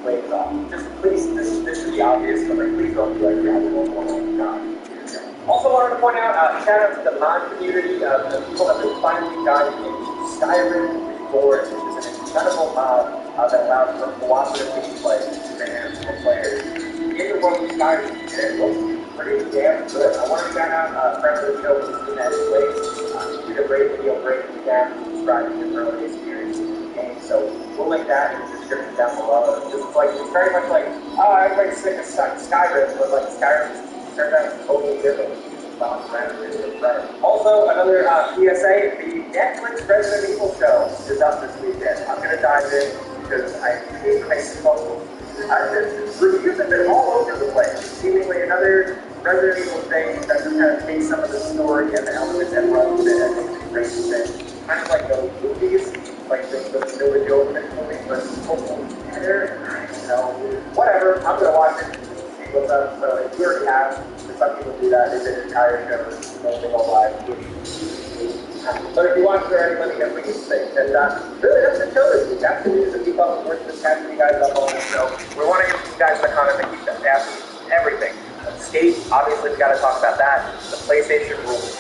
way off. Just please, this should be obvious, but like, please don't be like, yeah, we won't want to. Also wanted to point out, shout out to the mod community, the people that have been finally diving into Skyrim Reborn, which is an incredible mod that allows for cooperative gameplay between a handful of players in the world of Skyrim, and it looks pretty damn good. I want to shout out friends of the show who's in that place. He did a great video breaking it down, describing his early experience in the game, so we'll link that in the description down below. It's like, it's very much like, oh, everybody's sick of Skyrim, but like Skyrim turns out it's totally different. Also, another PSA, the Netflix Resident Evil show is up this weekend. I'm going to dive in because I hate myself. Reviews have been all over the place. Seemingly another Resident Evil thing that just kind of takes some of the story and the elements and runs it and makes it great thing. Kind of like those movies. like the Village Open movie, but hopefully better. You know, whatever. I'm gonna watch it, see what's up. So if you already have, and some people do that, they did an entire show, they go live. But if you watch it already, let me know what you think. And really, that's the show this week. That's the news to keep up with. We're just catching you guys up on the show. We want to get you guys in the comments and keep asking everything. Skate, obviously, we got to talk about that. The PlayStation rules.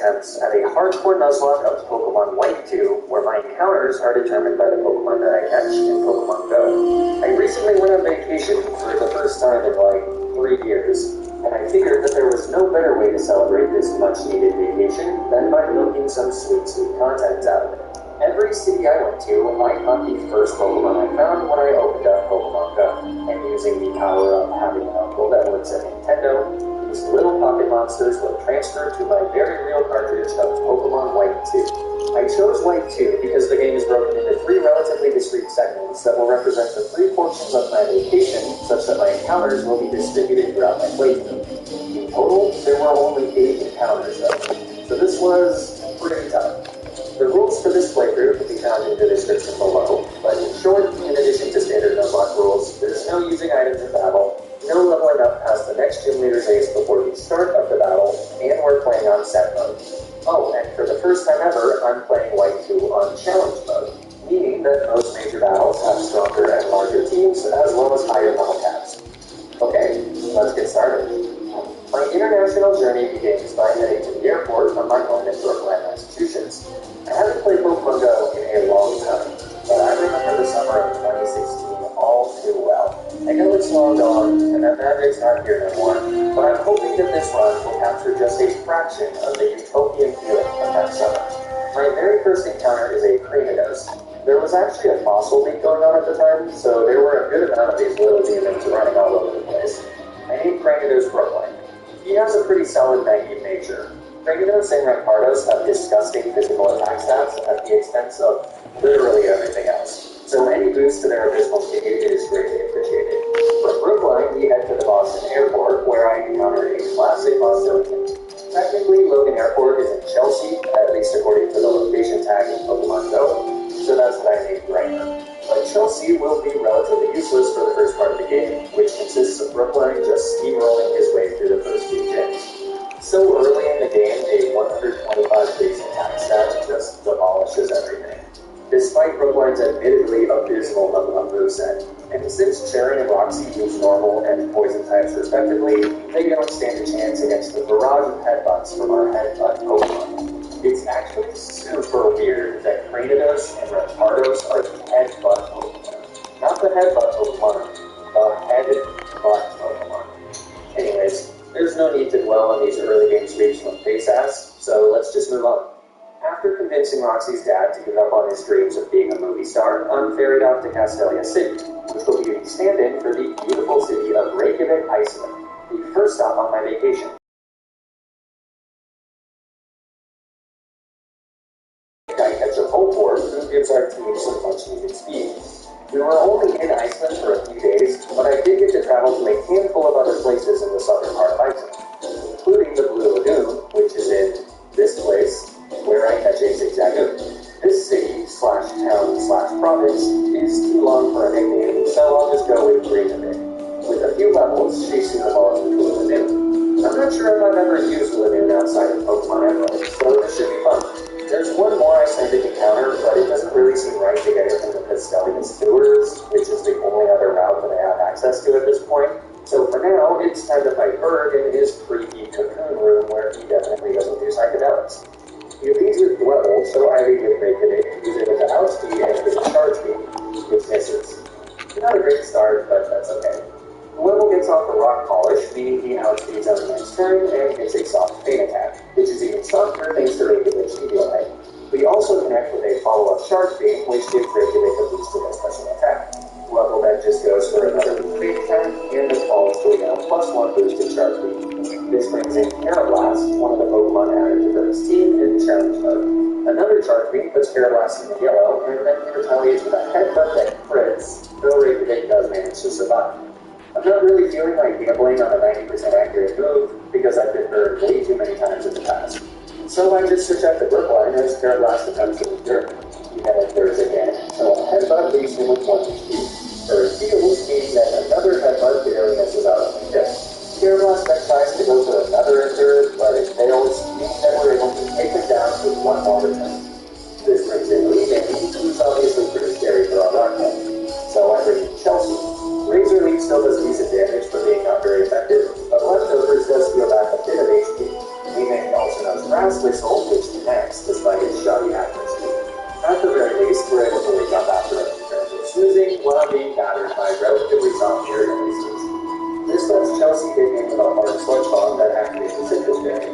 attempts at a hardcore Nuzlocke of Pokemon White 2, where my encounters are determined by the Pokemon that I catch in Pokemon Go. I recently went on vacation for the first time in like 3 years, and I figured that there was no better way to celebrate this much-needed vacation than by milking some sweet content out of it. Every city I went to, I caught the first Pokemon I found when I opened up Pokemon Go, and using the power of having an uncle that works at Nintendo, these little pocket monsters were transferred to my very real cartridge of Pokemon White 2. I chose White 2 because the game is broken into 3 relatively discrete segments that will represent the 3 portions of my vacation, such that my encounters will be distributed throughout my playthrough. In total, there were only 8 encounters though, so this was pretty tough. The rules for this playthrough can be found in the description below, but in short, in addition to standard Nuzlocke rules, there's no using items in battle, no leveling up past the next gym leader's ace before the start of the battle, and we're playing on set mode. Oh, and for the first time ever, I'm playing White 2 on challenge mode, meaning that most major battles have stronger and larger teams, as well as higher level caps. Okay, let's get started. My international journey begins by heading to the airport from my home in Brookline, Massachusetts. I haven't played Pokemon Go in a long time, but I remember the summer of 2016 all too well. I know it's long gone, and that magic's not here no more, but I'm hoping that this run will capture just a fraction of the utopian feeling from that summer. My very first encounter is a Kraken. There was actually a fossil leak going on at the time, so there were a good amount of these little demons running all over the place. I named Kraken Brookline. He has a pretty solid naive nature. Krakenos and Rampardos have disgusting physical attack stats at the expense of literally everything else, so any boost to their abysmal speed is greatly appreciated. From Brookline, we head to the Boston airport, where I encounter a classic Bostonian. Technically, Logan Airport is in Chelsea, at least according to the location tag in Pokemon Go, so that's what I named right now. But Chelsea will be relatively useless for the first part of the game, which consists of Brookline just steamrolling his way through the first few gyms. So early in the game, a 125 base attack stat just demolishes everything. Despite Brookline's admittedly abysmal level up moveset, and since Cherry and Roxy use normal and poison types respectively, they don't stand a chance against the barrage of headbutts from our headbutt Pokemon. It's actually super weird that Kratos and Rampardos are headbutt Pokemon. Not the headbutt Pokemon, the headbutt Pokemon. Anyways, there's no need to dwell on these early game sweeps from face ass, so let's just move on. After convincing Roxy's dad to give up on his dreams of being a movie star, I'm ferried out to Castelia City, which will be a stand-in for the beautiful city of Reykjavik, Iceland, the first stop on my vacation. I catch a Voltorb, who gives our team some much-needed speed. We were only in Iceland for a few days, but I did get to travel to a handful of other places in the southern part of Iceland, including the Blue Lagoon, which is in this place, where I catch a Zigzagoon. This city/town/province is too long for a nickname, so I'll just go with Reykjavik. With a few levels, chasing the balls into a Lagoon. I'm not sure if I've ever used Lagoon outside of Pokemon Emerald, so this should be fun. There's one more Icelandic encounter, but it doesn't really seem right to get it from the Castelia sewers, which is the only other route that I have access to at this point. So for now, it's time to fight Berg in his creepy cocoon room where he definitely doesn't do psychedelics. He leads with Dwebble, so I lead with Reykjavik, who's able to outspeed and with a charge beam, which misses. Not a great start, but that's okay. Dwebble gets off the rock polish, meaning he outspeeds on the next turn and hits a soft pain attack, which is even softer thanks to Reykjavik's EDI. We also connect with a follow-up charge beam, which gives Reykjavik a boost to their special attack. Dwebble then just goes for another pain attack and then falls to a now +1 boost to charge beam. This brings in Carablast, one of the Pokemon added to Berg's team in challenge mode. Another charge beam puts Carablast in the yellow, and then he retaliates with a headbutt that crits, though Reykjavik does manage to survive. I'm not really feeling like gambling on a 90% accurate move, because I've been burned way too many times in the past. So I just switch out to Brookline as Carablast attempts to endure. He then enters again, so a headbutt leaves him with 1 HP. Berg heals, meaning that another headbutt barely misses out on the hit. Carablast then tries to go for another enter, but it fails, meaning that we're able to take him down with 1 more return. This brings in Leaving, who's obviously pretty scary for our rock head. So I bring in Chelsea. Razor Leaf still does decent damage for being not very effective, but Leftovers does heal back a bit of HP. Leaving, also known as Grass Whistle, not being battered by relatively soft air releases. This lets Chelsea dig in with a hard sludge bomb that activates the citrus berry.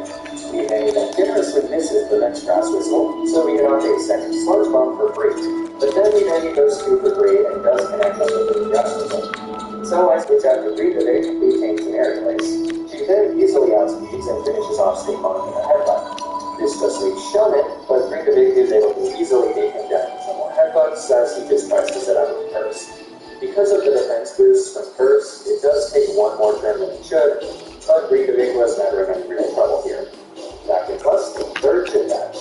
Meaning that generously misses the next grass whistle, so we get on a second sludge bomb for free. But then we then those two for free and does connect us with the grass whistle. So I switch out to Breathevik, who tames an air place. She then easily outspeeds and finishes off Steam on in a headbutt. This just leaves Shelmet, but Breathevik is able to easily take him down with some more headbutts as he just tries to set up a curse. Because of the defense boost from curse, it does take one more turn than it should, but Breathevik was never in any real trouble here. That gets us the third gym match.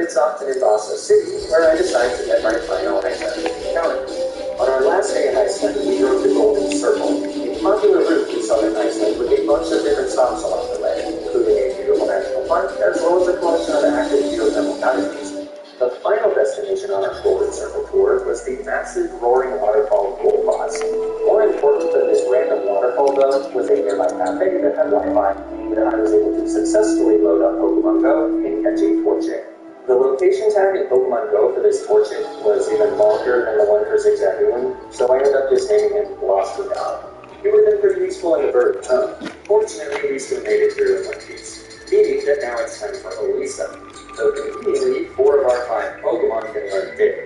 It's off to Nimbasa City, where I decide to get my final identity encounter. On our last day in Iceland, we drove the Golden Circle, a popular route through southern Iceland with a bunch of different stops along the way, including a beautiful national park, as well as a collection of active geothermal cottages. The final destination on our Golden Circle tour was the massive roaring waterfall Goldfoss. More important than this random waterfall, though, was a nearby cafe that had Wi-Fi, that I was able to successfully load up Pokemon Go and catch a Torchic. The location tag in Pokemon Go for this Torchic was even longer than the one for Zigzagoon, so I ended up just naming it Lost Without. It would have been pretty useful in the bird tongue. Fortunately, we still made it through in one piece, meaning that now it's time for Elisa. So conveniently, 4 of our 5 Pokemon can learn Dig,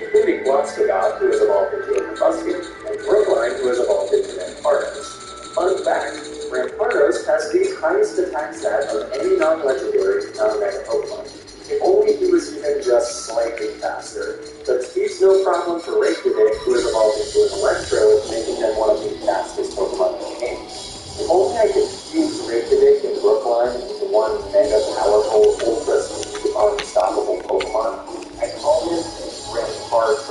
including Watsugod, who has evolved into a Proboscis, and Brookline, who has evolved into Rampardos. Fun fact, Rampardos has the highest attack stat of any non-legendary non-mega Pokemon. If only he was even just slightly faster. But speed's no problem for Reykjavik, who has evolved into an Electro, making them one of the fastest Pokemon in the game. If only I could fuse Reykjavik and Brookline into one mega powerful, ultra-speed, unstoppable Pokemon, I'd call him Rampardos,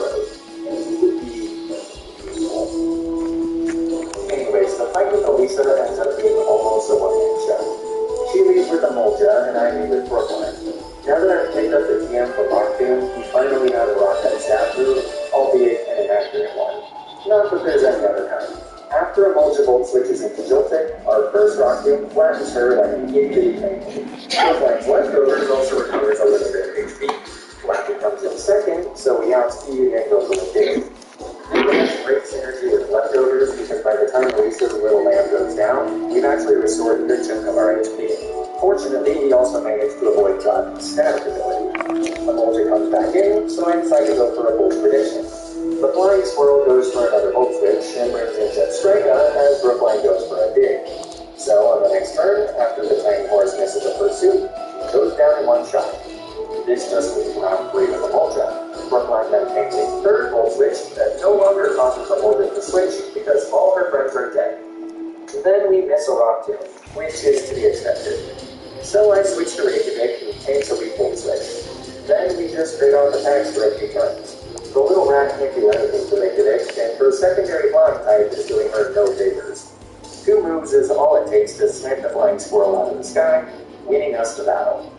and he would be useful. Anyways, the fight with Elisa ends up being almost a one-man show. She leads with the Molja, and I lead with Brookline. Now that I've picked up the TM for Lockdown, we finally have a Rock-Head stab move, albeit an inaccurate one. Not that there's any other kind. After a Molja switches into Joltik, our first Rockdown flattens her like an itty-bitty pancake. Brookline's leftovers also recovers a little bit of HP. Flappy comes in second, so we outspeed and go for the dig. We have great synergy with leftovers because by the time Elisa's little lamb goes down, we've actually restored a good chunk of our HP. Fortunately, he also managed to avoid John's static ability. A Molja comes back in, so I decide to go for a bold prediction. The Flying Squirrel goes for another Volt Switch and brings in Jetstrika as Brookline goes for a dig. So on the next turn, after the Tiny Horse misses a pursuit, he goes down in one shot. This just leaves round 3 with a Molja. Brookline then takes a third Volt Switch that no longer causes a Molja to switch because all her friends are dead. Then we miss a Rock Tomb, which is to be expected. So I switch to Reykjavik, who takes a weak Volt Switch. Then we just trade off attacks for a few turns. The little rat can't do anything to Reykjavik, and her secondary flying type is doing her no favors. 2 moves is all it takes to smack the Flying Squirrel out of the sky, winning us the battle.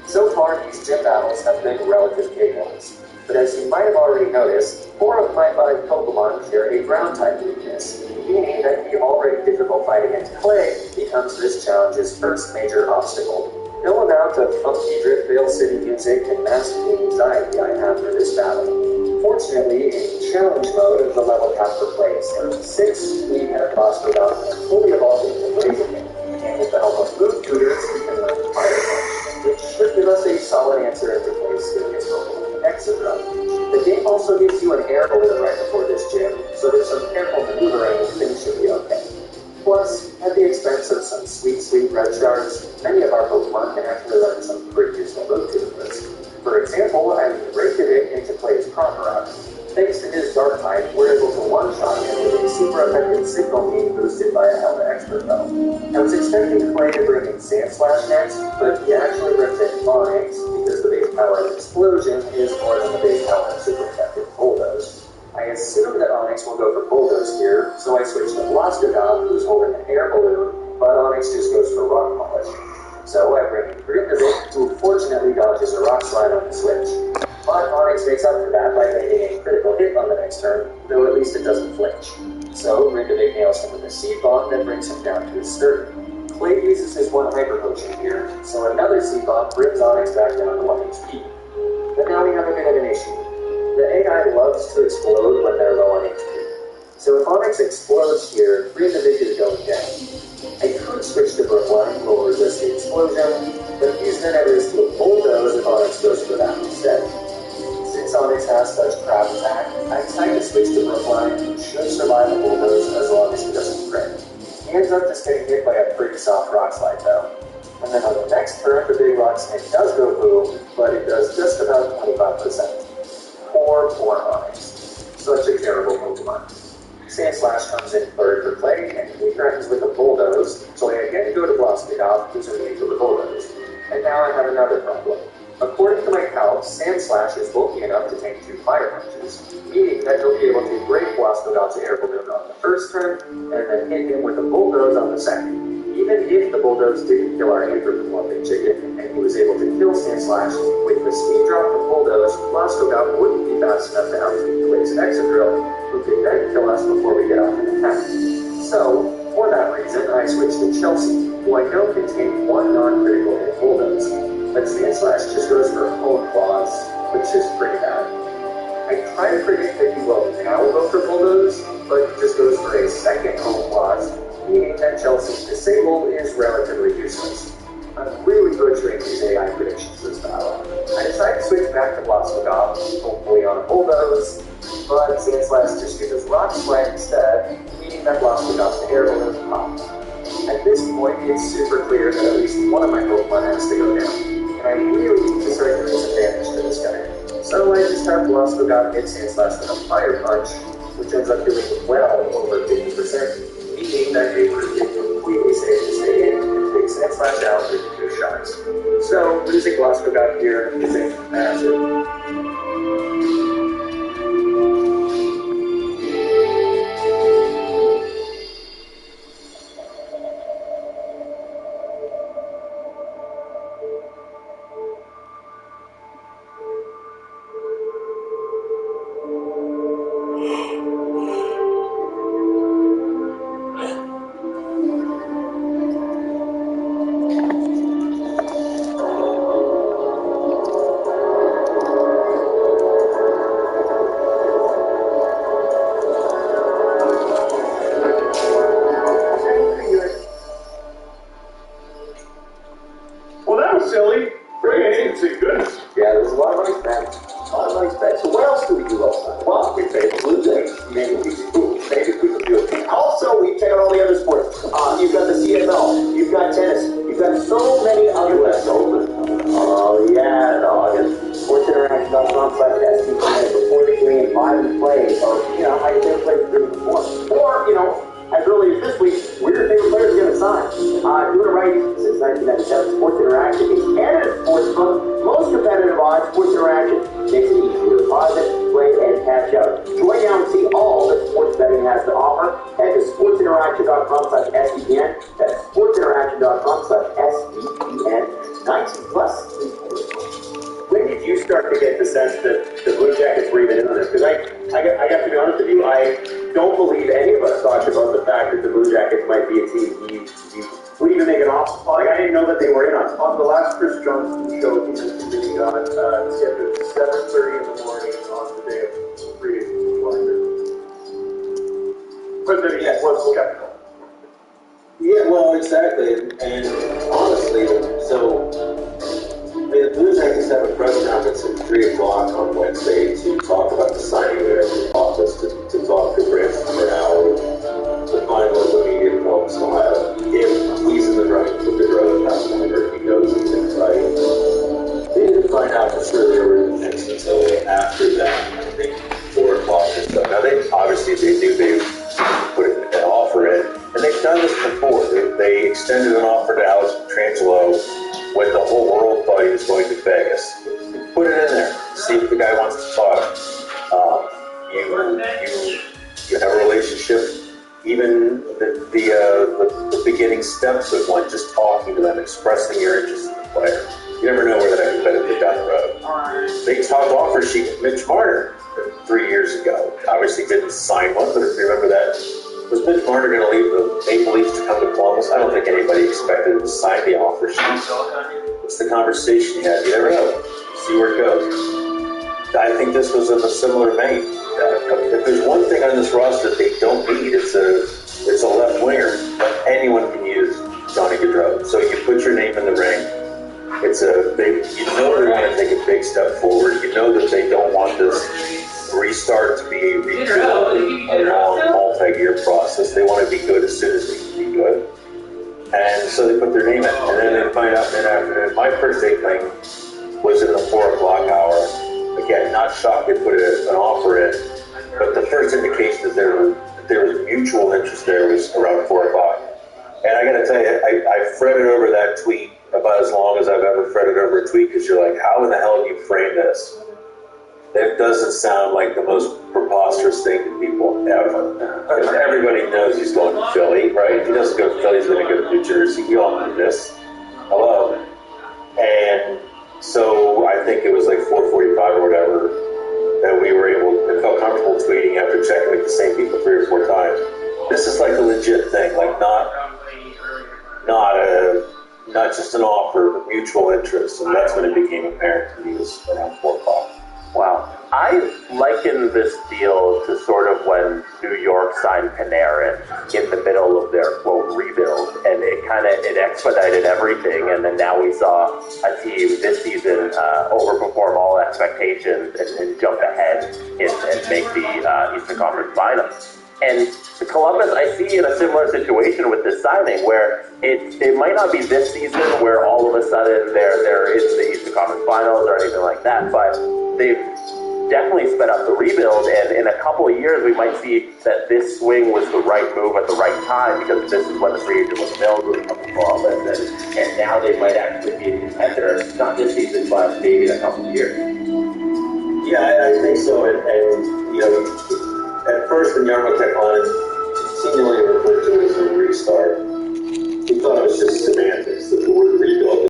So far, these gym battles have been relative KOs, but as you might have already noticed, 4 of my 5 Pokemon share a ground-type weakness, meaning that the already difficult fight against Clay becomes this challenge's first major obstacle. No amount of funky Driftvale City music can mask the anxiety I have for this battle. Fortunately, in challenge mode, the level cap for Clay is 36, we have lost without fully evolving to Blaziken, and with the help of Move Tutors, we can learn Fire Punch, which should give us a solid answer into Clay's serious Pokemon, etc. The game also gives you an air balloon right before this gym, so with some careful maneuvering, things should be okay. Plus, at the expense of some sweet, sweet red shards, many of our Pokemon can actually learn some pretty useful move to this. For example, I rated it into play as Crocodile. Thanks to his Dark type, we're able to one-shot him with a super effective signal being boosted by a Helmet Expert Belt. I was expecting Clay to bring in Sandslash next, but he actually ripped in Onyx because the base power of Explosion is more than the base power of super effective Bulldoze. I assume that Onyx will go for Bulldoze here, so I switched to Blastogob, who's holding an air balloon, but Onyx just goes for Rock Polish. So I bring in Grindavic, who fortunately dodges a Rock Slide on the switch. But Onyx makes up for that by making a critical hit on the next turn, though at least it doesn't flinch. So Grindavic nails him with a Seed Bomb that brings him down to his third. Clay uses his one Hyper Potion here, so another Seed Bomb brings Onyx back down to 1 HP. But now we have a bit of an issue. The AI loves to explode when they're low on HP. So if Onyx explodes here, Grindavic is going down. I could switch to Brookline, who will resist the explosion, but use then at risk to Bulldoze if Onyx goes for that instead. Since Onyx has such crap attack, I decided to switch to Brookline, who should survive a Bulldoze as long as he doesn't crit. He ends up just getting hit by a pretty soft Rock Slide though. And then on the next turn, the big Rock Snake does go boom, but it does just about 25%. Poor Onyx. Such a terrible Pokemon. Sandslash comes in third for Clay, and he threatens with a Bulldoze, so I again go to Blastogob, who's immune to the Bulldoze. And now I have another problem. According to my calc, Sandslash is bulky enough to tank 2 Fire Punches, meaning that he'll be able to break Blastogob's air balloon on the first turn, and then hit him with a Bulldoze on the second. Even if the Bulldoze didn't kill our Anthropomorphic chicken, and he was able to kill Sandslash with the speed drop of Bulldoze, Blastogob wouldn't be fast enough to outspeed Clay's Excadrill, who could then kill us before we get off an attack. So, for that reason, I switched to Chelsea, who I know can take 1 non-critical hit Bulldoze. But Sandslash just goes for Hone Claws, which is pretty bad. I try to predict that he will now go for Bulldoze, but he just goes for a second Hone Claws, meaning that Chelsea's Disable is relatively useless. I'm really butchering these AI predictions this battle. I decided to switch back to Blastogob, hopefully on a Bulldoze, but Sandslash just uses Rock Slide instead, meaning that Blastogob's air balloon pops. At this point, it's super clear that at least one of my Pokemon has to go down. I really need to start doing some damage to this guy. So I just have Blastogob hit Sandslash with a Fire Punch, which ends up doing well over 50%, meaning that it would be completely safe to stay in and take Sandslash out with 2 shots. So losing Blastogob here isn't massive. they knew they put an offer in. And they've done this before. They extended an offer to Alex Petrangelo when the whole world thought he was going to Vegas. Put it in there. See if the guy wants to talk. You have a relationship. Even the beginning steps of one, just talking to them, expressing your interest in the player. You never know where that could benefit down the road. They talked offer sheet with Mitch Marner 3 years ago. Obviously didn't sign one, but if you remember that, was Mitch Marner going to leave the Maple Leafs to come to Columbus? I don't think anybody expected him to sign the offer sheet. It's the conversation you have. You never know. See where it goes. I think this was in a similar vein. If there's one thing on this roster that they don't need, it's a left winger. Anyone can use Johnny Gaudreau. So you put your name in the ring. You know they want to take a big step forward. You know that they don't want this restart to be a long multi-year process. They want to be good as soon as they can be good. And so they put their name in. And then they find out that after my first day thing was in the 4 o'clock hour. Again, not shocked they put an offer in, but the first indication is there was mutual interest there was around 4 o'clock. And I got to tell you, I fretted over that tweet about as long as I've ever fretted over a tweet because you're like, how in the hell do you frame this? It doesn't sound like the most preposterous thing to people ever. Because everybody knows he's going to Philly, right? If he doesn't go to Philly, he's going to go to New Jersey. We all know this. Hello. And so I think it was like 4:45 or whatever that we were able and felt comfortable tweeting after checking with the same people 3 or 4 times. This is like a legit thing, like not just an offer, but mutual interest, and that's when it became apparent to me was around 4 o'clock. Wow. I liken this deal to sort of when New York signed Panarin in the middle of their, quote, rebuild, and it expedited everything, and then now we saw a team this season overperform all expectations and jump ahead and make the Eastern Conference Finals. And Columbus, I see in a similar situation with this signing, where it might not be this season where all of a sudden they're into the Eastern Conference Finals or anything like that, but they've definitely sped up the rebuild, and in a couple of years we might see that this swing was the right move at the right time, because this is when the free agent was available from Columbus, and now they might actually be a contender, not this season, but maybe in a couple of years. Yeah, I think so, and you know, at first when Jarmo Kekalainen